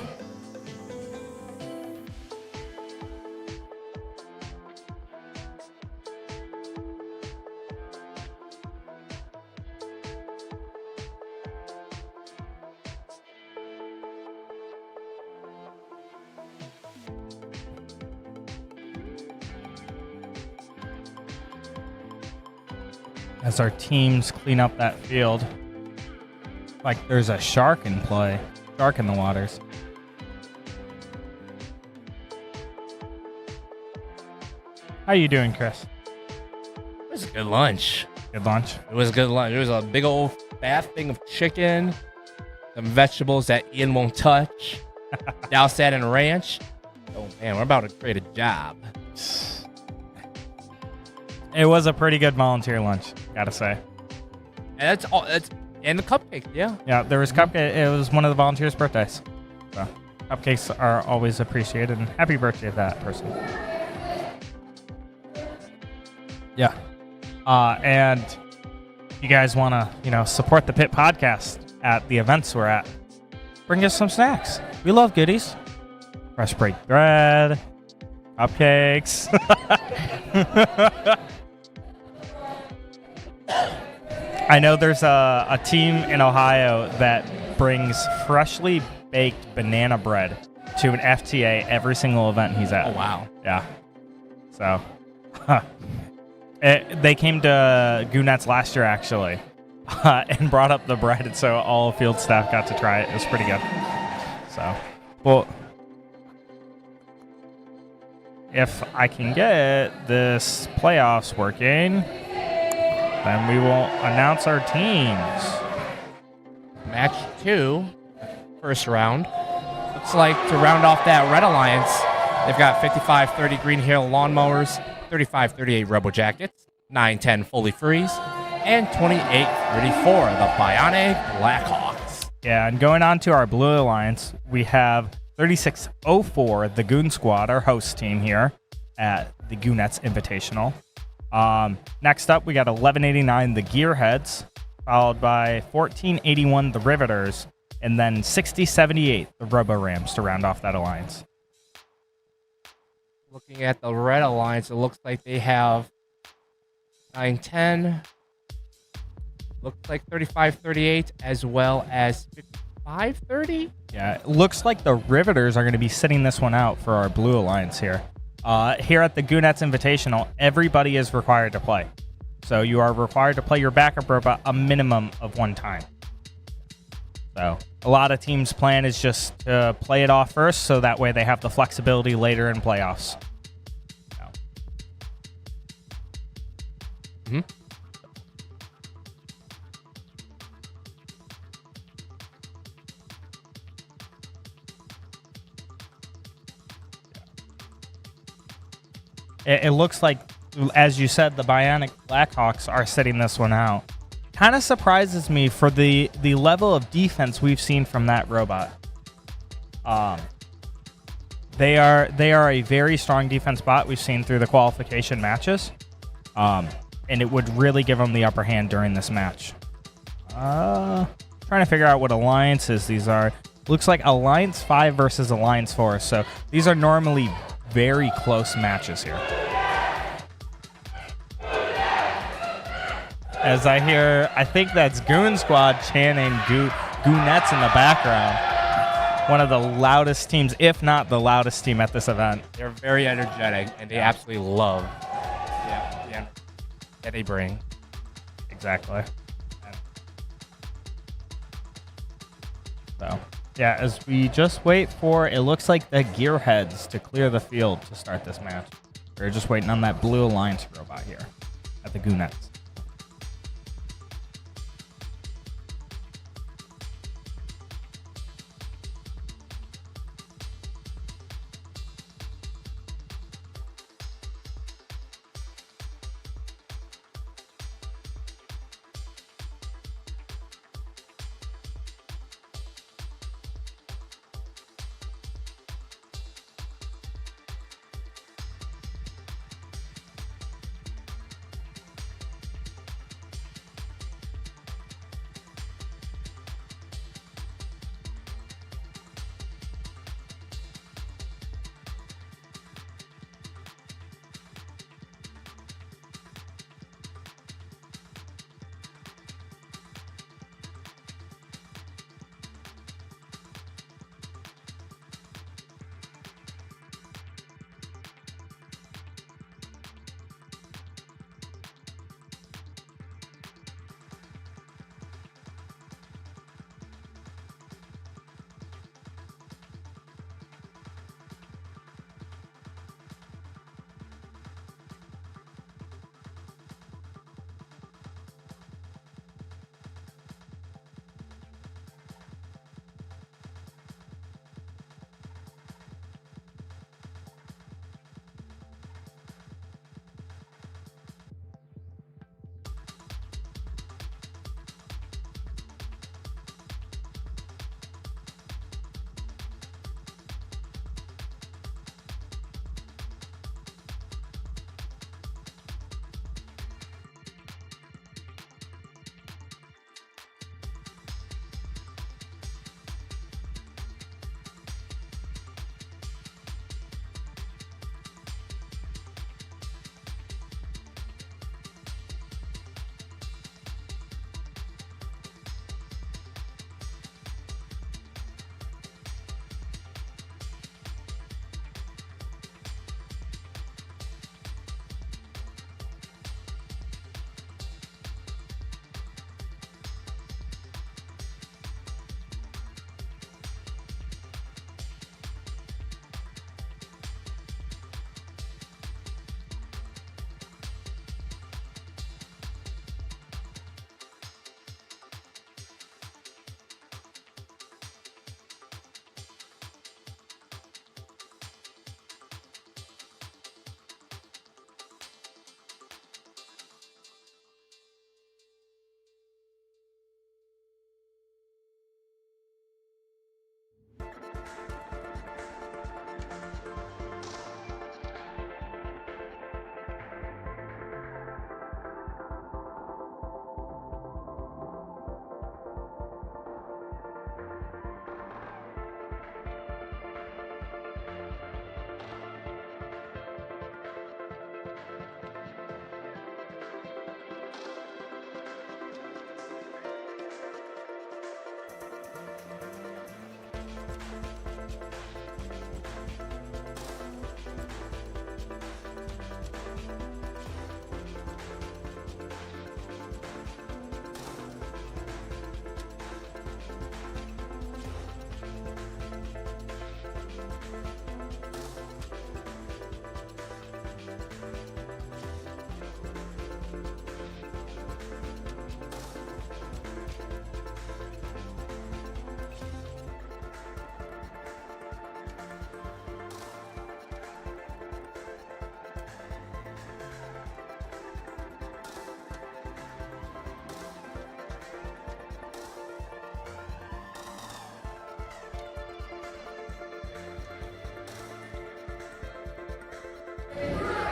As our teams clean up that field. Like there's a shark in play. dark in the waters. How you doing, Chris? It was a good lunch. Good lunch. It was a good lunch. It was a big old fat thing of chicken, some vegetables that Ian won't touch, douse that in ranch. Oh man, we're about to create a job. It was a pretty good volunteer lunch, gotta say. And that's all. And the cupcake, yeah. Yeah, there was cupcake. It was one of the volunteers' birthdays. So cupcakes are always appreciated, and happy birthday to that person. Yeah. And you guys want to, support the Pit Podcast at the events we're at, bring us some snacks. We love goodies. Fresh baked bread, cupcakes. I know there's a team in Ohio that brings freshly baked banana bread to an FTA every single event he's at. Oh, wow. Yeah. So, they came to Goonettes last year, actually, and brought up the bread, and so all field staff got to try it. It was pretty good. So, well, if I can get this playoffs working, then we will announce our teams. Match 2, first round. Looks like to round off that Red Alliance, they've got 55-30 Green Hill Lawnmowers, 35-38 Rebel Jackets, 9-10 Fully Freeze, and 28-34 the Bionic Blackhawks. Yeah, and going on to our Blue Alliance, we have 36-04 the Goon Squad, our host team here at the Goonettes Invitational. Next up, we got 1189 the Gearheads, followed by 1481 the Riveters, and then 6078 the Robo Rams to round off that alliance. Looking at the Red Alliance, it looks like they have 9-10. Looks like 35-38 as well as 55-30. Yeah, it looks like the Riveters are going to be sitting this one out for our Blue Alliance here. Here at the Goonettes Invitational, everybody is required to play. So you are required to play your backup robot a minimum of one time. So a lot of teams' plan is just to play it off first, so that way they have the flexibility later in playoffs. Mm-hmm. It looks like, as you said, the Bionic Blackhawks are sitting this one out. Kind of surprises me for the level of defense we've seen from that robot. They are a very strong defense bot we've seen through the qualification matches, and it would really give them the upper hand during this match. Trying to figure out what alliances these are. Looks like Alliance 5 versus Alliance 4, so these are normally very close matches here. As I hear, I think that's Goon Squad chanting Goonettes in the background. One of the loudest teams, if not the loudest team at this event. They're very energetic, and they absolutely love that they bring. Exactly. So, yeah, as we just wait for, it looks like the Gearheads to clear the field to start this match. We're just waiting on that Blue Alliance robot here at the Goonettes.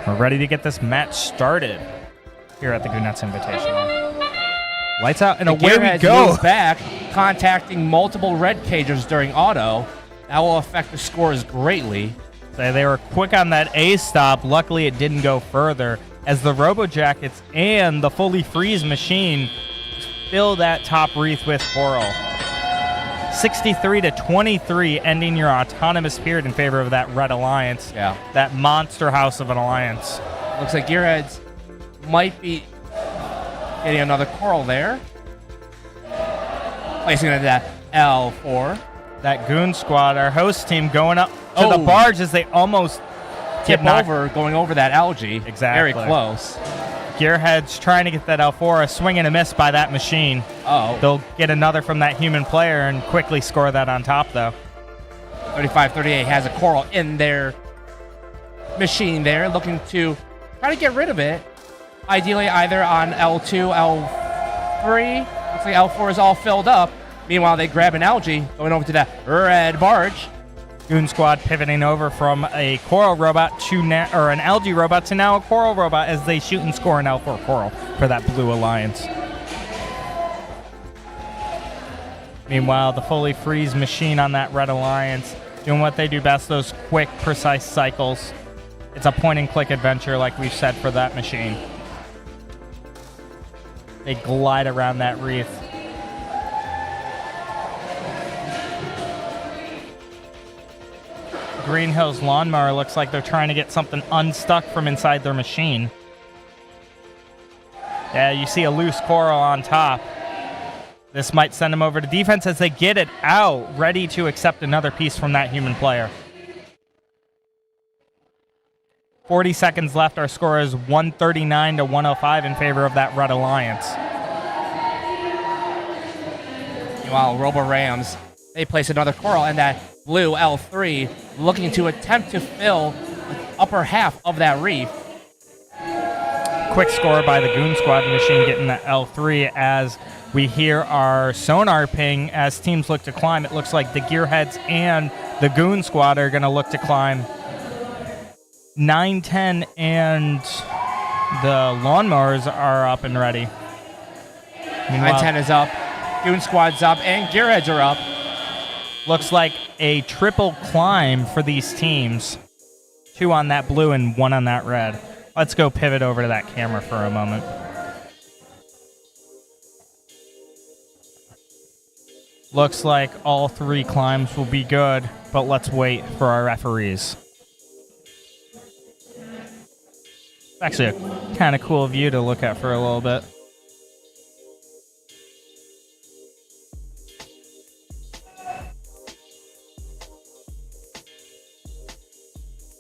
We're ready to get this match started here at the Goonettes Invitational. Lights out and The away we Gearheads go. moves back, contacting multiple red cagers during auto. That will affect the scores greatly. So they were quick on that A stop. Luckily, it didn't go further as the Robo Jackets and the fully freeze machine fill that top wreath with coral. 63-23, ending your autonomous period in favor of that Red Alliance. Yeah. That monster house of an alliance. Looks like Gearheads might be getting another coral there. Placing it at that L4. That Goon Squad, our host team, going up to the barge as they almost tip over, going over that algae. Exactly. Very close. Gearheads trying to get that L4, a swing and a miss by that machine. They'll get another from that human player and quickly score that on top, though. 35-38 has a coral in their machine there, looking to try to get rid of it. Ideally, either on L2, L3. Looks like L4 is all filled up. Meanwhile, they grab an algae, going over to that red barge. Goon Squad pivoting over from a coral robot to or an algae robot to now a coral robot as they shoot and score an L4 coral for that blue alliance. Meanwhile, the fully freeze machine on that red alliance doing what they do best, those quick, precise cycles. It's a point and click adventure like we've said for that machine. They glide around that wreath. Green Hills Lawnmower looks like they're trying to get something unstuck from inside their machine. Yeah, you see a loose coral on top. This might send them over to defense as they get it out, ready to accept another piece from that human player. 40 seconds left. Our score is 139-105 in favor of that Red Alliance. Meanwhile, Robo Rams, they place another coral in that blue L3, looking to attempt to fill the upper half of that reef. Quick score by the Goon Squad machine getting that L3 as we hear our sonar ping as teams look to climb. It looks like the Gearheads and the Goon Squad are going to look to climb. 9-10 and the Lawnmowers are up and ready. 9-10 is up, Goon Squad's up, and Gearheads are up. Looks like a triple climb for these teams. 2 on that blue and 1 on that red. Let's go pivot over to that camera for a moment. Looks like all 3 climbs will be good, but let's wait for our referees. It's actually a kind of cool view to look at for a little bit.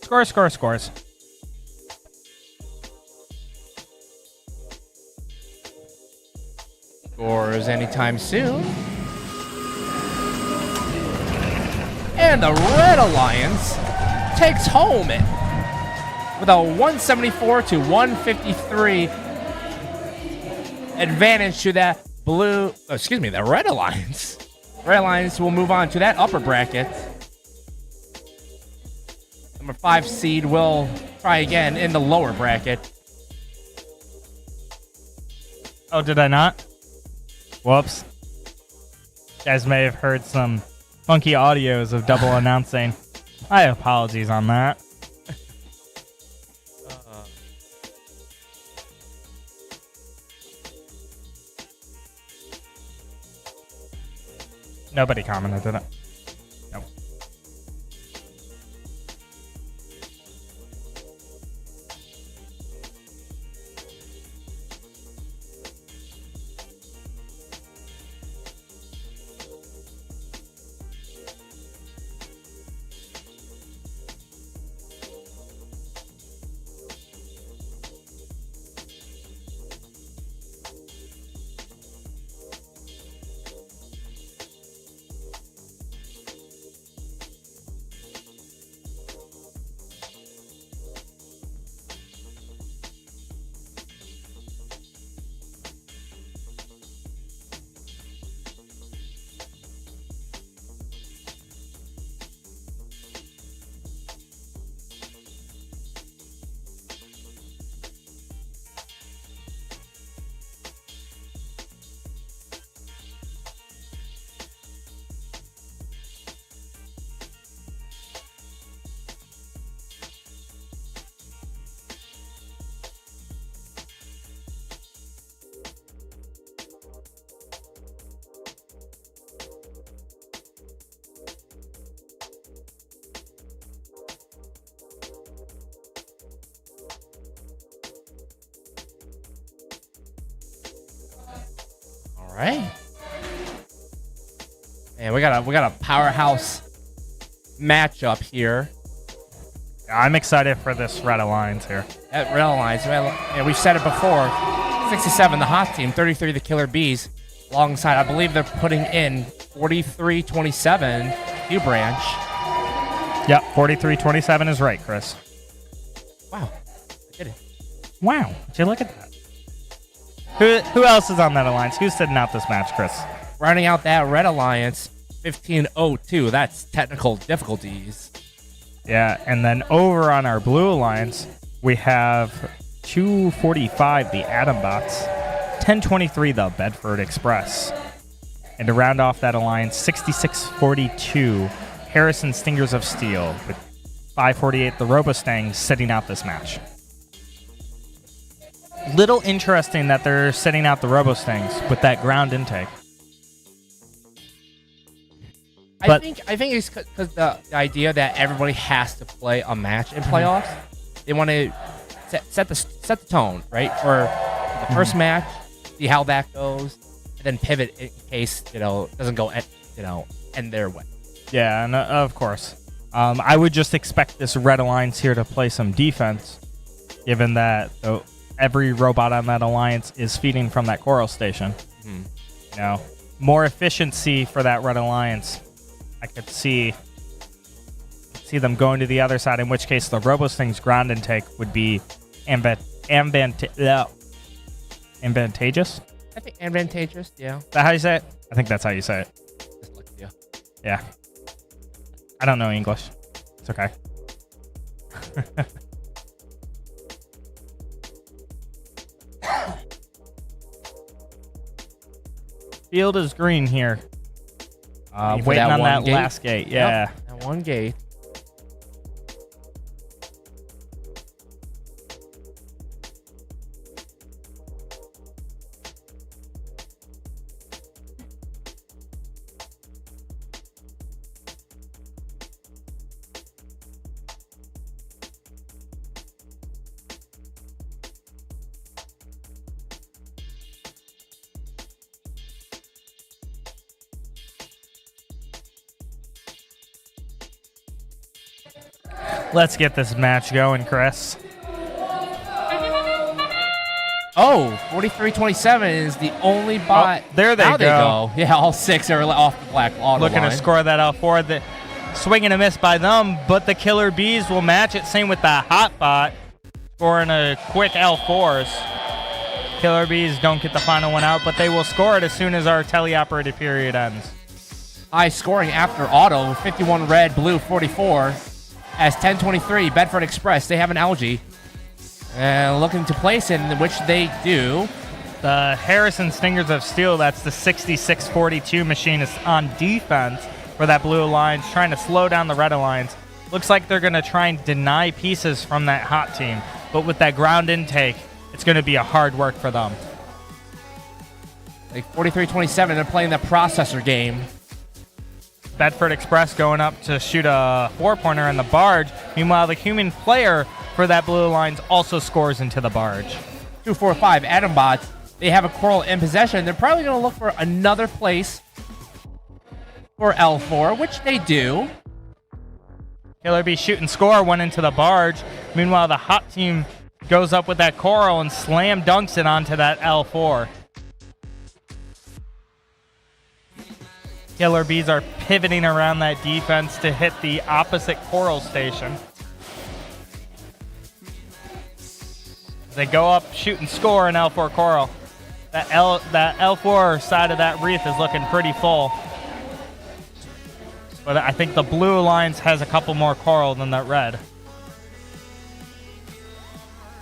Scores. Scores anytime soon. And the Red Alliance takes home it with a 174-153 advantage to that the Red Alliance. Red Alliance will move on to that upper bracket. Number 5 seed will try again in the lower bracket. Oh, did I not? Whoops. You guys may have heard some funky audios of double announcing. I have apologies on that. Nobody commented, did it? Nope. right. And we got a powerhouse matchup here. I'm excited for this Red Alliance here. At Red Alliance, yeah, we've said it before. 67, the hot team. 33, the Killer Bees. Alongside, I believe they're putting in 43-27, Q Branch. Yep, 43-27 is right, Chris. Wow, I did it. Wow, did you look at that? Who else is on that alliance? Who's sitting out this match, Chris? Rounding out that Red Alliance, 15-02. That's technical difficulties. Yeah, and then over on our Blue Alliance, we have 245, the Atom Bots, 1023, the Bedford Express. And to round off that alliance, 6642, Harrison Stingers of Steel, with 548, the Robostangs, sitting out this match. Little interesting that they're sitting out the Robostangs with that ground intake. I think it's because the idea that everybody has to play a match in playoffs. They want to set the tone, right, for the first match, see how that goes, and then pivot in case it doesn't go end their way. Yeah, and of course, I would just expect this Red Alliance here to play some defense, given that every robot on that alliance is feeding from that Coral Station. More efficiency for that Red Alliance. I could see them going to the other side, in which case the Robosting's ground intake would be advantageous. I think advantageous, yeah. Is that how you say it? I think that's how you say it. Yeah. I don't know English. It's okay. Field is green here. Waiting on that last gate. Yeah. Yep, that one gate. Let's get this match going, Chris. Oh, 43-27 is the only bot. Oh, there they go. Yeah, all six are off the black auto Looking line. to score that L4. The swing and a miss by them, but the Killer Bees will match it. Same with the Hot Bot, scoring a quick L4s. Killer Bees don't get the final one out, but they will score it as soon as our teleoperated period ends. High scoring after auto, 51 red, blue 44. As 1023, Bedford Express, they have an algae. Looking to place it, in which they do. The Harrison Stingers of Steel, that's the 6642 machine, is on defense for that Blue Alliance, trying to slow down the Red Alliance. Looks like they're going to try and deny pieces from that hot team, but with that ground intake, it's going to be a hard work for them. Like 43-27, they're playing the processor game. Bedford Express going up to shoot a four-pointer in the barge. Meanwhile, the human player for that Blue Alliance also scores into the barge. 245, Atom Bots. They have a Coral in possession. They're probably going to look for another place for L4, which they do. Killer Bee shoot and score, one into the barge. Meanwhile, the hot team goes up with that Coral and slam dunks it onto that L4. Killer Bees are pivoting around that defense to hit the opposite Coral Station. They go up, shoot and score an L4 Coral. That L4 side of that wreath is looking pretty full. But I think the Blue Alliance has a couple more Coral than that red.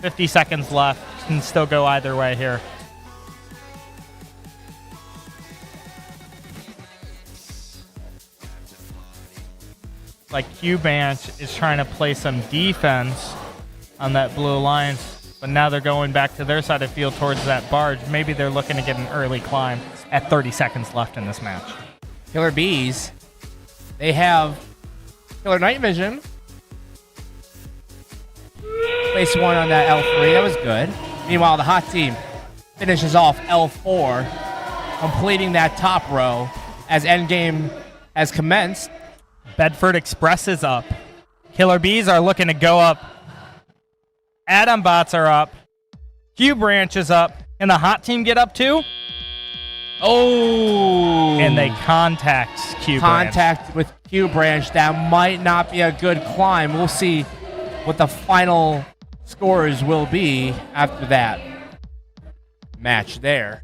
50 seconds left. Can still go either way here. Like Q-Branch is trying to play some defense on that Blue Alliance, but now they're going back to their side of the field towards that barge. Maybe they're looking to get an early climb at 30 seconds left in this match. Killer Bees, they have Killer Night Vision. Place one on that L3, that was good. Meanwhile, the hot team finishes off L4. completing that top row as endgame has commenced. Bedford Express is up. Killer Bees are looking to go up. Adam Bots are up. Q Branch is up. And the hot team get up too? Oh! And they contact Q Branch. Contact with Q Branch. That might not be a good climb. We'll see what the final scores will be after that match there.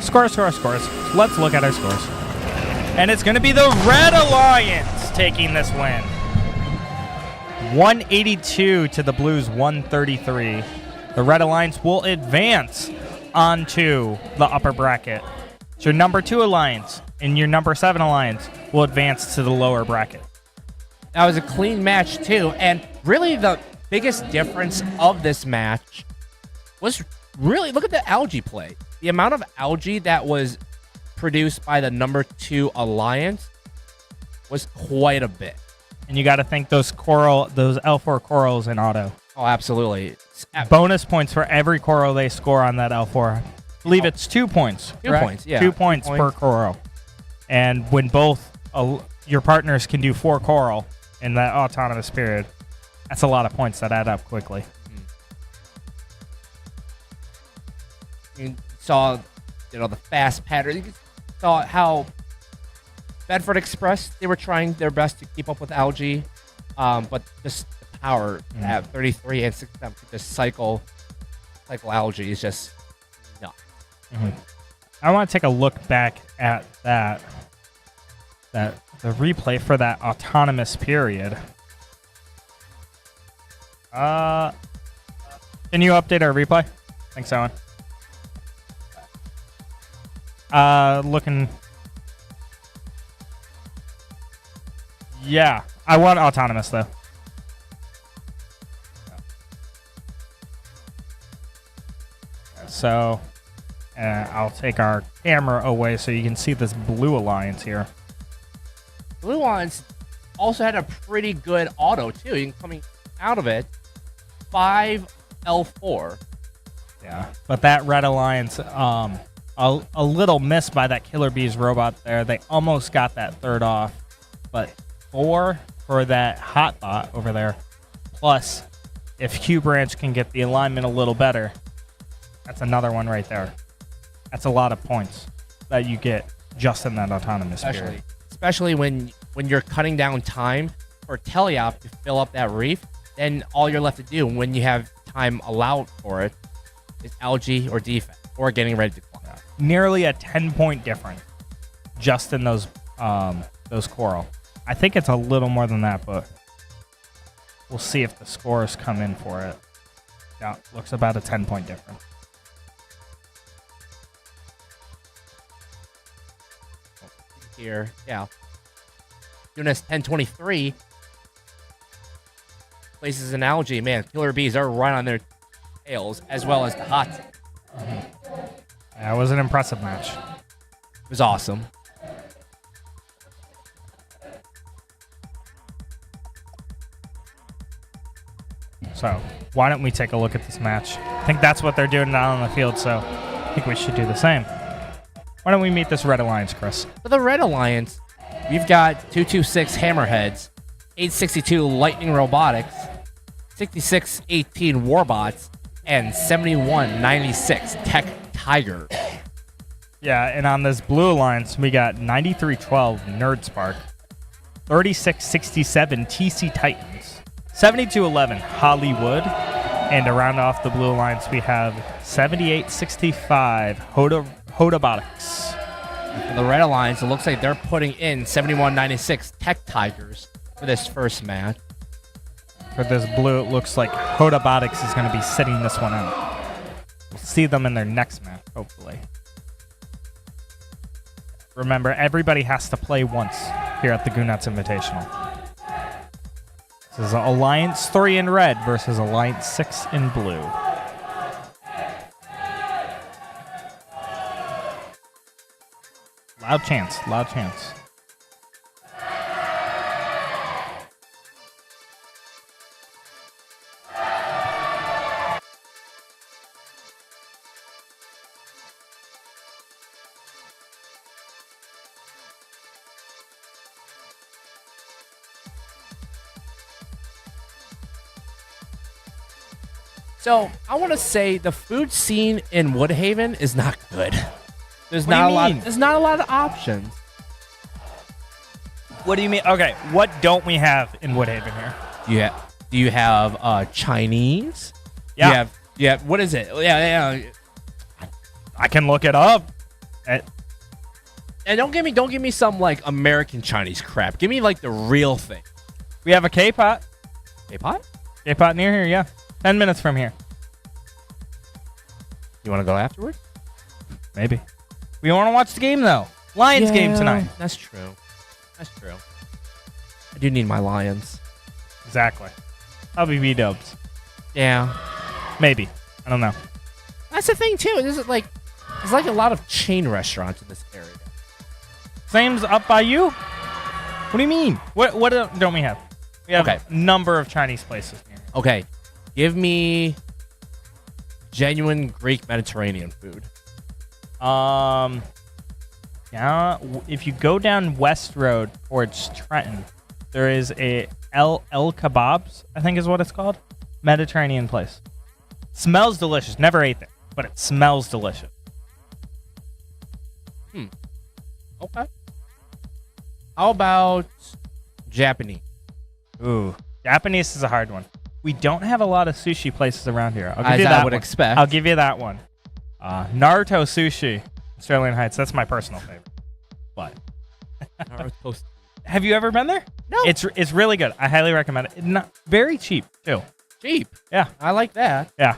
Scores. Let's look at our scores. And it's going to be the Red Alliance taking this win. 182 to the Blues 133. The Red Alliance will advance onto the upper bracket. So your number 2 alliance and your number 7 alliance will advance to the lower bracket. That was a clean match too, and really the biggest difference of this match was really, look at the algae play. The amount of algae that was produced by the number 2 alliance was quite a bit. And you got to think those L4 corals in auto. Oh, absolutely. Bonus points for every coral they score on that L4. I believe it's 2 points. 2 points, yeah. 2 points per coral. And when both your partners can do 4 coral in that autonomous period, that's a lot of points that add up quickly. You saw, the fast pattern. You saw how Bedford Express, they were trying their best to keep up with algae, but just the power at 33 and 67 to just cycle algae is just nuts. I want to take a look back at the replay for that autonomous period. Can you update our replay? Thanks, Owen. Looking. Yeah, I want autonomous though. So, I'll take our camera away so you can see this blue alliance here. Blue Alliance also had a pretty good auto too. You can coming out of it, 5 L4. Yeah, but that Red Alliance, a little missed by that Killer Bees robot there. They almost got that third off, but 4 for that hot bot over there. Plus, if Q Branch can get the alignment a little better, that's another one right there. That's a lot of points that you get just in that autonomous period. Especially when you're cutting down time for teleop to fill up that reef, then all you're left to do when you have time allowed for it is algae or defense or getting ready to climb. Nearly a 10-point difference just in those coral. I think it's a little more than that, but we'll see if the scores come in for it. Yeah, looks about a 10-point difference. Here, yeah. Goonettes 1023 places an algae. Man, Killer Bees are right on their tails, as well as the hot team. Yeah, it was an impressive match. It was awesome. So, why don't we take a look at this match? I think that's what they're doing down on the field, so I think we should do the same. Why don't we meet this Red Alliance, Chris? For the Red Alliance, we've got 226 Hammerheads, 862 Lightning Robotics, 6618 Warbots, and 7196 Tech Tiger. Yeah, and on this Blue Alliance, we got 9312 Nerd Spark, 3667 TC Titans, 7211 Hollywood, and to round off the Blue Alliance, we have 7865 Robotics. For the Red Alliance, it looks like they're putting in 7196 Tech Tigers for this first match. For this blue, it looks like Robotics is going to be sitting this one out. We'll see them in their next match, hopefully. Remember, everybody has to play once here at the Goonettes Invitational. This is Alliance 3 in red versus Alliance 6 in blue. Loud chants, loud chants. So I want to say the food scene in Woodhaven is not good. There's not a lot of options. What do you mean? Okay, what don't we have in Woodhaven here? Do you have Chinese? Yeah. What is it? Yeah. I can look it up. And don't give me some like American Chinese crap. Give me like the real thing. We have a K-pot. K-pot? K-pot near here, yeah. 10 minutes from here. You want to go afterward? Maybe. We want to watch the game, though. Lions game tonight. That's true. I do need my Lions. Exactly. Probably B-dubs. Yeah. Maybe. I don't know. That's the thing, too. There's like a lot of chain restaurants in this area. Same's up by you? What do you mean? What don't we have? We have a number of Chinese places here. Okay. Give me genuine Greek Mediterranean food. Yeah. If you go down West Road towards Trenton, there is a El Kebabs, I think is what it's called. Mediterranean place. Smells delicious. Never ate there, but it smells delicious. Okay. How about Japanese? Ooh, Japanese is a hard one. We don't have a lot of sushi places around here. I'll give As you I that would one. expect. I'll give you that one. Naruto Sushi, Sterling Heights. That's my personal favorite. But have you ever been there? No. It's really good. I highly recommend it. Not very cheap too. Cheap. Yeah, I like that. Yeah,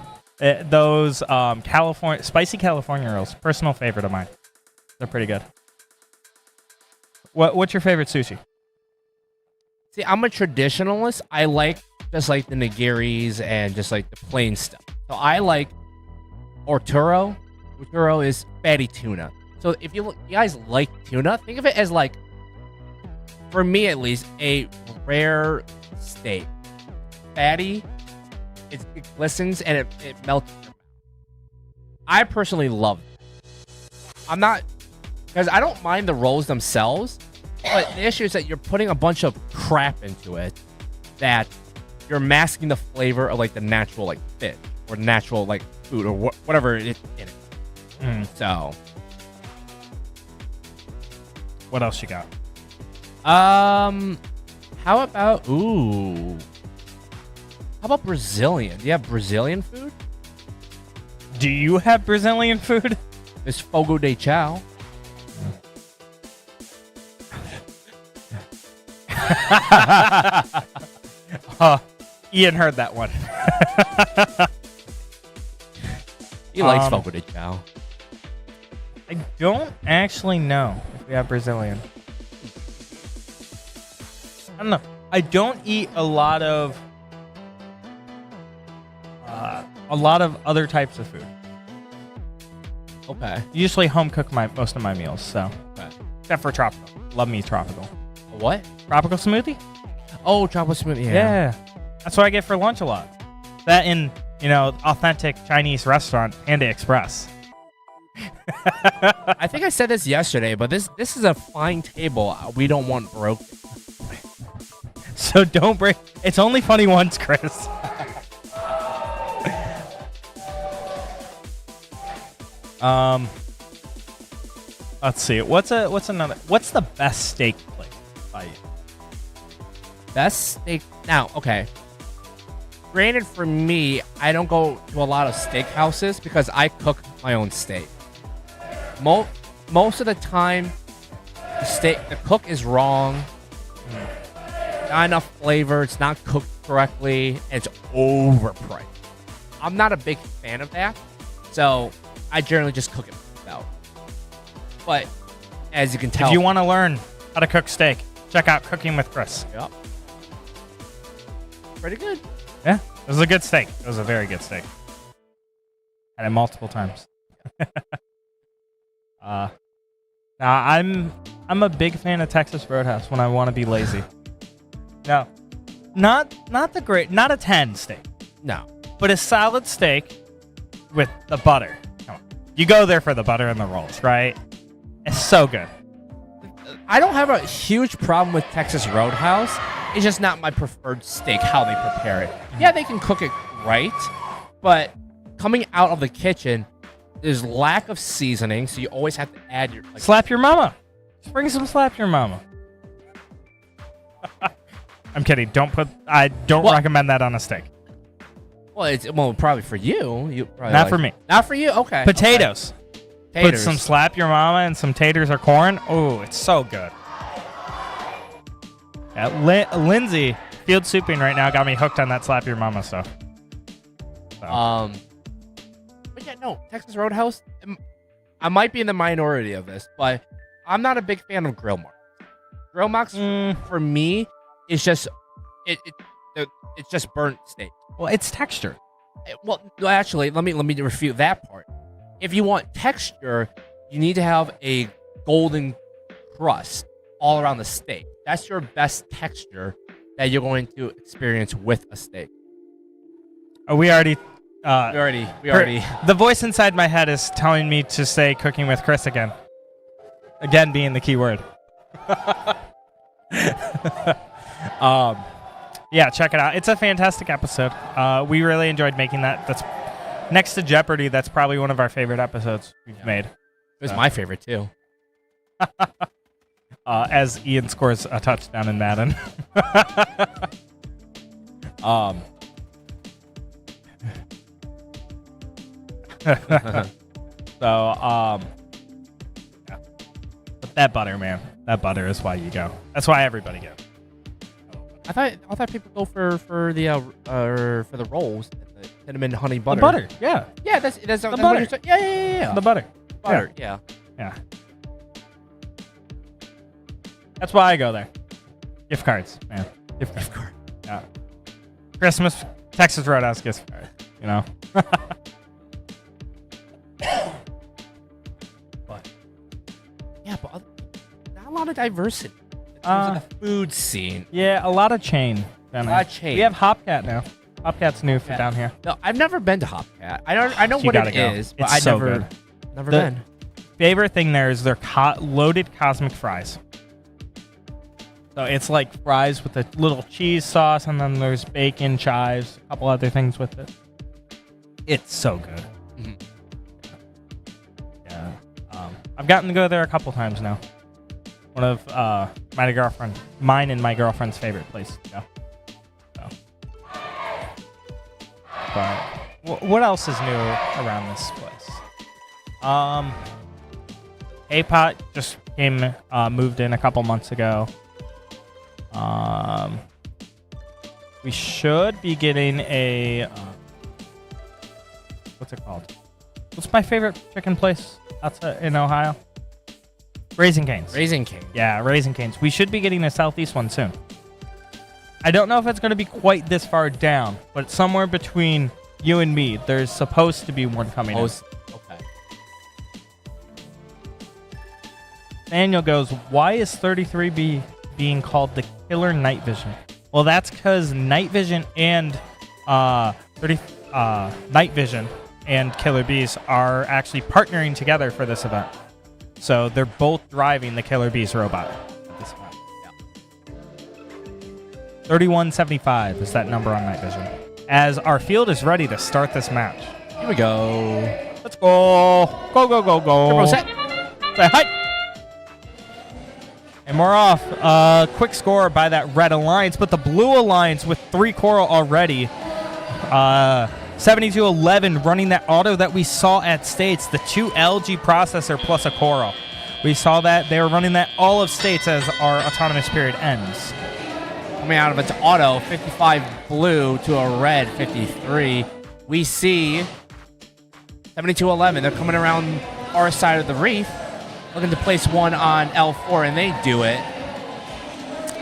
those California spicy California rolls. Personal favorite of mine. They're pretty good. What's your favorite sushi? See, I'm a traditionalist. I like just like the nigiris and just like the plain stuff. So I like Orturo. Orturo is fatty tuna. So if you guys like tuna, think of it as like, for me at least, a rare steak. Fatty, it glistens and it melts in your mouth. I personally love it. I'm not, because I don't mind the rolls themselves, but the issue is that you're putting a bunch of crap into it that you're masking the flavor of like the natural like fish or natural like food or whatever it is in it. So, what else you got? How about how about Brazilian? Do you have Brazilian food? Do you have Brazilian food? It's Fogo de Chao. Ian heard that one. He likes Fogo de Chao. I don't actually know if we have Brazilian. I don't know. I don't eat a lot of other types of food. Okay. Usually home cook most of my meals, so. Okay. Except for tropical. Love me tropical. What? Tropical smoothie? Oh, tropical smoothie. Yeah. That's what I get for lunch a lot. That in, authentic Chinese restaurant, Panda Express. I think I said this yesterday, but this is a fine table. We don't want broke. So don't break. It's only funny once, Chris. Let's see. What's the best steak place by you? Best steak. Now, okay. Granted, for me, I don't go to a lot of steak houses because I cook my own steak. most of the time, the cook is wrong. Not enough flavor. It's not cooked correctly. And it's overpriced. I'm not a big fan of that, so I generally just cook it myself. But as you can tell, if you want to learn how to cook steak, check out Cooking with Chris. Yep. Pretty good. Yeah, it was a good steak. It was a very good steak. Had it multiple times. Now I'm a big fan of Texas Roadhouse when I want to be lazy. No, not a 10 steak. No, but a solid steak with the butter. Come on, you go there for the butter and the rolls, right? It's so good. I don't have a huge problem with Texas Roadhouse. It's just not my preferred steak, how they prepare it. Yeah, they can cook it right, but coming out of the kitchen, there's lack of seasoning, so you always have to add your... Slap your mama. Just bring some slap your mama. I'm kidding. I don't recommend that on a steak. Well, probably for you. Not for me. Not for you? Okay. Potatoes. Okay. Put some slap your mama and some taters or corn. Oh, it's so good. Yeah, Lindsay, field souping right now, got me hooked on that slap your mama stuff. So. But yeah, no, Texas Roadhouse, I might be in the minority of this, but I'm not a big fan of grill marks. Grill marks, for me, is just, it's just burnt steak. Well, it's texture. Well, actually, let me refute that part. If you want texture, you need to have a golden crust all around the steak. That's your best texture that you're going to experience with a steak. Oh, we already. We already. The voice inside my head is telling me to say Cooking with Chris again. Again being the key word. Yeah, check it out. It's a fantastic episode. We really enjoyed making that. That's next to Jeopardy. That's probably one of our favorite episodes we've made. It was my favorite too. As Ian scores a touchdown in Madden. Yeah. But that butter, man. That butter is why you go. That's why everybody goes. I thought people go for the rolls, the cinnamon honey butter. The butter, yeah. Yeah, that's the butter. Yeah. The butter. Butter, yeah. That's why I go there. Gift cards, man. Gift card. Yeah. Christmas, Texas Roadhouse gift card. You know. But not a lot of diversity in terms of the food scene. Yeah, a lot of chain. A lot of chain. We have Hopcat now. Hopcat's new for down here. No, I've never been to Hopcat. I know You what gotta it go. is, but It's I so never good. been. Favorite thing there is their loaded cosmic fries. So it's like fries with a little cheese sauce, and then there's bacon, chives, a couple other things with it. It's so good. Mm-hmm. Yeah. I've gotten to go there a couple times now. One of mine and my girlfriend's favorite places to go. So. But what else is new around this place? A-Pot just moved in a couple months ago. We should be getting a what's it called? What's my favorite chicken place outside in Ohio? Raising Cane's. Raising Cane's. Yeah, Raising Cane's. We should be getting a Southeast one soon. I don't know if it's going to be quite this far down, but somewhere between you and me, there's supposed to be one coming in. Okay. Daniel goes, why is 33B being called the Killer Night Vision? Well, that's because Night Vision and Night Vision and Killer Bees are actually partnering together for this event. So they're both driving the Killer Bees robot at this event. Yeah. 3175 is that number on Night Vision. As our field is ready to start this match. Here we go. Let's go. Go, go, go, go. Turbo set. Say hi. And we're off. Quick score by that red alliance, but the blue alliance with 3 coral already. 7211 running that auto that we saw at States, the 2 LG processor plus a coral. We saw that. They were running that all of states as our autonomous period ends. Coming out of its auto, 55 blue to a red 53. We see 7211. They're coming around our side of the reef, looking to place one on L4, and they do it.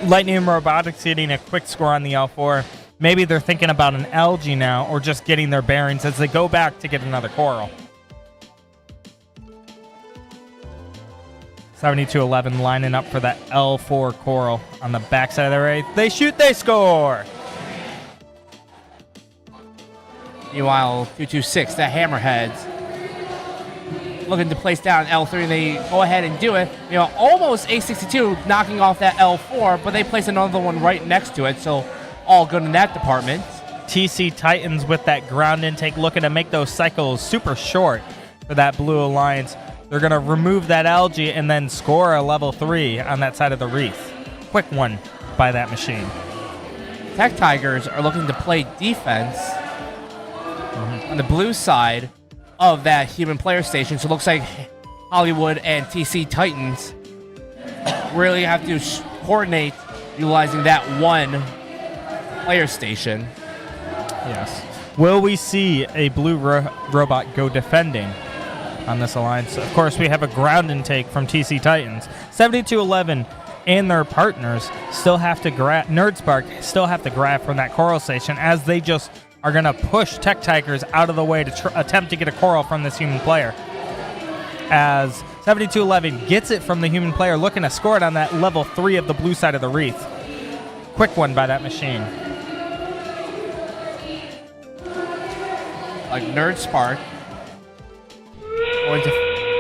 Lightning and Robotics getting a quick score on the L4. Maybe they're thinking about an LG now, or just getting their bearings as they go back to get another coral. 7211 lining up for that L4 coral on the backside of the race. They shoot, they score! Meanwhile, 226, the Hammerheads, looking to place down L3, and they go ahead and do it. You know, almost A62 knocking off that L4, but they place another one right next to it, so all good in that department. TC Titans with that ground intake looking to make those cycles super short for that Blue Alliance. They're going to remove that algae and then score a level 3 on that side of the reef. Quick one by that machine. Tech Tigers are looking to play defense on the blue side of that human player station. So it looks like Hollywood and TC Titans really have to coordinate utilizing that one player station. Yes. Will we see a blue robot go defending on this alliance? Of course, we have a ground intake from TC Titans. 7211 and their partners still have to grab, NerdSpark still have to grab from that coral station as they just are going to push Tech Tigers out of the way to attempt to get a coral from this human player. As 7211 gets it from the human player, looking to score it on that level 3 of the blue side of the reef. Quick one by that machine. Like NerdSpark going to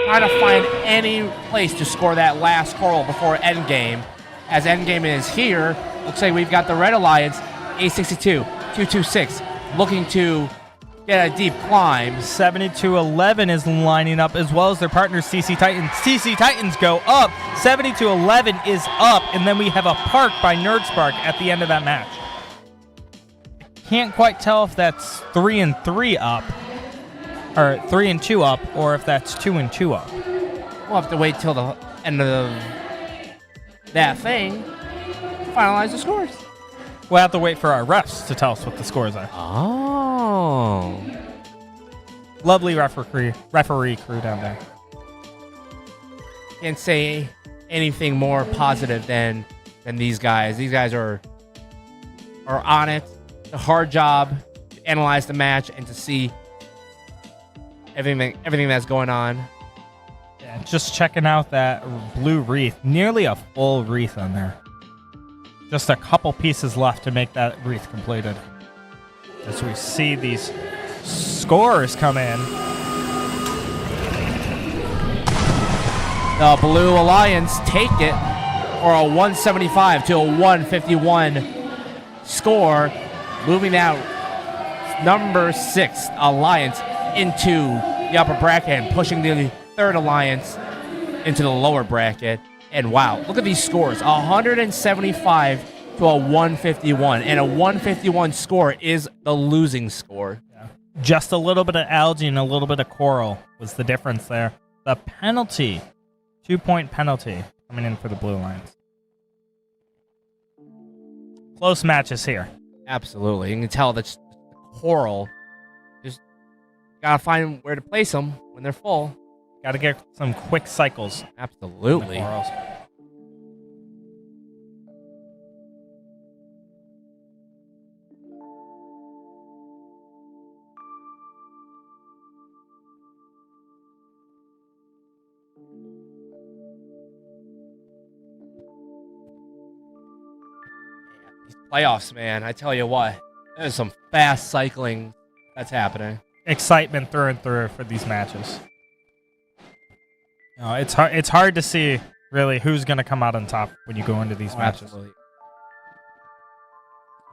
try to find any place to score that last coral before Endgame. As Endgame is here, looks like we've got the Red Alliance, A62, 226, looking to get a deep climb. 7211 is lining up as well as their partners, TC Titans. TC Titans go up. 7211 is up, and then we have a park by NerdSpark at the end of that match. Can't quite tell if that's 3 and 3 up, or 3 and 2 up, or if that's 2 and 2 up. We'll have to wait till the end of that thing to finalize the scores. We'll have to wait for our refs to tell us what the scores are. Oh. Lovely referee crew down there. Can't say anything more positive than these guys. These guys are on it. It's a hard job to analyze the match and to see everything that's going on. Yeah, just checking out that blue wreath. Nearly a full wreath on there. Just a couple pieces left to make that wreath completed. As we see these scores come in. The Blue Alliance take it for a 175 to a 151 score, moving out number 6 Alliance into the upper bracket and pushing the third Alliance into the lower bracket. And wow, look at these scores. 175 to a 151. And a 151 score is the losing score. Yeah. Just a little bit of algae and a little bit of coral was the difference there. The penalty, 2-point penalty coming in for the Blue Alliance. Close matches here. Absolutely. You can tell that coral, just gotta find where to place them when they're full. Gotta get some quick cycles. Absolutely. Playoffs, man. I tell you what, there's some fast cycling that's happening. Excitement through and through for these matches. You know, it's hard to see really who's going to come out on top when you go into these matches. Absolutely.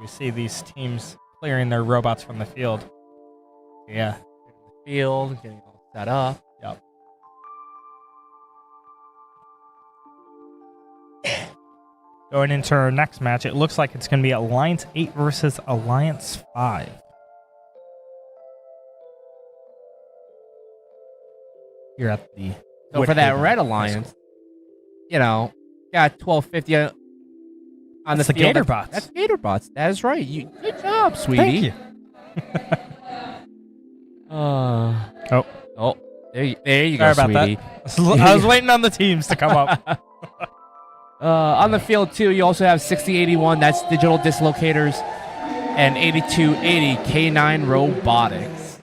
We see these teams clearing their robots from the field. Yeah. Field, getting all set up. Yep. Going into our next match, it looks like it's going to be Alliance 8 versus Alliance 5. Here at the... So for that Red Alliance, got 1250 on That's the the field. Gatorbots. That's Gatorbots. That is right. Good job, sweetie. Thank you. Oh, there you Sorry go, about sweetie. that. I was waiting on the teams to come up. On the field, too, you also have 6081. That's Digital Dislocators. And 8280 K9 Robotics.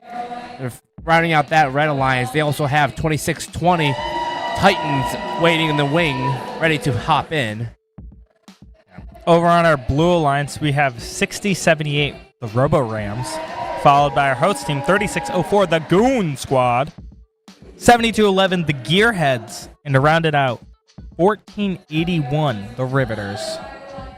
They're rounding out that Red Alliance. They also have 2620 Titans waiting in the wing, ready to hop in. Over on our Blue Alliance, we have 6078, the Robo Rams, followed by our host team, 3604, the Goon Squad, 7211, the Gearheads, and to round it out, 1481, the Riveters.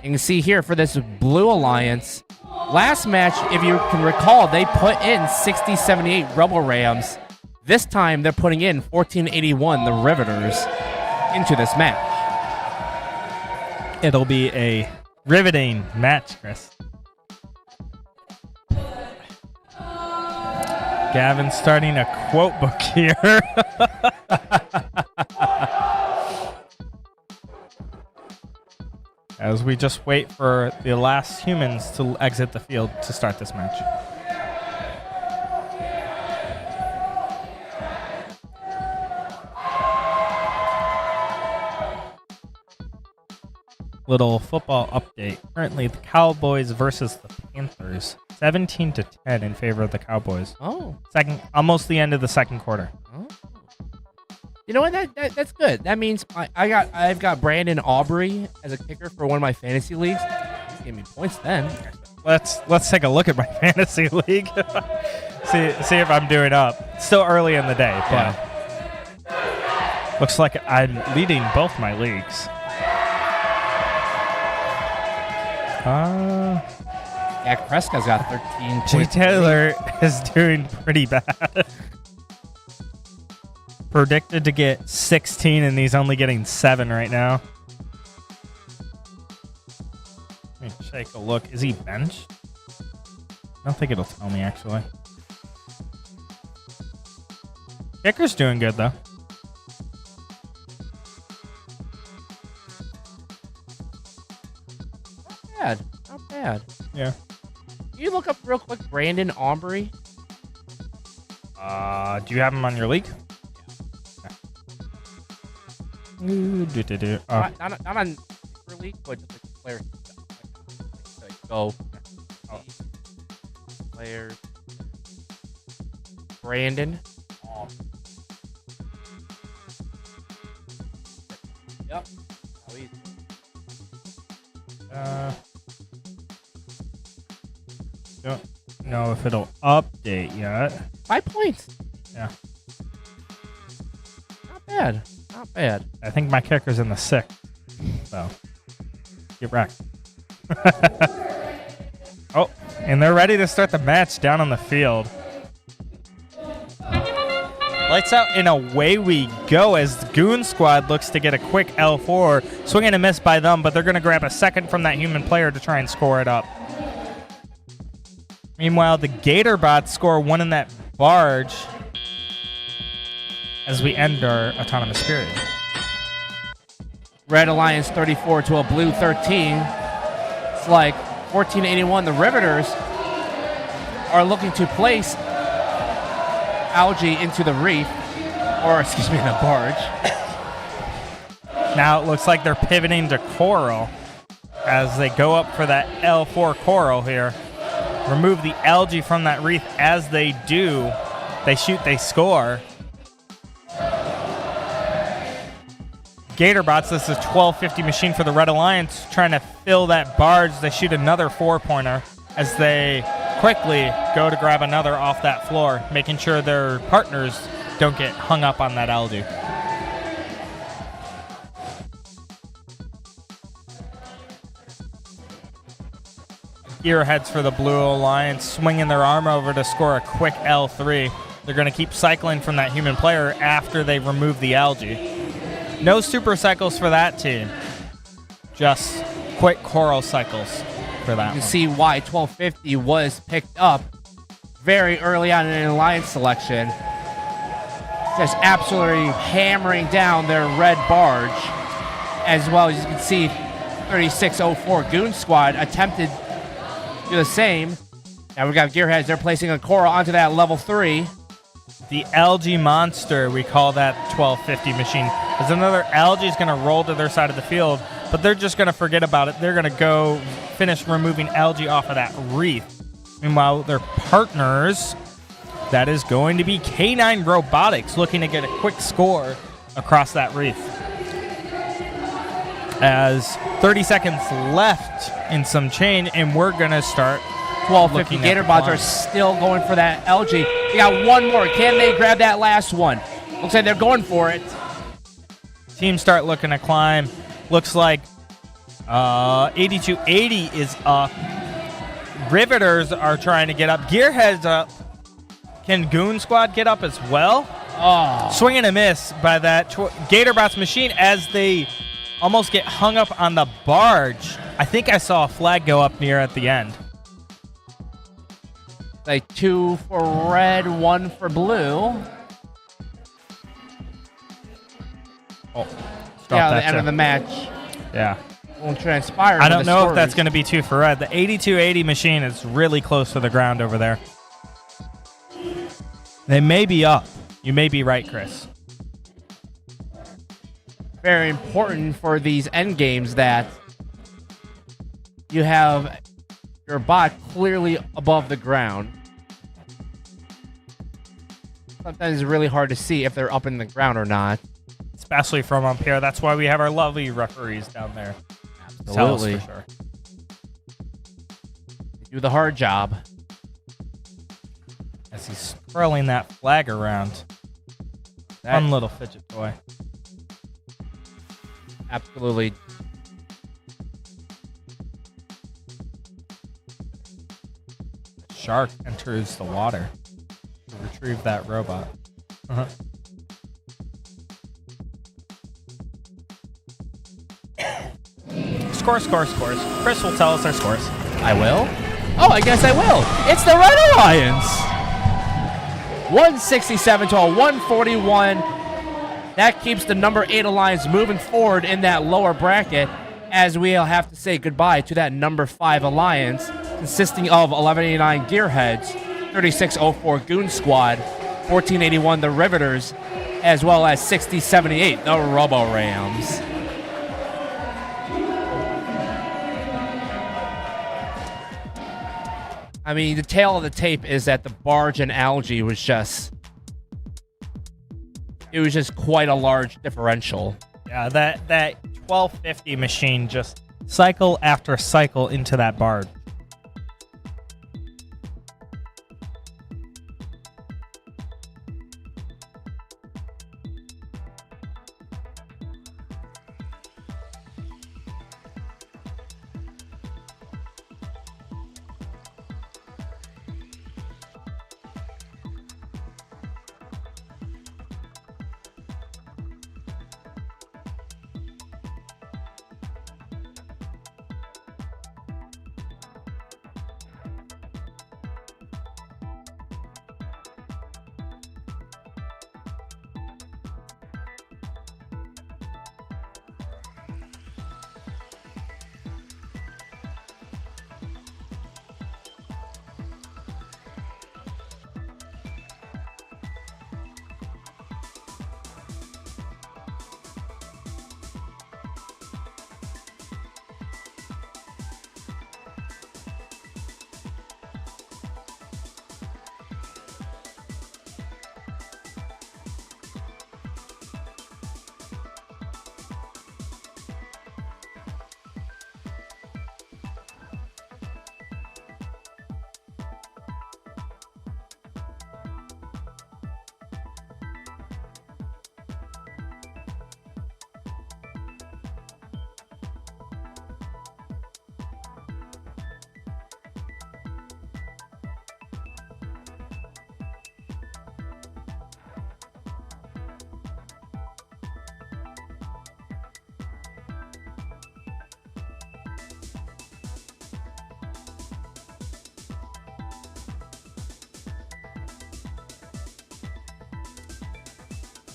You can see here for this Blue Alliance, last match, if you can recall, they put in 6078 Robo Rams. This time, they're putting in 1481, the Riveters, into this match. It'll be a riveting match, Chris. Gavin's starting a quote book here. As we just wait for the last humans to exit the field to start this match. Little football update. Currently, the Cowboys versus the Panthers. 17-10 in favor of the Cowboys. Oh. Almost the end of the second quarter. Oh. You know what? That's good. That means I've got Brandon Aubrey as a kicker for one of my fantasy leagues. Give me points then. Let's take a look at my fantasy league. see if I'm doing up. Still early in the day, but looks like I'm leading both my leagues. Dak Prescott's got 13 Jay points. Taylor is doing pretty bad. Predicted to get 16, and he's only getting 7 right now. Let me take a look. Is he benched? I don't think it'll tell me, actually. Kicker's doing good, though. Not bad. Yeah. Can you look up real quick Brandon Aubrey? Do you have him on your league? Not on your league, but just like player. Go. Players. Brandon. Yep. Oh, easy. Don't know if it'll update yet. 5 points. Yeah. Not bad. Not bad. I think my kicker's in the 6th. So, get wrecked. Oh, and they're ready to start the match down on the field. Lights out and away we go as the Goon Squad looks to get a quick L4. Swing and a miss by them, but they're going to grab a second from that human player to try and score it up. Meanwhile, the Gatorbots score 1 in that barge as we end our autonomous period. Red Alliance 34 to a blue 13. It's like 1481. The Riveters are looking to place algae into the reef, or excuse me, the barge. Now it looks like they're pivoting to coral as they go up for that L4 coral here. Remove the algae from that reef. As they do, they shoot, they score. Gatorbots, this is a 1250 machine for the Red Alliance, trying to fill that barge. They shoot another 4-pointer as they quickly go to grab another off that floor, making sure their partners don't get hung up on that algae. Gearheads for the Blue Alliance, swinging their arm over to score a quick L3. They're going to keep cycling from that human player after they remove the algae. No super cycles for that team. Just quick coral cycles for that You one. see why 1250 was picked up very early on in an alliance selection. just absolutely hammering down their red barge. As well as you can see, 3604 Goon Squad attempted to do the same. Now we've got Gearheads. They're placing a Cora onto that level 3. The algae monster, we call that 1250 machine. Because another algae is going to roll to their side of the field, but they're just going to forget about it. They're going to go finish removing algae off of that reef. Meanwhile, their partners, that is going to be K9 Robotics, looking to get a quick score across that reef. As 30 seconds left in some chain, and we're going to start 1250 Gatorbots are still going for that algae. They got one more. Can they grab that last one? Looks like they're going for it. Teams start looking to climb. Looks like 8280 is up. Riveters are trying to get up. Gearheads up. Can Goon Squad get up as well? Oh. Swing and a miss by that Gatorbots machine as they almost get hung up on the barge. I think I saw a flag go up near at the end. Like 2 for red, 1 for blue. Oh, yeah, the end of the match. Yeah. Won't transpire. I don't know if that's going to be 2 for red. The 8280 machine is really close to the ground over there. They may be up. You may be right, Chris. Very important for these end games that you have your bot clearly above the ground. Sometimes it's really hard to see if they're up in the ground or not. Especially from up here. That's why we have our lovely referees down there. Absolutely. Tell us for sure. They do the hard job. As he's twirling that flag around. Fun little fidget toy. Absolutely. Shark enters the water to retrieve that robot. Scores. Chris will tell us our scores. I will? Oh, I guess I will. It's the Red Alliance. 167 to a 141. That keeps the number 8 Alliance moving forward in that lower bracket, as we'll have to say goodbye to that number 5 Alliance, consisting of 1189 Gearheads, 3604 Goon Squad, 1481 the Riveters, as well as 6078 the Robo Rams. I mean, the tail of the tape is that the barge and algae was just... It was just quite a large differential. Yeah, that 1250 machine just cycle after cycle into that barge.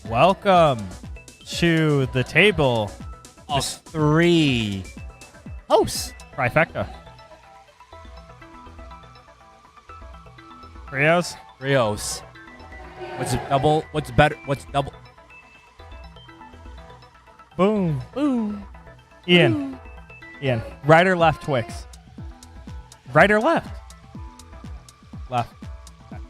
Welcome to the table of 3 hosts. Trifecta. Trios. What's double? What's better? What's double? Boom. Boom. Ian. Right or left Twix? Right or left? Left. Okay.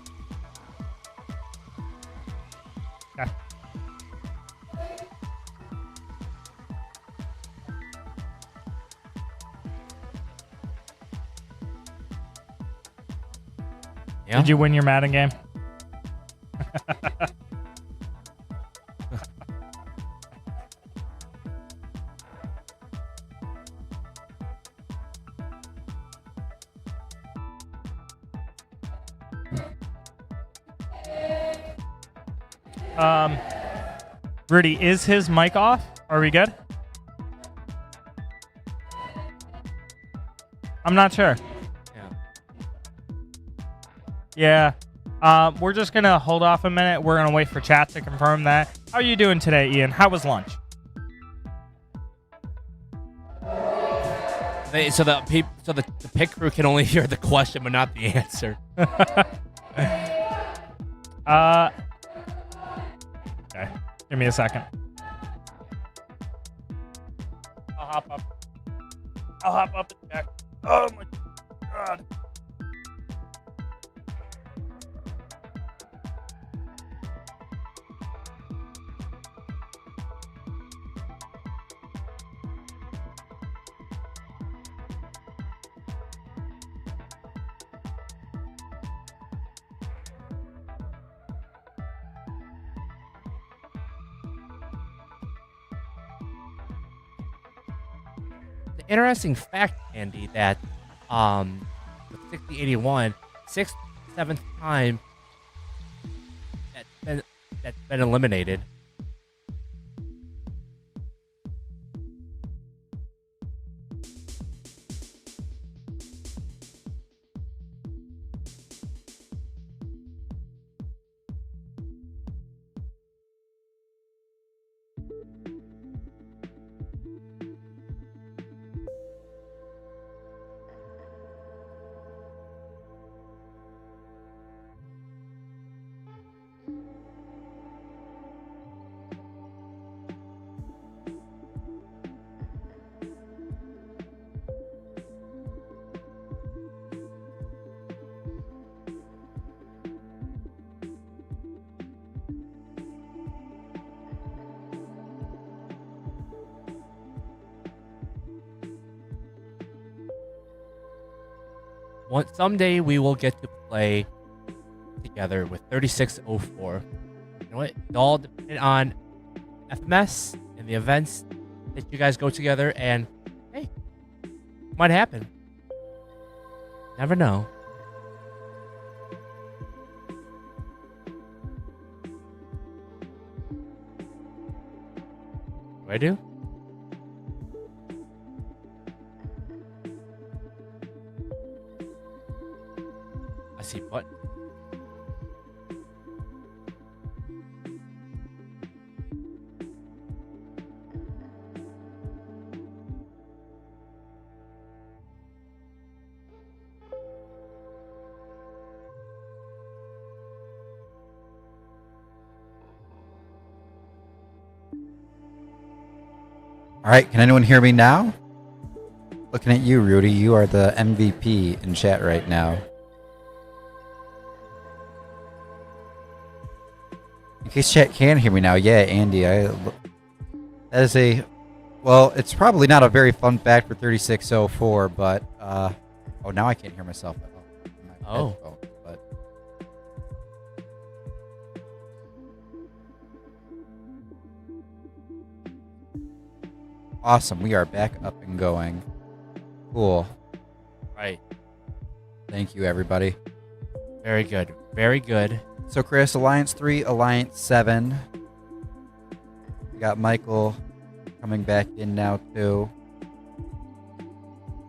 Yeah. Did you win your Madden game? Rudy, is his mic off? Are we good? I'm not sure. Yeah. We're just going to hold off a minute. We're going to wait for chat to confirm that. How are you doing today, Ian? How was lunch? So the pit crew can only hear the question but not the answer. Okay. Give me a second. I'll hop up and check. Oh my God. Interesting fact, Andy, that with 6081, 6th, 7th time that's been eliminated. Someday we will get to play together with 3604. You know what? It all depends on FMS and the events that you guys go together, and hey, it might happen. Never know. What do I do? I see what? All right, can anyone hear me now? Looking at you, Rudy. You are the MVP in chat right now. In case chat can hear me now, yeah, Andy, that is a, well, it's probably not a very fun fact for 3604, but, oh, now I can't hear myself at all. But awesome, we are back up and going. Cool. Right. Thank you, everybody. Very good. Very good. So, Chris, Alliance 3, Alliance 7. We got Michael coming back in now, too.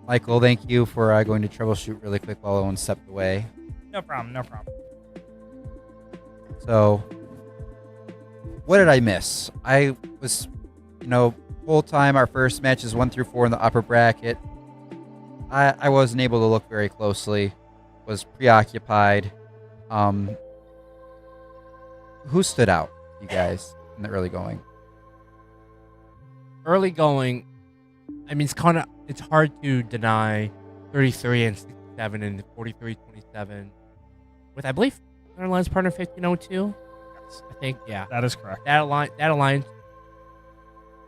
Michael, thank you for going to troubleshoot really quick while Owen stepped away. No problem. So, what did I miss? I was, full time. Our first matches 1 through 4 in the upper bracket. I wasn't able to look very closely. Was preoccupied. Who stood out, you guys, in the early going? Early going, I mean, it's hard to deny 33 and 67 and 43-27 with, I believe, our alliance partner 1502. I think, yeah. That is correct. That alliance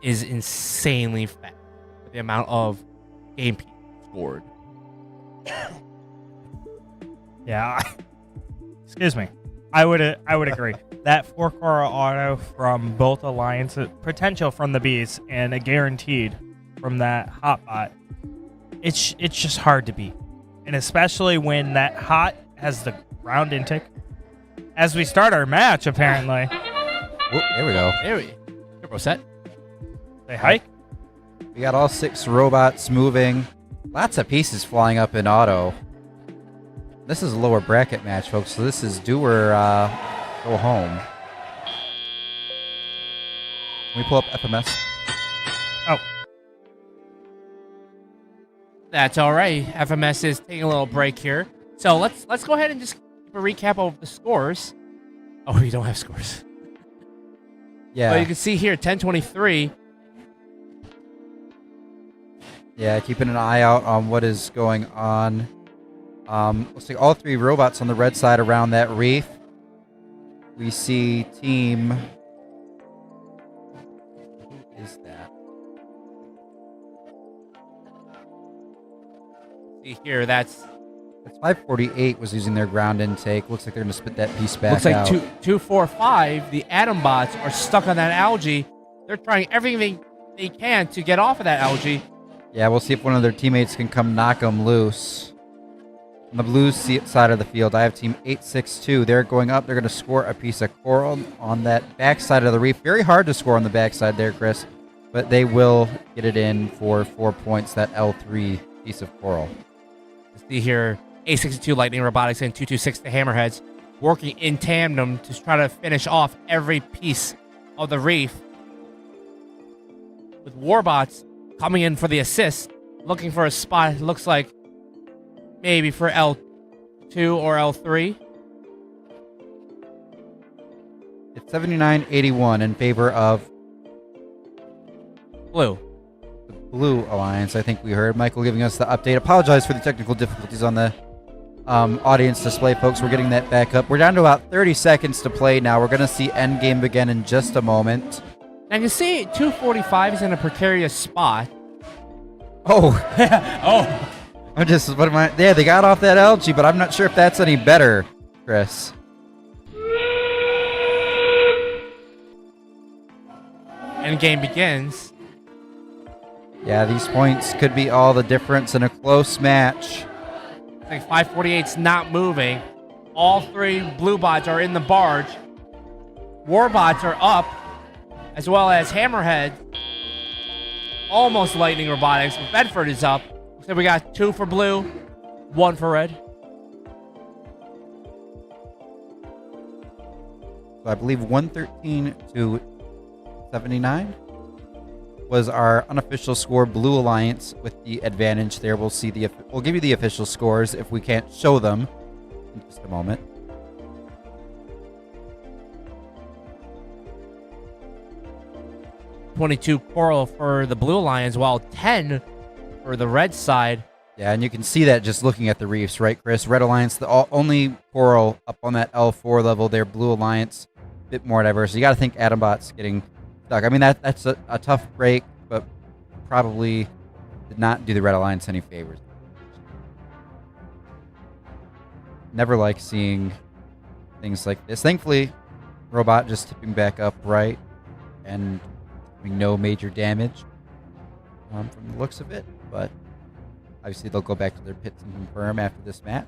is insanely fast with the amount of game pieces scored. Yeah. Excuse me. I would agree. That 4-core auto from both alliances, potential from the Bees, and a guaranteed from that Hotbot, it's just hard to beat. And especially when that Hot has the ground intake. As we start our match, apparently. Whoop, there we go. Turbo set. They hike. We got all 6 robots moving. Lots of pieces flying up in auto. This is a lower bracket match, folks, so this is do or go home. Can we pull up FMS? Oh. That's all right. FMS is taking a little break here. So let's go ahead and just keep a recap of the scores. Oh, we don't have scores. Yeah. Well, you can see here, 10-23. Yeah, keeping an eye out on what is going on. Looks like all 3 robots on the red side around that reef. We see team... Who is that? See here, that's 548 was using their ground intake. Looks like they're going to spit that piece back looks like out. 245. The Atom bots are stuck on that algae. They're trying everything they can to get off of that algae. Yeah, we'll see if one of their teammates can come knock them loose. On the blue side of the field, I have team 862. They're going up. They're going to score a piece of coral on that backside of the reef. Very hard to score on the backside there, Chris. But they will get it in for 4 points, that L3 piece of coral. See here, 862 Lightning Robotics and 226 the Hammerheads working in tandem to try to finish off every piece of the reef. With Warbots coming in for the assist, looking for a spot, it looks like maybe for L2 or L3. It's 79-81 in favor of Blue. The Blue Alliance, I think we heard. Michael giving us the update. Apologize for the technical difficulties on the audience display, folks. We're getting that back up. We're down to about 30 seconds to play now. We're going to see endgame begin in just a moment. Now you see 245 is in a precarious spot. Oh. Oh. Yeah, they got off that algae, but I'm not sure if that's any better, Chris. Endgame begins. Yeah, these points could be all the difference in a close match. I think 548's not moving. All 3 blue bots are in the barge. Warbots are up, as well as Hammerhead. Almost Lightning Robotics. Bedford is up. So we got 2 for blue, 1 for red. So I believe 113 to 79 was our unofficial score. Blue Alliance with the advantage there. We'll give you the official scores if we can't show them in just a moment. $22 coral for the Blue Alliance, while 10 for the red side. Yeah, and you can see that just looking at the reefs, right, Chris? Red Alliance, the only coral up on that L4 level there. Blue Alliance, a bit more diverse. You got to think Atombot's getting stuck. I mean, that's a tough break, but probably did not do the Red Alliance any favors. Never like seeing things like this. Thankfully, Robot just tipping back up right and doing no major damage from the looks of it, but obviously they'll go back to their pits and confirm after this match.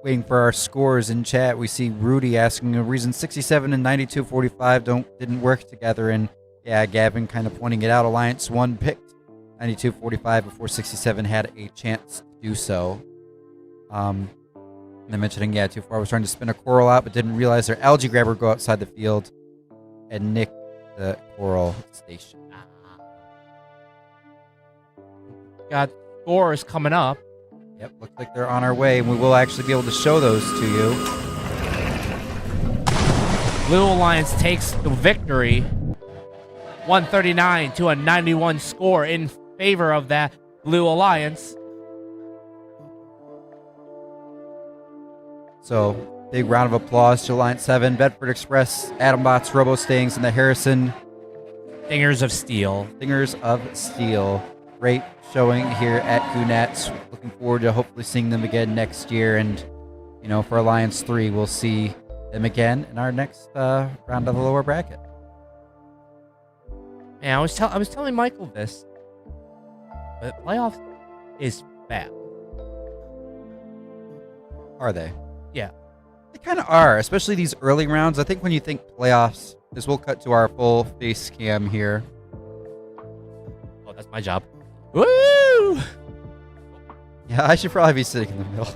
Waiting for our scores in chat, we see Rudy asking a reason 67 and 92.45 didn't work together, and yeah, Gavin kind of pointing it out. Alliance 1 picked 92-45 before 67 had a chance to do so. And then mentioning, yeah, too far was trying to spin a coral out, but didn't realize their algae grabber would go outside the field and nick the coral station. Got scores coming up. Yep, looks like they're on our way, and we will actually be able to show those to you. Blue Alliance takes the victory. 139 to a 91 score in favor of that Blue Alliance. So, big round of applause to Alliance 7, Bedford Express, Adambots, Robo Stings, and the Harrison Stingers of Steel. Stingers of Steel. Great showing here at Goonettes. Looking forward to hopefully seeing them again next year. And, you know, for Alliance 3, we'll see them again in our next round of the lower bracket. Man, I was telling Michael this, but playoffs is bad. Are they? Yeah. They kind of are, especially these early rounds. I think when you think playoffs, this will cut to our full face cam here. Oh, that's my job. Woo! Yeah, I should probably be sitting in the middle.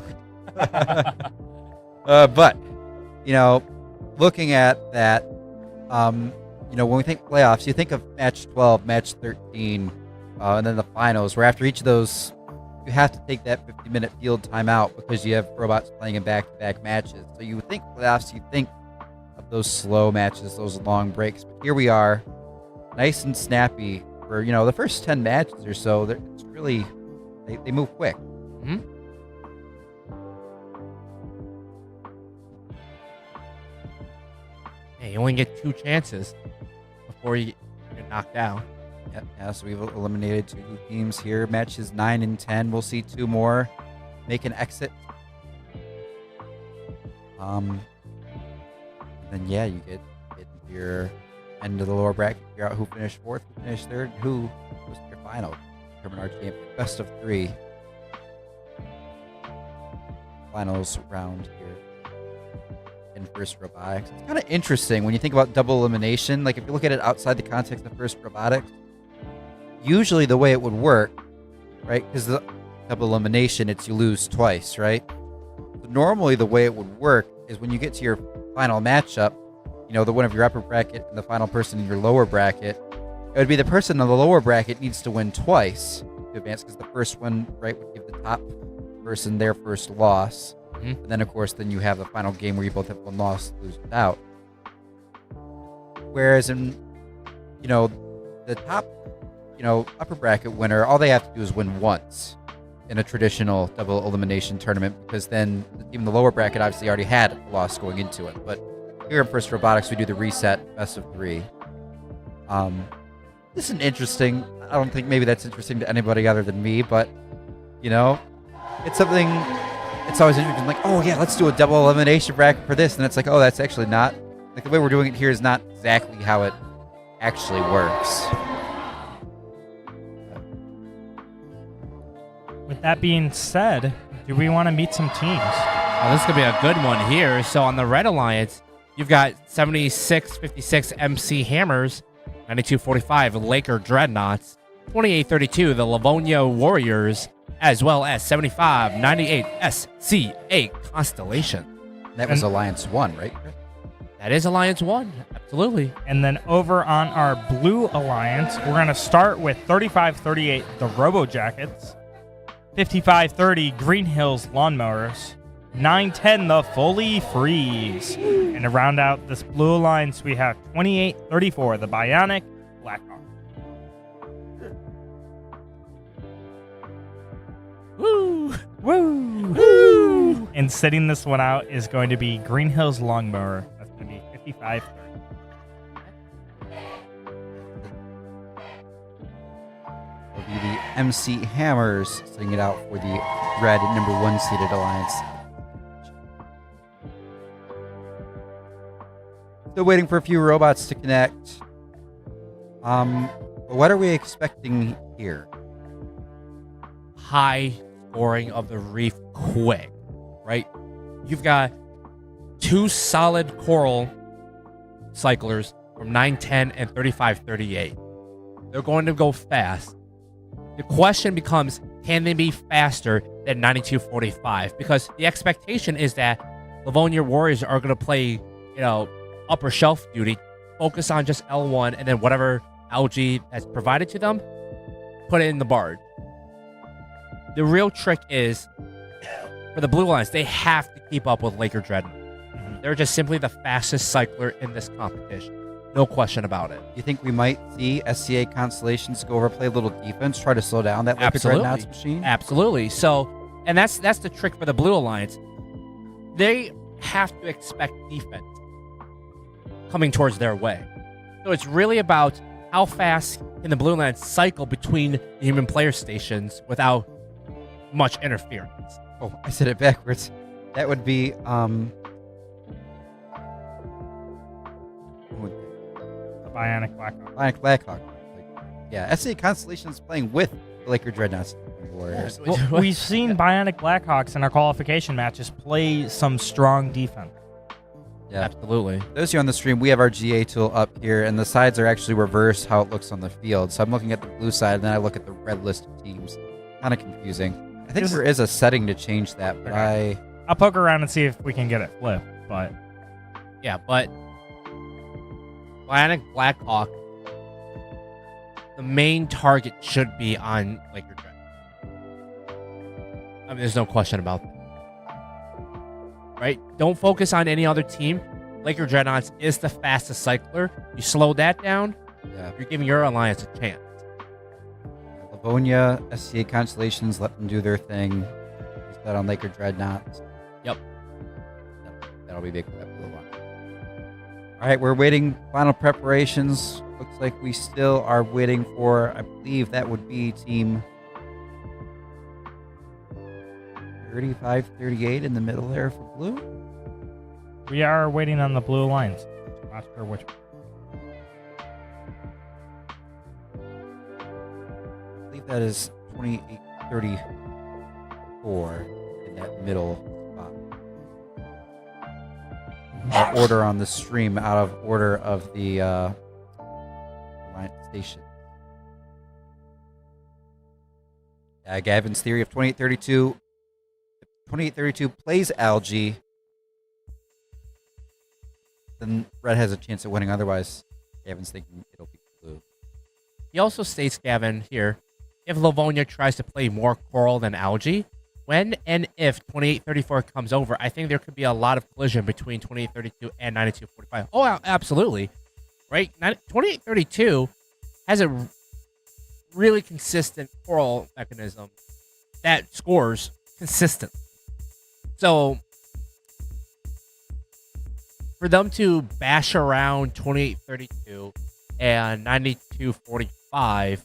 But, you know, looking at that, you know, when we think playoffs, you think of match 12, match 13, and then the finals, where after each of those, you have to take that 50-minute field timeout because you have robots playing in back-to-back matches. So you think playoffs, you think of those slow matches, those long breaks. But here we are, nice and snappy for, you know, the first 10 matches or so. It's really, they move quick. Mm-hmm. Hey, you only get 2 chances before you get knocked out. Yep, yeah, so we've eliminated 2 teams here. Matches 9 and 10. We'll see 2 more make an exit. Then yeah, you get your end of the lower bracket, figure out who finished 4th, who finished 3rd, who goes to your final. Determine our champion. Best of 3. Finals round here in First Robotics. It's kind of interesting when you think about double elimination. Like if you look at it outside the context of First Robotics, usually the way it would work, right? Because the double elimination, it's you lose twice, right? But normally the way it would work is when you get to your final matchup, you know, the one of your upper bracket and the final person in your lower bracket, it would be the person in the lower bracket needs to win twice to advance, because the first one, right, would give the top person their first loss. Mm-hmm. And then, of course, then you have the final game where you both have one loss, lose without. Whereas in, you know, the top, you know, upper bracket winner, all they have to do is win once in a traditional double elimination tournament, because then the team in the lower bracket obviously already had a loss going into it. But here in First Robotics, we do the reset best of 3. This is interesting. I don't think maybe that's interesting to anybody other than me, but, you know, it's something, it's always interesting. Like, oh yeah, let's do a double elimination bracket for this. And it's like, oh, that's actually not, like the way we're doing it here is not exactly how it actually works. With that being said, do we want to meet some teams? Oh, this is going to be a good one here. So on the Red Alliance, you've got 76-56 MC Hammers, 92-45 Laker Dreadnoughts, 28-32 the Livonia Warriors, as well as 75-98 SCA Constellation. That was Alliance 1, right? That is Alliance 1, absolutely. And then over on our Blue Alliance, we're going to start with 35-38 the Robo Jackets, 55-30 Green Hills Lawnmowers, 9-10 the Fully Freeze. And to round out this Blue Alliance, we have 28-34 the Bionic Blackhawk. Woo! Woo! Woo! And sitting this one out is going to be Green Hills Lawnmower. That's going to be 55-30. Will be the MC Hammers sitting it out for the red number 1 seeded alliance. Still waiting for a few robots to connect. What are we expecting here? High scoring of the Reef quick, right? You've got 2 solid coral cyclers from 9-10 and 35-38. They're going to go fast. The question becomes, can they be faster than 9245? Because the expectation is that Livonia Warriors are going to play, upper shelf duty, focus on just L1, and then whatever algae that's provided to them, put it in the barge. The real trick is, for the Blue Lions, they have to keep up with Laker Dreadnought. They're just simply the fastest cycler in this competition. No question about it. You think we might see SCA Constellations go over, play a little defense, try to slow down that Laker Dreadnoughts machine? Absolutely. So, and that's the trick for the Blue Alliance. They have to expect defense coming towards their way. So it's really about how fast can the Blue Alliance cycle between the human player stations without much interference. Oh, I said it backwards. That would be The Bionic Blackhawk. Bionic Blackhawk. Yeah, SCA Constellations playing with the Laker Dreadnoughts Warriors. Well, we've seen Bionic Blackhawks in our qualification matches play some strong defense. Yeah, absolutely. Those of you on the stream, we have our GA tool up here, and the sides are actually reversed how it looks on the field. So I'm looking at the blue side, and then I look at the red list of teams. Kind of confusing. I think there is a setting to change that, but I'll poke around and see if we can get it flipped. But but Bionic Blackhawk, the main target should be on Laker Dread. I mean, there's no question about that. Right? Don't focus on any other team. Laker Dreadnoughts is the fastest cycler. You slow that down, you're giving your alliance a chance. Livonia, SCA Constellations, let them do their thing. Use that on Laker Dreadnoughts. Yep. That'll be big for that blue one. All right, we're waiting final preparations. Looks like we still are waiting for, I believe that would be team 35-38 in the middle there for blue. we are waiting on the Blue Alliance. Not sure which one. I believe that is 28-34 in that middle spot. Our order on the stream out of order of the Alliance station. Gavin's theory of 28-32. 28-32 plays algae. Then red has a chance at winning. Otherwise, Gavin's thinking it'll be blue. He also states, Gavin, here, if Livonia tries to play more coral than algae, when and if 28-34 comes over, I think there could be a lot of collision between 28-32 and 92-45. Oh, absolutely. Right? 28-32 has a really consistent coral mechanism that scores consistently. So, for them to bash around 28-32 and 92-45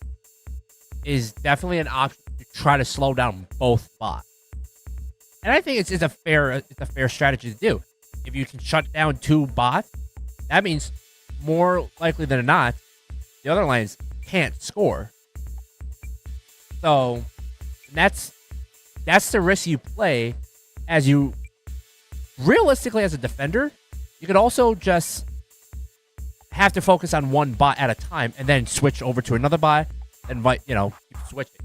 is definitely an option to try to slow down both bots. And I think it's a fair strategy to do. If you can shut down two bots, that means more likely than not, the other lines can't score. So that's the risk you play as you realistically as a defender. You could also just have to focus on one bot at a time and then switch over to another bot and keep switching.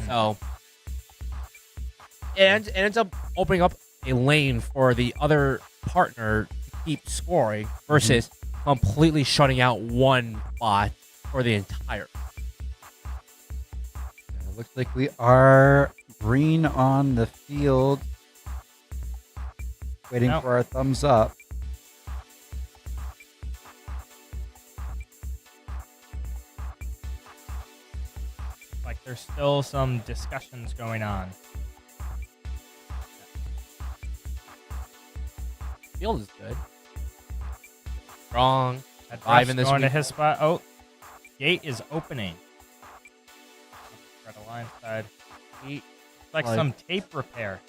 So it ends up opening up a lane for the other partner to keep scoring versus completely shutting out one bot for the entire. Looks like we are green on the field. Waiting for our thumbs up. Like there's still some discussions going on. Field is good. Strong. That 5 in this going to week. his spot. Oh, gate is opening. Red Alliance side. It's like some tape repair.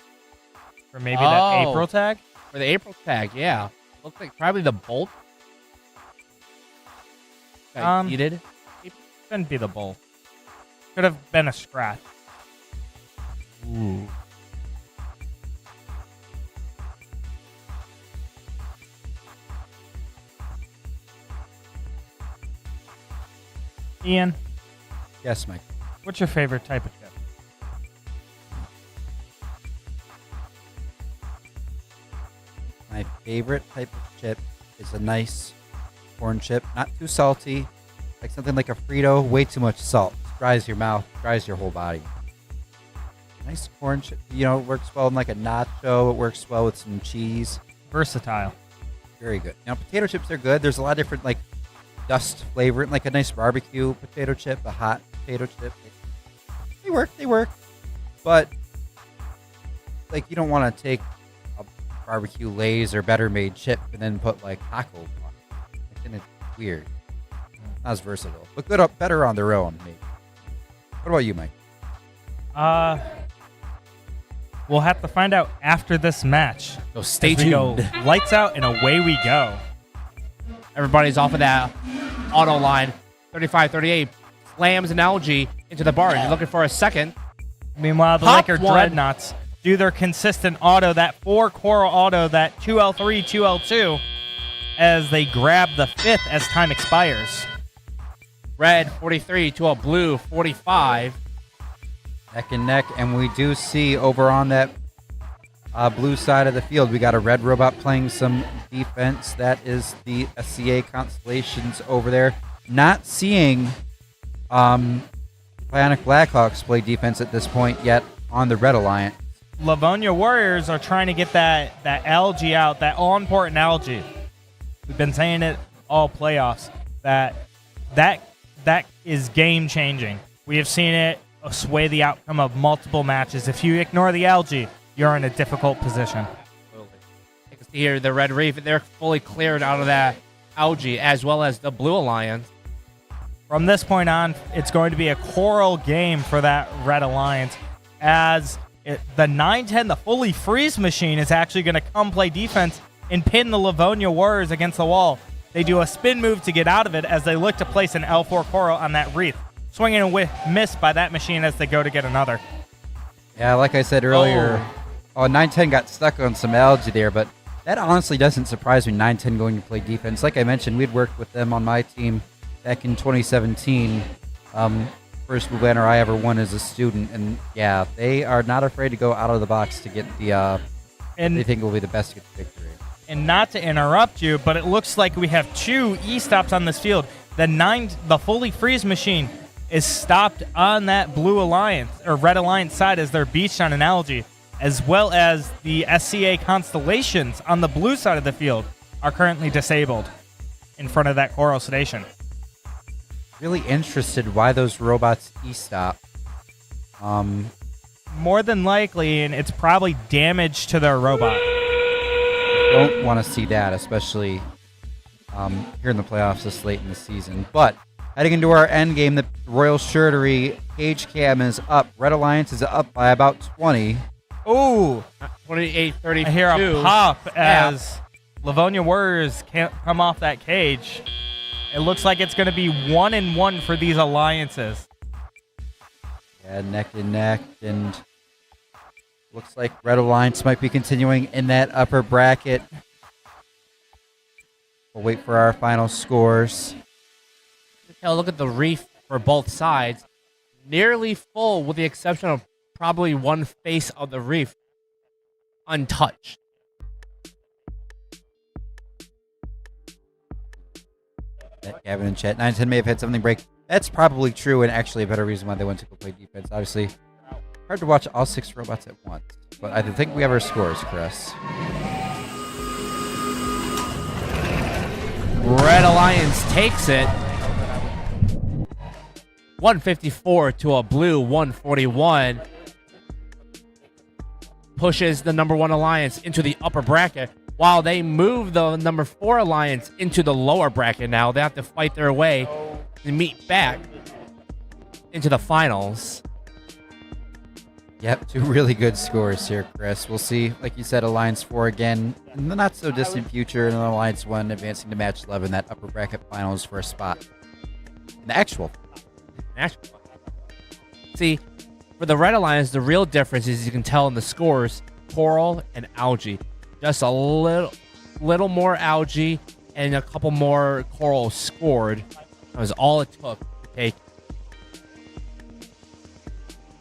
For maybe that April tag? For the April tag, yeah. Looks like probably the bolt. Heated. It couldn't be the bolt. Could have been a scratch. Ooh. Ian? Yes, Mike. What's your favorite type of chip? My favorite type of chip is a nice corn chip, not too salty, like something like a Frito. Way too much salt, dries your mouth, dries your whole body. Nice corn chip, you know, it works well in like a nacho. It works well with some cheese. Versatile. Very good. Now, potato chips are good. There's a lot of different like dust flavor, like a nice barbecue potato chip, a hot potato chip. They work. But like, you don't want to take a barbecue Lay's or Better Made chip and then put like taco on it. Then it's weird. Not as versatile, but good, better on their own, maybe. What about you, Mike? We'll have to find out after this match. So stay As we go tuned. lights out and away we go. Everybody's off of that auto line. 35-38 slams an algae into the bar. He's looking for a second. Meanwhile, the Pop Laker one. Dreadnoughts do their consistent auto, that 4 coral auto, that 2L3, 2L2, as they grab the 5th as time expires. Red 43 to a blue 45. Neck and neck, and we do see over on that blue side of the field, we got a red robot playing some defense. That is the SCA Constellations over there. Not seeing Bionic Blackhawks play defense at this point yet on the Red Alliance. Livonia Warriors are trying to get that algae out, that all-important algae. We've been saying it all playoffs, that is game-changing. We have seen it sway the outcome of multiple matches. If you ignore the algae, you're in a difficult position. You can see here the Red Reef, they're fully cleared out of that algae, as well as the Blue Alliance. From this point on, it's going to be a coral game for that Red Alliance, as the 910, the fully freeze machine, is actually going to come play defense and pin the Livonia Warriors against the wall. They do a spin move to get out of it as they look to place an L4 coral on that wreath. Swinging and missed by that machine as they go to get another. Yeah, like I said earlier, 910 got stuck on some algae there, but that honestly doesn't surprise me, 910 going to play defense. Like I mentioned, we'd worked with them on my team back in 2017. First blue banner I ever won as a student, and yeah, they are not afraid to go out of the box to get the they think will be the best to get the victory. And not to interrupt you, but it looks like we have 2 E-stops on this field. The fully freeze machine is stopped on that Blue Alliance or Red Alliance side as they're beached on an algae, as well as the SCA Constellations on the blue side of the field are currently disabled in front of that coral station. Really interested why those robots E-stop. More than likely, and it's probably damage to their robot. Don't want to see that, especially here in the playoffs this late in the season. But heading into our end game, the Royal Shirtery cage cam is up. Red Alliance is up by about 20. Ooh, 28-32. I hear a pop as Livonia Warriors can't come off that cage. It looks like it's going to be 1-1 for these alliances. Yeah, neck and neck, and looks like Red Alliance might be continuing in that upper bracket. We'll wait for our final scores. Look at the reef for both sides. Nearly full, with the exception of probably one face of the reef untouched. Gavin in chat, 910 may have had something break. That's probably true, and actually a better reason why they went to go play defense. Obviously, hard to watch all 6 robots at once. But I think we have our scores, Chris. Red Alliance takes it. 154 to a blue 141. Pushes the number 1 alliance into the upper bracket, while they move the number 4 alliance into the lower bracket now. They have to fight their way to meet back into the finals. Yep, 2 really good scores here, Chris. We'll see, like you said, Alliance 4 again in the not-so-distant future, and then Alliance 1 advancing to Match 11, that upper bracket finals for a spot in the actual. See, for the Red Alliance, the real difference is you can tell in the scores, coral and algae. Just a little more algae and a couple more coral scored. That was all it took to take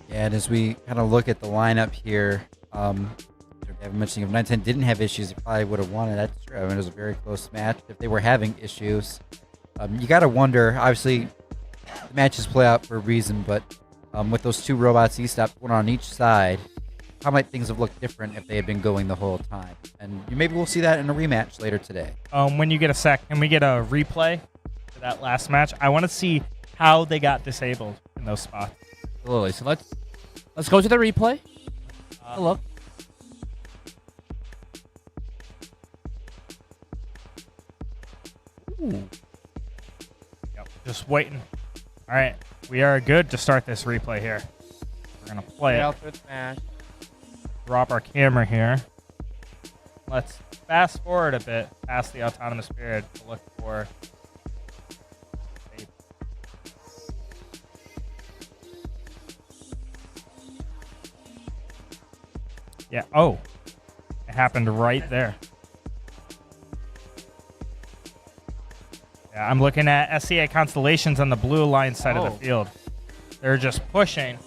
Yeah, and as we kind of look at the lineup here, Evan mentioning if 910 didn't have issues, they probably would have won it. That's true. I mean, it was a very close match. If they were having issues, you got to wonder. Obviously, the matches play out for a reason, but with those two robots E-Stop, one on each side, how might things have looked different if they had been going the whole time? And maybe we'll see that in a rematch later today. When you get a sec, can we get a replay for that last match? I want to see how they got disabled in those spots. Absolutely. So let's go to the replay. Look. Ooh. Yep, just waiting. All right, we are good to start this replay here. We're gonna play it. Drop our camera here. Let's fast forward a bit past the autonomous period to look for. Yeah. Oh, it happened right there. Yeah, I'm looking at SCA Constellations on the Blue Alliance side of the field. They're just pushing.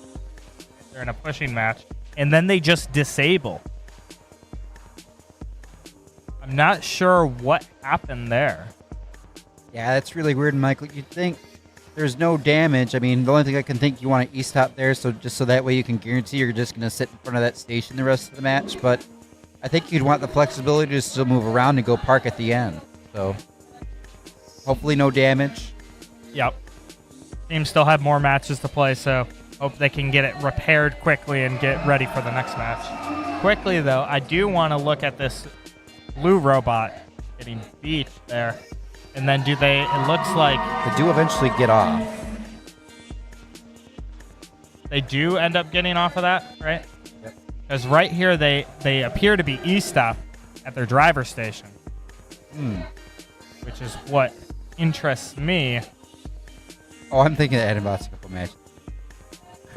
They're in a pushing match. And then they just disable. I'm not sure what happened there. Yeah, that's really weird, Michael. You'd think there's no damage. I mean, the only thing I can think, you want to E-Stop there, so just so that way you can guarantee you're just going to sit in front of that station the rest of the match. But I think you'd want the flexibility to still move around and go park at the end. So hopefully no damage. Yep. Teams still have more matches to play, so hope they can get it repaired quickly and get ready for the next match. Quickly, though, I do want to look at this blue robot getting beat there. And then it looks like... They do eventually get off. They do end up getting off of that, right? Because right here, they appear to be E-Stop at their driver station. Which is what interests me. Oh, I'm thinking of adding about a couple matches.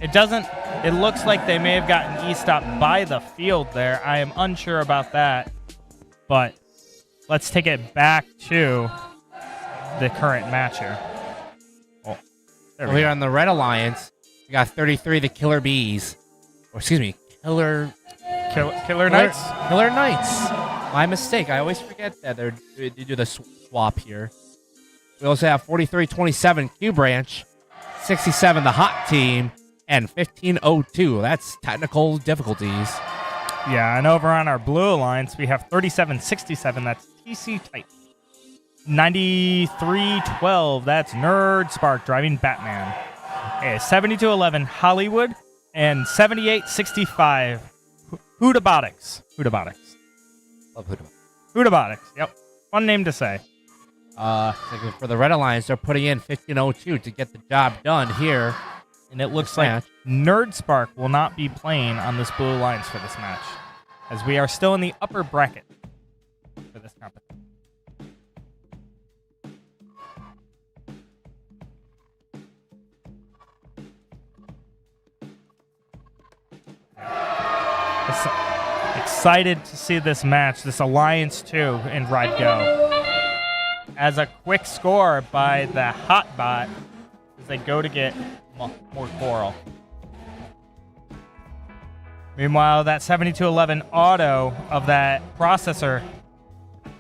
It looks like they may have gotten E-Stop by the field there. I am unsure about that. But let's take it back to the current match here. Oh, So here on the Red Alliance, we got 33, the Killer Bees. Or excuse me, Killer Knights? Killer Knights. My mistake. I always forget that they do the swap here. We also have 43-27 Q Branch, 67 the Hot Team, and 15-02. That's technical difficulties. Yeah, and over on our Blue Alliance, we have 37-67. That's TC Titan. 93-12. That's Nerd Spark driving Batman. Okay, 72-11 Hollywood, and 78-65 Robotics. Love Robotics. Yep. Fun name to say. For the Red Alliance, they're putting in 15-02 to get the job done here. And it looks like Nerd Spark will not be playing on this Blue Alliance for this match, as we are still in the upper bracket for this competition. Excited to see this match, this Alliance 2 in Ride Go. As a quick score by the Hot Bot as they go to get more coral. Meanwhile, that 7211 auto of that processor,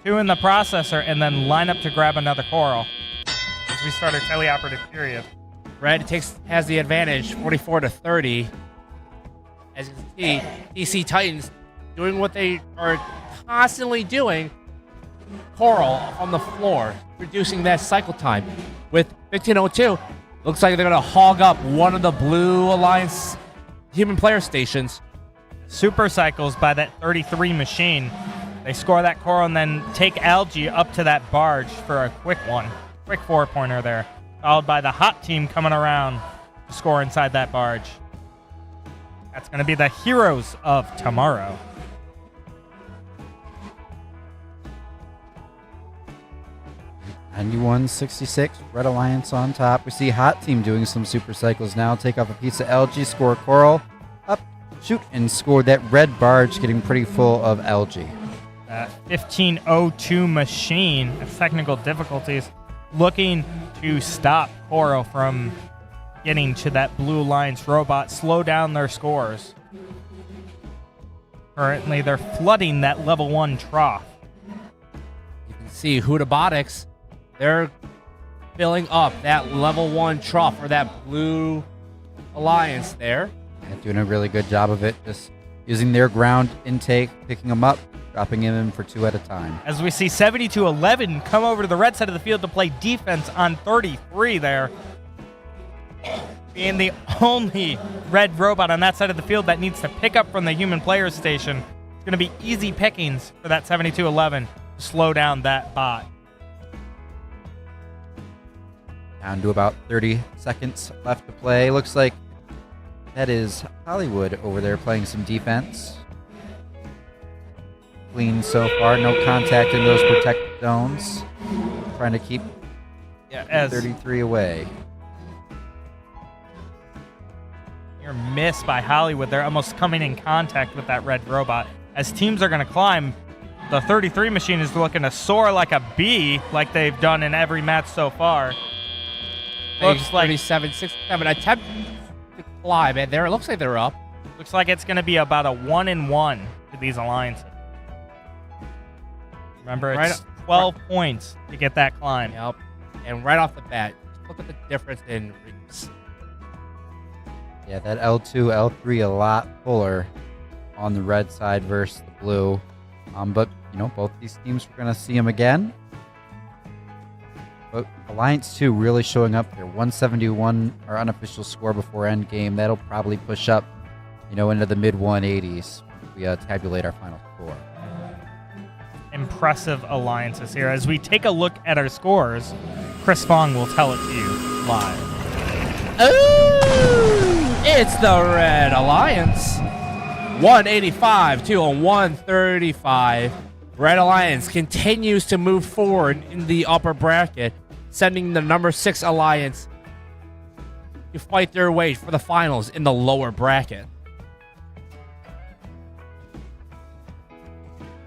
2 in the processor, and then line up to grab another coral as we start our teleoperative period. Red has the advantage, 44-30. As you can see, DC Titans doing what they are constantly doing. Coral on the floor, reducing that cycle time. With 15-02, looks like they're going to hog up one of the Blue Alliance human player stations. Super cycles by that 33 machine. They score that coral and then take Algae up to that barge for a quick 4-pointer there. Followed by the Hot Team coming around to score inside that barge. That's going to be the heroes of tomorrow. $91.66, Red Alliance on top. We see Hot Team doing some super cycles now. Take off a piece of algae, score coral, up, shoot, and score that red barge getting pretty full of algae. That 1502 machine, technical difficulties, looking to stop coral from getting to that Blue Alliance robot slow down their scores. Currently, they're flooding that level 1 trough. You can see Robotics, they're filling up that level 1 trough for that Blue Alliance there. And doing a really good job of it, just using their ground intake, picking them up, dropping them in for 2 at a time. As we see 72-11 come over to the red side of the field to play defense on 33 there. Being the only red robot on that side of the field that needs to pick up from the human player station. It's going to be easy pickings for that 72-11 to slow down that bot. Down to about 30 seconds left to play. Looks like that is Hollywood over there playing some defense. Clean so far. No contact in those protected zones. Trying to keep 33 away. You're missed by Hollywood. They're almost coming in contact with that red robot. As teams are going to climb, the 33 machine is looking to soar like a bee, like they've done in every match so far. Looks like 37, 67 attempt to climb, and there it looks like they're up. Looks like it's going to be about a 1-1 to these alliances. Remember, it's 12 points to get that climb. Yep. And right off the bat, just look at the difference in reaps. Yeah, that L2, L3 a lot fuller on the red side versus the blue. But, you know, both these teams, we're going to see them again. But Alliance 2 really showing up there. 171, our unofficial score before end game. That'll probably push up, you know, into the mid-180s if we tabulate our final score. Impressive alliances here. As we take a look at our scores, Chris Fong will tell it to you live. Ooh, it's the Red Alliance. 185 to a 135. Red Alliance continues to move forward in the upper bracket, sending the number 6 Alliance to fight their way for the finals in the lower bracket.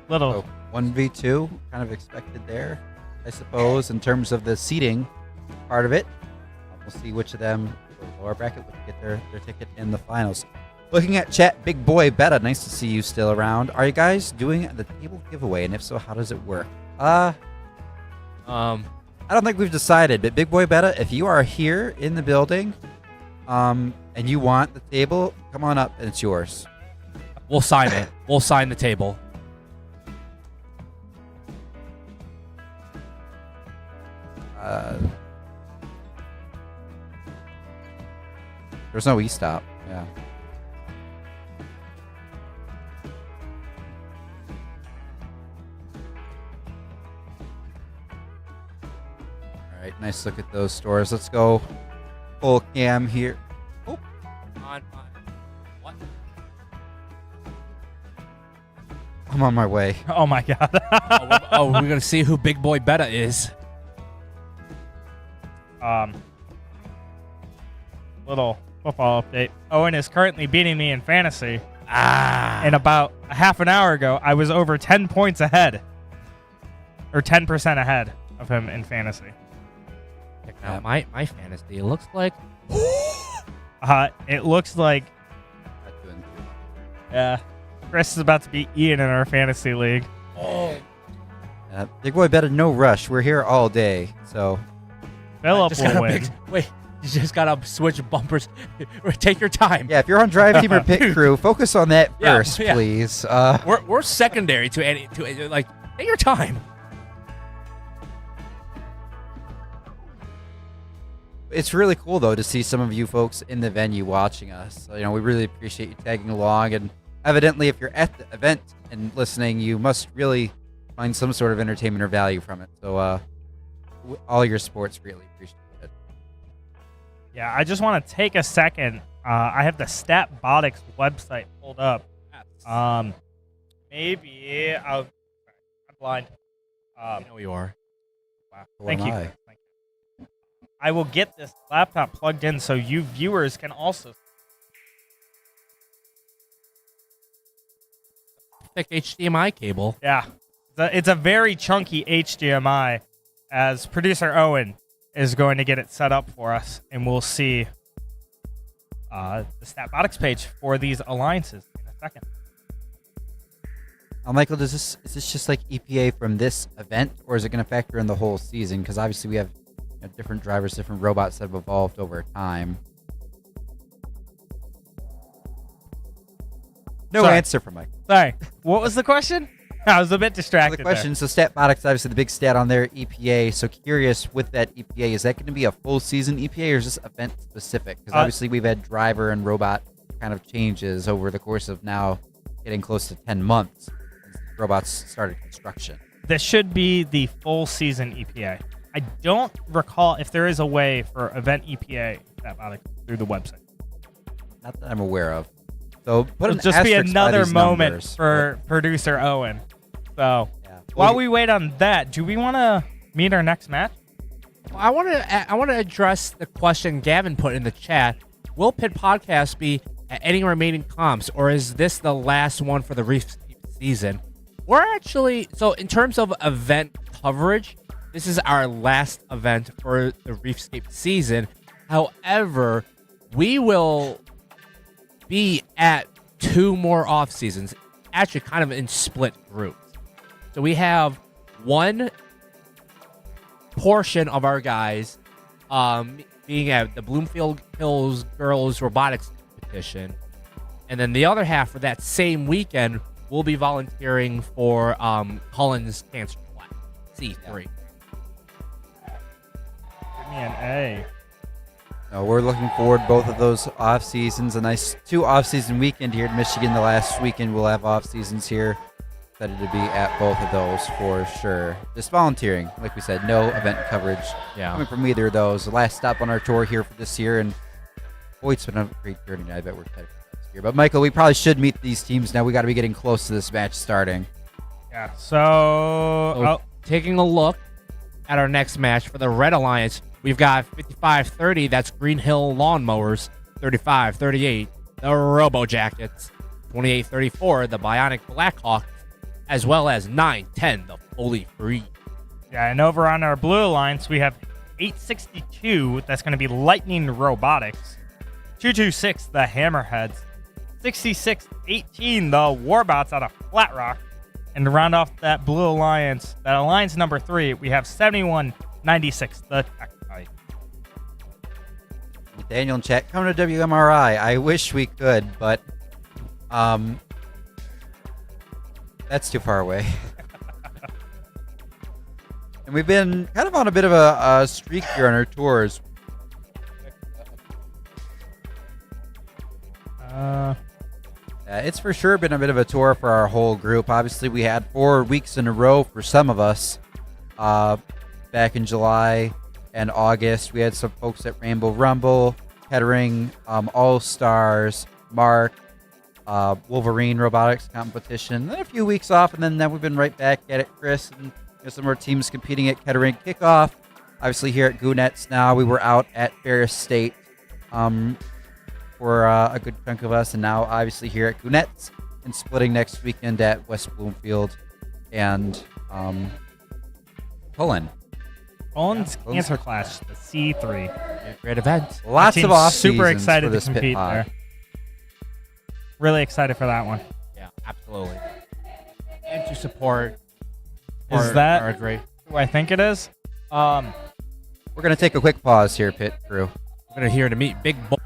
So 1v2, kind of expected there, I suppose, in terms of the seeding part of it. We'll see which of them, the lower bracket, would get their ticket in the finals. Looking at chat, Big Boy Beta, nice to see you still around. Are you guys doing the table giveaway, and if so, how does it work? I don't think we've decided, but Big Boy Beta, if you are here in the building, and you want the table, come on up, and it's yours. We'll sign it. We'll sign the table. There's no e-stop. Yeah. All right, nice look at those stores. Let's go full cam here. Oh. What? I'm on my way. Oh my god. We're gonna see who Big Boy Beta is. Little football update. Owen is currently beating me in fantasy. And about a half an hour ago, I was over 10 points ahead. Or 10% ahead of him in fantasy. Check out my fantasy. It looks like... it looks like... Yeah. Chris is about to beat Ian in our fantasy league. Oh. Big Boy Beta, no rush. We're here all day, so... Philip will win. Wait, you just gotta switch bumpers. Take your time. Yeah, if you're on Drive Team or Pit Crew, focus on that first, please. We're secondary to any like. Take your time. It's really cool though to see some of you folks in the venue watching us. You know, we really appreciate you tagging along, and evidently, if you're at the event and listening, you must really find some sort of entertainment or value from it. So, all your sports really appreciate it. Yeah, I just want to take a second. I have the Robotics website pulled up. Maybe I'm blind. I know you are. Wow. Thank you. Thank you. I will get this laptop plugged in so you viewers can also. Thick HDMI cable. Yeah, it's a very chunky HDMI. As producer Owen is going to get it set up for us, and we'll see the Statbotics page for these alliances in a second. Michael, is this just like EPA from this event, or is it going to factor in the whole season? Because obviously we have different drivers, different robots that have evolved over time. No Sorry. answer from Mike. Sorry. What was the question? I was a bit distracted. The question, so Statbotics, obviously the big stat on their EPA. So curious with that EPA, is that going to be a full season EPA or is this event specific? Because obviously we've had driver and robot kind of changes over the course of now getting close to 10 months since robots started construction. This should be the full season EPA. I don't recall if there is a way for event EPA Statbotics through the website. Not that I'm aware of. So put It'll an just be asterisk by another these moment numbers, for producer Owen. So yeah. while we wait on that, do we want to meet our next match? Well, I want to address the question Gavin put in the chat. Will Pit Podcast be at any remaining comps, or is this the last one for the Reef season? We're actually, so in terms of event coverage, this is our last event for the Reefscape season. However, we will be at 2 more off seasons, actually kind of in split groups. So we have one portion of our guys being at the Bloomfield Hills Girls Robotics Competition, and then the other half for that same weekend will be volunteering for Cullen's Cancer Class, C3. Give me an A. We're looking forward to both of those off seasons. A nice 2 off season weekend here in Michigan. The last weekend we'll have off seasons here. Excited to be at both of those for sure. Just volunteering, like we said, no event coverage coming from either of those. The last stop on our tour here for this year, and boy, it's been a great journey. I bet we're excited for next year. But Michael, we probably should meet these teams now. We got to be getting close to this match starting. Yeah. So taking a look at our next match for the Red Alliance, we've got 55-30. That's Green Hill Lawnmowers. 35-38, the Robo Jackets. 28-34, the Bionic Blackhawks, as well as 9-10, the Fully Free. Yeah, and over on our Blue Alliance, we have 862. That's going to be Lightning Robotics. 226, the Hammerheads. 66-18, the Warbots out of Flat Rock. And to round off that Blue Alliance, that Alliance number 3, we have 71-96, the Tech Fight. Daniel in chat, come to WMRI. I wish we could, but that's too far away. And we've been kind of on a bit of a streak here on our tours. It's for sure been a bit of a tour for our whole group. Obviously, we had 4 weeks in a row for some of us back in July and August. We had some folks at Rainbow Rumble, Kettering, All-Stars, Mark, Wolverine Robotics Competition, then a few weeks off, and then we've been right back at it, Chris, and some more teams competing at Kettering Kickoff. Obviously, here at Goonettes now, we were out at Ferris State for a good chunk of us, and now obviously here at Goonettes, and splitting next weekend at West Bloomfield and Cullen. Cullen's Cancer Clash, the C3. Great event. Lots of off super seasons excited for this to pit compete pod. there. Really excited for that one. Yeah, absolutely. And to support. Is that our great? who I think it is? We're going to take a quick pause here, pit crew. We're going to hear to meet Big Boy.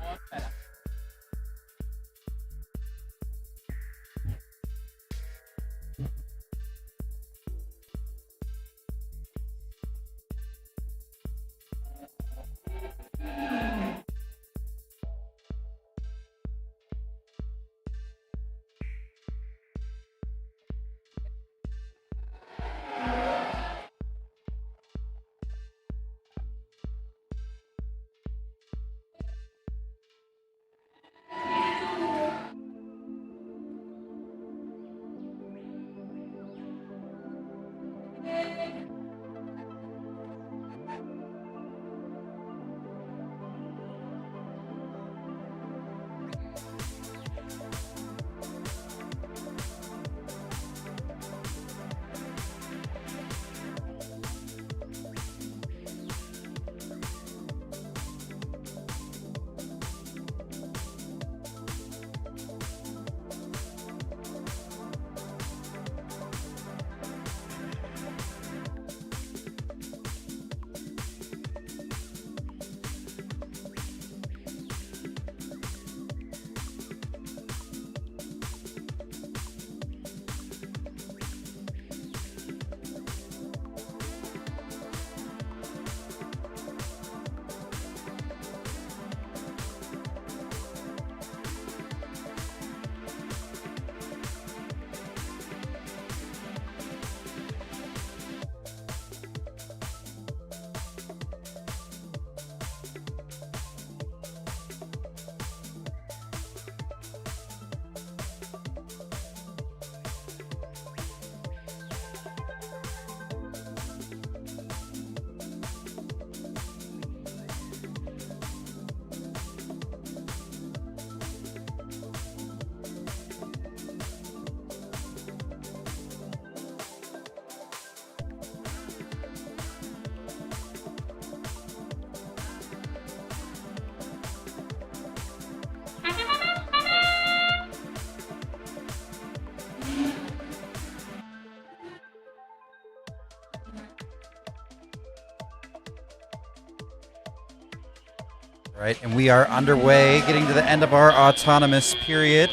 All right, and we are underway, getting to the end of our autonomous period.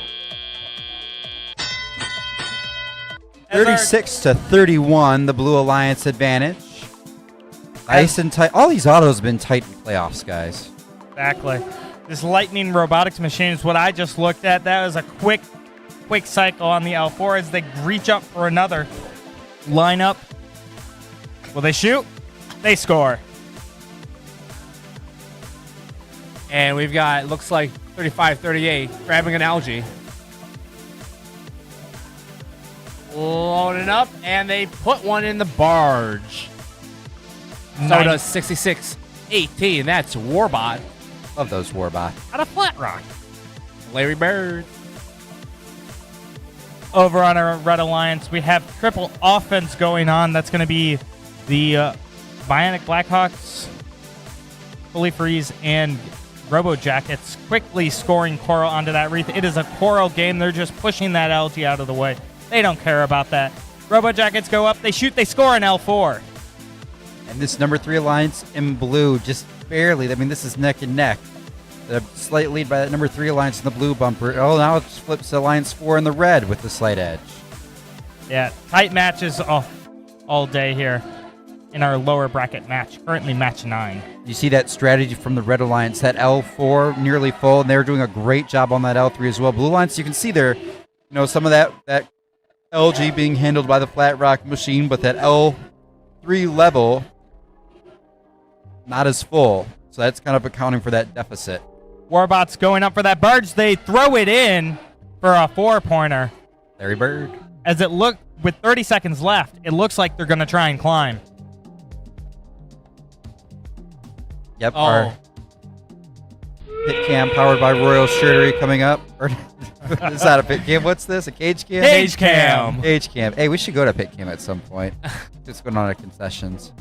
36-31, the Blue Alliance advantage. Nice and tight. All these autos have been tight in playoffs, guys. Exactly. This Lightning Robotics machine is what I just looked at. That was a quick cycle on the L4 as they reach up for another lineup. Will they shoot? They score. And we've got, looks like 35-38, grabbing an algae. Loading up, and they put one in the barge. So does 66-18. That's Warbot. Love those Warbot. Out of Flat Rock. Larry Bird. Over on our Red Alliance, we have triple offense going on. That's going to be the Bionic Blackhawks, Fully Freeze, and Robo Jackets quickly scoring Coral onto that wreath. It is a Coral game. They're just pushing that LG out of the way. They don't care about that. Robo Jackets go up, they shoot, they score an L4. And this number 3 Alliance in blue, just barely. I mean, this is neck and neck. The slight lead by that number 3 Alliance in the blue bumper. Oh, now it flips to Alliance 4 in the red with the slight edge. Yeah, tight matches all day here in our lower bracket match. Currently match 9. You see that strategy from the Red Alliance, that L4 nearly full, and they're doing a great job on that L3 as well. Blue Alliance, you can see there, some of that LG being handled by the Flat Rock machine, but that L3 level not as full. So that's kind of accounting for that deficit. Warbot's going up for that barge. They throw it in for a 4-pointer. Larry Bird. As it looked, with 30 seconds left, it looks like they're going to try and climb. Yep. Our pit cam powered by Royal Shirtery coming up. Or is that a pit cam? What's this? A cage cam? Cage cam. Cage cam. Hey, we should go to pit cam at some point. Just going on at concessions.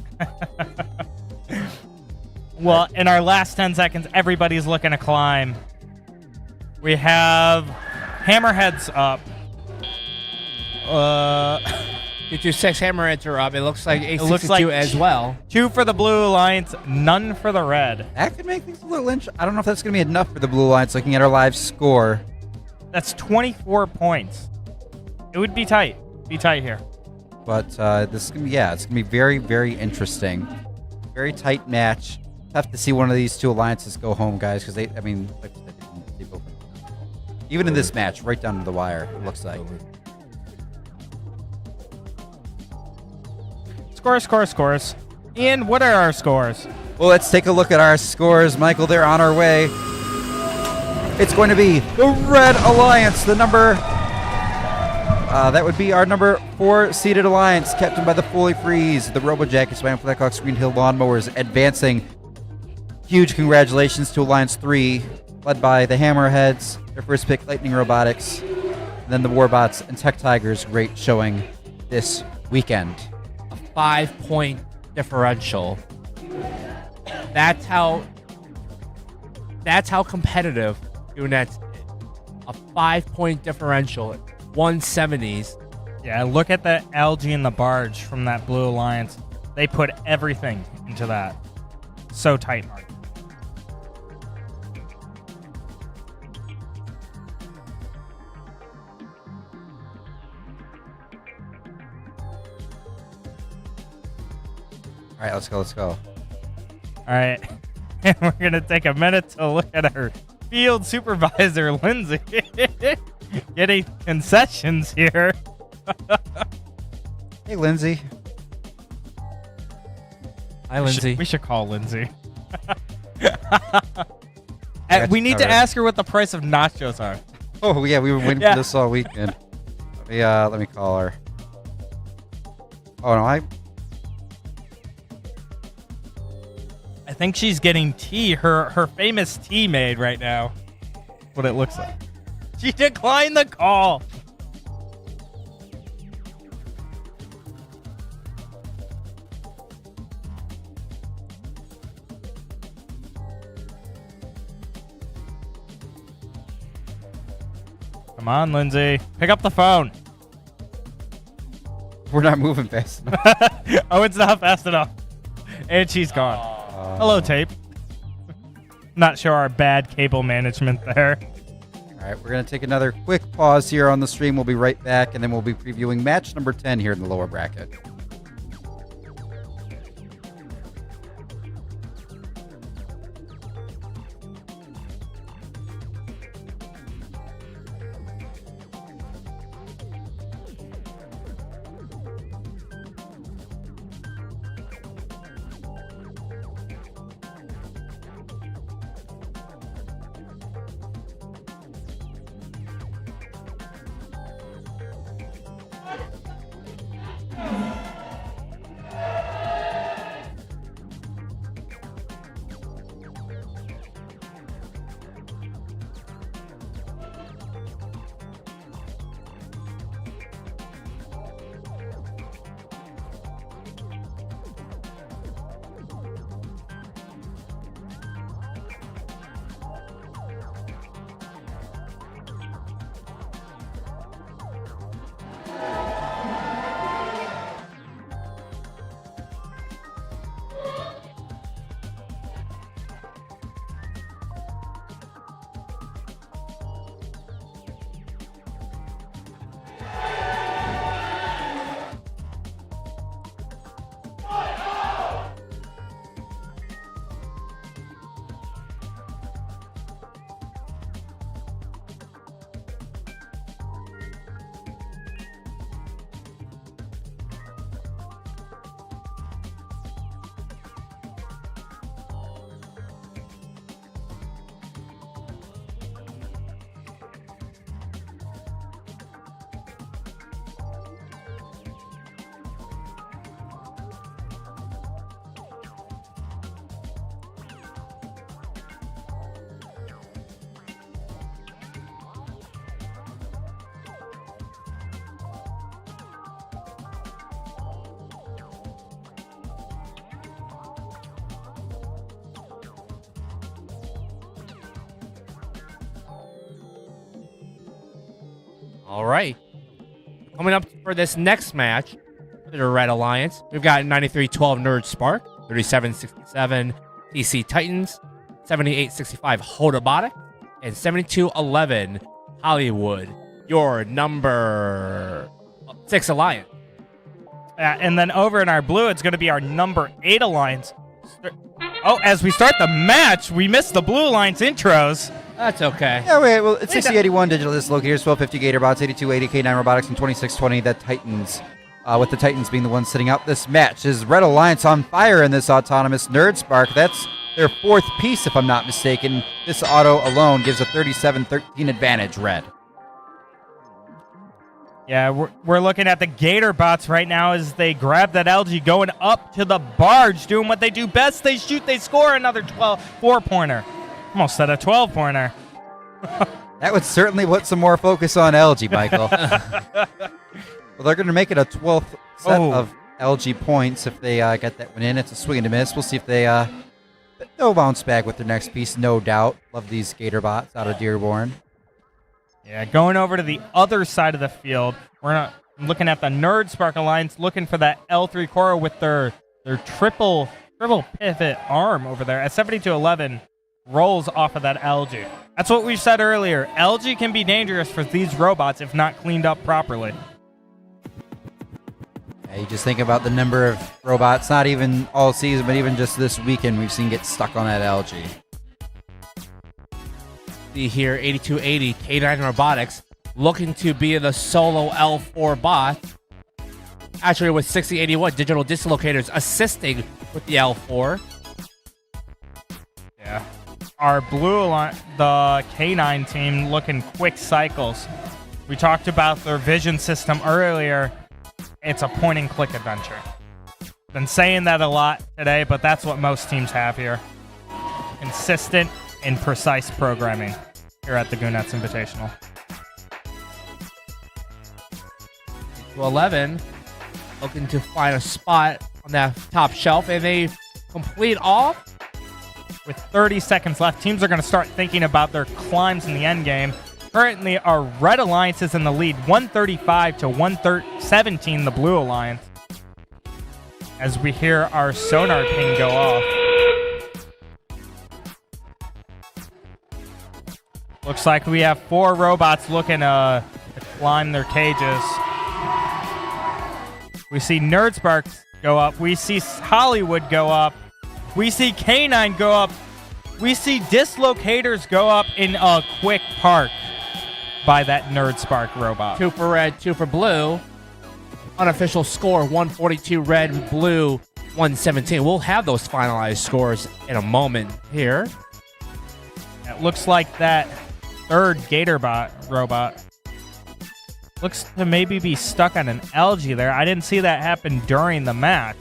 Well, in our last 10 seconds, everybody's looking to climb. We have Hammerheads up. 226 Hammerheads are up. It looks like A62 as well. 2 for the Blue Alliance, none for the Red. That could make things a little interesting. I don't know if that's going to be enough for the Blue Alliance looking at our live score. That's 24 points. It would be tight. Be tight here. But this is going to be, it's going to be very, very interesting. Very tight match. Tough to see one of these two alliances go home, guys, because they both, even in this match, right down to the wire, it looks like. Scores. Ian, what are our scores? Well, let's take a look at our scores. Michael, they're on our way. It's going to be the Red Alliance, the number... that would be our number 4 seeded alliance, captained by the Fully Freeze, the Robo Jackets, Bionic Blackhawks, Green Hill Lawnmowers, advancing. Huge congratulations to Alliance 3, led by the Hammerheads, their first pick, Lightning Robotics, and then the Warbots and Tech Tigers. Great showing this weekend. A 5-point differential. That's how competitive Goonettes is. A 5-point differential. 170s. Yeah, look at the LG and the barge from that Blue Alliance. They put everything into that. So tight, Mark. All right, let's go. All right. And we're going to take a minute to look at our field supervisor, Lindsay. Getting concessions here. Hey, Lindsay. Hi, Lindsay. We should call Lindsay. We need to ask her what the price of nachos are. Oh, yeah, we were waiting for this all weekend. Let me call her. Oh, no, I think she's getting tea, her famous tea made right now. What it looks like. She declined the call. Come on, Lindsay. Pick up the phone. We're not moving fast enough. Oh, it's not fast enough. And she's gone. Hello, tape. Not sure our bad cable management there. All right, we're going to take another quick pause here on the stream. We'll be right back, and then we'll be previewing match number 10 here in the lower bracket. All right. Coming up for this next match for the Red Alliance, we've got 93-12 Nerd Spark, 37-67 TC Titans, 78-65 Robotics, and 72-11 Hollywood, your number 6 Alliance. And then over in our blue, it's going to be our number 8 Alliance. Oh, as we start the match, we missed the Blue Alliance intros. That's okay. Yeah, wait. Well, it's 6081 Digital Dislocators, 1250 Gatorbots, 8280 K9 Robotics, and 2620 the Titans. With the Titans being the ones sitting out this match. Is Red Alliance on fire in this autonomous Nerd Spark? That's their 4th piece, if I'm not mistaken. This auto alone gives a 37-13 advantage, Red. Yeah, we're looking at the Gator bots right now as they grab that LG, going up to the barge, doing what they do best. They shoot, they score another 4-pointer. Almost said a 12-pointer. That would certainly put some more focus on LG, Michael. Well, they're going to make it a 12th set of LG points if they get that one in. It's a swing and a miss. We'll see if they'll bounce back with their next piece, no doubt. Love these Gator bots out of Dearborn. Yeah, going over to the other side of the field, we're looking at the Nerd Spark Alliance, looking for that L3 Cora with their triple pivot arm over there. At 72-11, rolls off of that LG. That's what we said earlier. LG can be dangerous for these robots if not cleaned up properly. Yeah, you just think about the number of robots, not even all season, but even just this weekend, we've seen get stuck on that LG. See here, 8280 K9 Robotics looking to be the solo L4 bot. Actually, with 6081 Digital Dislocators assisting with the L4. Yeah. Our blue line, the K9 team, looking quick cycles. We talked about their vision system earlier. It's a point-and-click adventure. Been saying that a lot today, but that's what most teams have here. Consistent and precise programming here at the Goonettes Invitational. 11, looking to find a spot on that top shelf, and they complete off. With 30 seconds left, teams are going to start thinking about their climbs in the end game. Currently, our Red Alliance is in the lead, 135 to 117, the Blue Alliance. As we hear our sonar ping go off. Looks like we have 4 robots looking to climb their cages. We see Nerdspark go up. We see Hollywood go up. We see K9 go up. We see Dislocators go up in a quick park by that Nerdspark robot. 2 for red, 2 for blue. Unofficial score, 142 red, blue, 117. We'll have those finalized scores in a moment here. It looks like that third Gatorbot robot looks to maybe be stuck on an algae there. I didn't see that happen during the match.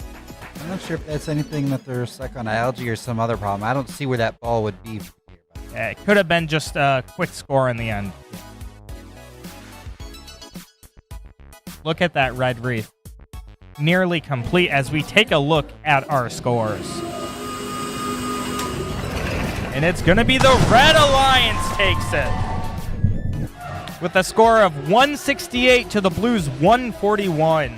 I'm not sure if that's anything that they're stuck on algae or some other problem. I don't see where that ball would be. Yeah, it could have been just a quick score in the end. Look at that red wreath. Nearly complete as we take a look at our scores. And it's going to be the Red Alliance takes it. With a score of 168 to the Blues 141.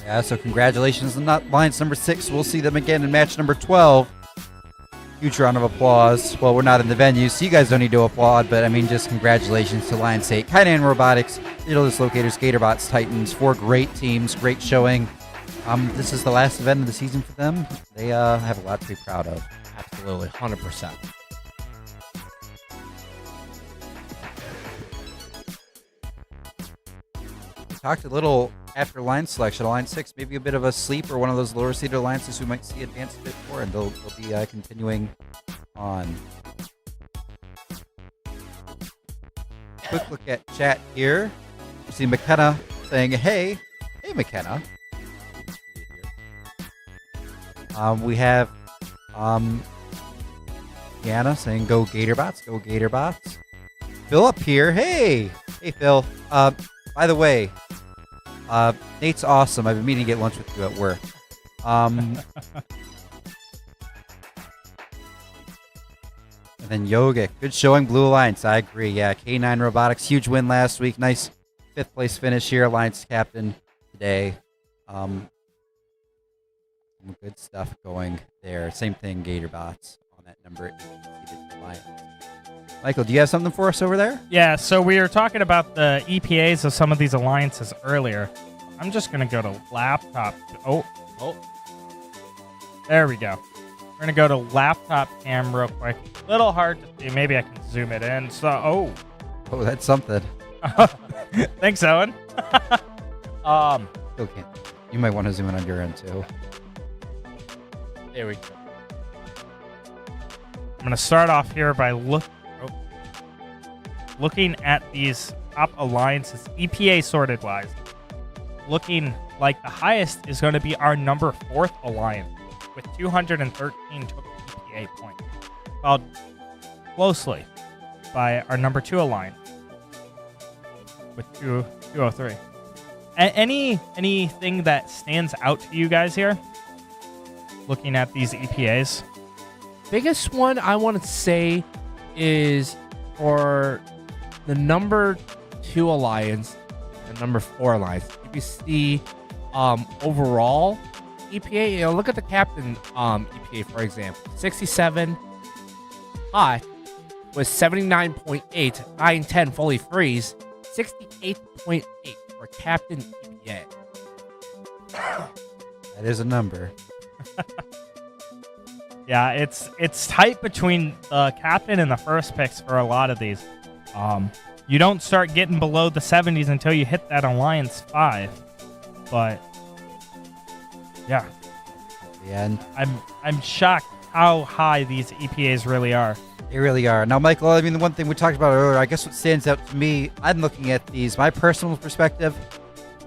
Yeah, so congratulations on Alliance number 6. We'll see them again in match number 12. Huge round of applause. Well, we're not in the venue, so you guys don't need to applaud, but I mean, just congratulations to Alliance 8. K9 Robotics, Digital Dislocators, Gatorbots, Titans, 4 great teams, great showing. This is the last event of the season for them. They have a lot to be proud of. Absolutely, 100%. We talked a little after Alliance selection. Alliance 6, maybe a bit of a sleep or one of those lower seeded alliances we might see advance a bit more, and they'll be continuing on. Quick look at chat here. We see McKenna saying, hey McKenna. We have Deanna saying, go Gatorbots, go Gatorbots. Phil up here, hey Phil. By the way, Nate's awesome. I've been meaning to get lunch with you at work. And then Yogic, good showing, Blue Alliance. I agree. Yeah, K9 Robotics, huge win last week. Nice 5th place finish here. Alliance captain today. Some good stuff going there. Same thing, Gatorbots on that number 8 seeded Alliance. Michael, do you have something for us over there? Yeah, so we were talking about the EPAs of some of these alliances earlier. I'm just going to go to laptop. Oh. There we go. We're going to go to laptop cam real quick. Little hard to see. Maybe I can zoom it in. So, Oh, that's something. Thanks, Owen. Still can't. You might want to zoom in on your end, too. There we go. I'm going to start off here by looking at these top alliances, EPA sorted wise. Looking like the highest is going to be our number 4th alliance with 213 total EPA points, followed closely by our number 2 alliance with 203. Anything that stands out to you guys here? Looking at these EPAs, biggest one I want to say is for the number 2 alliance and number 4 alliance. If you see overall EPA, look at the captain EPA, for example. 67 hot was 79.8, 910 fully freeze, 68.8 for captain EPA. That is a number. Yeah, it's tight between the captain and the first picks for a lot of these. You don't start getting below the 70s until you hit that Alliance 5. But yeah. And I'm shocked how high these EPAs really are. They really are. Now, Michael, I mean, the one thing we talked about earlier, I guess what stands out to me, I'm looking at these, my personal perspective,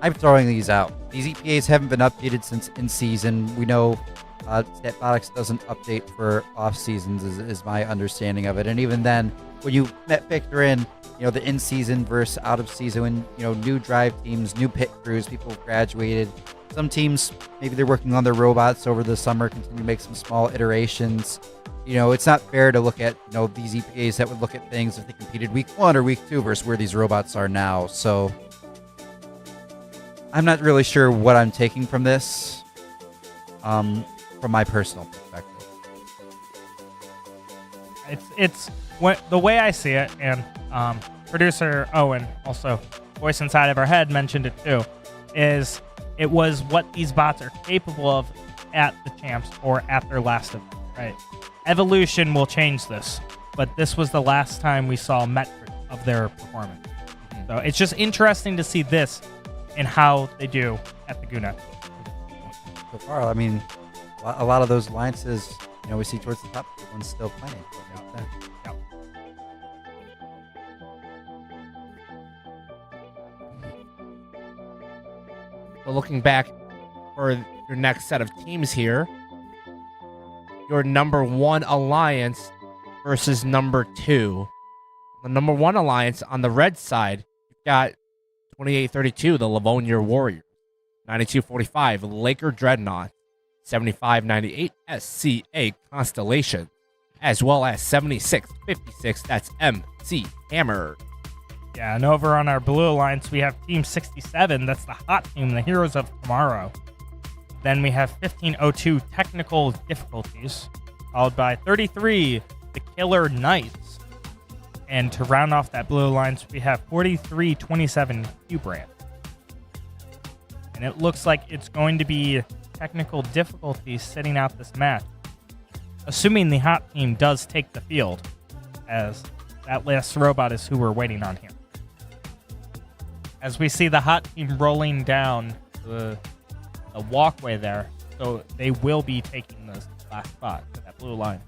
I'm throwing these out. These EPAs haven't been updated since in season. We know Robotics doesn't update for off seasons, is my understanding of it. And even then, when you factor in, the in season versus out of season, when new drive teams, new pit crews, people have graduated. Some teams, maybe they're working on their robots over the summer, continue to make some small iterations. It's not fair to look at these EPAs that would look at things if they competed week 1 or week 2 versus where these robots are now. So I'm not really sure what I'm taking from this. From my personal perspective, it's the way I see it, and producer Owen, also voice inside of our head, mentioned it too, is it was what these bots are capable of at the champs or at their last event, right? Evolution will change this, but this was the last time we saw metric of their performance. So it's just interesting to see this and how they do at the Goonettes. So far, I mean, a lot of those alliances, we see towards the top, everyone's still playing. Yep. So looking back for your next set of teams here, your number 1 alliance versus number 2. The number 1 alliance on the red side, you've got 2832, the Livonia Warriors, 9245, Laker Dreadnought, 7598, SCA Constellation, as well as 7656, that's MC Hammer. Yeah, and over on our blue alliance, we have Team 67. That's the hot team, the heroes of tomorrow. Then we have 1502 technical difficulties, followed by 33, the Killer Knights. And to round off that blue alliance, we have 4327 Q-Brand. And it looks like it's going to be technical difficulties sitting out this match, assuming the hot team does take the field, as that last robot is who we're waiting on here. As we see the hot team rolling down the walkway there, so they will be taking the last spot for that blue line.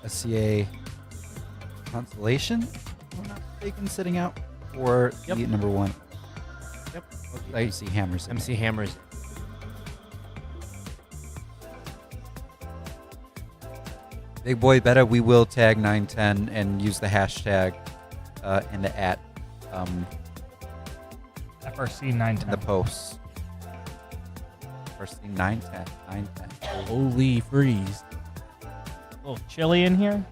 SCA Constellation, if I'm not mistaken, sitting out for the number 1. Yep. MC Hammers. MC Hammers. Big boy beta, we will tag 910 and use the hashtag and the @ FRC 910. the posts. FRC 910. 910. Holy freeze. A little chilly in here.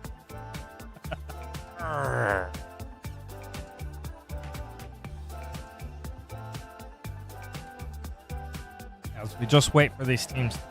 As we just wait for these teams to finish.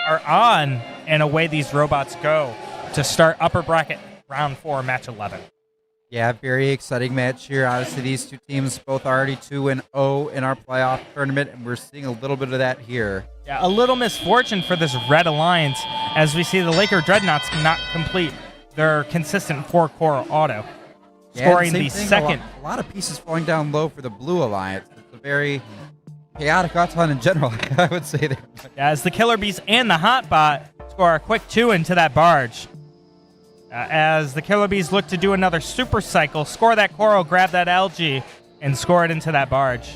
are on, and away these robots go to start upper bracket round 4, match 11. Yeah, very exciting match here. Obviously, these two teams both already 2-0 in our playoff tournament, and we're seeing a little bit of that here. Yeah, a little misfortune for this Red Alliance as we see the Laker Dreadnoughts not complete their consistent 4-core auto, scoring the second. A lot of pieces falling down low for the Blue Alliance. It's a very chaotic auton in general, I would say. There. Yeah, as the Killer Bees and the Hotbot score a quick 2 into that barge. As the Killer Bees look to do another super cycle, score that coral, grab that algae, and score it into that barge.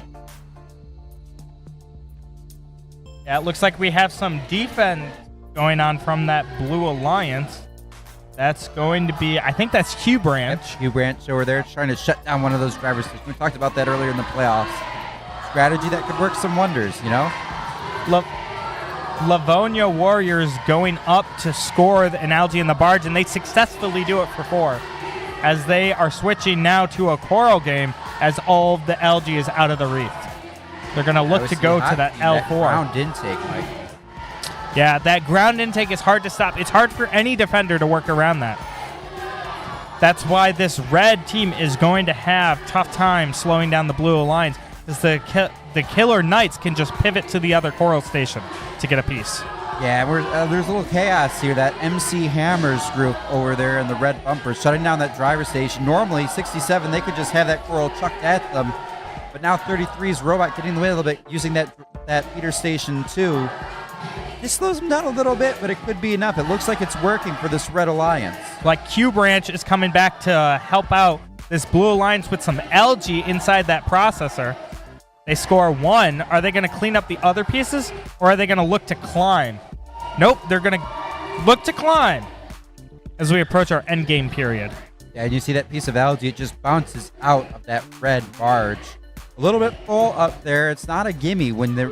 Yeah, it looks like we have some defense going on from that Blue Alliance. That's going to be, I think that's Q Branch. Yep, Q Branch over there trying to shut down one of those drivers. We talked about that earlier in the playoffs. Strategy that could work some wonders, you know? Livonia Warriors going up to score an algae in the barge, and they successfully do it for 4. As they are switching now to a coral game as all of the algae is out of the reef. They're going to look to go to that L4. That ground intake, Mike. Yeah, that ground intake is hard to stop. It's hard for any defender to work around that. That's why this red team is going to have tough time slowing down the Blue Alliance, because the Killer Knights can just pivot to the other coral station to get a piece. Yeah, there's a little chaos here. That MC Hammers group over there in the red bumpers shutting down that driver station. Normally, 67, they could just have that coral chucked at them. But now 33's robot getting in the way a little bit, using that feeder station too. This slows them down a little bit, but it could be enough. It looks like it's working for this Red Alliance. Like Q Branch is coming back to help out this Blue Alliance with some algae inside that processor. They score 1. Are they going to clean up the other pieces, or are they going to look to climb? Nope, they're going to look to climb as we approach our endgame period. Yeah, and you see that piece of algae, it just bounces out of that red barge. A little bit full up there. It's not a gimme when the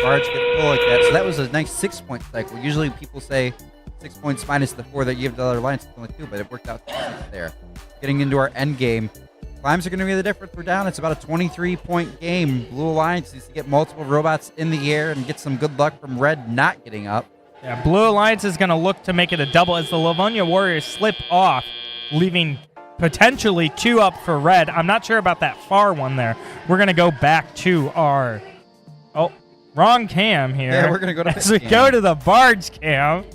barge gets full like that. So that was a nice 6-point cycle. Usually people say 6 points minus the 4 that you give to the other lines. It's only 2, but it worked out to 6 there. Getting into our end game. Climbs are going to be the difference. We're down. It's about a 23-point game. Blue Alliance needs to get multiple robots in the air and get some good luck from Red not getting up. Yeah, Blue Alliance is going to look to make it a double as the Livonia Warriors slip off, leaving potentially 2 up for Red. I'm not sure about that far one there. We're going to go back to our... Oh, wrong cam here. Yeah, we're going to go to as we go to the barge cam.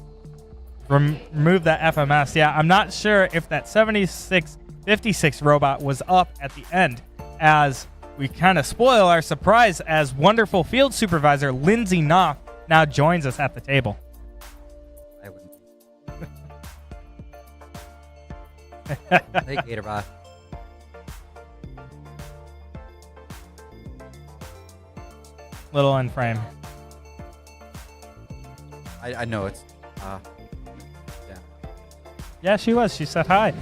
Remove that FMS. Yeah, I'm not sure if that 7656 robot was up at the end, as we kind of spoil our surprise as wonderful field supervisor Lindsay Knopf now joins us at the table. I wouldn't. Hey, Gatorbot. Little in frame. I know it's... Yeah, she was. She said hi.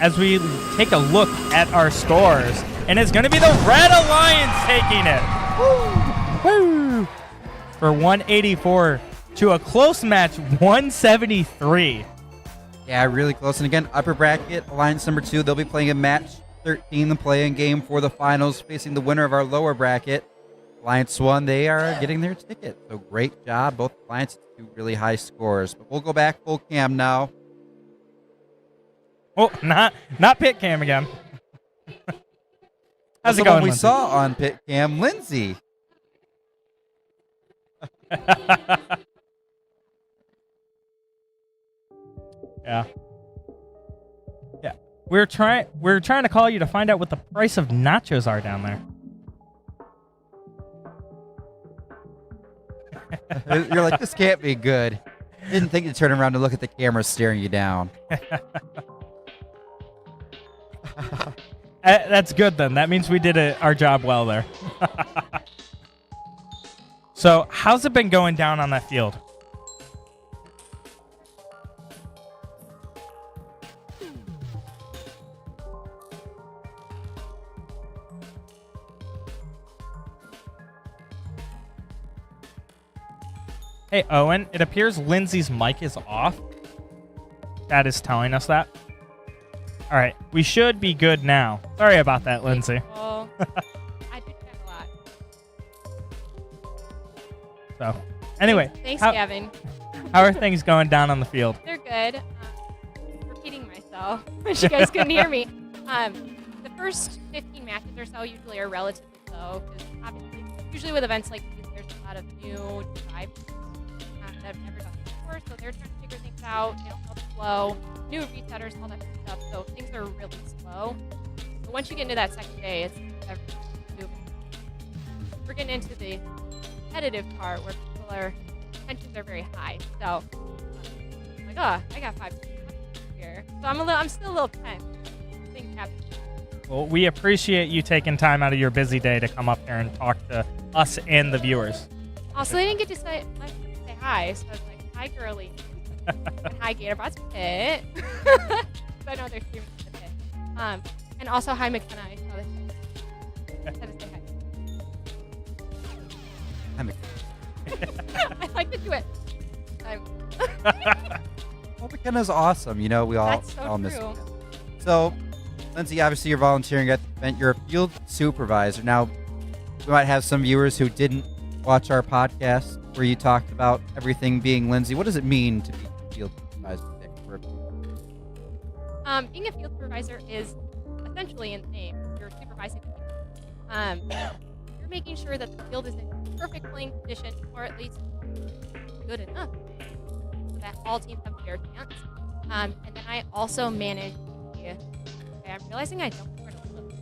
As we take a look at our scores, and it's going to be the Red Alliance taking it. Woo! Woo! For 184 to a close match, 173. Yeah, really close. And again, upper bracket, Alliance number 2. They'll be playing in match 13, the play-in game for the finals, facing the winner of our lower bracket. Alliance 1, they are getting their ticket. So great job. Both Alliances do really high scores. But we'll go back full cam now. Oh, not pit cam again. How's it going, We Lindsay? saw on pit cam, Lindsay. Yeah. We're trying to call you to find out what the price of nachos are down there. You're like, this can't be good. Didn't think to turn around to look at the camera staring you down. That's good then. That means we did our job well there. So, how's it been going down on that field? Hey, Owen, it appears Lindsay's mic is off. That is telling us that. All right, we should be good now. Sorry about that, Lindsay. Oh, I do that a lot. So, anyway. Thanks, how- Gavin. How are things going down on the field? They're good. Repeating myself, which you guys couldn't hear me. The first 15 matches or so usually are relatively slow because obviously, usually with events like these, there's a lot of new tribes that have never done it before, so they're trying to figure things out. They don't know the flow, new resetters, all that kind of stuff. So things are really slow. But once you get into that second day, it's everything's moving. We're getting into the competitive part where tensions are very high. So like, oh, I got 5 here. So I'm still a little tense. Things happen. Well, we appreciate you taking time out of your busy day to come up here and talk to us and the viewers. Also, they didn't get to say hi, so I was like, hi, girly. And hi, Gatorbots Pit. I know they're streaming the pit. And also, hi, McKenna. I saw this. I had to say hi. Hi, McKenna. I like to do it. Well, McKenna's awesome. You know, we all, That's so all miss true. her. So, Lindsay, obviously you're volunteering at the event. You're a field supervisor. Now, we might have some viewers who didn't watch our podcast where you talked about everything being Lindsay. What does it mean to be a field supervisor? Being a field supervisor is essentially in the name. You're supervising the field. You're making sure that the field is in perfect playing condition, or at least good enough, so that all teams have a fair chance. And then I also manage the... Okay, I'm realizing I don't know where to look.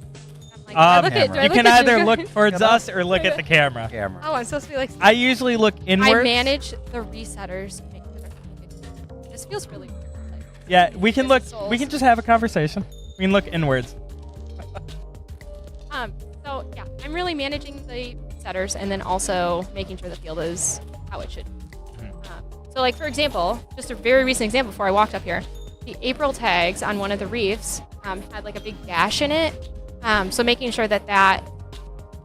I'm like, do I look at, do I you look can at either you look guys? towards us or look at the camera. Oh, I'm supposed to be like... I usually look inwards. I manage the resetters. To make sure they're good. This feels really weird. Like, Yeah, we can look. souls. We can just have a conversation. We can look inwards. So yeah, I'm really managing the setters and then also making sure the field is how it should be. So like, for example, just a very recent example before I walked up here, the April tags on one of the reefs had like a big gash in it. So making sure that that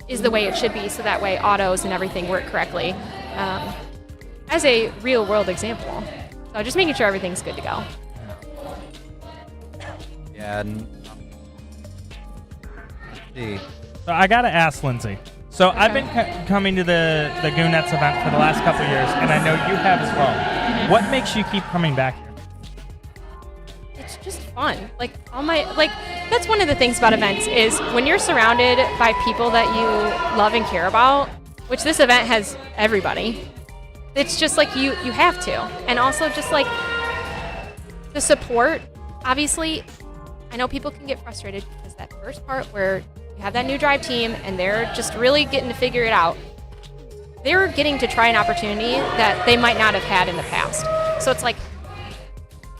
is the way it should be, so that way autos and everything work correctly. As a real world example. So just making sure everything's good to go. Yeah, and let's see. So I gotta ask Lindsay. So I've been coming to the Goonettes event for the last couple of years, and I know you have as well. What makes you keep coming back here? It's just fun. Like that's one of the things about events is when you're surrounded by people that you love and care about, which this event has everybody. It's just like you have to. And also just like the support. Obviously, I know people can get frustrated because that first part where you have that new drive team and they're just really getting to figure it out, they're getting to try an opportunity that they might not have had in the past. So it's like,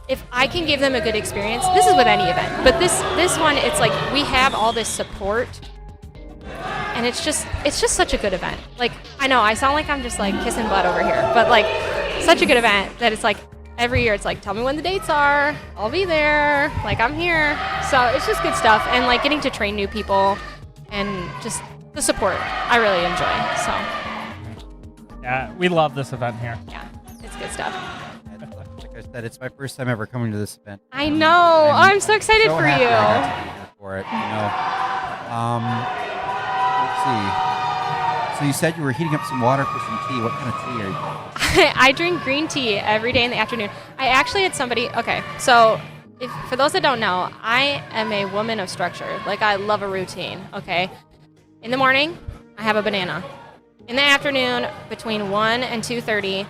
if I can give them a good experience, this is with any event, but this one, it's like we have all this support, and it's just such a good event. Like, I know I sound like I'm just like kissing butt over here, but like such a good event that it's like every year it's like, tell me when the dates are, I'll be there, like I'm here. So it's just good stuff, and like getting to train new people and just the support I really enjoy. So Yeah, we love this event here. yeah, it's good stuff. Like I said, it's my first time ever coming to this event. I know. I'm so excited so for happy you. I got to be here for it. You know. Let's see. So you said you were heating up some water for some tea. What kind of tea are you? I drink green tea every day in the afternoon. I actually had somebody. Okay, so for those that don't know, I am a woman of structure. Like, I love a routine. Okay, in the morning, I have a banana. In the afternoon, between 1 and 2:30.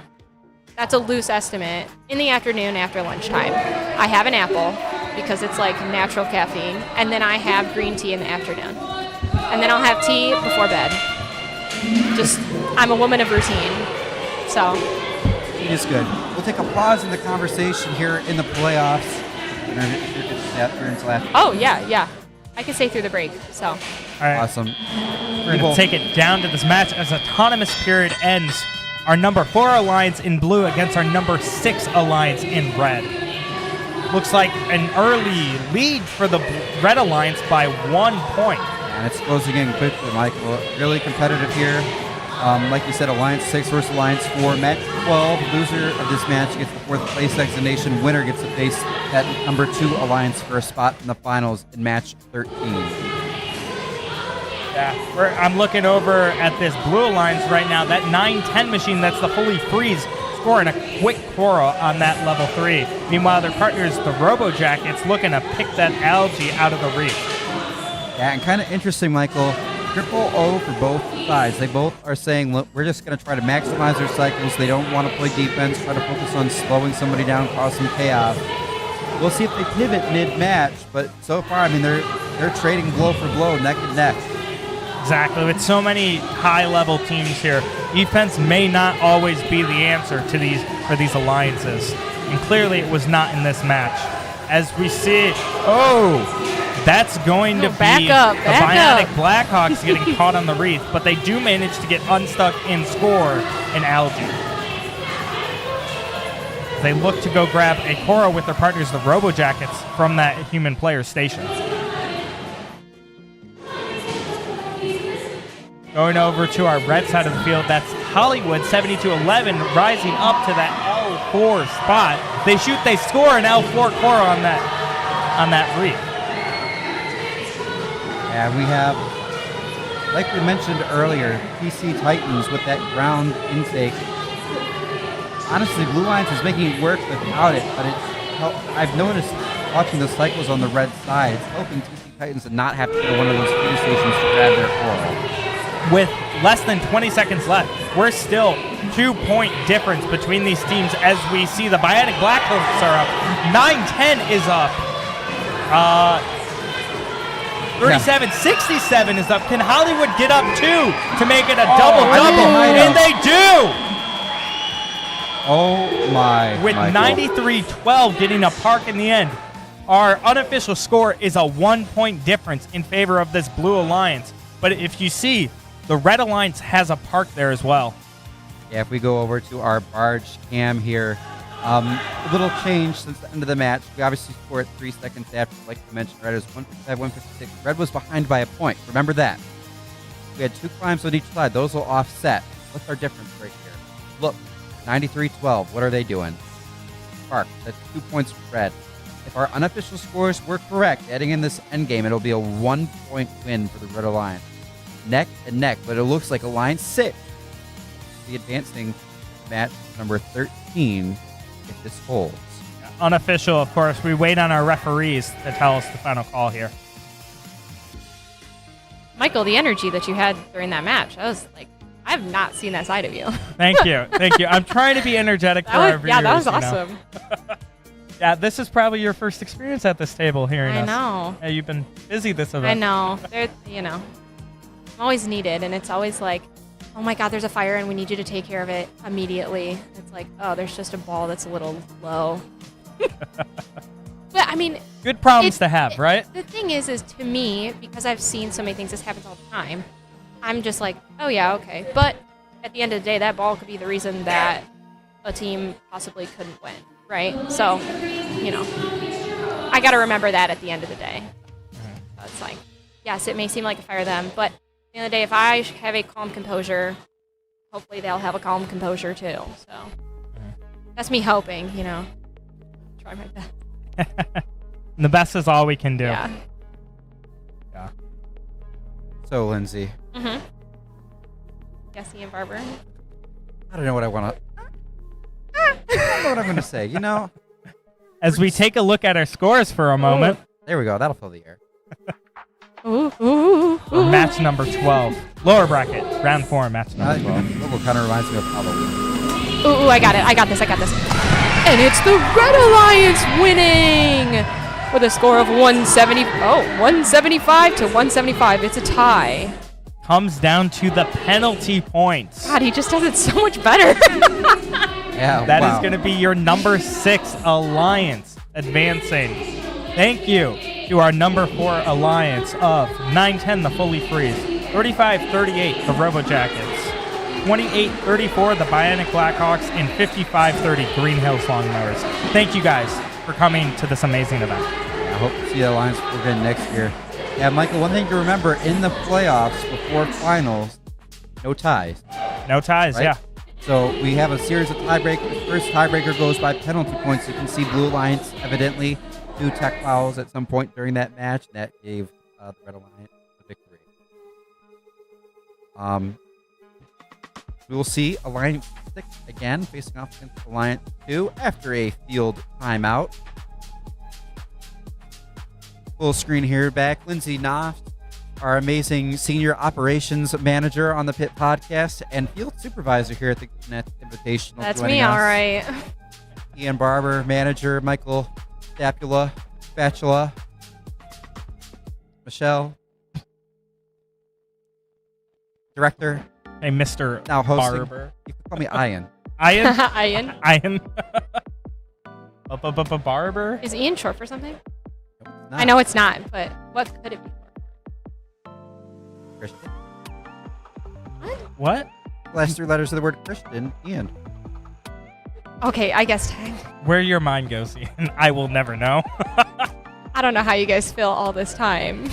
That's a loose estimate. In the afternoon after lunchtime, I have an apple because it's like natural caffeine, and then I have green tea in the afternoon. And then I'll have tea before bed. Just, I'm a woman of routine, so. It is good. We'll take a pause in the conversation here in the playoffs. Oh, yeah. I can stay through the break, so. All right. Awesome. We're going to take it down to this match as autonomous period ends. Our number 4 alliance in blue against our number 6 alliance in red. Looks like an early lead for the red alliance by 1 point. And it's closing in quickly, Michael. Really competitive here. Like you said, Alliance 6 versus Alliance 4. Match 12, loser of this match gets the 4th place designation. Winner gets to face that number 2 Alliance for a spot in the finals in match 13. Yeah, I'm looking over at this blue alliance right now. That 9-10 machine, that's the fully freeze. It's score and a quick Cora on that level 3. Meanwhile, their partners, the Robo Jackets, looking to pick that algae out of the reef. Yeah, and kind of interesting, Michael. Triple O for both sides. They both are saying, look, we're just going to try to maximize their cycles. They don't want to play defense, try to focus on slowing somebody down, cause some chaos. We'll see if they pivot mid-match, but so far, I mean, they're trading blow for blow, neck and neck. Exactly. With so many high-level teams here, defense may not always be the answer to these alliances. And clearly it was not in this match. As we see, that's going to be the Bionic Blackhawks getting caught on the reef, but they do manage to get unstuck and score an algae. They look to go grab a Cora with their partners, the Robo Jackets, from that human player station. Going over to our red side of the field, that's Hollywood, 72-11, rising up to that L4 spot. They shoot, they score an L4 Cora on that reef. And we have, like we mentioned earlier, PC Titans with that ground intake. Honestly, Blue Lions is making it work without it, but I've noticed watching the cycles on the red side, it's helping PC Titans to not have to go to one of those feeder stations to grab their Cora. With less than 20 seconds left, we're still 2-point difference between these teams as we see the Bionic Blackhawks are up. 9-10 is up. 37-67 is up. Can Hollywood get up too to make it a double-double? And they do! Oh my. With 93-12 getting a park in the end. Our unofficial score is a 1-point difference in favor of this Blue Alliance. But if you see, the Red Alliance has a park there as well. Yeah, if we go over to our barge cam here, a little change since the end of the match. We obviously scored 3 seconds after, like you mentioned, Red was 155, 156. Red was behind by a point. Remember that. We had 2 climbs on each side. Those will offset. What's our difference right here? Look, 93-12. What are they doing? Park. That's 2 points for Red. If our unofficial scores were correct, heading in this endgame, it'll be a 1-point win for the Red Alliance. Neck and neck, but it looks like Alliance 6 the advancing match number 13 if this holds. Unofficial, of course. We wait on our referees to tell us the final call here. Michael, the energy that you had during that match, I was like, I have not seen that side of you. Thank you. Thank you. I'm trying to be energetic for our viewers. Yeah, that was awesome. Yeah, this is probably your first experience at this table hearing us. I know. Yeah, you've been busy this event. I know. I'm always needed, and it's always like, oh my God, there's a fire, and we need you to take care of it immediately. It's like, oh, there's just a ball that's a little low. But I mean, good problems to have, right? The thing is to me, because I've seen so many things, this happens all the time. I'm just like, oh yeah, okay. But at the end of the day, that ball could be the reason that a team possibly couldn't win, right? So, I got to remember that at the end of the day. So it's like, yes, it may seem like a fire them, but at the end of the day, if I have a calm composure, hopefully they'll have a calm composure too. So that's me hoping, try my best. The best is all we can do. Yeah. So, Lindsay. Mm-hmm. Jesse and Barbara. I don't know what I want to... I don't know what I'm going to say, As we take a look at our scores for a moment. There we go. That'll fill the air. For match number 12. Lower bracket. Round 4, match number 12. Logo kind of reminds me of Halloween. Ooh, I got it. I got this. And it's the Red Alliance winning with a score of 175 to 175. It's a tie. Comes down to the penalty points. God, he just does it so much better. Yeah, That is going to be your number 6 alliance advancing. Thank you to our number 4 alliance of 9-10, the Fully Freeze, 35-38, the Robo Jackets, 28-34, the Bionic Blackhawks, and 55-30, Green Hills Longmowers. Thank you guys for coming to this amazing event. I hope to see the Alliance again next year. Yeah, Michael, one thing to remember, in the playoffs before finals, no ties. No ties, right? Yeah. So we have a series of tiebreakers. The first tiebreaker goes by penalty points. You can see Blue Alliance evidently do tech fouls at some point during that match. That gave the Red Alliance the victory. We will see Alliance 6 again, facing off against Alliance 2 after a field timeout. Full screen here back. Lindsay Knopf, our amazing senior operations manager on the Pit podcast and field supervisor here at the Goonettes Invitational. That's me, all right. Ian Barber, manager. Michael Spatula. Michelle, director. Hey, Mr. Now hosting. Barber. You can call me Ian. Ian? Ian. Barber? Is Ian short for something? Not. I know it's not, but what could it be? Christian. What? Last 3 letters of the word Christian, Ian. Okay, I guess. Where your mind goes, Ian, I will never know. I don't know how you guys feel all this time.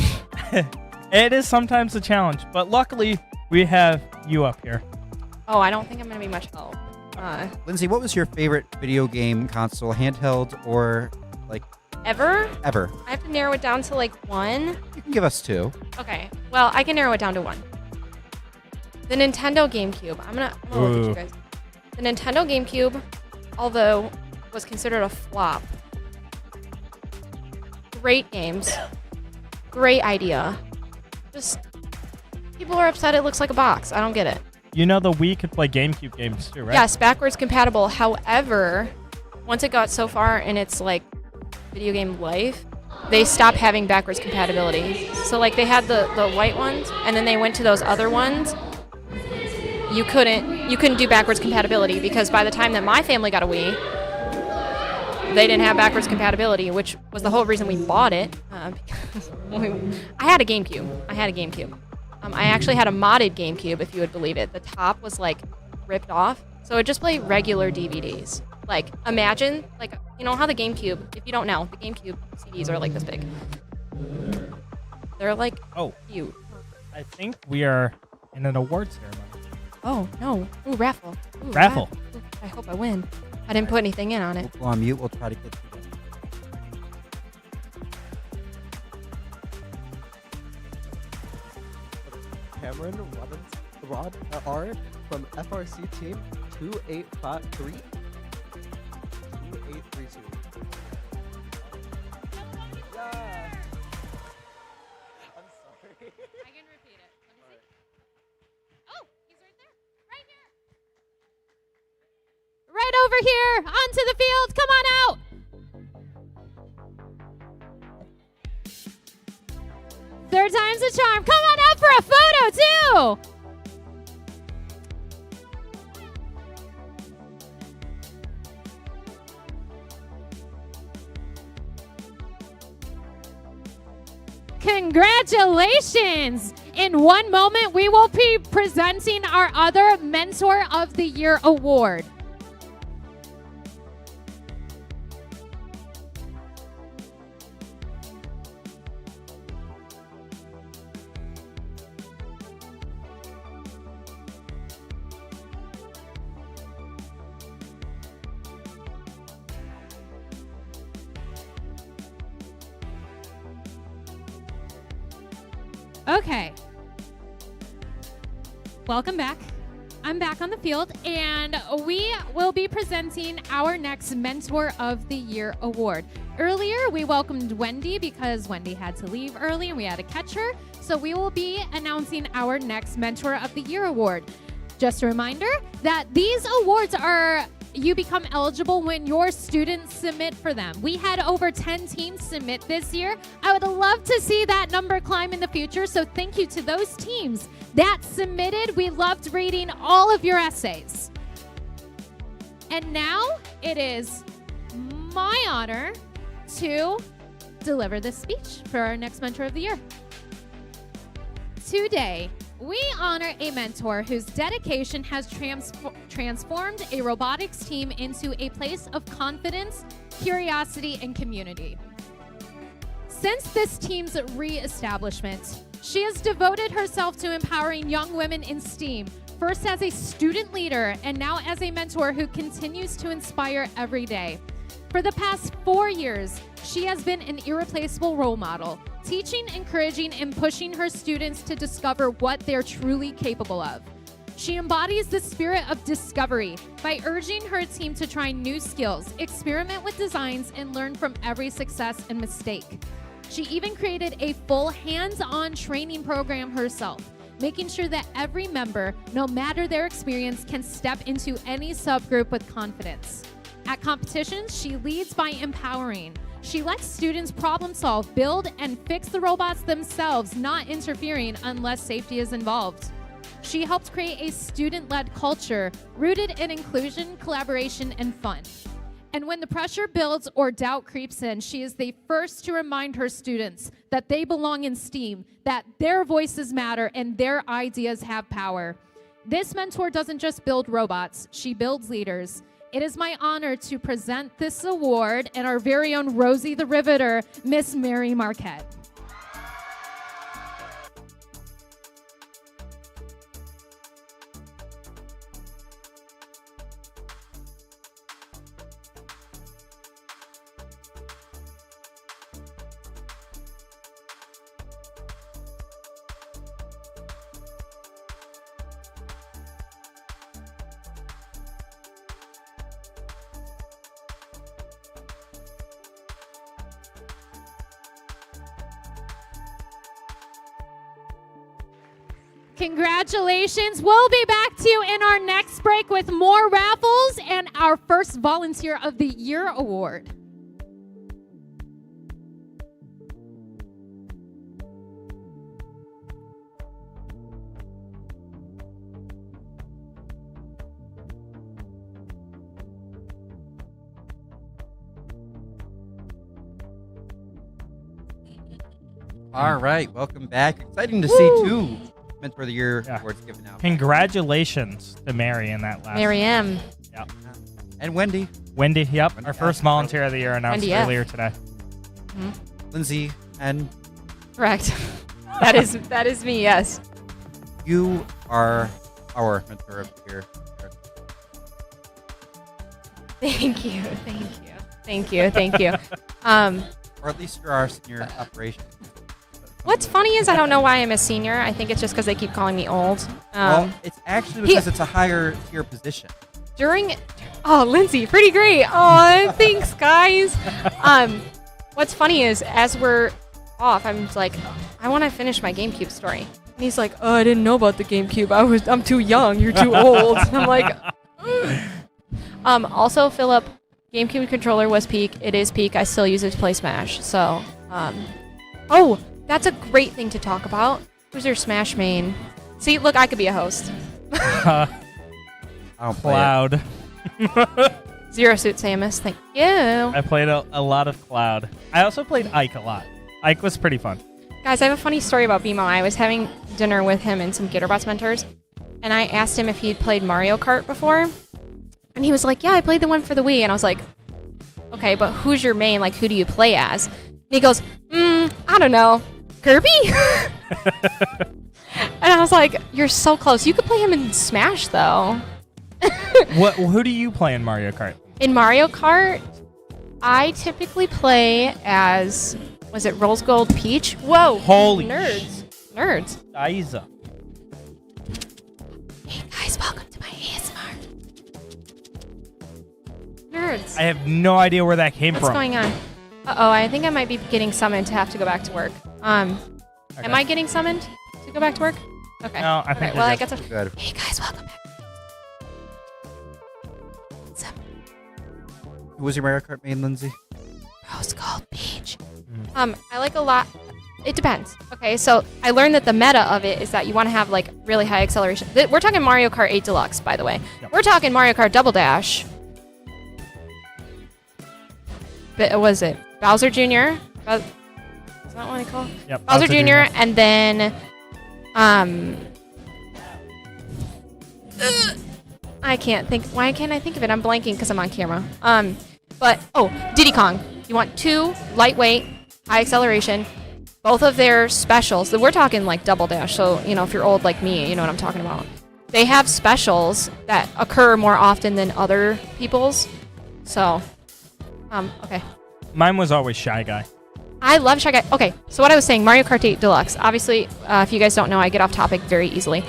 It is sometimes a challenge, but luckily we have you up here. Oh, I don't think I'm going to be much help. Lindsay, what was your favorite video game console, handheld or like Ever? ever? I have to narrow it down to like 1. You can give us 2. Okay, well, I can narrow it down to 1. The Nintendo GameCube. I'm gonna look at you guys. The Nintendo GameCube, although was considered a flop. Great games. Great idea. Just people are upset it looks like a box. I don't get it. You know the Wii could play GameCube games too, right? Yes, backwards compatible. However, once it got so far in its like video game life, they stopped having backwards compatibility. So like they had the white ones, and then they went to those other ones. You couldn't do backwards compatibility because by the time that my family got a Wii, they didn't have backwards compatibility, which was the whole reason we bought it. Because I had a GameCube. I actually had a modded GameCube, if you would believe it. The top was like ripped off, so it just played regular DVDs. Like imagine, like you know how the GameCube. If you don't know, the GameCube CDs are like this big. They're like cute. I think we are in an award ceremony. Oh no! Ooh, raffle. Ooh, Raffle. Ooh, I hope I win. I didn't put anything in on it. We'll go on mute. We'll try to get to them. Cameron Rod R from FRC team 2853. 2832. Yeah. I'm sorry. I can repeat it. Let me see. Oh, he's right there. Right here. Right over here. Onto the field. Come on out. Third time's a charm. Come on out for a photo, too. Congratulations! In one moment, we will be presenting our other Mentor of the Year award. Okay. Welcome back. I'm back on the field, and we will be presenting our next Mentor of the Year award. Earlier, we welcomed Wendy because Wendy had to leave early and we had to catch her. So we will be announcing our next Mentor of the Year award. Just a reminder that these awards you become eligible when your students submit for them. We had over 10 teams submit this year. I would love to see that number climb in the future, so thank you to those teams that submitted. We loved reading all of your essays. And now it is my honor to deliver this speech for our next Mentor of the Year. Today, we honor a mentor whose dedication has transformed a robotics team into a place of confidence, curiosity, and community. Since this team's re-establishment, she has devoted herself to empowering young women in STEAM, first as a student leader and now as a mentor who continues to inspire every day. For the past 4 years, she has been an irreplaceable role model, teaching, encouraging, and pushing her students to discover what they're truly capable of. She embodies the spirit of discovery by urging her team to try new skills, experiment with designs, and learn from every success and mistake. She even created a full hands-on training program herself, making sure that every member, no matter their experience, can step into any subgroup with confidence. At competitions, she leads by empowering. She lets students problem solve, build, and fix the robots themselves, not interfering unless safety is involved. She helps create a student-led culture rooted in inclusion, collaboration, and fun. And when the pressure builds or doubt creeps in, she is the first to remind her students that they belong in STEAM, that their voices matter, and their ideas have power. This mentor doesn't just build robots, she builds leaders. It is my honor to present this award and our very own Rosie the Riveter, Miss Mary Marquette. Congratulations. We'll be back to you in our next break with more raffles and our first Volunteer of the Year award. All right, welcome back. Exciting to see two Mentor of the Year awards given out. Congratulations to Mary in that last. Mary M. Yep. And Wendy. Wendy, yep. Our first Volunteer of the Year announced Wendy F. earlier today. Lindsay and Correct. that is me. Yes. you are our Mentor of the Year. Thank you. Thank you. Thank you. Thank you. Or at least you're our senior operations. What's funny is I don't know why I'm a senior. I think it's just because they keep calling me old. Well, it's actually because it's a higher tier position. Oh, Lindsay, pretty great. Oh, thanks, guys. What's funny is as we're off, I'm just like, I want to finish my GameCube story. And he's like, oh, I didn't know about the GameCube. I'm too young. You're too old. I'm like, also, Philip, GameCube controller was peak. It is peak. I still use it to play Smash. So, oh, that's a great thing to talk about. Who's your Smash main? See, look, I could be a host. I don't play Cloud. Zero Suit Samus, thank you. I played a lot of Cloud. I also played Ike a lot. Ike was pretty fun. Guys, I have a funny story about BMO. I was having dinner with him and some Gatorbots mentors, and I asked him if he'd played Mario Kart before. And he was like, yeah, I played the one for the Wii. And I was like, okay, but who's your main? Like, who do you play as? And he goes, I don't know. Kirby? And I was like, you're so close. You could play him in Smash, though. Who do you play in Mario Kart? In Mario Kart, I typically play as, was it Rose Gold Peach? Whoa. Holy Nerds. Isa. Hey, guys, welcome to my ASMR. Nerds. I have no idea where that came What's from. going on? Uh-oh, I think I might be getting summoned to have to go back to work. Am I getting summoned to go back to work? Okay. No, I think well, I you're guess good. Hey guys, welcome back. Who was your Mario Kart main, Lindsay? Rose Gold Peach. I like a lot. It depends. Okay, so I learned that the meta of it is that you want to have like really high acceleration. We're talking Mario Kart 8 Deluxe, by the way. Yep. We're talking Mario Kart Double Dash. But was it Bowser Jr.? Is that what I call? Yep, Bowser Jr. And then I can't think. Why can't I think of it? I'm blanking because I'm on camera. But Diddy Kong. You want 2 lightweight, high acceleration. Both of their specials. We're talking like Double Dash. So if you're old like me, you know what I'm talking about. They have specials that occur more often than other people's. So, okay. Mine was always Shy Guy. I love Shy Guy. Okay, so what I was saying, Mario Kart 8 Deluxe. Obviously, if you guys don't know, I get off topic very easily.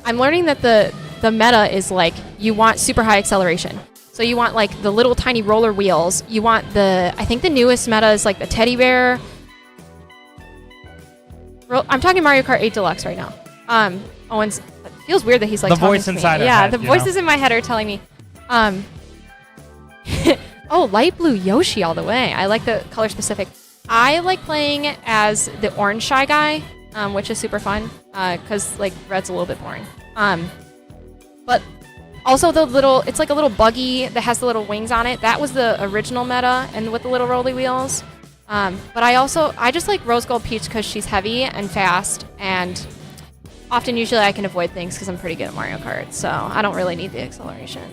I'm learning that the meta is like you want super high acceleration. So you want like the little tiny roller wheels. You want I think the newest meta is like the teddy bear. I'm talking Mario Kart 8 Deluxe right now. Owen's, it feels weird that he's like the talking voice to me. inside. Yeah, head, the voices in my head are telling me. Oh, light blue Yoshi all the way. I like the color specific. I like playing as the orange shy guy, which is super fun because like red's a little bit boring. But also it's like a little buggy that has the little wings on it. That was the original meta and with the little rolly wheels. But I just like Rose Gold Peach because she's heavy and fast, and usually I can avoid things because I'm pretty good at Mario Kart, so I don't really need the acceleration.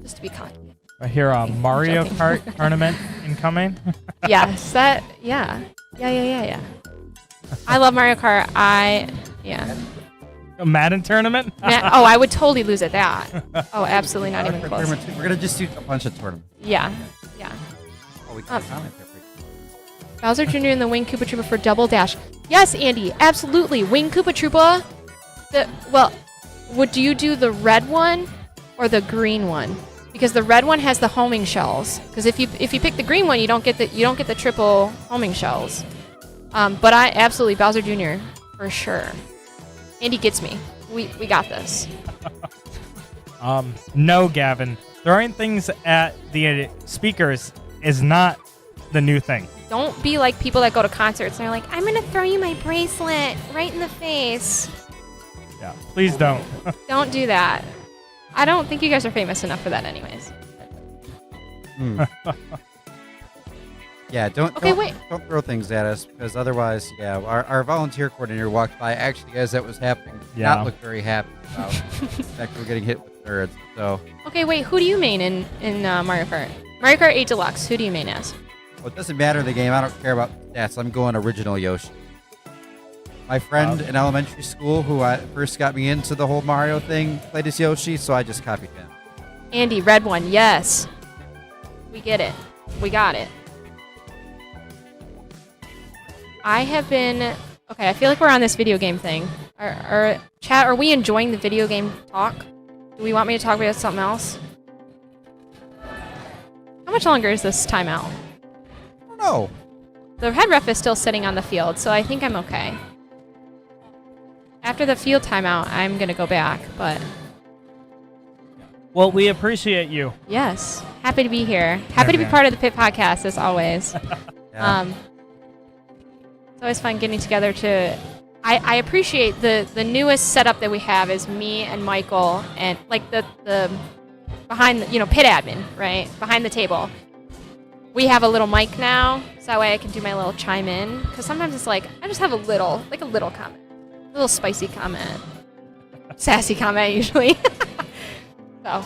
Just to be cocky. I hear a Mario Kart tournament incoming. Yes, yeah. I love Mario Kart. A Madden tournament? Oh, I would totally lose at that. Oh, absolutely not even close. We're gonna just do a bunch of tournaments. Yeah. Oh, we can comment there. Bowser Jr. and the Wing Koopa Troopa for Double Dash. Yes, Andy, absolutely. Wing Koopa Troopa. Would you do the red one or the green one? Because the red one has the homing shells. Because if you pick the green one, you don't get the triple homing shells. But I absolutely Bowser Jr. for sure. Andy gets me. We got this. No, Gavin. Throwing things at the speakers is not the new thing. Don't be like people that go to concerts and they're like, I'm gonna throw you my bracelet right in the face. Yeah, please don't. Don't do that. I don't think you guys are famous enough for that anyways. Yeah, don't throw things at us, because otherwise, our volunteer coordinator walked by. Actually, as that was happening, did not look very happy about the fact we're getting hit with nerds. So. Okay, wait. Who do you main in Mario Kart? Mario Kart 8 Deluxe. Who do you main as? Well, it doesn't matter the game. I don't care about stats. I'm going original Yoshi. My friend in elementary school, who first got me into the whole Mario thing, played as Yoshi, so I just copied him. Andy, red one. Yes. We get it. We got it. I have been... Okay, I feel like we're on this video game thing. Chat, are we enjoying the video game talk? Do we want me to talk about something else? How much longer is this timeout? I don't know. The head ref is still sitting on the field, so I think I'm okay. After the field timeout, I'm going to go back, but... Well, we appreciate you. Yes. Happy to be here. Happy to be part of the Pit Podcast, as always. It's always fun getting together to... I appreciate the newest setup that we have is me and Michael and like the behind the, pit admin, right? Behind the table. We have a little mic now, so that way I can do my little chime in. Because sometimes it's like, I just have a little comment. A little spicy comment. Sassy comment, usually. So.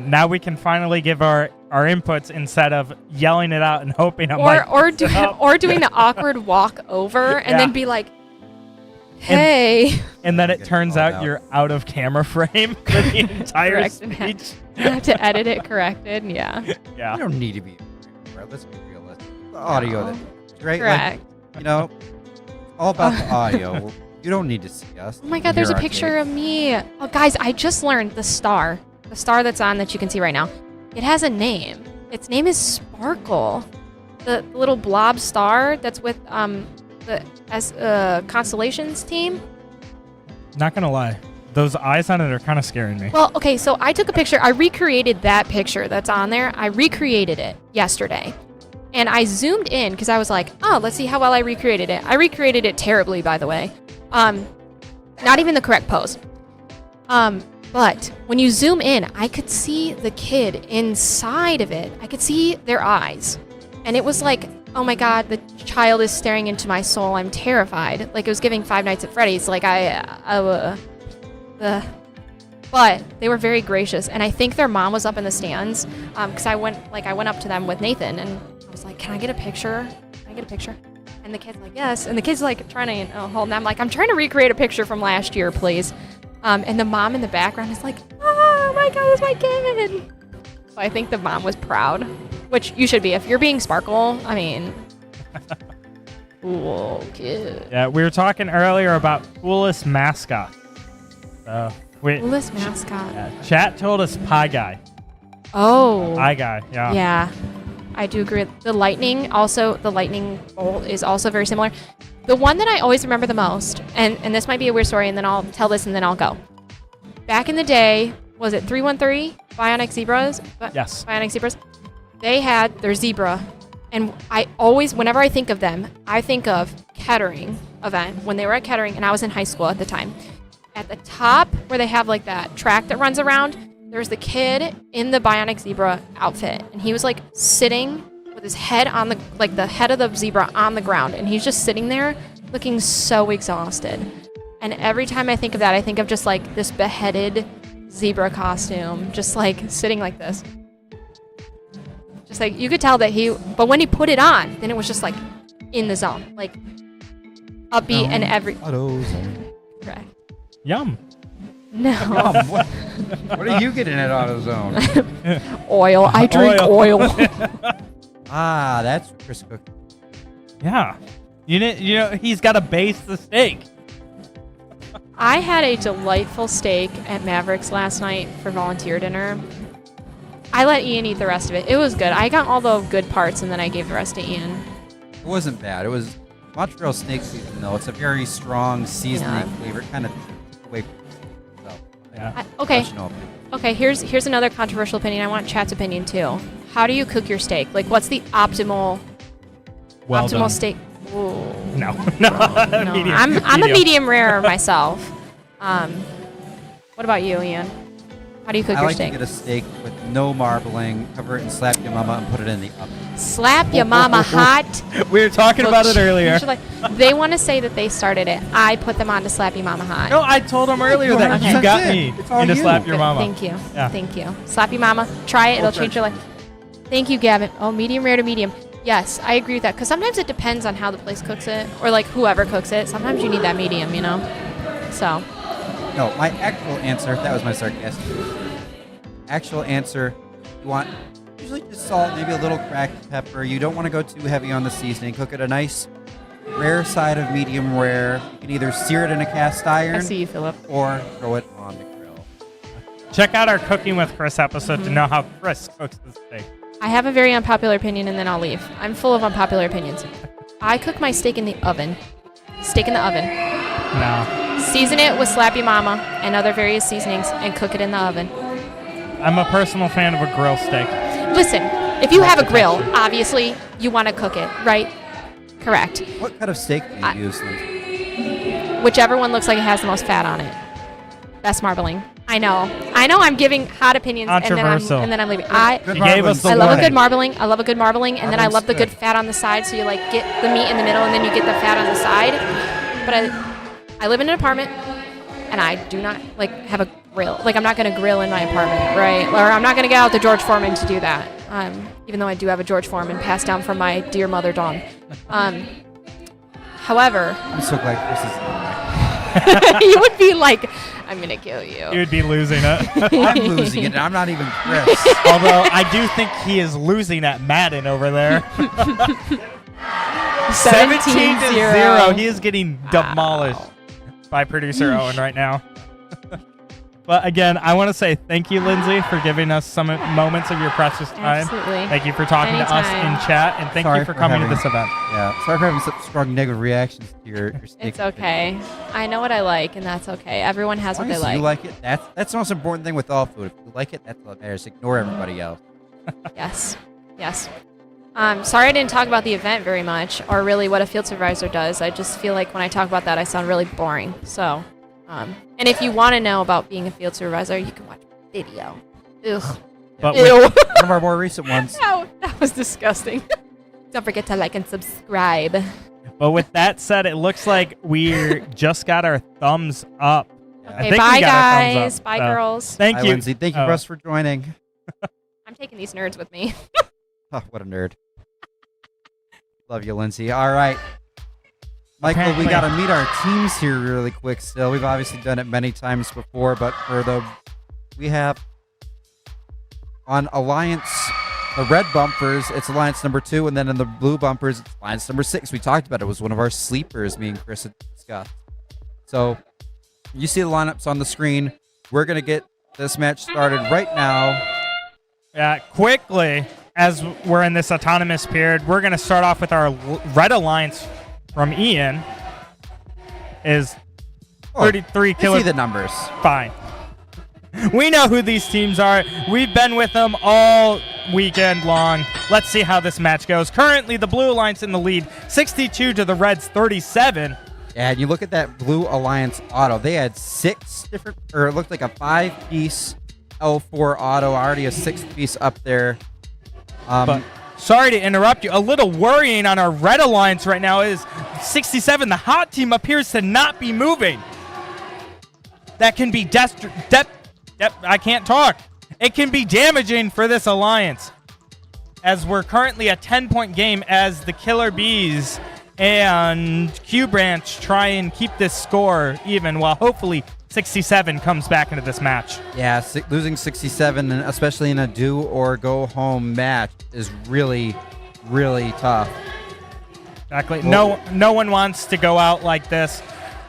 Now we can finally give our inputs instead of yelling it out and hoping it or doing the awkward walk over and then be like, hey. And then it turns out you're out of camera frame for the entire speech. You have to edit it corrected, yeah. You don't need to be, let's be realistic. The audio, right? Correct. Like, all about the audio. You don't need to see us. Oh my god, there's a picture of me. Oh, guys, I just learned the star that's on that you can see right now. It has a name. Its name is Sparkle. The little blob star that's with the Constellations team. Not gonna lie, those eyes on it are kind of scaring me. Well, okay, so I took a picture. I recreated that picture that's on there. I recreated it yesterday. And I zoomed in because I was like, oh, let's see how well I recreated it. I recreated it terribly, by the way. Not even the correct pose. But when you zoom in, I could see the kid inside of it. I could see their eyes. And it was like, oh my god, the child is staring into my soul. I'm terrified. Like it was giving Five Nights at Freddy's. Like but they were very gracious. And I think their mom was up in the stands. Because I went up to them with Nathan and I was like, can I get a picture? Can I get a picture? And the kid's like, yes. And the kid's like trying to hold. And I'm like, I'm trying to recreate a picture from last year, please. And the mom in the background is like, oh my god, it's my kid. So I think the mom was proud, which you should be. If you're being Sparkle, I mean, cool kid. Yeah, we were talking earlier about coolest mascot. So Wait. Coolest mascot. Yeah. Chat told us Pie Guy. Oh. Pie Guy. Yeah. Yeah. I do agree. The lightning bolt is also very similar. The one that I always remember the most, and this might be a weird story, and then I'll tell this and then I'll go. Back in the day, was it 313 Bionic Zebras? Yes. Bionic Zebras. They had their zebra, and I always, whenever I think of them, I think of Kettering event when they were at Kettering, and I was in high school at the time. At the top where they have like that track that runs around, there's the kid in the Bionic Zebra outfit, and he was like sitting with his head on the, like the head of the zebra on the ground, and he's just sitting there looking so exhausted. And every time I think of that, I think of just like this beheaded zebra costume, just like sitting like this. Just like, you could tell that but when he put it on, then it was just like in the zone, like upbeat and every. Correct. Yum. No. Yum. What are you getting at AutoZone? Oil. I drink oil. Ah, that's Chris Cook. Yeah. You know, he's got to base the steak. I had a delightful steak at Mavericks last night for volunteer dinner. I let Ian eat the rest of it. It was good. I got all the good parts, and then I gave the rest to Ian. It wasn't bad. It was Montreal steak season, though. It's a very strong seasoning flavor. It kind of took away from it. So, yeah. Okay, here's another controversial opinion. I want Chat's opinion, too. How do you cook your steak? Like, what's the optimal steak? Ooh. No. Medium. I'm a medium rare myself. What about you, Ian? How do you cook your steak? I like to get a steak with no marbling, cover it in Slap Your Mama, and put it in the oven. Slap Your Mama hot. We were talking about it earlier. They want to say that they started it. I put them on to Slap Your Mama hot. No, I told them earlier that you got me into Slap Your Mama. Thank you. Yeah. Thank you. Slap Your Mama. Try it. It'll change your life. Thank you, Gavin. Oh, medium rare to medium. Yes, I agree with that. Because sometimes it depends on how the place cooks it. Or like whoever cooks it. Sometimes you need that medium, you know? So. No, my actual answer, that was my sarcastic actual answer, you want usually just salt, maybe a little cracked pepper. You don't want to go too heavy on the seasoning. Cook it a nice rare side of medium rare. You can either sear it in a cast iron I see you, Philip. Or throw it on the grill. Check out our Cooking with Chris episode to know how Chris cooks his steak. I have a very unpopular opinion and then I'll leave. I'm full of unpopular opinions. I cook my steak in the oven. Steak in the oven. No. Season it with Slap Your Mama and other various seasonings and cook it in the oven. I'm a personal fan of a grill steak. Listen, if you have a grill, obviously you want to cook it, right? Correct. What kind of steak do you use, Lindsay? Whichever one looks like it has the most fat on it. That's marbling. I know I'm giving hot opinions and then I'm leaving. I love a good marbling. I love a good marbling, and then I love the good fat on the side, so you like get the meat in the middle and then you get the fat on the side. But I live in an apartment and I do not like have a grill. Like I'm not going to grill in my apartment, right? Or I'm not going to get out the George Foreman to do that. Even though I do have a George Foreman passed down from my dear mother Dawn. However, I'm so glad Chris is you would be like, I'm going to kill you. You would be losing it. I'm losing it. I'm not even Chris. Although I do think he is losing at Madden over there. 17-0. He is getting demolished by producer Owen right now. But again, I want to say thank you, Lindsay, for giving us some moments of your precious time. Absolutely. Thank you for talking to us in chat, and thank you for coming to this event. Yeah, sorry for having such strong negative reactions to your steak. It's okay. I know what I like, and that's okay. Everyone has what they like. You like it. That's the most important thing with all food. If you like it, that's what matters. Ignore everybody else. Yes. Sorry I didn't talk about the event very much, or really what a field supervisor does. I just feel like when I talk about that, I sound really boring. So, and if you want to know about being a field supervisor, you can watch a video. Ugh. But Ew. One of our more recent ones. No, that was disgusting. Don't forget to like and subscribe. But with that said, it looks like we just got our thumbs up. Okay, bye guys. Bye girls. Thank you. Lindsay. Thank you, Russ, for joining. I'm taking these nerds with me. Oh, what a nerd. Love you, Lindsay. All right. Michael, we got to meet our teams here really quick still. We've obviously done it many times before, but we have on Alliance, the red bumpers, it's Alliance number 2, and then in the blue bumpers, it's Alliance number 6. We talked about it. It was one of our sleepers, me and Chris had discussed. So you see the lineups on the screen. we're going to get this match started right now. Yeah, quickly, as we're in this autonomous period, we're going to start off with our Red Alliance from Ian. Is 33 killer. See the numbers. Fine. We know who these teams are. We've been with them all weekend long. Let's see how this match goes. Currently, the Blue Alliance in the lead, 62 to the Reds, 37. Yeah, and you look at that Blue Alliance auto. They had 6 different, or it looked like a 5-piece L4 auto, already a 6th piece up there. But sorry to interrupt you. A little worrying on our Red Alliance right now is 67. The hot team appears to not be moving. That can be I can't talk. It can be damaging for this alliance, as we're currently a 10-point game as the Killer Bees and Q Branch try and keep this score even, while hopefully 67 comes back into this match. Yeah, losing 67, and especially in a do or go home match, is really, really tough. Exactly. No one wants to go out like this.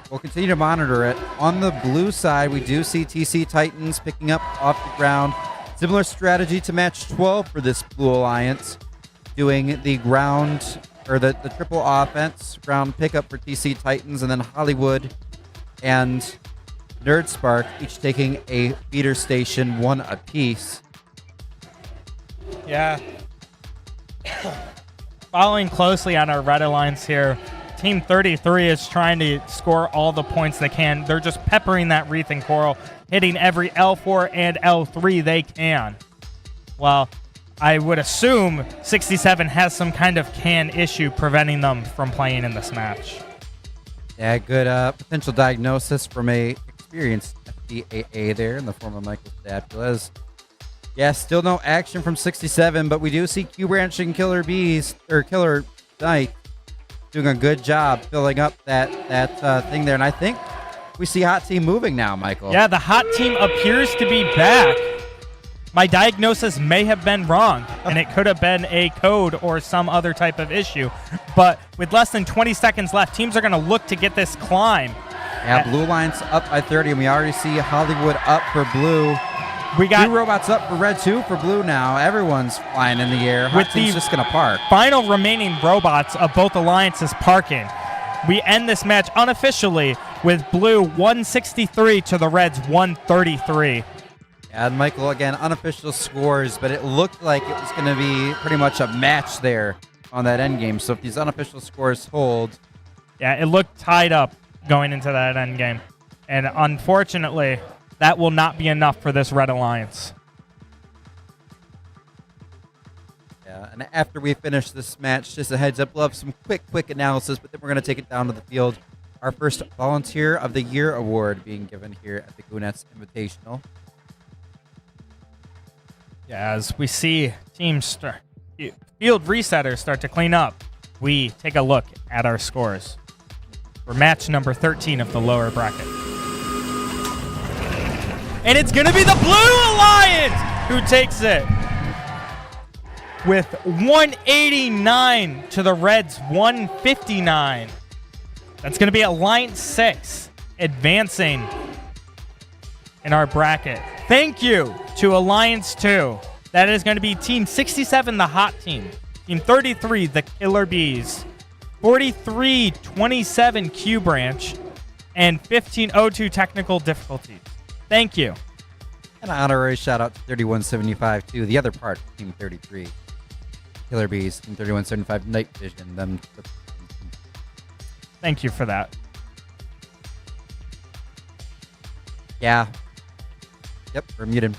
We'll continue to monitor it. On the blue side, we do see TC Titans picking up off the ground. Similar strategy to match 12 for this Blue Alliance, doing the ground, or the triple offense, ground pickup for TC Titans, and then Hollywood and Nerd Spark each taking a feeder station, 1 apiece. Yeah. Following closely on our Red Alliance here, Team 33 is trying to score all the points they can. They're just peppering that Wreath and Coral, hitting every L4 and L3 they can. Well, I would assume 67 has some kind of can issue preventing them from playing in this match. Yeah, good potential diagnosis from a experienced FDAA there in the form of Michael Stapulas. Yeah, still no action from 67, but we do see Q Branch and Killer Bees, or Killer Knight, doing a good job filling up that thing there. And I think we see Hot Team moving now, Michael. Yeah, the Hot Team appears to be back. My diagnosis may have been wrong, and it could have been a code or some other type of issue. But with less than 20 seconds left, teams are going to look to get this climb. Yeah, Blue Alliance up by 30, and we already see Hollywood up for Blue. We got 2 robots up for Red, 2 for Blue now. Everyone's flying in the air. Hot Team's just going to park. Final remaining robots of both alliances parking. We end this match unofficially with Blue 163 to the Reds 133. And Michael, again, unofficial scores, but it looked like it was going to be pretty much a match there on that end game. So if these unofficial scores hold. Yeah, it looked tied up going into that end game. And unfortunately, that will not be enough for this Red Alliance. Yeah, and after we finish this match, just a heads up, we'll have some quick analysis, but then we're going to take it down to the field. Our first Volunteer of the Year award being given here at the Goonettes Invitational. Yeah, as we see teams field resetters start to clean up, we take a look at our scores for match number 13 of the lower bracket. And it's going to be the Blue Alliance who takes it with 189 to the Reds 159. That's going to be Alliance 6 advancing in our bracket. Thank you to Alliance 2. That is going to be Team 67, the Hot Team. Team 33, the Killer Bees. 43-27 Q Branch. And 15-02 Technical Difficulties. Thank you. And an honorary shout out to 3175 to the other part of Team 33. Killer Bees, Team 3175, Night Vision. Them. Thank you for that. Yeah. Yep, we're muted.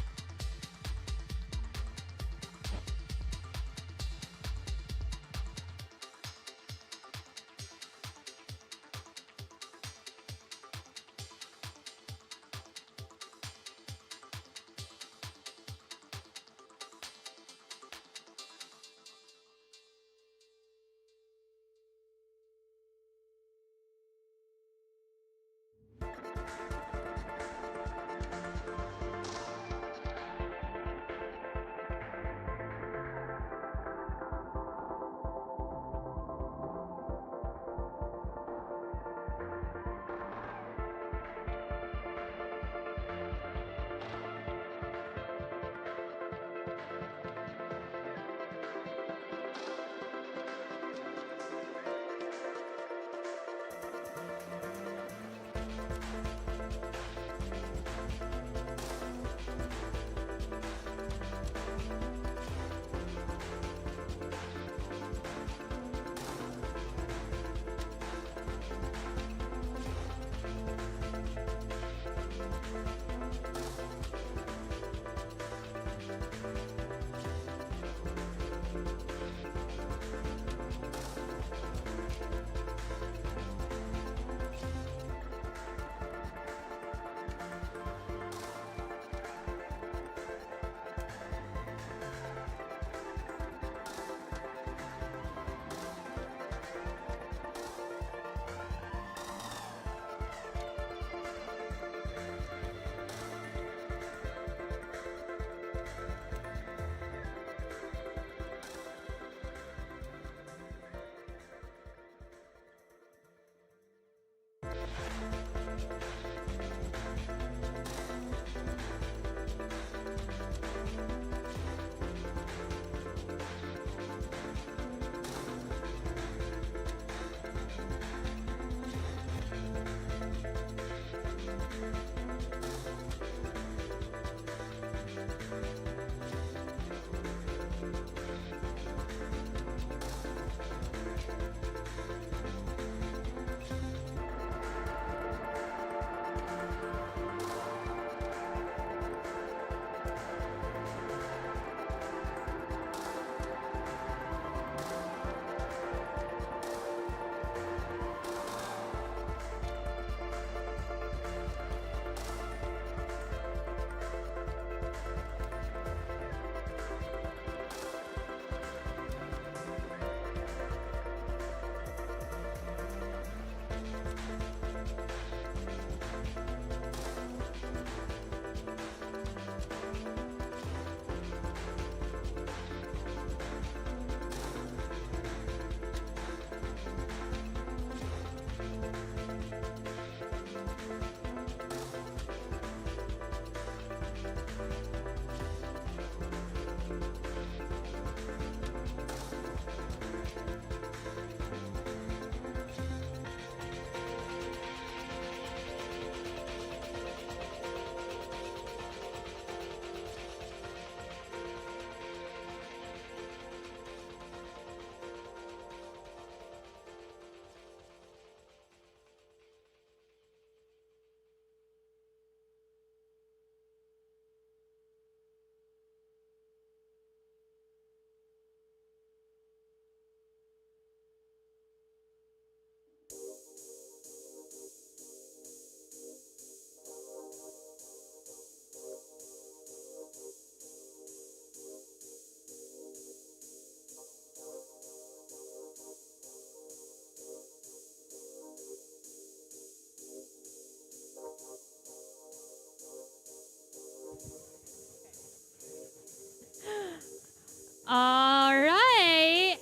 All right.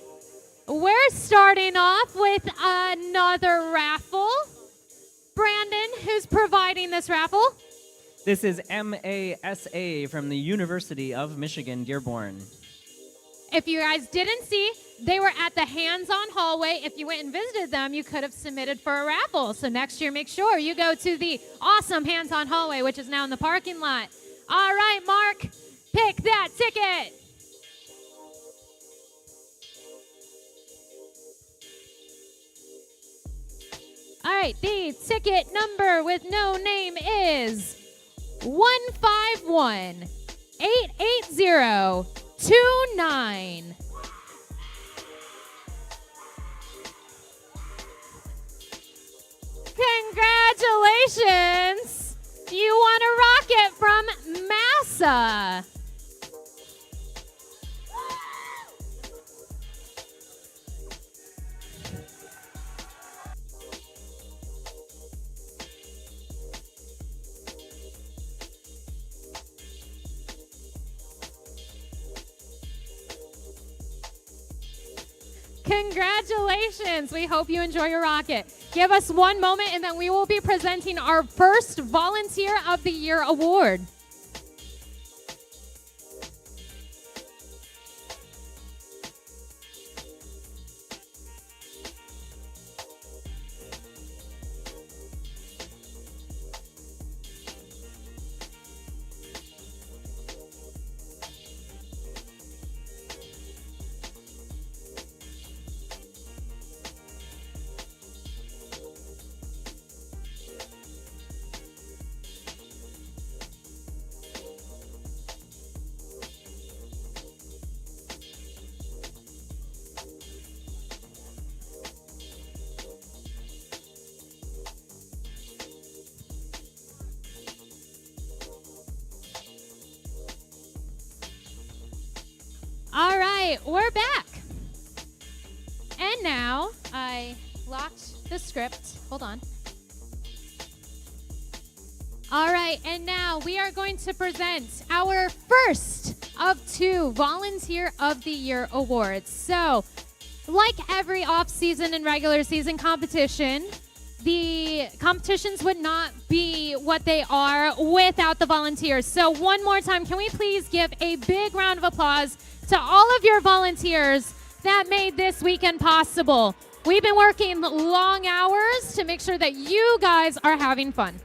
We're starting off with another raffle. Brandon, who's providing this raffle? This is MASA from the University of Michigan, Dearborn. If you guys didn't see, they were at the hands-on hallway. If you went and visited them, you could have submitted for a raffle. So next year, make sure you go to the awesome hands-on hallway, which is now in the parking lot. All right, Mark, pick that ticket. All right, the ticket number with no name is 151-880-29. Congratulations! You won a rocket from NASA. Congratulations. We hope you enjoy your rocket. Give us one moment and then we will be presenting our first Volunteer of the Year award. right, we're back. And now I locked the script. Hold on. All right, and now we are going to present our first of 2 Volunteer of the Year awards. So, like every off-season and regular season competition, the competitions would not be what they are without the volunteers. So one more time, can we please give a big round of applause to all of your volunteers that made this weekend possible. We've been working long hours to make sure that you guys are having fun.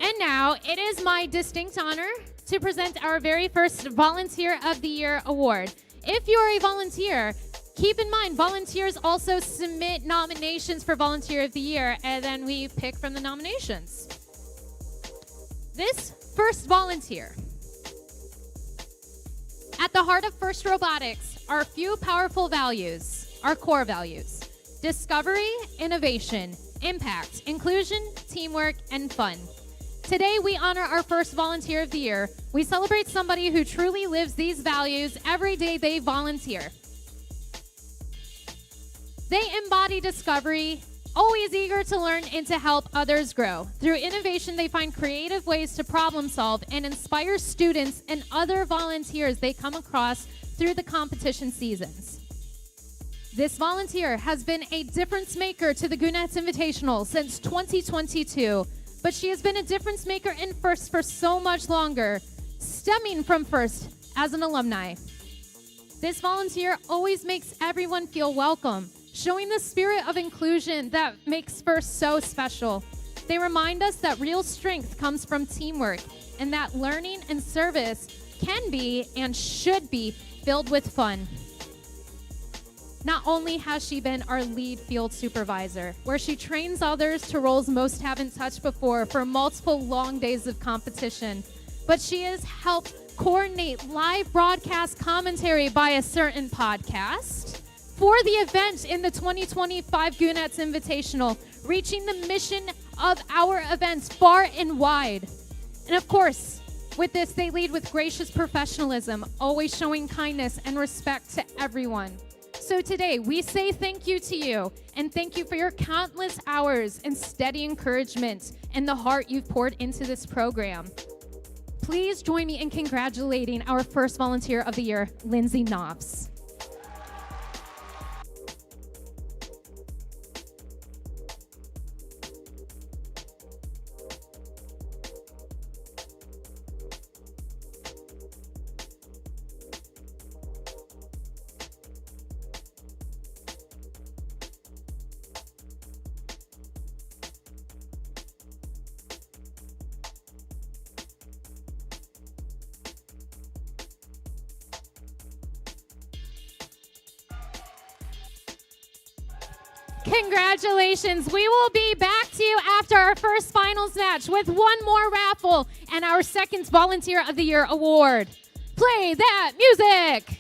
And now it is my distinct honor to present our very first Volunteer of the Year award. If you are a volunteer, keep in mind, volunteers also submit nominations for Volunteer of the Year, and then we pick from the nominations. This first volunteer. At the heart of FIRST Robotics are a few powerful values, our core values: discovery, innovation, impact, inclusion, teamwork, and fun. Today, we honor our first Volunteer of the Year. We celebrate somebody who truly lives these values every day they volunteer. They embody discovery, always eager to learn and to help others grow. Through innovation, they find creative ways to problem solve and inspire students and other volunteers they come across through the competition seasons. This volunteer has been a difference maker to the Goonettes Invitational since 2022, but she has been a difference maker in FIRST for so much longer, stemming from FIRST as an alumni. This volunteer always makes everyone feel welcome, showing the spirit of inclusion that makes FIRST so special. They remind us that real strength comes from teamwork and that learning and service can be and should be filled with fun. Not only has she been our lead field supervisor, where she trains others to roles most haven't touched before for multiple long days of competition, but she has helped coordinate live broadcast commentary by a certain podcast for the event in the 2025 Goonettes Invitational, reaching the mission of our events far and wide. And of course, with this, they lead with gracious professionalism, always showing kindness and respect to everyone. So today, we say thank you to you, and thank you for your countless hours and steady encouragement and the heart you've poured into this program. Please join me in congratulating our first Volunteer of the Year, Lindsay Knopfs. Congratulations. We will be back to you after our first finals match with one more raffle and our second Volunteer of the Year award. Play that music.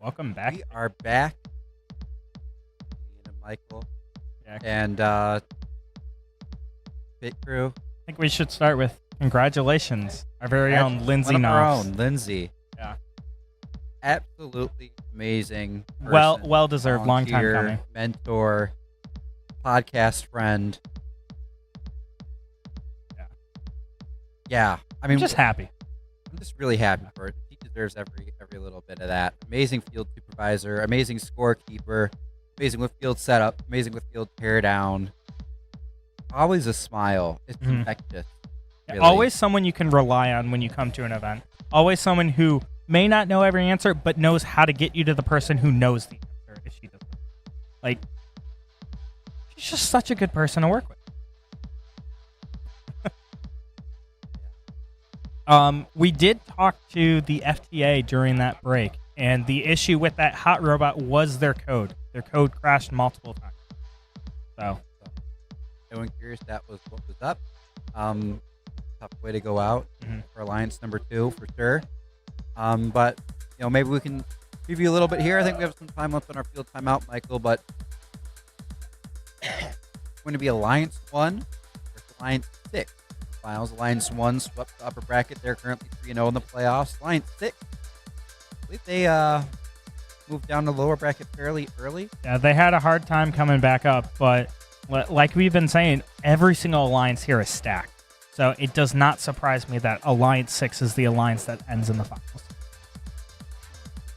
Welcome back. We are back. Me and Michael. Yeah. And Pit Crew. I think we should start with congratulations. Our very own Lindsay One of our Knopf. own, Lindsay. Yeah. Absolutely amazing. Well deserved. Long time volunteer, coming. Mentor, podcast friend. Yeah. I mean, I'm just happy. I'm just really happy for it. He deserves every little bit of that. Amazing field supervisor, amazing scorekeeper, amazing with field setup, amazing with field tear down. Always a smile. It's infectious. Yeah, really. always someone you can rely on when you come to an event. Always someone who may not know every answer, but knows how to get you to the person who knows the answer if she doesn't. Like, she's just such a good person to work with. We did talk to the FTA during that break, and the issue with that hot robot was their code. Their code crashed multiple times. So, anyone curious, that was what was up. Tough way to go out for Alliance number 2 for sure. But maybe we can preview a little bit here. I think we have some time left on our field timeout, Michael. But it's going to be Alliance 1 versus Alliance 6. Finals. Alliance 1 swept the upper bracket. They're currently 3-0 in the playoffs. Alliance 6, I believe they moved down to the lower bracket fairly early. yeah, they had a hard time coming back up, but like we've been saying, every single alliance here is stacked. So it does not surprise me that Alliance 6 is the alliance that ends in the finals.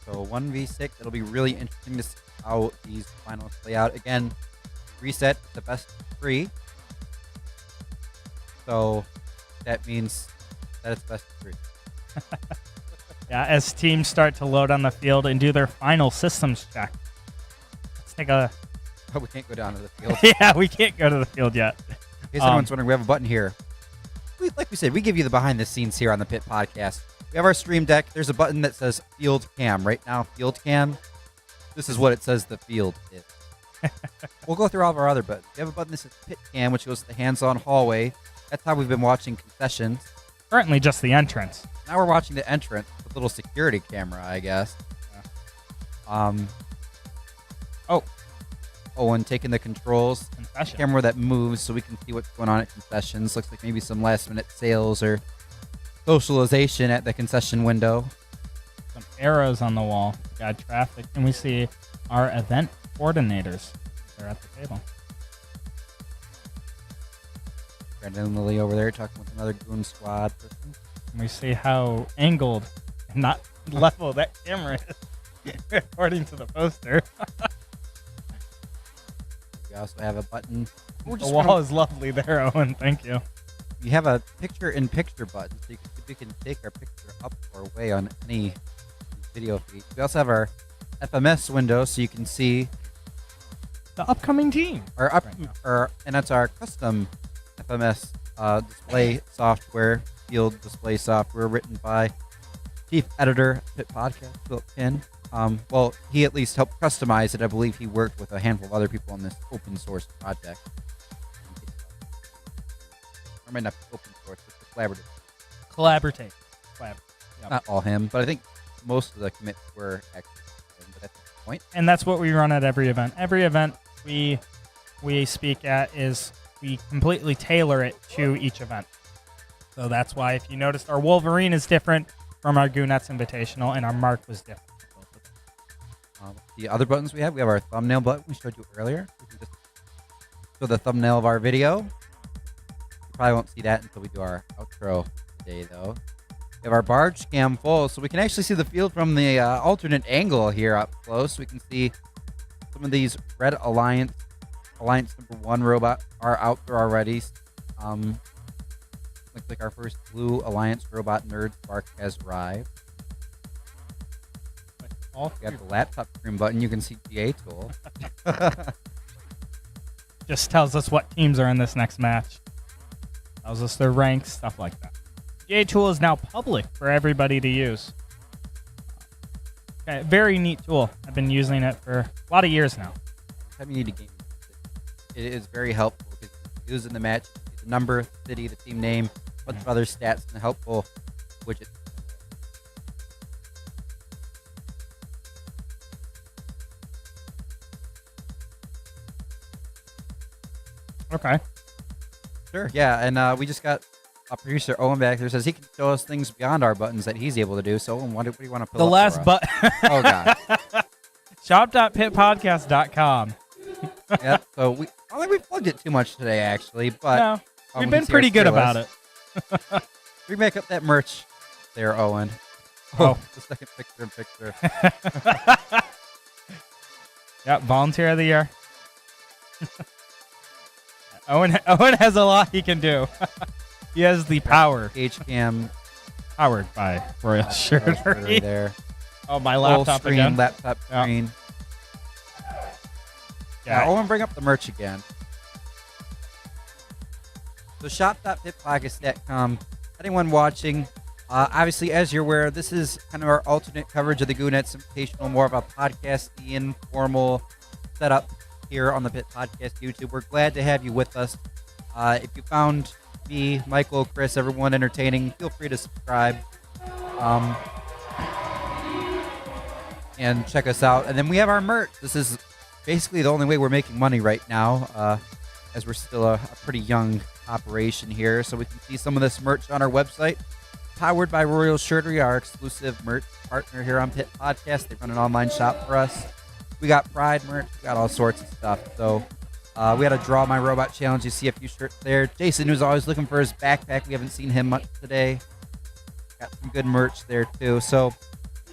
So 1v6, it'll be really interesting to see how these finals play out. Again, reset the best of 3. So that means that it's best of 3. Yeah, as teams start to load on the field and do their final systems check. Let's take a... Oh, we can't go down to the field. Yeah, we can't go to the field yet. In case anyone's wondering, we have a button here. Like we said, we give you the behind the scenes here on the Pit Podcast. We have our stream deck. There's a button that says Field Cam. Right now, Field Cam, this is what it says the field is. We'll go through all of our other buttons. We have a button that says Pit Cam, which goes to the hands-on hallway. That's how we've been watching concessions. Currently just the entrance. Now we're watching the entrance with a little security camera, I guess. Yeah. And taking the controls. Concession. Camera that moves so we can see what's going on at concessions. Looks like maybe some last-minute sales or socialization at the concession window. Some arrows on the wall. Got traffic. And we see our event coordinators. They're at the table. Brandon and Lily over there talking with another Goon Squad person. And we see how angled, not level, that camera is, according to the poster. We also have a button. The wall is lovely there, Owen. Thank you. We have a picture-in-picture button, so we can take our picture up or away on any video feed. We also have our FMS window, so you can see the upcoming team. And that's our custom FMS display software, field display software, written by Chief Editor Pit Podcast, Philip Pinn. Well, he at least helped customize it. I believe he worked with a handful of other people on this open source project. Or might not be open source, but collaborative. Collaborative. Yep. Not all him, but I think most of the commits were actually him, but that's the point. And that's what we run at every event. Every event we speak at is we completely tailor it to each event. So that's why if you noticed our Wolverine is different from our Goonettes Invitational, and our Mark was different. The other buttons we have our thumbnail button we showed you earlier. We can just show the thumbnail of our video. You probably won't see that until we do our outro today, though. We have our barge cam full, so we can actually see the field from the alternate angle here up close. We can see some of these red Alliance number 1 robot are out there already. Looks like our first blue Alliance robot nerd spark has arrived. We got the laptop screen button. You can see GA Tool. Just tells us what teams are in this next match. Tells us their ranks, stuff like that. GA Tool is now public for everybody to use. Okay, very neat tool. I've been using it for a lot of years now. Anytime you need a game, it is very helpful because you can use it in the match. The number, the city, the team name, a bunch of other stats, and a helpful widget. Okay. Sure. Yeah, and we just got a producer Owen back there says he can show us things beyond our buttons that he's able to do. So Owen, what do you want to pull The up last for us? button. Oh god. Shop.pitpodcast.com. Yeah. So I don't think we plugged it too much today, actually, but No, we've been pretty good about it. We make up that merch there, Owen. Oh. The second picture in picture. Yeah, volunteer of the year. Owen has a lot he can do. He has the power. H-cam. Powered by Royal Surgery. There. Oh, my Full laptop screen, again. laptop screen. Yeah, Owen, bring up the merch again. So shop.pitpodcast.com. Anyone watching, obviously, as you're aware, this is kind of our alternate coverage of the Goonettes Invitational, more of a podcast, the informal setup here on the Pit Podcast YouTube. We're glad to have you with us. If you found me, Michael, Chris, everyone entertaining, feel free to subscribe and check us out. And then we have our merch. This is basically the only way we're making money right now, as we're still a pretty young operation here. So we can see some of this merch on our website. Powered by Royal Surgery, our exclusive merch partner here on Pit Podcast. They run an online shop for us. We got Pride merch. We got all sorts of stuff. So we had a Draw My Robot Challenge. You see a few shirts there. Jason, who's always looking for his backpack. We haven't seen him much today. Got some good merch there, too. So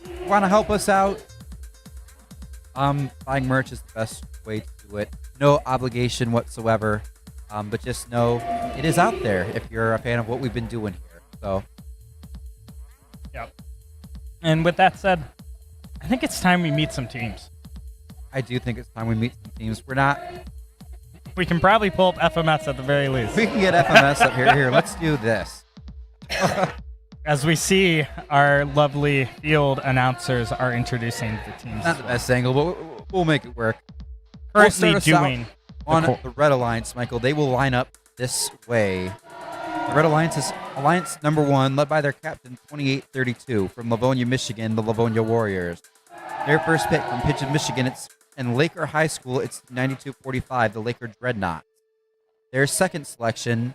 if you want to help us out, buying merch is the best way to do it. No obligation whatsoever. But just know it is out there if you're a fan of what we've been doing here. So, yep. And with that said, I think it's time we meet some teams. I do think it's time we meet some teams. We're not. We can probably pull up FMS at the very least. We can get FMS up here. Here, let's do this. As we see, our lovely field announcers are introducing the teams. Not the best angle, but we'll make it work. Currently We'll start us doing out on the Red Alliance, Michael. They will line up this way. The Red Alliance is Alliance number 1, led by their captain, 2832, from Livonia, Michigan, the Livonia Warriors. Their first pick from Pigeon, Michigan, it's in Laker High School, it's 9245, the Laker Dreadnoughts. Their second selection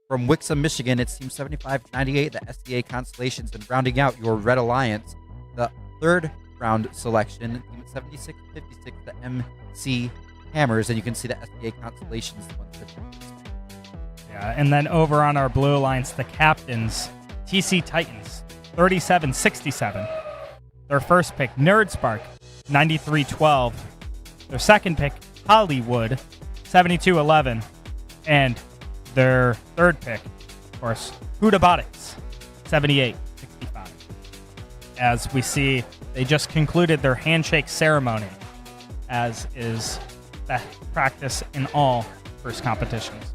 from Wixom, Michigan, it's Team 7598, the SDA Constellations, and rounding out your Red Alliance, the third round selection, Team 7656, the MC Hammers, and you can see the SDA Constellations. Yeah, and then over on our Blue Alliance, the captains, TC Titans, 3767. Their first pick, Nerdspark, 9312. Their second pick, Hollywood, 7211. And their third pick, of course, Robotics, 7865. As we see, they just concluded their handshake ceremony, as is the practice in all first competitions.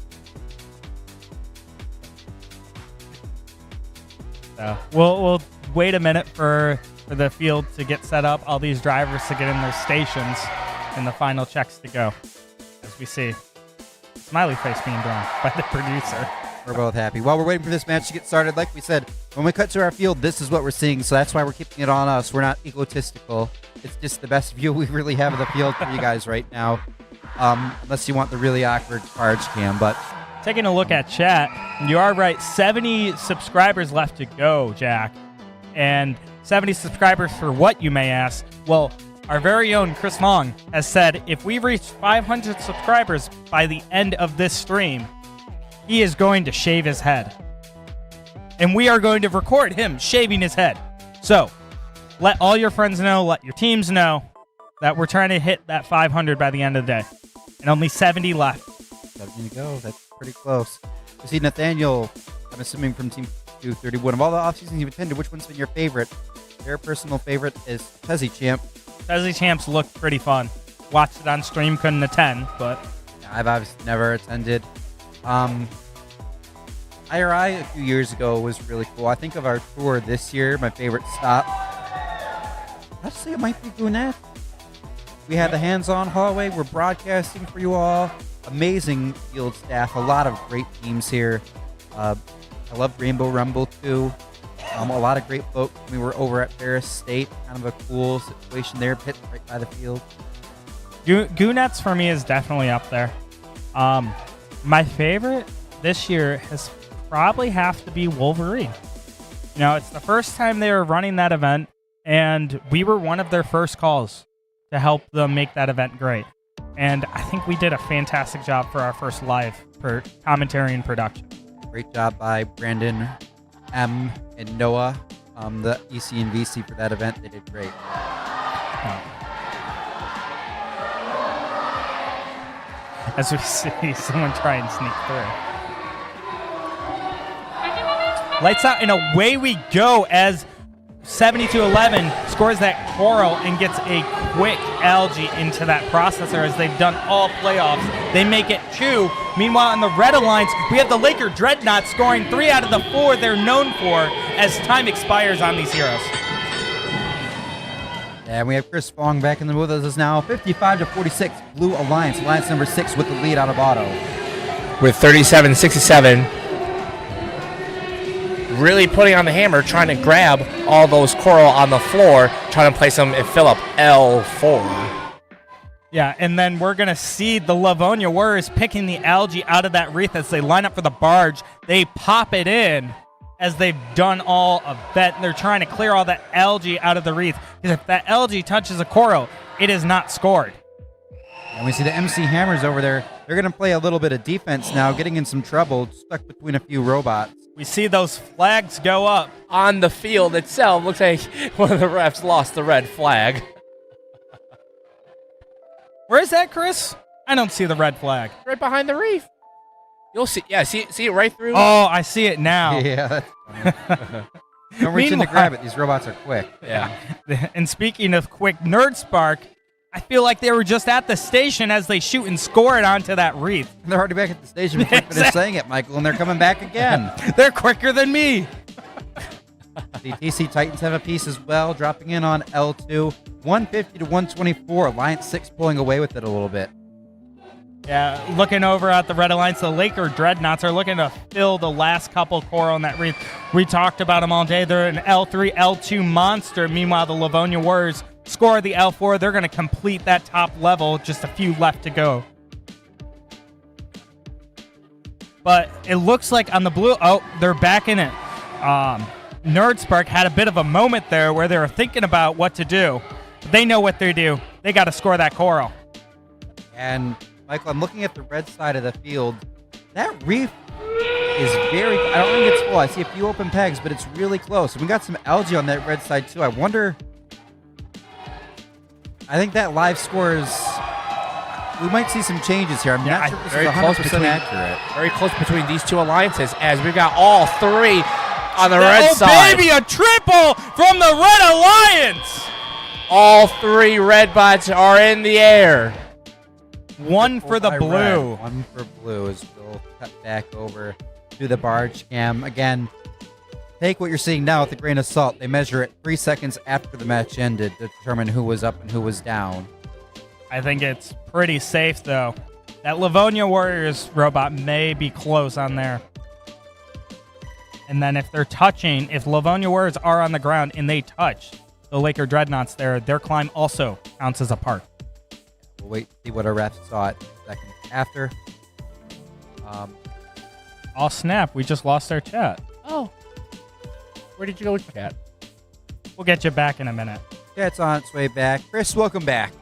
So we'll wait a minute for the field to get set up, all these drivers to get in their stations, and the final checks to go. As we see, smiley face being drawn by the producer. We're both happy. While we're waiting for this match to get started, like we said, when we cut to our field, this is what we're seeing, so that's why we're keeping it on us. We're not egotistical. It's just the best view we really have of the field for you guys right now, unless you want the really awkward charge cam, but... Taking a look at chat, you are right, 70 subscribers left to go, Jack. And 70 subscribers for what, you may ask? Well, our very own Chris Long has said if we reach 500 subscribers by the end of this stream, he is going to shave his head. And we are going to record him shaving his head. So, let all your friends know, let your teams know that we're trying to hit that 500 by the end of the day. And only 70 left. 70 to go. That's pretty close. You see Nathaniel, I'm assuming from Team 231. Of all the off-seasons you've attended, which one's been your favorite? Their personal favorite is Pezzy Champ. Pezzy Champs looked pretty fun. Watched it on stream, couldn't attend, but... I've obviously never attended. IRI a few years ago was really cool. I think of our tour this year, my favorite stop. I'd say it might be Goonettes. We had the hands-on hallway. We're broadcasting for you all. Amazing field staff. A lot of great teams here. I love Rainbow Rumble too. A lot of great folks. We were over at Ferris State. Kind of a cool situation there. Pit right by the field. Goonettes for me is definitely up there. My favorite this year has probably have to be Wolverine. You know, it's the first time they were running that event, and we were one of their first calls to help them make that event great. And I think we did a fantastic job for our first live for commentary and production. Great job by Brandon M. and Noah, the EC and VC for that event. They did great. As we see someone try and sneak through. Lights out and away we go as 7211 scores that coral and gets a quick algae into that processor as they've done all playoffs. They make it 2. Meanwhile, in the Red Alliance, we have the Laker Dreadnoughts scoring 3 out of the 4 they're known for as time expires on these heroes. And we have Chris Fong back in the booth. This is now 55-46. Blue Alliance, Alliance number 6 with the lead out of auto. With 37-67. Really putting on the hammer, trying to grab all those coral on the floor, trying to place them and fill up L4. Yeah, and then we're going to see the Livonia Warriors picking the algae out of that wreath as they line up for the barge. They pop it in as they've done all of that. They're trying to clear all that algae out of the wreath. Because if that algae touches a coral, it is not scored. And we see the MC Hammers over there. They're going to play a little bit of defense now, getting in some trouble, stuck between a few robots. We see those flags go up. On the field itself, looks like one of the refs lost the red flag. Where is that, Chris? I don't see the red flag. Right behind the reef. You'll see. Yeah, see it right through. Oh, I see it now. Yeah. Don't reach in to grab it. These robots are quick. Yeah. And speaking of quick, Nerd Spark, I feel like they were just at the station as they shoot and score it onto that wreath. They're already back at the station before you finish saying it, Michael, and they're coming back again. They're quicker than me. The TC Titans have a piece as well, dropping in on L2. 150-124. Alliance 6 pulling away with it a little bit. Yeah, looking over at the Red Alliance, the Laker Dreadnoughts are looking to fill the last couple coral in that wreath. We talked about them all day. They're an L3, L2 monster. Meanwhile, the Livonia Warriors score the L4. They're going to complete that top level. Just a few left to go. But it looks like on the blue, oh, they're back in it. Nerd Spark had a bit of a moment there where they were thinking about what to do. They know what they do. They got to score that coral. And Michael, I'm looking at the red side of the field. That reef is very, I don't think it's full. I see a few open pegs, but it's really close. And we got some algae on that red side too. I wonder, I think that live score is, we might see some changes here. I'm not sure if this is 100% accurate. Very close between these two alliances as we got all 3 on the red side. Oh, baby, a triple from the Red Alliance. All 3 red bots are in the air. One for the blue. One for blue as we'll cut back over to the barge cam. Again, take what you're seeing now with a grain of salt. They measure it 3 seconds after the match ended to determine who was up and who was down. I think it's pretty safe, though. That Livonia Warriors robot may be close on there. And then if they're touching, if Livonia Warriors are on the ground and they touch the Laker Dreadnoughts there, their climb also counts as a part. We'll wait to see what our refs saw it seconds after. Oh, snap. We just lost our chat. Oh. Where did you go, chat? We'll get you back in a minute. Chat's on its way back. Chris, welcome back.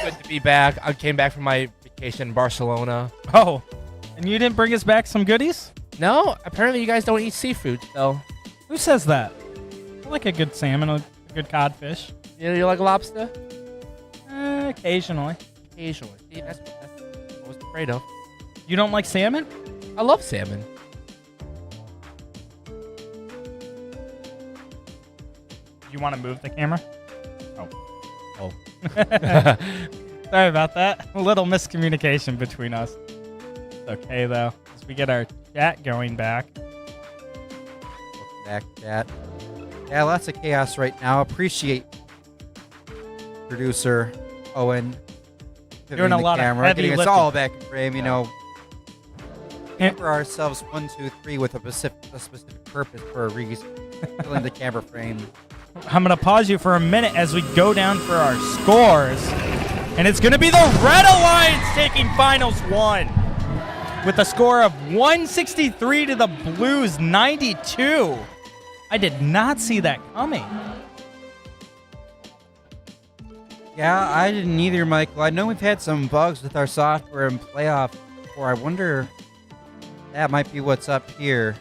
Good to be back. I came back from my vacation in Barcelona. Oh, and you didn't bring us back some goodies? No, apparently you guys don't eat seafood, so. Who says that? I like a good salmon, a good codfish. You like lobster? Occasionally. Occasionally. See, that's what I was afraid of. You don't like salmon? I love salmon. You want to move the camera? Oh. Oh. Sorry about that. A little miscommunication between us. It's okay, though, as we get our chat going back. Welcome back, chat. Yeah, lots of chaos right now. Appreciate producer Owen doing a lot of heavy getting us lifting. all back in frame, you know. Remember ourselves 1, 2, 3 with a specific purpose for a reason. Filling the camera frame. I'm going to pause you for a minute as we go down for our scores. And it's going to be the Red Alliance taking finals 1. with a score of 163 to the Blues 92. I did not see that coming. Yeah, I didn't either, Michael. I know we've had some bugs with our software in playoff before. I wonder if that might be what's up here.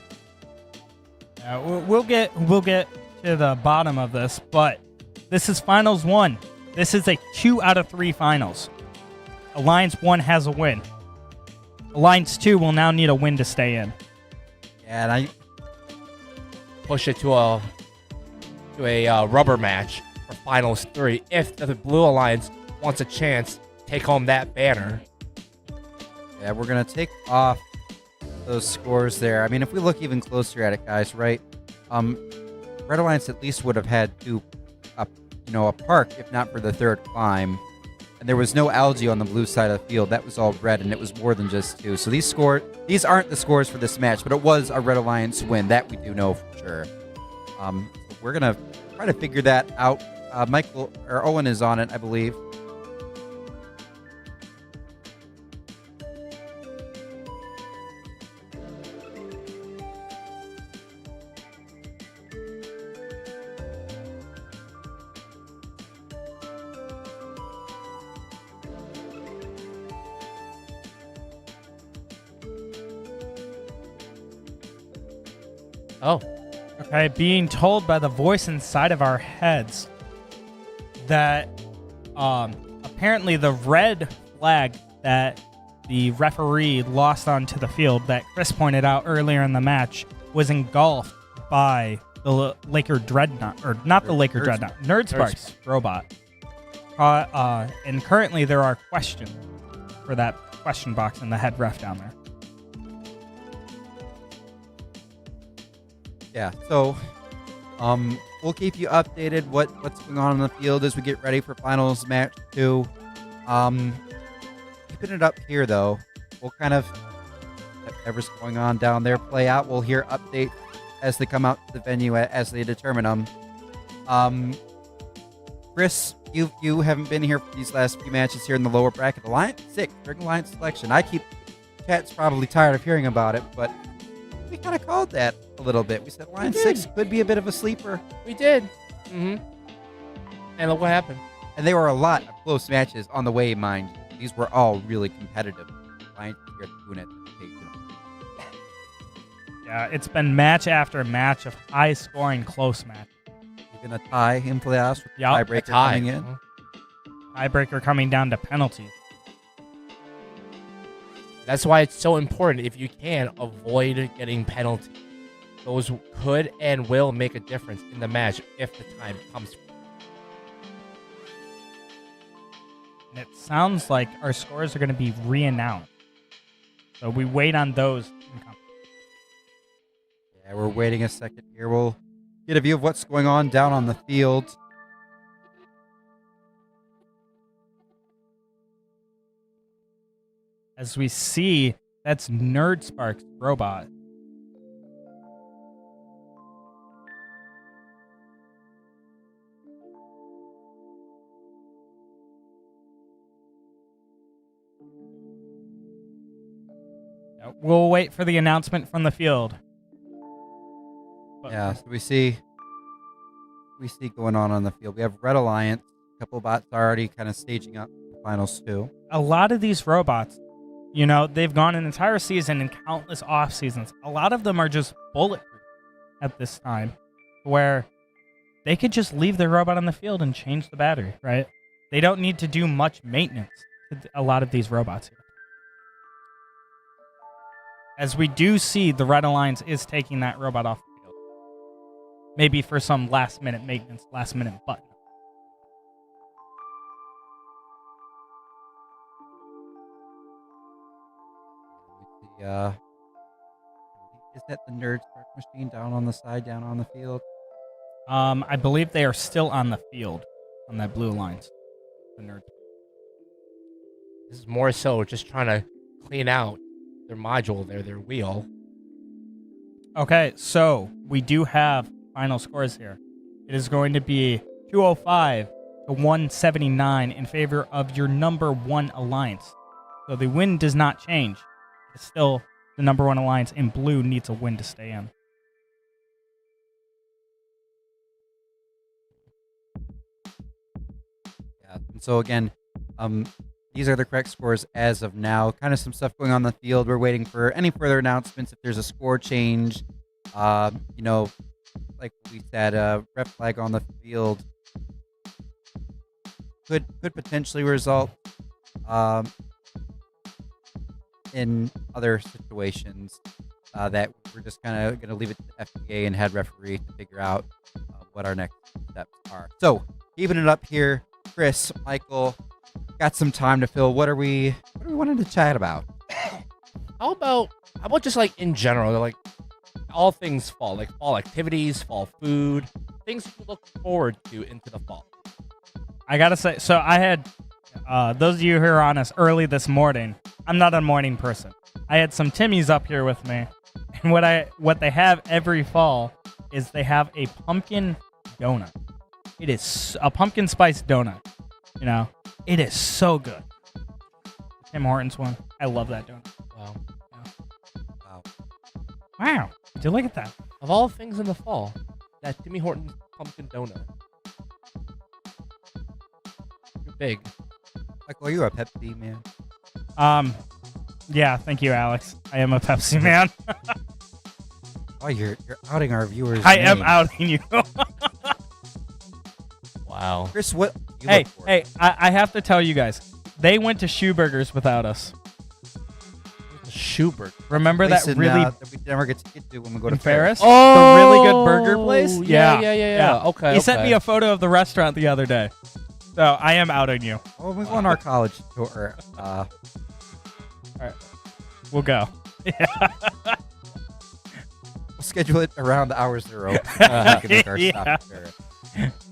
We'll get to the bottom of this, but this is Finals 1. This is a 2 out of 3 finals. Alliance 1 has a win. Alliance 2 will now need a win to stay in. Yeah, and I push it to a rubber match for Finals 3 if the Blue Alliance wants a chance to take home that banner. Yeah, we're going to take off those scores there. I mean, if we look even closer at it, guys, right? Red Alliance at least would have had a park, if not for the third climb. And there was no algae on the blue side of the field. That was all red, and it was more than just 2. So these aren't the scores for this match, but it was a Red Alliance win. That we do know for sure. So we're going to try to figure that out. Michael or Owen is on it, I believe. Oh. Okay, being told by the voice inside of our heads that apparently the red flag that the referee lost onto the field that Chris pointed out earlier in the match was engulfed by the Laker Dreadnought, or not the Laker Dreadnought, Nerdsparks robot. And currently there are questions for that question box in the head ref down there. Yeah, so we'll keep you updated what's going on in the field as we get ready for Finals Match 2. Keeping it up here, though, we'll kind of, whatever's going on down there, play out. We'll hear updates as they come out to the venue, as they determine them. Chris, you haven't been here for these last few matches here in the lower bracket. Alliance 6, during Alliance selection. Chat's probably tired of hearing about it, but we kind of called that a little bit. We said Alliance 6 could be a bit of a sleeper. We did. Mm-hmm. And look what happened. And there were a lot of close matches on the way, mind you. These were all really competitive. Alliance here at Goonettes. Yeah, it's been match after match of high-scoring close match. Even a tie in playoffs with the Yep, tiebreaker coming in. Tiebreaker coming down to penalties. That's why it's so important, if you can, avoid getting penalties. Those could and will make a difference in the match if the time comes. And it sounds like our scores are going to be re-announced. So we wait on those. Yeah, we're waiting a second here. We'll get a view of what's going on down on the field. As we see, that's Nerdspark's robot. We'll wait for the announcement from the field. Yeah, so we see going on the field. We have Red Alliance, a couple of bots already kind of staging up the Finals 2. A lot of these robots, you know, they've gone an entire season and countless off seasons. A lot of them are just bulletproof at this time, where they could just leave their robot on the field and change the battery, right? They don't need to do much maintenance to a lot of these robots here. As we do see, the Red Alliance is taking that robot off the field. Maybe for some last-minute maintenance, last-minute button. Is that the Nerdspark machine down on the side, down on the field? I believe they are still on the field, on that blue Alliance. The Nerds. This is more so just trying to clean out their module there, their wheel. Okay, so we do have final scores here. It is going to be 205 to 179 in favor of your number 1 alliance. So the win does not change. is still the number 1 alliance, and blue needs a win to stay in. Yeah. And so again, these are the correct scores as of now. Kind of some stuff going on in the field. We're waiting for any further announcements. If there's a score change, like we said, red flag on the field could potentially result in other situations that we're just kind of going to leave it to the FDA and head referee to figure out what our next steps are. So keeping it up here, Chris, Michael, got some time to fill. What are we wanting to chat about? How about just like in general, like all things fall, like fall activities, fall food, things to look forward to into the fall. I gotta say, so I had those of you who are on us early this morning. I'm not a morning person. I had some Timmies up here with me, and what they have every fall is they have a pumpkin donut. It is a pumpkin spice donut. You know, it is so good. Tim Hortons one. I love that donut. Wow. Wow. Did you look at that? Of all things in the fall, that Timmy Hortons pumpkin donut. You're big. Michael, are you a Pepsi man? Yeah, thank you, Alex. I am a Pepsi man. Oh, you're outing our viewers. I am outing you. Wow. Chris, what you Hey, look for? I have to tell you guys, they went to Shoe Burgers without us. Schubert. Remember that Place in, really that we never get to get to when we go to in Ferris? Ferris? The really good burger place? Yeah. Okay. He sent me a photo of the restaurant the other day. So I am outing you. Oh, we go on our college tour. All right. We'll go. Yeah. We'll schedule it around the hours they're open. We can make our stop Yeah. at Ferris.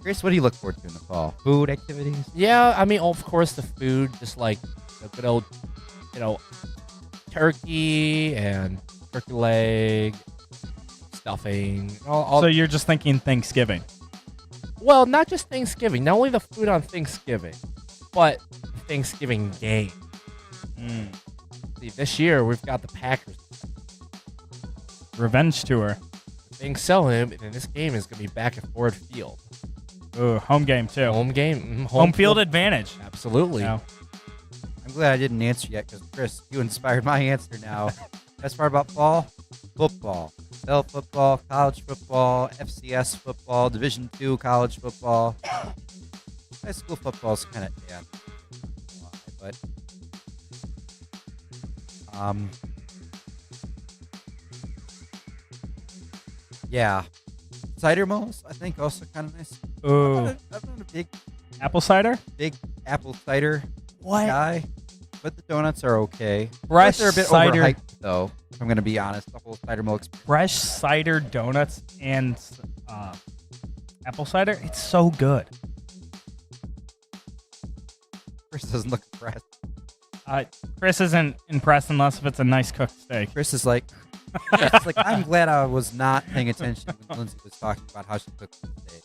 Chris, what do you look forward to in the fall? Food activities? Yeah, I mean, of course, the food, just like the good old, turkey and turkey leg, stuffing. So you're just thinking Thanksgiving. Well, not just Thanksgiving. Not only the food on Thanksgiving, but the Thanksgiving game. See, this year we've got the Packers. Revenge tour. Being selling, and this game is going to be back at Ford Field. Ooh, home game too. Home game. Home field advantage. Absolutely. No. I'm glad I didn't answer yet because, Chris, you inspired my answer now. Best part about fall? Football. Bell football, college football, FCS football, Division II college football. High school football is kind of, but yeah. Cider malls, I think, also kind of nice. Ooh. I'm not a big apple cider? Big apple cider guy, but the donuts are okay. Fresh They're a bit cider. overhyped, though, if I'm going to be honest. The whole cider mill experience. Fresh cider donuts and apple cider. It's so good. Chris doesn't look impressed. Chris isn't impressed unless if it's a nice cooked steak. Chris is like, it's like, I'm glad I was not paying attention when Lindsay was talking about how she cooks her steak.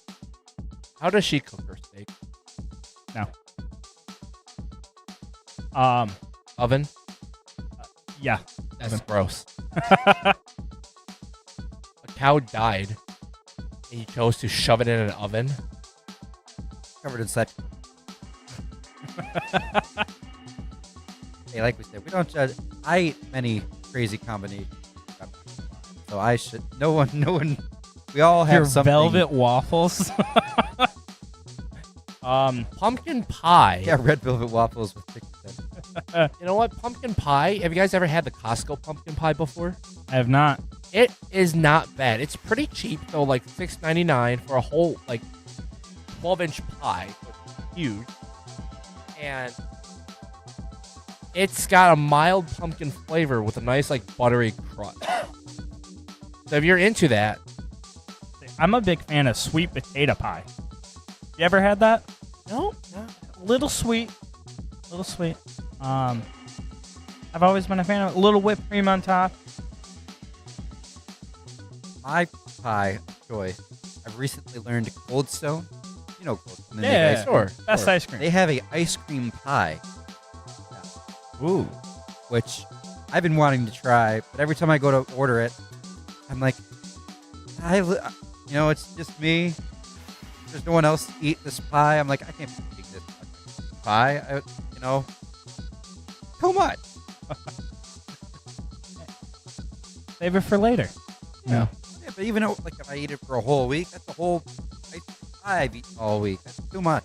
How does she cook her steak? No. Oven? Yeah. That's gross. A cow died, and you chose to shove it in an oven? Covered in septic. Hey, like we said, we don't judge. I eat many crazy combinations. So I should. No one. We all have Your something. velvet waffles. Pumpkin pie. Yeah, red velvet waffles with chicken. You know what? Pumpkin pie. Have you guys ever had the Costco pumpkin pie before? I have not. It is not bad. It's pretty cheap though, like $6.99 for a whole 12-inch pie. So it's huge. And it's got a mild pumpkin flavor with a nice buttery crust. So if you're into that, I'm a big fan of sweet potato pie. You ever had that? No. Little sweet. I've always been a fan of a little whipped cream on top. My pie of choice. I've recently learned Cold Stone. You know Cold Stone. Yeah, sure. Best ice cream. They have a ice cream pie. Ooh. Which I've been wanting to try, but every time I go to order it, I'm like, it's just me. There's no one else to eat this pie. I'm like, I can't be eating this pie. Too much. Save it for later. Yeah, but even if I eat it for a whole week, that's a whole pie I've eaten all week. That's too much.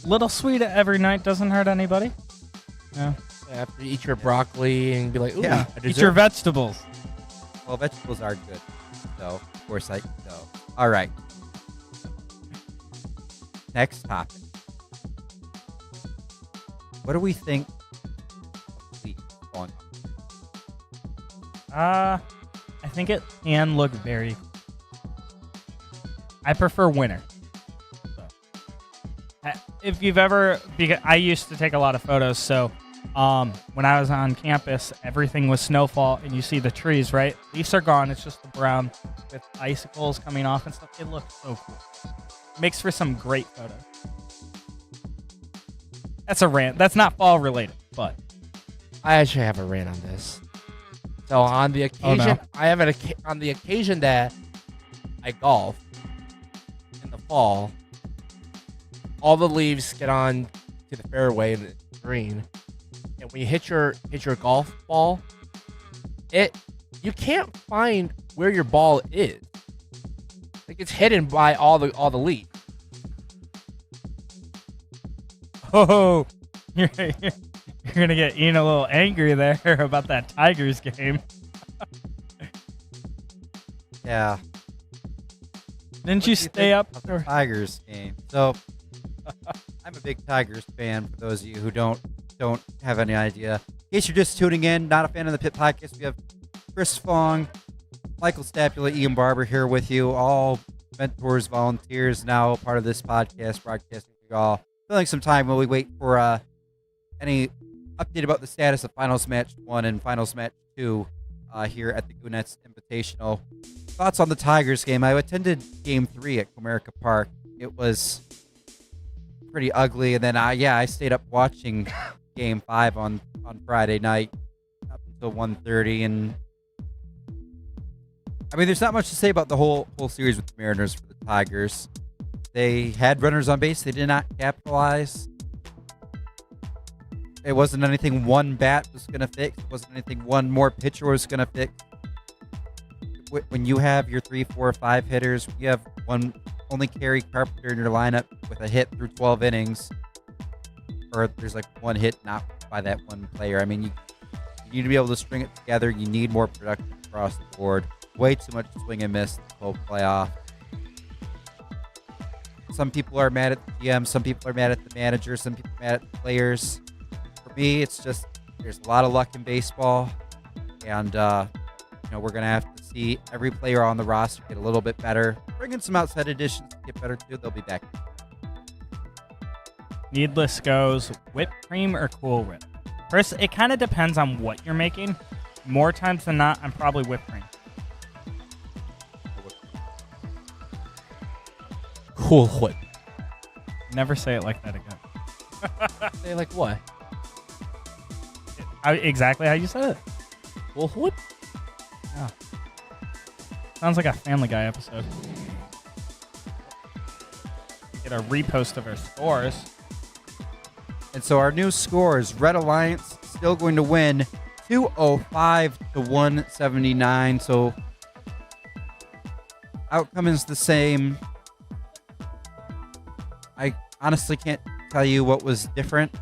Little sweet every night doesn't hurt anybody. Yeah. After you eat your broccoli and be like, ooh, Yeah. Eat your vegetables. Well, vegetables are good. So, of course, all right. Next topic. What do we think of the league going I think it can look very cool. I prefer winter. So, if you've ever, because I used to take a lot of photos, so when I was on campus, everything was snowfall, and you see the trees, right? Leaves are gone. It's just the brown with icicles coming off and stuff. It looks so cool. Makes for some great photos. That's a rant. That's not fall related, but I actually have a rant on this. So on the occasion, on the occasion that I golf in the fall, all the leaves get on to the fairway and the green, and when you hit your golf ball, you can't find where your ball is. Like it's hidden by all the leaves. oh, you're gonna get Ian a little angry there about that Tigers game. Yeah. Didn't you stay up for the Tigers game? So I'm a big Tigers fan. For those of you who don't have any idea, in case you're just tuning in, not a fan of the Pit Podcast, we have Chris Fong, Michael Stapula, Ian Barber here with you, all mentors, volunteers, now part of this podcast, broadcasting for you all. Filling some time while we wait for any update about the status of Finals Match 1 and Finals Match 2 here at the Goonettes Invitational. Thoughts on the Tigers game? I attended Game 3 at Comerica Park. It was pretty ugly, and then I stayed up watching Game 5 on Friday night up until 1:30, and I mean, there's not much to say about the whole series with the Mariners for the Tigers. They had runners on base. They did not capitalize. It wasn't anything one bat was going to fix. It wasn't anything one more pitcher was going to fix. When you have your 3, 4, 5 hitters, you have only Kerry Carpenter in your lineup with a hit through 12 innings, or there's like one hit not by that one player. I mean, you need to be able to string it together. You need more production across the board. Way too much swing and miss the whole playoff. Some people are mad at the GM. Some people are mad at the manager. Some people are mad at the players. For me, it's just there's a lot of luck in baseball, and we're gonna have to see every player on the roster get a little bit better. Bring in some outside additions to get better too. They'll be back. Needless goes whipped cream or Cool Whip. First, it kind of depends on what you're making. More times than not, I'm probably whipped cream. Cool Whip. Never say it like that again. Say like what? Exactly how you said it. Cool Whip? Yeah. Sounds like a Family Guy episode. Get a repost of our scores. And so our new scores, Red Alliance still going to win 205 to 179. So outcome is the same. I honestly can't tell you what was different.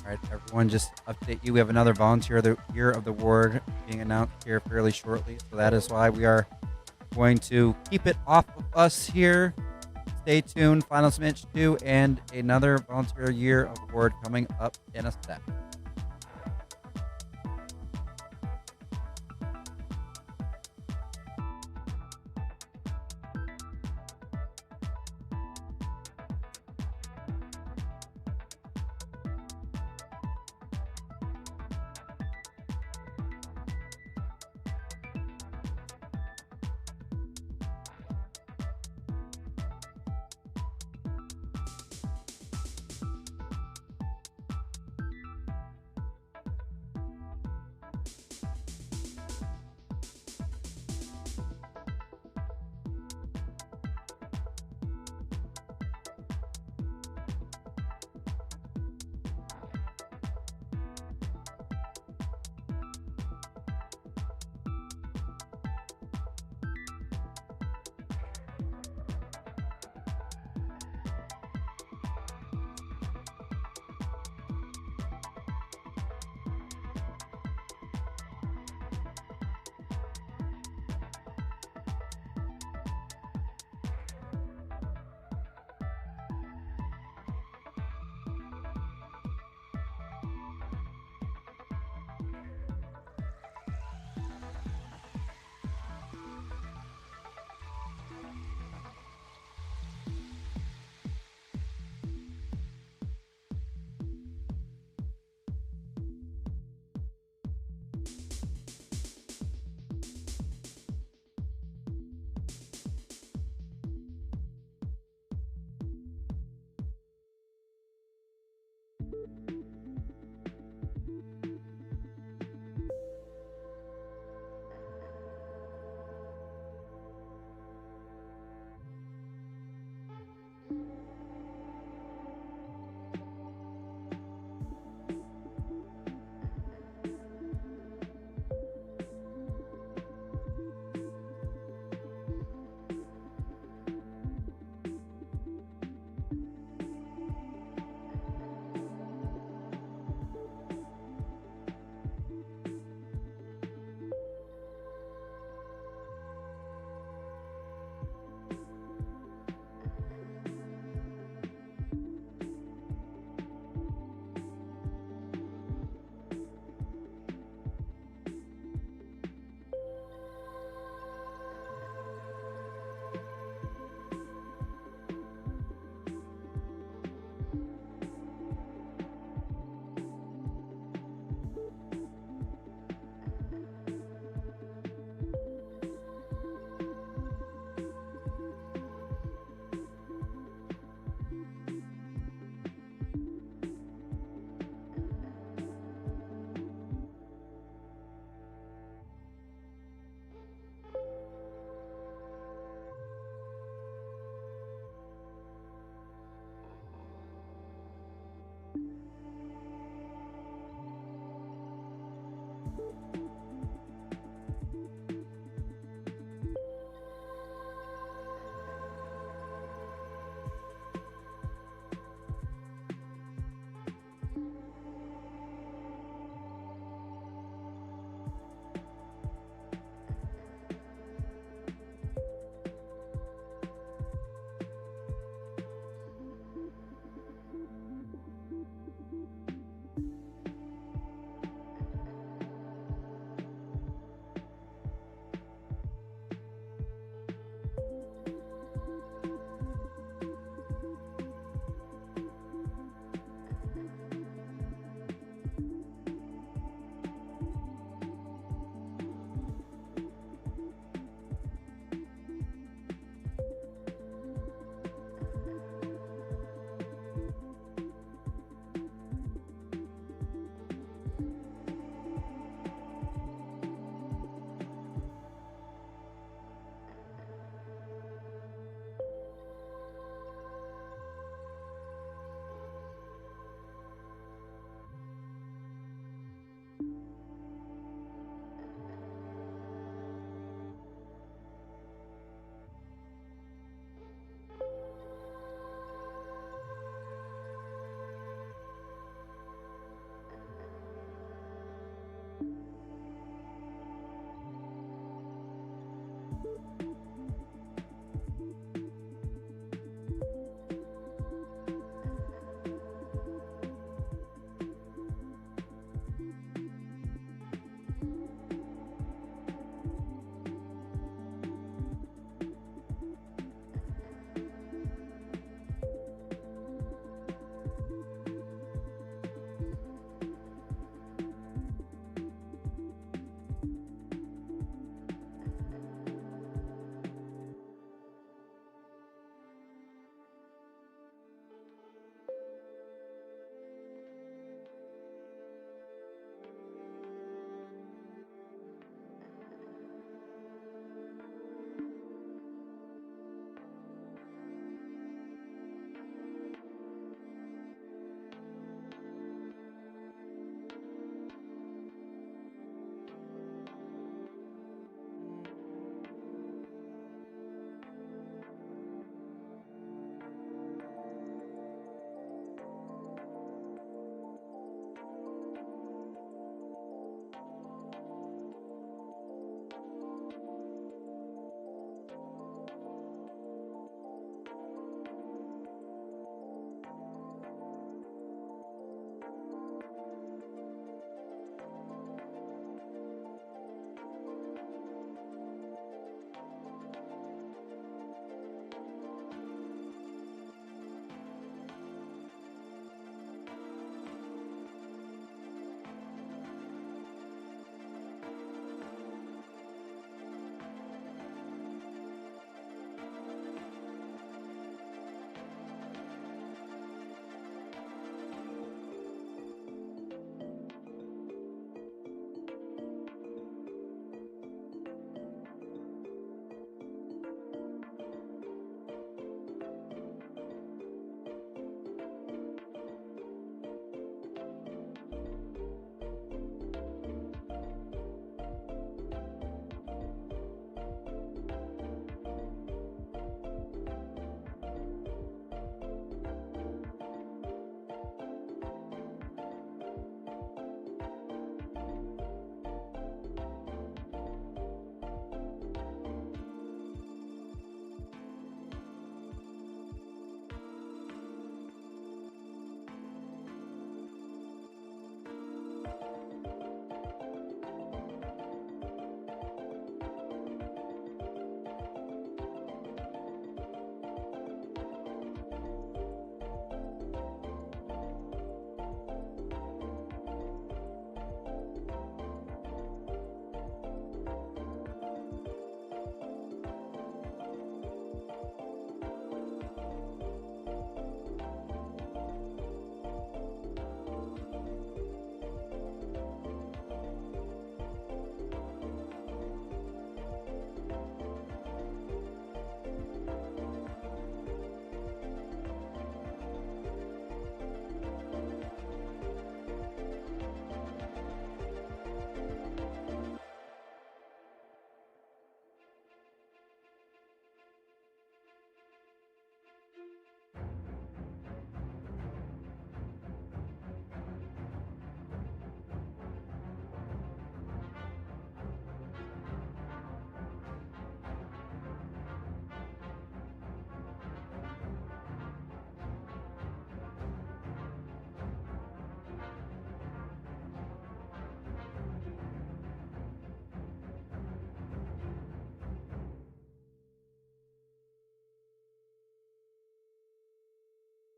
All right, everyone, just update you. We have another Volunteer of the Year of the Award being announced here fairly shortly. So that is why we are going to keep it off of us here. Stay tuned. Finals Match 2 and another Volunteer Year of Award coming up in a sec.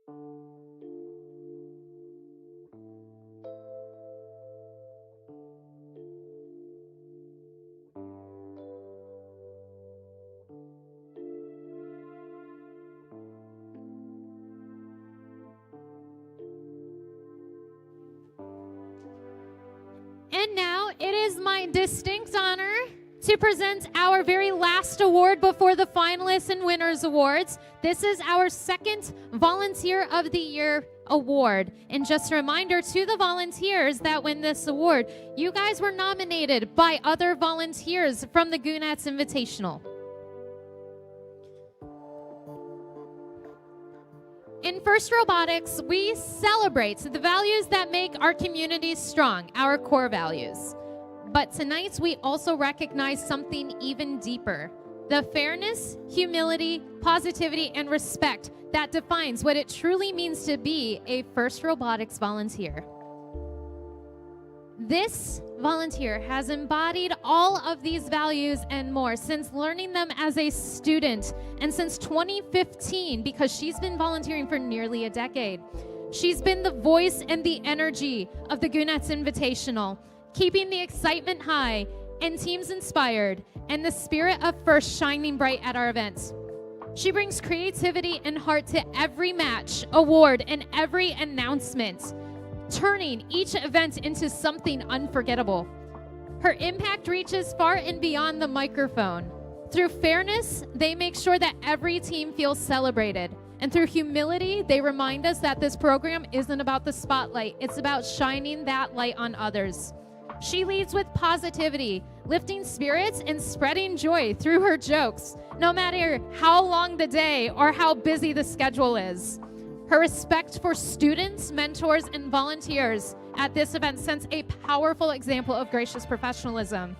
And now it is my distinct honor to present our very last award before the finalists and winners awards. This is our second Volunteer of the Year award. And just a reminder to the volunteers that win this award, you guys were nominated by other volunteers from the Goonettes Invitational. In First Robotics, we celebrate the values that make our communities strong, our core values. But tonight, we also recognize something even deeper: the fairness, humility, positivity, and respect that defines what it truly means to be a First Robotics volunteer. This volunteer has embodied all of these values and more since learning them as a student and since 2015, because she's been volunteering for nearly a decade. She's been the voice and the energy of the Goonettes Invitational, keeping the excitement high and teams inspired and the spirit of First shining bright at our events. She brings creativity and heart to every match, award, and every announcement, turning each event into something unforgettable. Her impact reaches far and beyond the microphone. Through fairness, they make sure that every team feels celebrated. And through humility, they remind us that this program isn't about the spotlight, it's about shining that light on others. She leads with positivity, lifting spirits and spreading joy through her jokes, no matter how long the day or how busy the schedule is. Her respect for students, mentors, and volunteers at this event sends a powerful example of gracious professionalism.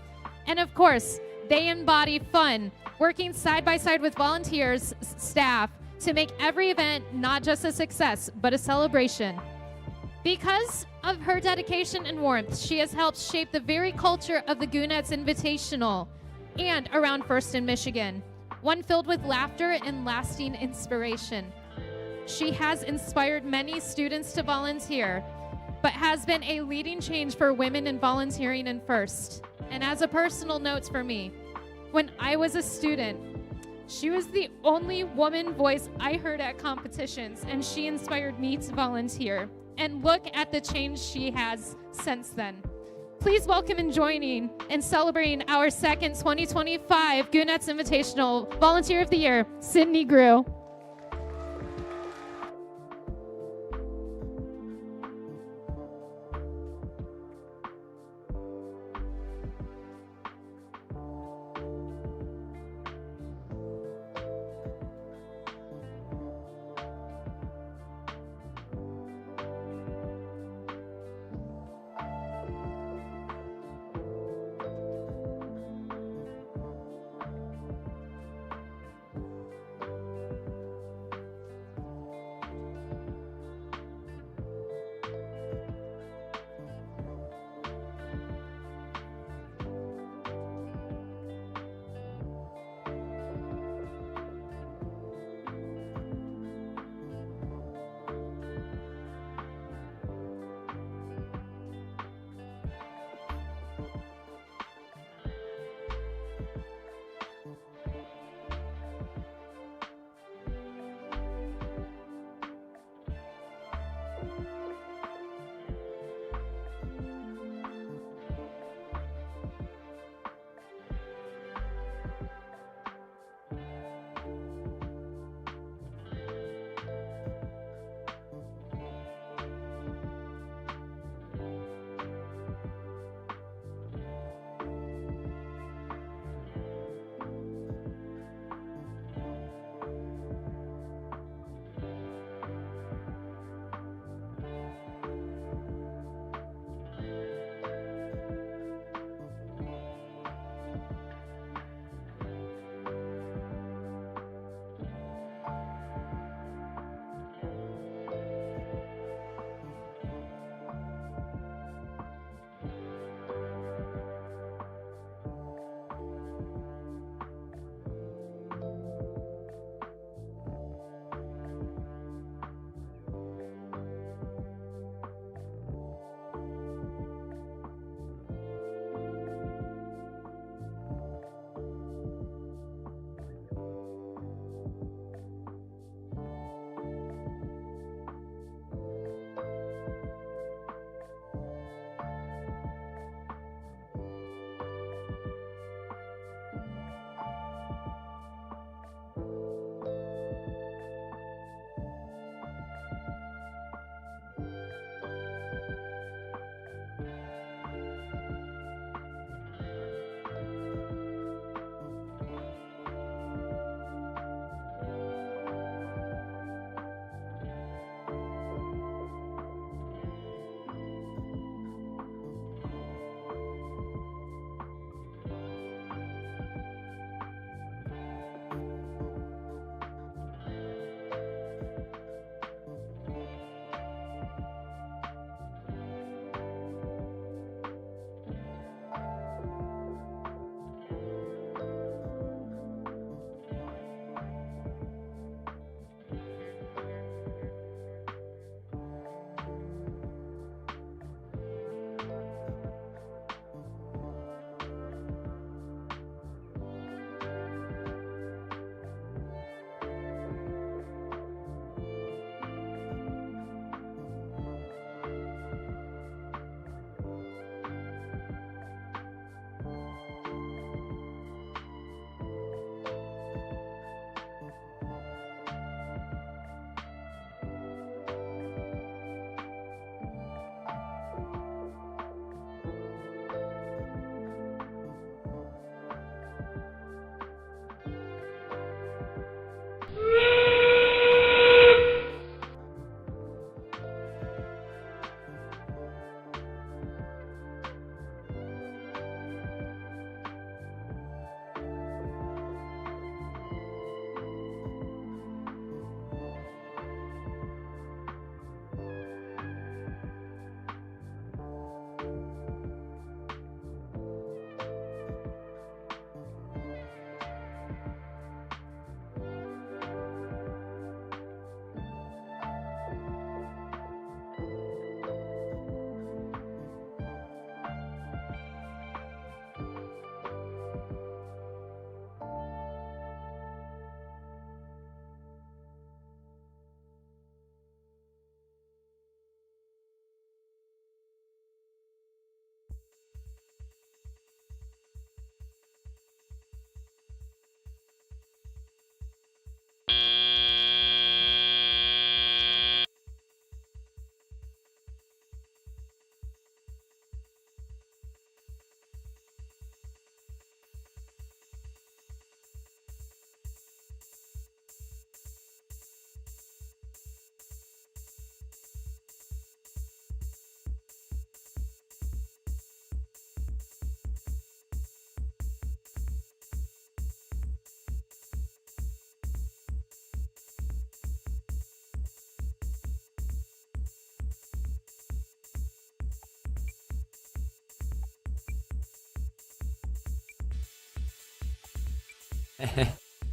And of course, they embody fun, working side by side with volunteers, staff, to make every event not just a success, but a celebration. Because of her dedication and warmth, she has helped shape the very culture of the Goonettes Invitational and around First in Michigan, one filled with laughter and lasting inspiration. She has inspired many students to volunteer, but has been a leading change for women in volunteering in First. And as a personal note for me, when I was a student, she was the only woman voice I heard at competitions, and she inspired me to volunteer. And look at the change she has since then. Please welcome and joining and celebrating our second 2025 Goonettes Invitational Volunteer of the Year, Sydney Grew.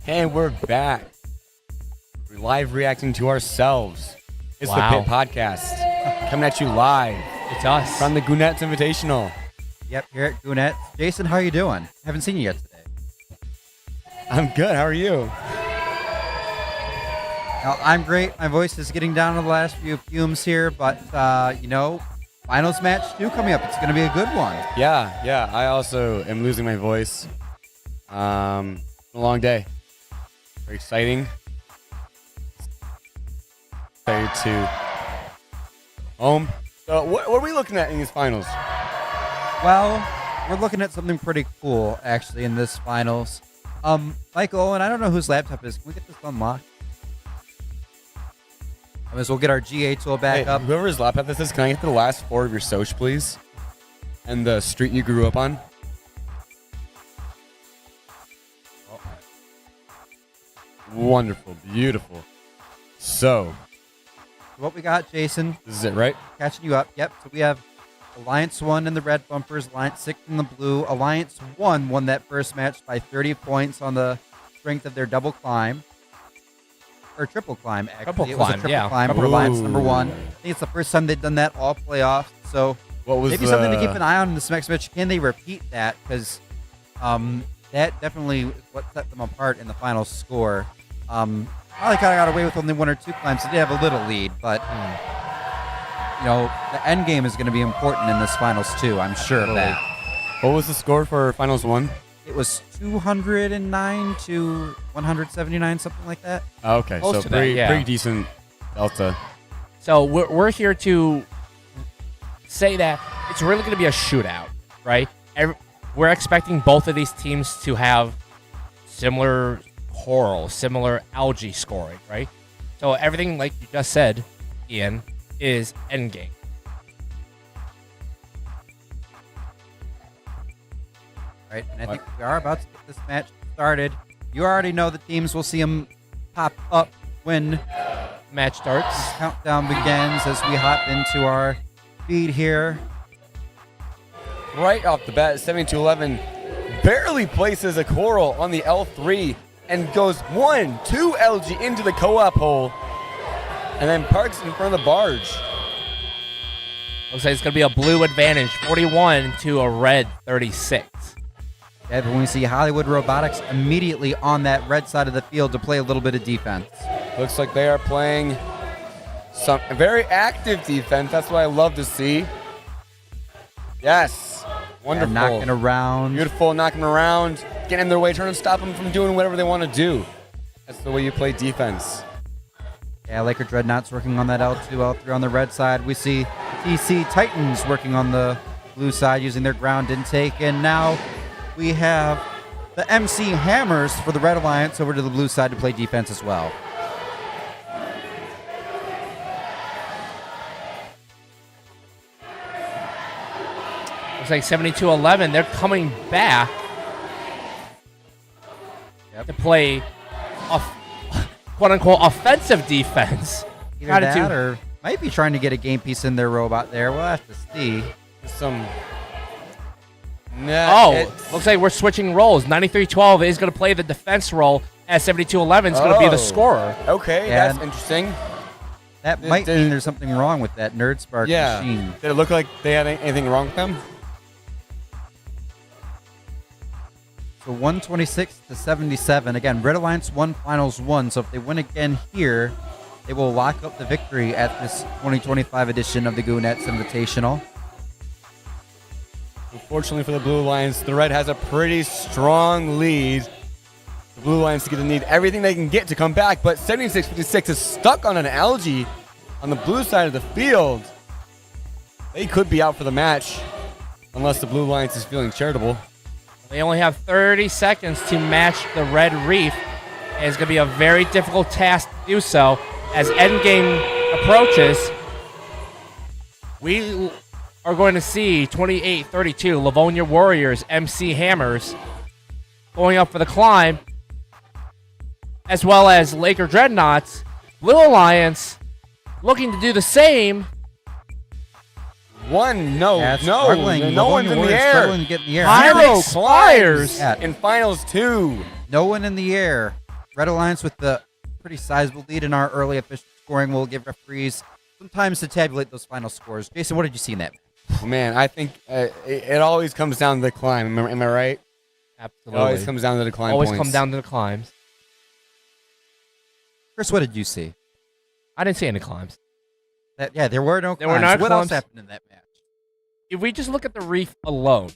And we're back. We're live reacting to ourselves. It's Wow. the Pit Podcast. Coming at you live. It's us. From the Goonettes Invitational. Yep, here at Goonettes. Jason, how are you doing? Haven't seen you yet today. I'm good. How are you? Now, I'm great. My voice is getting down to the last few fumes here, but, finals match 2 coming up. It's going to be a good one. Yeah. I also am losing my voice. It's been a long day. Very exciting. Excited to home. So what are we looking at in these finals? Well, we're looking at something pretty cool, actually, in this finals. Michael, and I don't know whose laptop is. Can we get this unlocked? I mean, we'll get our GA tool back up. Whoever's laptop this is, can I get the last 4 of your Soch, please? And the street you grew up on? Wonderful. Beautiful. So. What we got, Jason? This is it, right? Catching you up. Yep. So we have Alliance 1 in the red bumpers, Alliance 6 in the blue. Alliance 1 won that first match by 30 points on the strength of their double climb. Or triple climb, actually. Triple it was a climb, triple yeah. climb for Alliance number 1. I think it's the first time they've done that all playoffs. So what was maybe something to keep an eye on in this next match. Can they repeat that? Because that definitely is what set them apart in the final score. Probably kind of got away with only 1 or 2 climbs. They did have a little lead, but the end game is going to be important in this finals too. I'm sure of that. What was the score for finals 1? It was 209 to 179, something like that. Oh, okay, Close so to pretty, that, yeah. pretty decent delta. So we're here to say that it's really going to be a shootout, right? We're expecting both of these teams to have similar coral, similar algae scoring, right? So everything, like you just said, Ian, is endgame. Right, and I think we are about to get this match started. You already know the teams. We'll see them pop up when match starts. Countdown begins as we hop into our feed here. Right off the bat, 7211 barely places a coral on the L3 and goes 1-2 LG into the co-op hole and then parks in front of the barge. Looks like it's going to be a blue advantage, 41 to a red 36. Yeah, but when we see Hollywood Robotics immediately on that red side of the field to play a little bit of defense. Looks like they are playing some very active defense. That's what I love to see. Yes. Wonderful. Yeah, knocking around. Beautiful, knocking around, getting in their way, trying to stop them from doing whatever they want to do. That's the way you play defense. Yeah, Laker Dreadnoughts working on that L2, L3 on the red side. We see TC Titans working on the blue side using their ground intake. And now we have the MC Hammers for the Red Alliance over to the blue side to play defense as well. Looks like 72-11. They're coming back to play quote-unquote offensive defense. Either that or might be trying to get a game piece in their robot there. We'll have to see. Some... looks like we're switching roles. 93-12 is going to play the defense role, as 72-11 is going to be the scorer. Okay, Yeah, that's interesting. That might mean there's something wrong with that Nerd Spark machine. Did it look like they had anything wrong with them? So 126 to 77. Again, Red Alliance won Finals 1, so if they win again here, they will lock up the victory at this 2025 edition of the Goonettes Invitational. Unfortunately for the Blue Alliance, the Red has a pretty strong lead. The Blue Alliance going to need everything they can get to come back, but 76-56 is stuck on an algae on the blue side of the field. They could be out for the match unless the Blue Alliance is feeling charitable. They only have 30 seconds to match the red reef. And it's going to be a very difficult task to do so. As endgame approaches, we are going to see 28-32 Livonia Warriors, MC Hammers, going up for the climb, as well as Laker Dreadnoughts, Blue Alliance, looking to do the same. No one's in the air. Struggling to get in the air. Zero Spires in Finals 2. no one in the air. Red Alliance with the pretty sizable lead in our early official scoring will give referees some time to tabulate those final scores. Jason, what did you see in that? Oh, man, I think it always comes down to the climb. Am I right? Absolutely. It always comes down to the climb Always points. come down to the climbs. Chris, what did you see? I didn't see any climbs. Yeah, there were no There climbs. were not What climbs. else happened in that match? If we just look at the reef alone,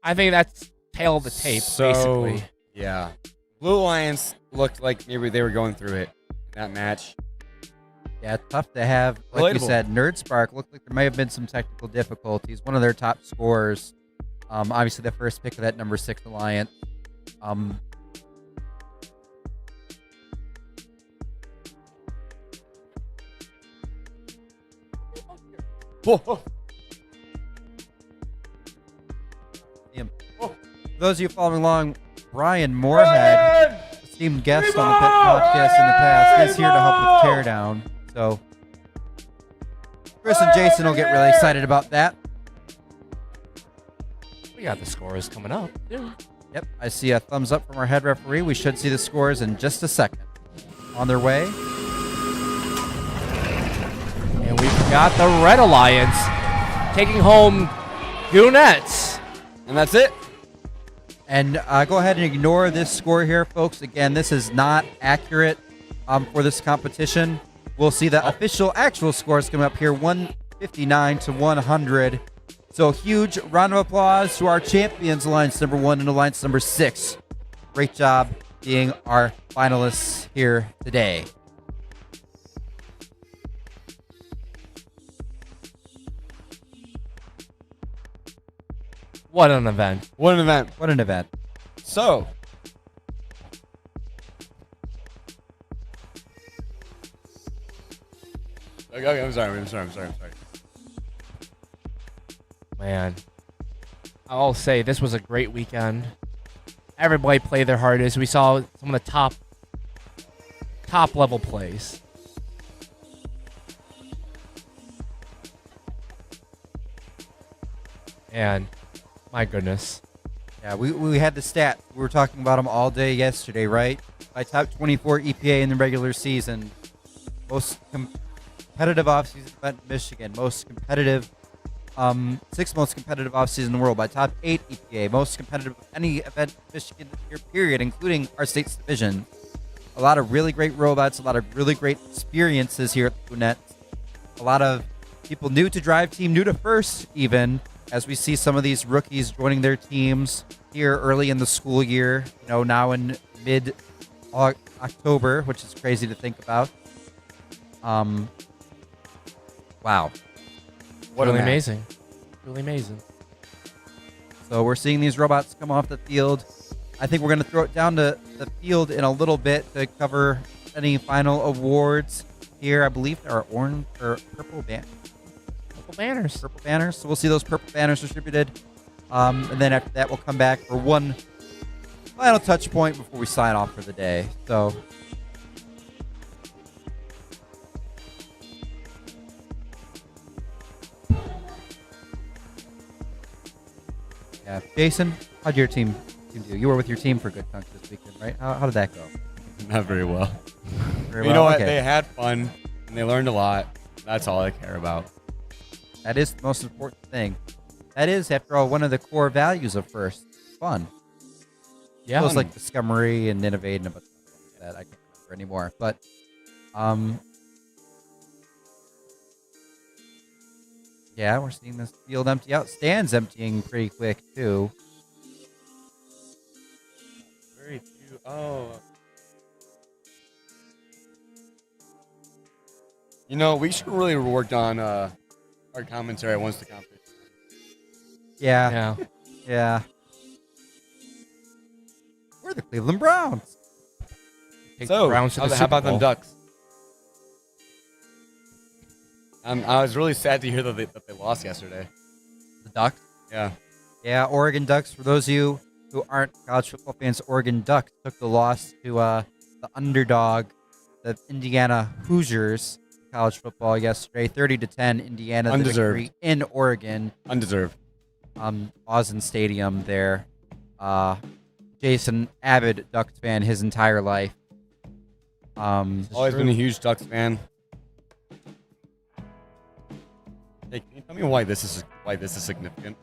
I think that's tail of the tape, basically. Yeah. Blue Alliance looked like maybe they were going through it in that match. Yeah, it's tough to have, like you Relatable. said, Nerd Spark looked like there may have been some technical difficulties. One of their top scorers, obviously the first pick of that number 6 Alliance. Whoa. For those of you following along, Brian Moorhead, esteemed guest on the Pit Podcast in the past, is here to help with Teardown. So Chris and Jason will get really excited about that. We got the scores coming up, too. Yep, I see a thumbs up from our head referee. We should see the scores in just a second. On their way. And we've got the Red Alliance taking home Goonettes. And that's it. And go ahead and ignore this score here, folks. Again, this is not accurate for this competition. We'll see the official actual scores come up here, 159 to 100. So huge round of applause to our champions, Alliance number 1 and Alliance number 6. Great job being our finalists here today. What an event. What an event. What an event. So, okay, I'm sorry. Man, I'll say this was a great weekend. Everybody played their hardest. We saw some of the top level plays. And my goodness. Yeah, we had the stats. We were talking about them all day yesterday, right? By top 24 EPA in the regular season. Most competitive offseason event in Michigan. Most competitive, 6th most competitive offseason in the world by top 8 EPA. Most competitive of any event in Michigan this year, period, including our state's division. A lot of really great robots, a lot of really great experiences here at the Goonettes. A lot of people new to Drive Team, new to First even, as we see some of these rookies joining their teams here early in the school year, now in mid-October, which is crazy to think about. Wow. What really amazing. Really amazing. So we're seeing these robots come off the field. I think we're going to throw it down to the field in a little bit to cover any final awards here. I believe there are orange or purple banners. Purple banners. So we'll see those purple banners distributed. And then after that, we'll come back for one final touch point before we sign off for the day. So yeah, Jason, how'd your team do? You were with your team for a good chunk this weekend, right? How did that go? Not very well. You know what? Okay. They had fun and they learned a lot. That's all I care about. That is the most important thing. That is, after all, one of the core values of First. Fun. Yeah. Feels like discovery and innovating about that. I can't remember anymore. But yeah, we're seeing this field empty out. Stands emptying pretty quick too. Very few. Oh. We should really have worked on our commentary once the competition. Yeah. We're the Cleveland Browns. So, Browns to the how Super about them Bowl. Ducks? I was really sad to hear that they lost yesterday. The Ducks? Yeah. Yeah, Oregon Ducks. For those of you who aren't college football fans, Oregon Ducks took the loss to the underdog, the Indiana Hoosiers, in college football yesterday. 30-10, Indiana. The Undeserved. victory in Oregon. Undeserved. Autzen Stadium there. Jason, avid Ducks fan his entire life. Always been a huge Ducks fan. Hey, can you tell me why this is significant?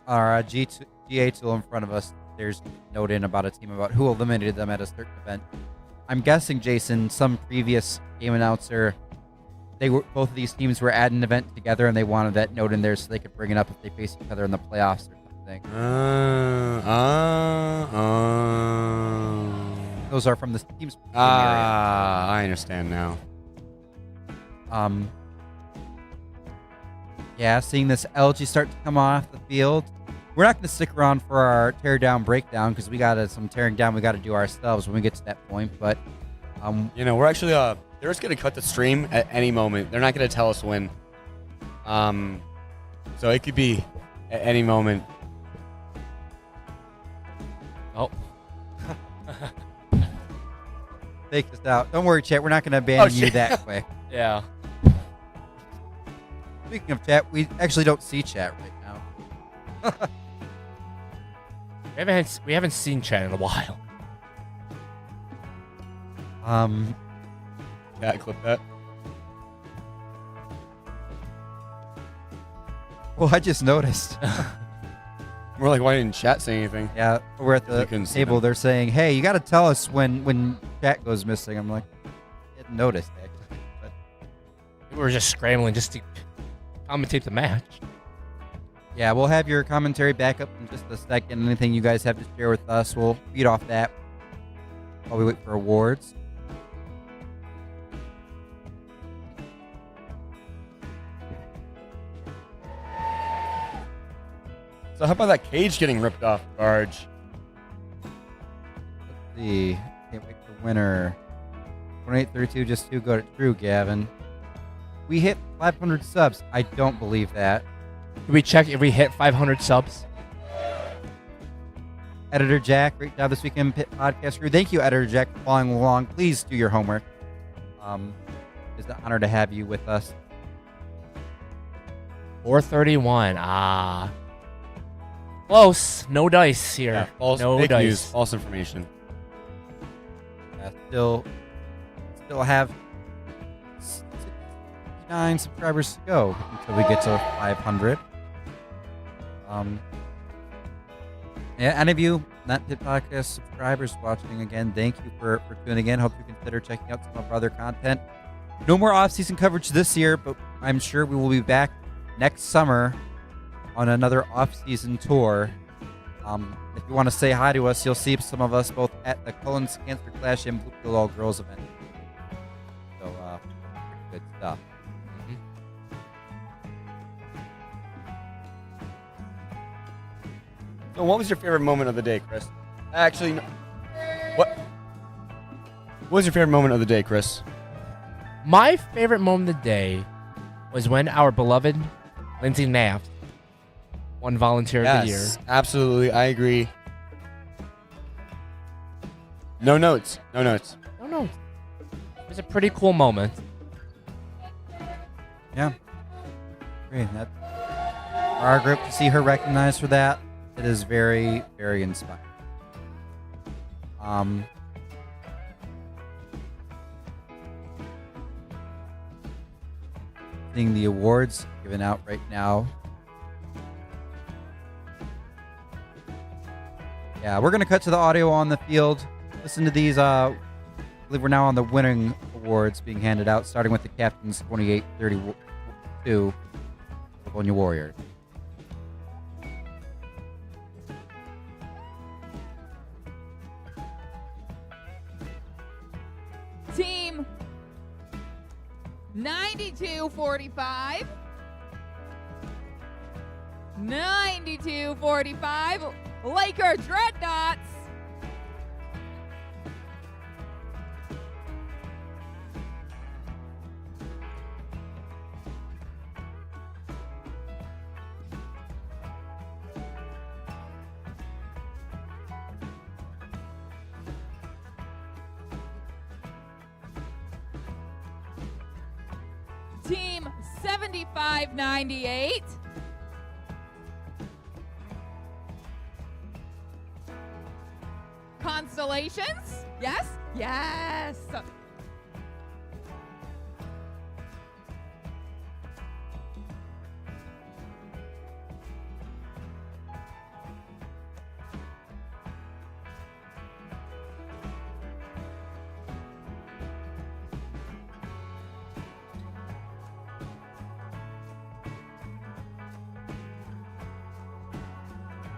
Our GA tool in front of us, there's a note in about a team about who eliminated them at a certain event. I'm guessing, Jason, some previous game announcer, both of these teams were at an event together and they wanted that note in there so they could bring it up if they face each other in the playoffs or something. Those are from the team's area. I understand now. Yeah, seeing this LG start to come off the field. We're not going to stick around for our tear down breakdown because we got some tearing down we got to do ourselves when we get to that point. But we're actually they're just going to cut the stream at any moment. They're not going to tell us when. So it could be at any moment. Oh. Take this out. Don't worry, chat. We're not going to abandon you that quick. Yeah. Speaking of chat, we actually don't see chat right now. We haven't seen chat in a while. Yeah, clip that. Well, I just noticed. We're like, why didn't chat say anything? Yeah, we're at the table. They're saying, "Hey, you got to tell us when chat goes missing." I'm like, I didn't notice actually. But we were just scrambling just to commentate the match. Yeah, we'll have your commentary back up in just a second. Anything you guys have to share with us, we'll feed off that while we wait for awards. So how about that cage getting ripped off, Barge? Let's see. Can't wait for winner. 2832 just too good at Drew, Gavin. We hit 500 subs. I don't believe that. Can we check if we hit 500 subs? Editor Jack, great job this weekend, Pit Podcast Crew. Thank you, Editor Jack, for following along. Please do your homework. It's an honor to have you with us. 431. Close. No dice here. Yeah, false, no fake dice. news, false information. Still have 69 subscribers to go until we get to 500. Yeah, any of you not Pit Podcast subscribers watching again, thank you for tuning in. Hope you consider checking out some of our other content. No more off-season coverage this year, but I'm sure we will be back next summer on another off-season tour. If you want to say hi to us, you'll see some of us both at the Cullen's Cancer Clash and Blue Pill All Girls event. So, good stuff. So what was your favorite moment of the day, Chris? Actually, no. What was your favorite moment of the day, Chris? My favorite moment of the day was when our beloved Lindsay Knapp won Volunteer of the Year. Absolutely. I agree. No notes. No notes. No notes. It was a pretty cool moment. Yeah. Great. For our group to see her recognized for that, it is very, very inspiring. Seeing the awards given out right now. Yeah, we're going to cut to the audio on the field. Listen to these. I believe we're now on the winning awards being handed out, starting with the captains 28-32, California Warriors. Team 92-45. 92-45. Laker Dreadnoughts. Team 75-98. Congratulations. Yes? Yes.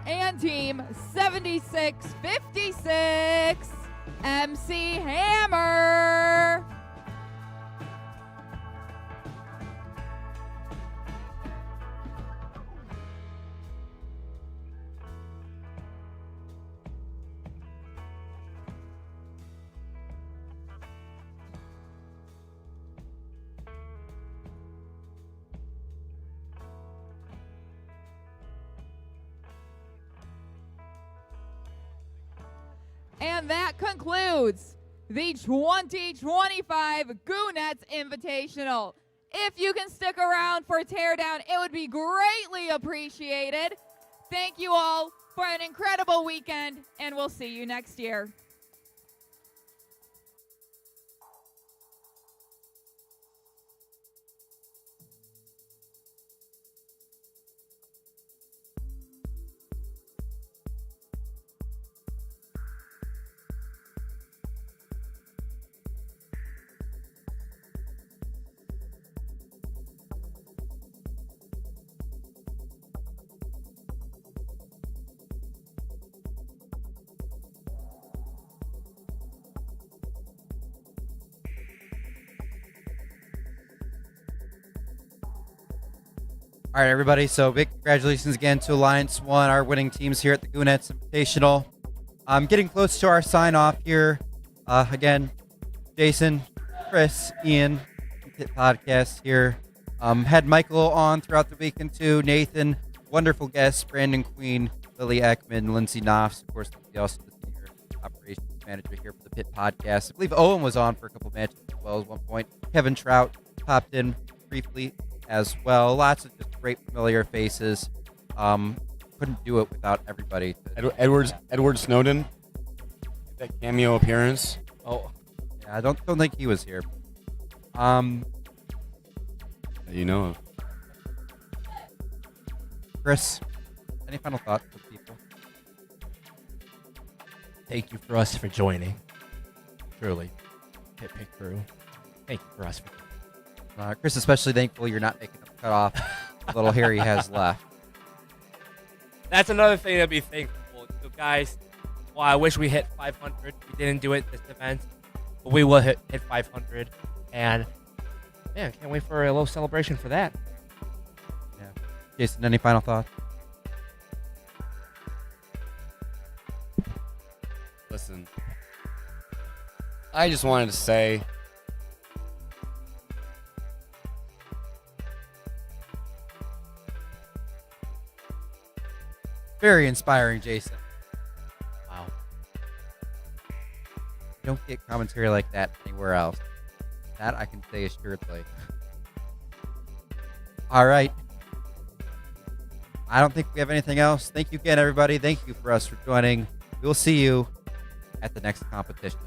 And team 7656, MC Hammer. And that concludes the 2025 Goonettes Invitational. If you can stick around for Teardown, it would be greatly appreciated. Thank you all for an incredible weekend, and we'll see you next year. All right, everybody. So big congratulations again to Alliance 1, our winning teams here at the Goonettes Invitational. I'm getting close to our sign-off here. Again, Jason, Chris, Ian, Pit Podcast here. Had Michael on throughout the weekend too. Nathan, wonderful guests, Brandon Queen, Lily Ekman, Lindsay Knopfs, of course, also the senior operations manager here for the Pit Podcast. I believe Owen was on for a couple matches as well at one point. Kevin Trout popped in briefly as well. Lots of just great familiar faces. Couldn't do it without everybody. Edward Snowden, that cameo appearance. Oh, yeah, I don't think he was here. You know of. Chris, any final thoughts for people? Thank you for us for joining. Truly. Pit Pick Crew. Thank you for us for Chris, especially thankful you're not making him cut off the little hair he has left. That's another thing to be thankful. So guys, well, I wish we hit 500. We didn't do it this event, but we will hit 500. And man, can't wait for a little celebration for that. Yeah. Jason, any final thoughts? Listen, I just wanted to say very inspiring, Jason. Wow. You don't get commentary like that anywhere else. That I can say assuredly. All right. I don't think we have anything else. Thank you again, everybody. Thank you for us for joining. We will see you at the next competition.